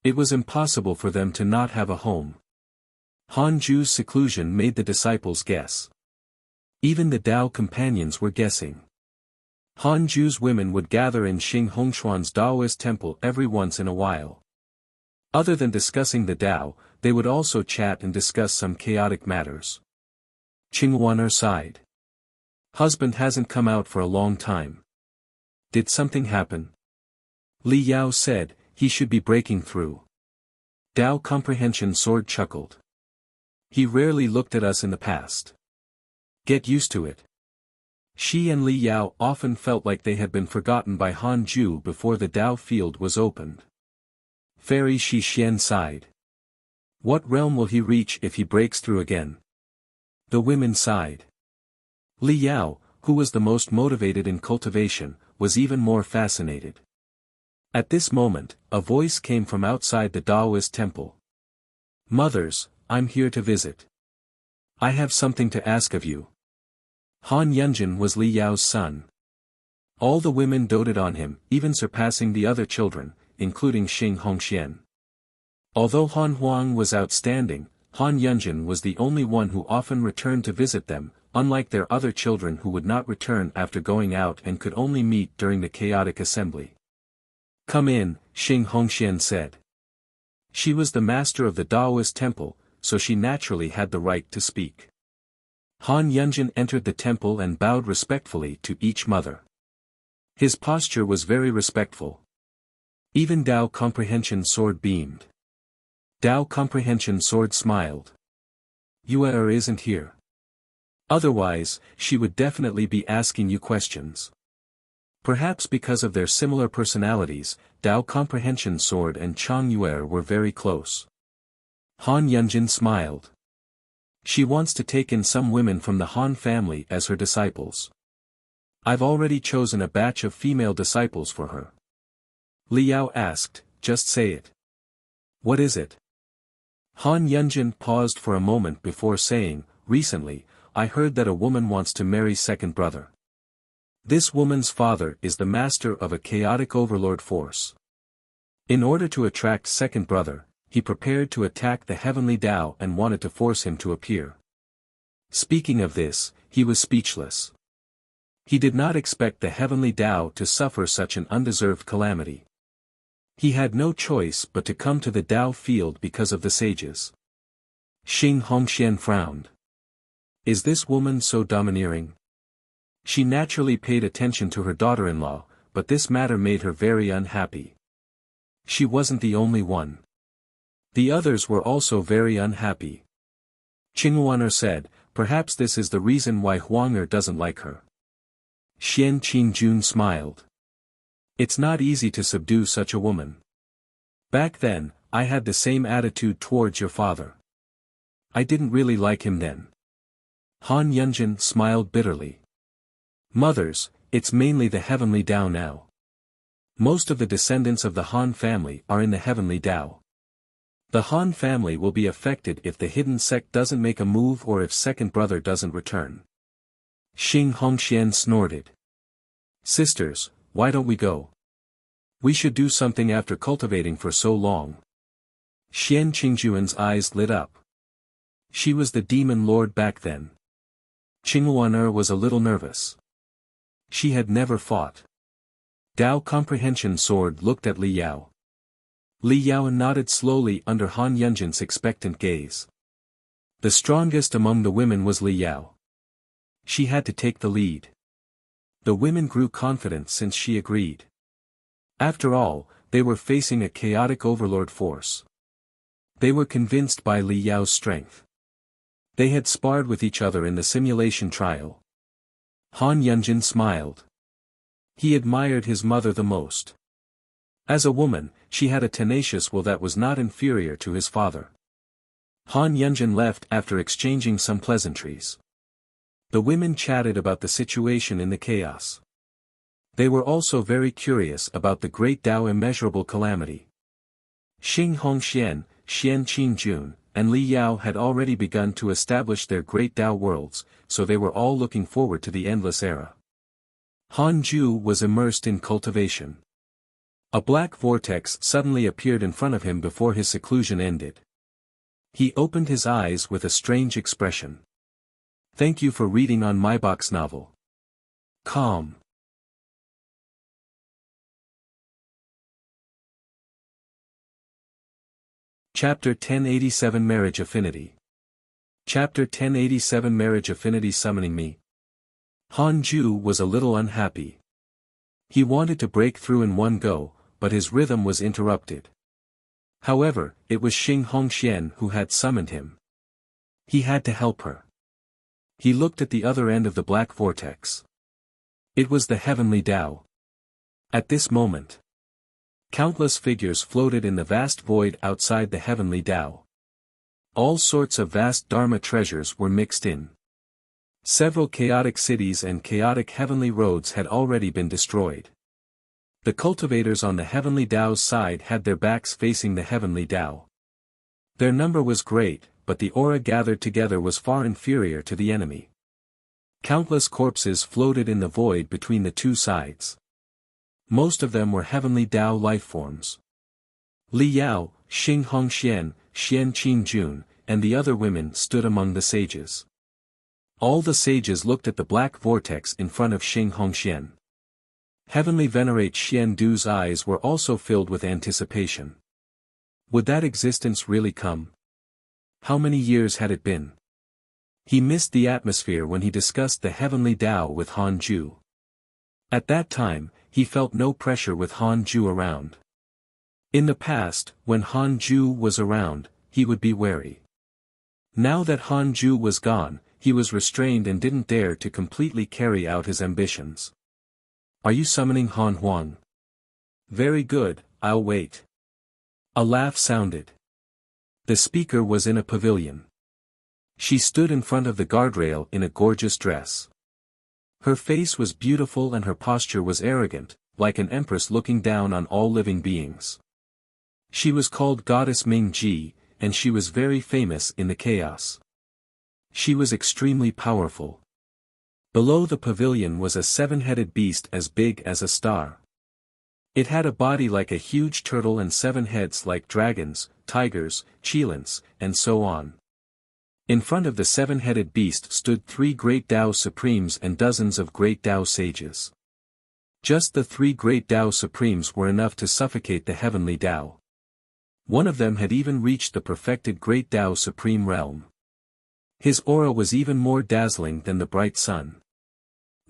It was impossible for them to not have a home. Han Ju's seclusion made the disciples guess. Even the Tao companions were guessing. Han Ju's women would gather in Xing Hongshuan's Taoist temple every once in a while. Other than discussing the Tao, they would also chat and discuss some chaotic matters. Qinghuan sighed. Husband hasn't come out for a long time. Did something happen? Li Yao said, he should be breaking through. Tao Comprehension Sword chuckled. He rarely looked at us in the past. Get used to it. Shi and Li Yao often felt like they had been forgotten by Han Ju before the Tao field was opened. Fairy Shi Xian sighed. What realm will he reach if he breaks through again? The women sighed. Li Yao, who was the most motivated in cultivation, was even more fascinated. At this moment, a voice came from outside the Taoist temple. Mothers, I'm here to visit. I have something to ask of you. Han Yunjin was Li Yao's son. All the women doted on him, even surpassing the other children, including Xing Hongxian. Although Han Huang was outstanding, Han Yunjin was the only one who often returned to visit them, unlike their other children who would not return after going out and could only meet during the chaotic assembly. Come in, Xing Hongxian said. She was the master of the Taoist temple, so she naturally had the right to speak. Han Yunjin entered the temple and bowed respectfully to each mother. His posture was very respectful. Even Tao Comprehension Sword beamed. Dao Comprehension Sword smiled. Yue isn't here. Otherwise, she would definitely be asking you questions. Perhaps because of their similar personalities, Dao Comprehension Sword and Chang Yue were very close. Han Yunjin smiled. She wants to take in some women from the Han family as her disciples. I've already chosen a batch of female disciples for her. Li Yao asked, just say it. What is it? Han Yunjin paused for a moment before saying, recently, I heard that a woman wants to marry second brother. This woman's father is the master of a chaotic overlord force. In order to attract second brother, he prepared to attack the heavenly Tao and wanted to force him to appear. Speaking of this, he was speechless. He did not expect the heavenly Tao to suffer such an undeserved calamity. He had no choice but to come to the Tao field because of the sages. Xing Hongxian frowned. Is this woman so domineering? She naturally paid attention to her daughter-in-law, but this matter made her very unhappy. She wasn't the only one. The others were also very unhappy. Qinghuaner said, perhaps this is the reason why Huanger doesn't like her. Xian Qingjun smiled. It's not easy to subdue such a woman. Back then, I had the same attitude towards your father. I didn't really like him then. Han Yunjin smiled bitterly. Mothers, it's mainly the heavenly Tao now. Most of the descendants of the Han family are in the heavenly Tao. The Han family will be affected if the hidden sect doesn't make a move or if second brother doesn't return. Xing Hongxian snorted. Sisters, why don't we go? We should do something after cultivating for so long. Xian Qingjuan's eyes lit up. She was the demon lord back then. Qinghuaner was a little nervous. She had never fought. Dao Comprehension Sword looked at Li Yao. Li Yao nodded slowly under Han Yunjin's expectant gaze. The strongest among the women was Li Yao. She had to take the lead. The women grew confident since she agreed. After all, they were facing a chaotic overlord force. They were convinced by Li Yao's strength. They had sparred with each other in the simulation trial. Han Yunjin smiled. He admired his mother the most. As a woman, she had a tenacious will that was not inferior to his father. Han Yunjin left after exchanging some pleasantries. The women chatted about the situation in the chaos. They were also very curious about the great Tao immeasurable calamity. Xing Hongxian, Xian Qingjun, and Li Yao had already begun to establish their great Tao worlds, so they were all looking forward to the endless era. Han Ju was immersed in cultivation. A black vortex suddenly appeared in front of him before his seclusion ended. He opened his eyes with a strange expression. Thank you for reading on my box novel. Calm. Chapter 1087 Marriage Affinity. Chapter 1087 Marriage Affinity Summoning Me. Han Ju was a little unhappy. He wanted to break through in one go, but his rhythm was interrupted. However, it was Xing Hongxian who had summoned him. He had to help her. He looked at the other end of the black vortex. It was the heavenly Tao. At this moment, countless figures floated in the vast void outside the heavenly Tao. All sorts of vast Dharma treasures were mixed in. Several chaotic cities and chaotic heavenly roads had already been destroyed. The cultivators on the heavenly Tao's side had their backs facing the heavenly Tao. Their number was great, but the aura gathered together was far inferior to the enemy. Countless corpses floated in the void between the two sides. Most of them were heavenly Tao lifeforms. Li Yao, Xing Hongxian, Xian Qingjun, and the other women stood among the sages. All the sages looked at the black vortex in front of Xing Hongxian. Heavenly Venerate Xian Du's eyes were also filled with anticipation. Would that existence really come? How many years had it been? He missed the atmosphere when he discussed the heavenly Tao with Han Ju. At that time, he felt no pressure with Han Ju around. In the past, when Han Ju was around, he would be wary. Now that Han Ju was gone, he was restrained and didn't dare to completely carry out his ambitions. Are you summoning Han Huang? Very good, I'll wait. A laugh sounded. The speaker was in a pavilion. She stood in front of the guardrail in a gorgeous dress. Her face was beautiful and her posture was arrogant, like an empress looking down on all living beings. She was called Goddess Ming Ji, and she was very famous in the chaos. She was extremely powerful. Below the pavilion was a seven-headed beast as big as a star. It had a body like a huge turtle and 7 heads like dragons, tigers, cheetahs, and so on. In front of the 7-headed beast stood 3 great Tao Supremes and dozens of great Tao sages. Just the 3 great Tao Supremes were enough to suffocate the heavenly Tao. One of them had even reached the perfected great Tao Supreme realm. His aura was even more dazzling than the bright sun.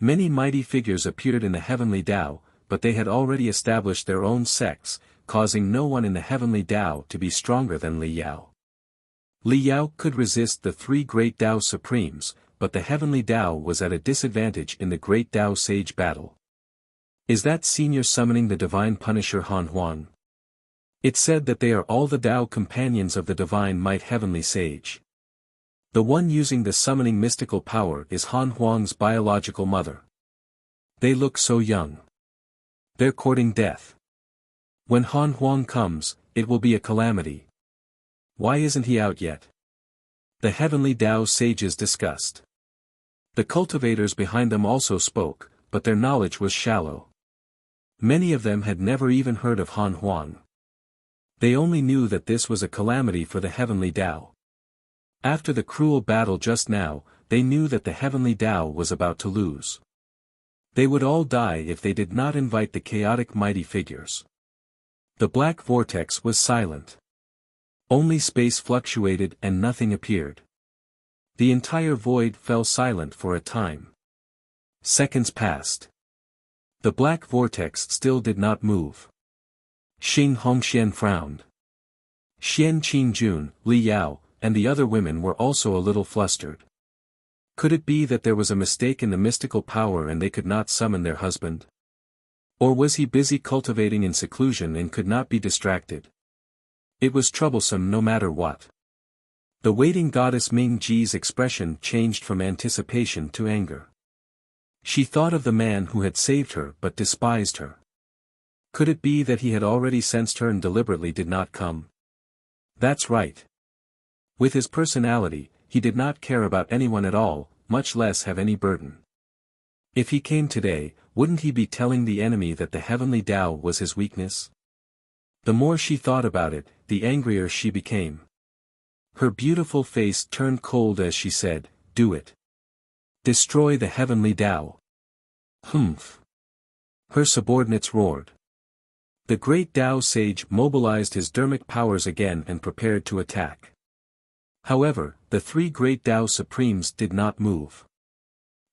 Many mighty figures appeared in the heavenly Tao, but they had already established their own sects, causing no one in the heavenly Tao to be stronger than Li Yao. Li Yao could resist the 3 great Tao Supremes, but the heavenly Tao was at a disadvantage in the great Tao Sage battle. Is that senior summoning the divine Punisher Han Huang? It said that they are all the Tao companions of the divine might heavenly sage. The one using the summoning mystical power is Han Huang's biological mother. They look so young. They're courting death. When Han Huang comes, it will be a calamity. Why isn't he out yet? The heavenly Tao sages discussed. The cultivators behind them also spoke, but their knowledge was shallow. Many of them had never even heard of Han Huang. They only knew that this was a calamity for the heavenly Tao. After the cruel battle just now, they knew that the heavenly Tao was about to lose. They would all die if they did not invite the chaotic mighty figures. The black vortex was silent. Only space fluctuated and nothing appeared. The entire void fell silent for a time. Seconds passed. The black vortex still did not move. Xing Hongxian frowned. Xian Qingjun, Li Yao, and the other women were also a little flustered. Could it be that there was a mistake in the mystical power and they could not summon their husband? Or was he busy cultivating in seclusion and could not be distracted? It was troublesome no matter what. The waiting goddess Ming Ji's expression changed from anticipation to anger. She thought of the man who had saved her but despised her. Could it be that he had already sensed her and deliberately did not come? That's right. With his personality, he did not care about anyone at all, much less have any burden. If he came today, wouldn't he be telling the enemy that the heavenly Tao was his weakness? The more she thought about it, the angrier she became. Her beautiful face turned cold as she said, "Do it. Destroy the heavenly Tao." Humph. Her subordinates roared. The great Tao sage mobilized his dermic powers again and prepared to attack. However, the 3 great Tao Supremes did not move.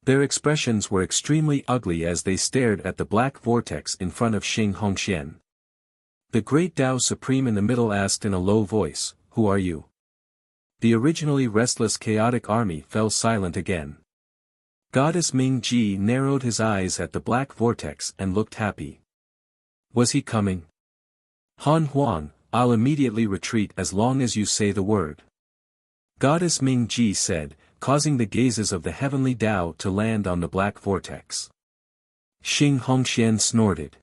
Their expressions were extremely ugly as they stared at the black vortex in front of Xing Hongxian. The great Tao Supreme in the middle asked in a low voice, "Who are you?" The originally restless chaotic army fell silent again. Goddess Ming Ji narrowed his eyes at the black vortex and looked happy. Was he coming? Han Huang, I'll immediately retreat as long as you say the word. Goddess Ming Ji said, causing the gazes of the heavenly Tao to land on the black vortex. Xing Hongxian snorted.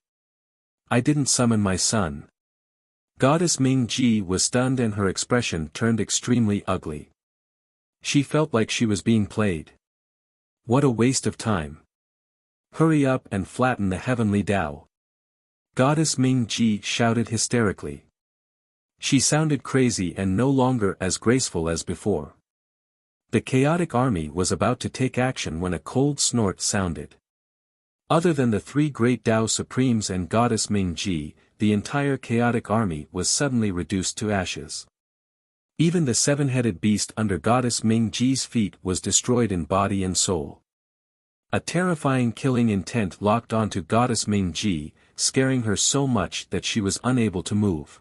I didn't summon my son. Goddess Ming Ji was stunned and her expression turned extremely ugly. She felt like she was being played. What a waste of time. Hurry up and flatten the heavenly Tao. Goddess Ming Ji shouted hysterically. She sounded crazy and no longer as graceful as before. The chaotic army was about to take action when a cold snort sounded. Other than the 3 great Tao Supremes and Goddess Ming Ji, the entire chaotic army was suddenly reduced to ashes. Even the 7-headed beast under Goddess Ming Ji's feet was destroyed in body and soul. A terrifying killing intent locked onto Goddess Ming Ji, scaring her so much that she was unable to move.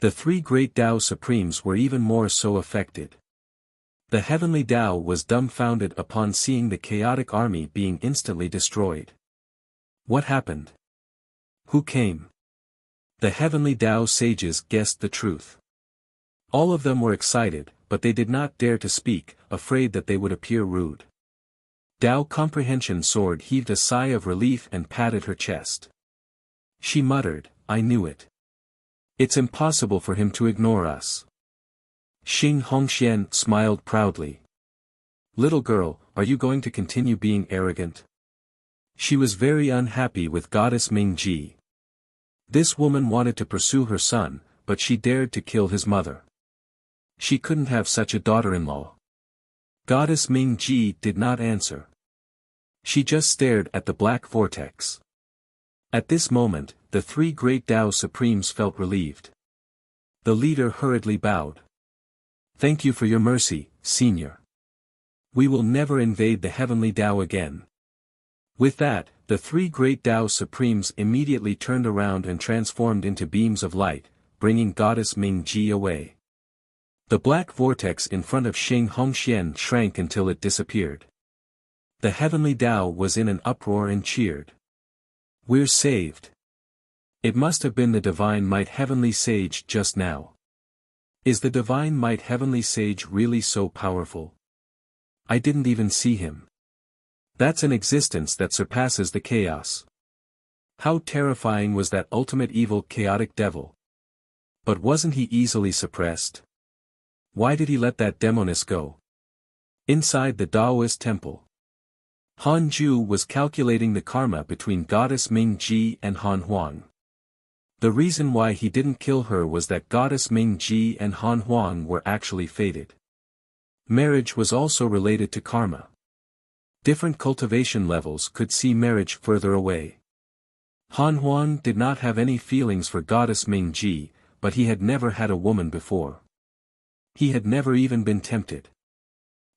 The three great Tao Supremes were even more so affected. The heavenly Tao was dumbfounded upon seeing the chaotic army being instantly destroyed. What happened? Who came? The heavenly Tao sages guessed the truth. All of them were excited, but they did not dare to speak, afraid that they would appear rude. Tao Comprehension Sword heaved a sigh of relief and patted her chest. She muttered, "I knew it. It's impossible for him to ignore us." Xing Hongxian smiled proudly. "Little girl, are you going to continue being arrogant?" She was very unhappy with Goddess Mingji. This woman wanted to pursue her son, but she dared to kill his mother. She couldn't have such a daughter-in-law. Goddess Mingji did not answer. She just stared at the black vortex. At this moment, the three great Tao Supremes felt relieved. The leader hurriedly bowed. "Thank you for your mercy, Senior. We will never invade the heavenly Tao again." With that, the three great Tao Supremes immediately turned around and transformed into beams of light, bringing Goddess Mingji away. The black vortex in front of Xing Hongxian shrank until it disappeared. The heavenly Tao was in an uproar and cheered. "We're saved. It must have been the Divine Might Heavenly Sage just now. Is the Divine Might Heavenly Sage really so powerful? I didn't even see him. That's an existence that surpasses the chaos. How terrifying was that ultimate evil chaotic devil? But wasn't he easily suppressed? Why did he let that demoness go?" Inside the Taoist temple, Han Ju was calculating the karma between Goddess Mingji and Han Huang. The reason why he didn't kill her was that Goddess Mingji and Han Huang were actually fated. Marriage was also related to karma. Different cultivation levels could see marriage further away. Han Huang did not have any feelings for Goddess Mingji, but he had never had a woman before. He had never even been tempted.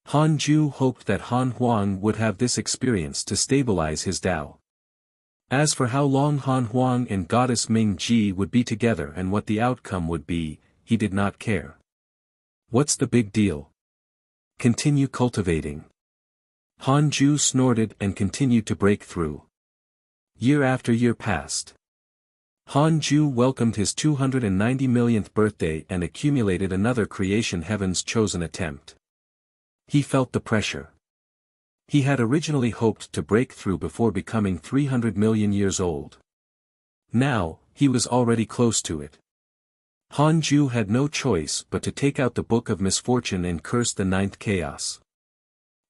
Han Ju hoped that Han Huang would have this experience to stabilize his Tao. As for how long Han Huang and Goddess Mingji would be together and what the outcome would be, he did not care. What's the big deal? Continue cultivating. Han Ju snorted and continued to break through. Year after year passed. Han Ju welcomed his 290 millionth birthday and accumulated another creation heaven's chosen attempt. He felt the pressure. He had originally hoped to break through before becoming 300 million years old. Now, he was already close to it. Han Ju had no choice but to take out the Book of Misfortune and curse the ninth chaos.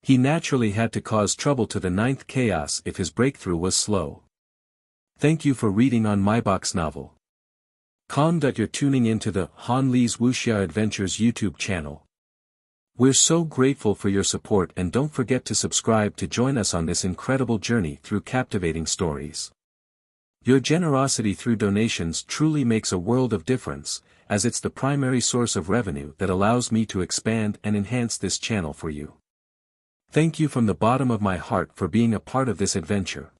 He naturally had to cause trouble to the ninth chaos if his breakthrough was slow. Thank you for reading on my box novel. You're tuning into the Han Li's Wuxia Adventures YouTube channel. We're so grateful for your support, and don't forget to subscribe to join us on this incredible journey through captivating stories. Your generosity through donations truly makes a world of difference, as it's the primary source of revenue that allows me to expand and enhance this channel for you. Thank you from the bottom of my heart for being a part of this adventure.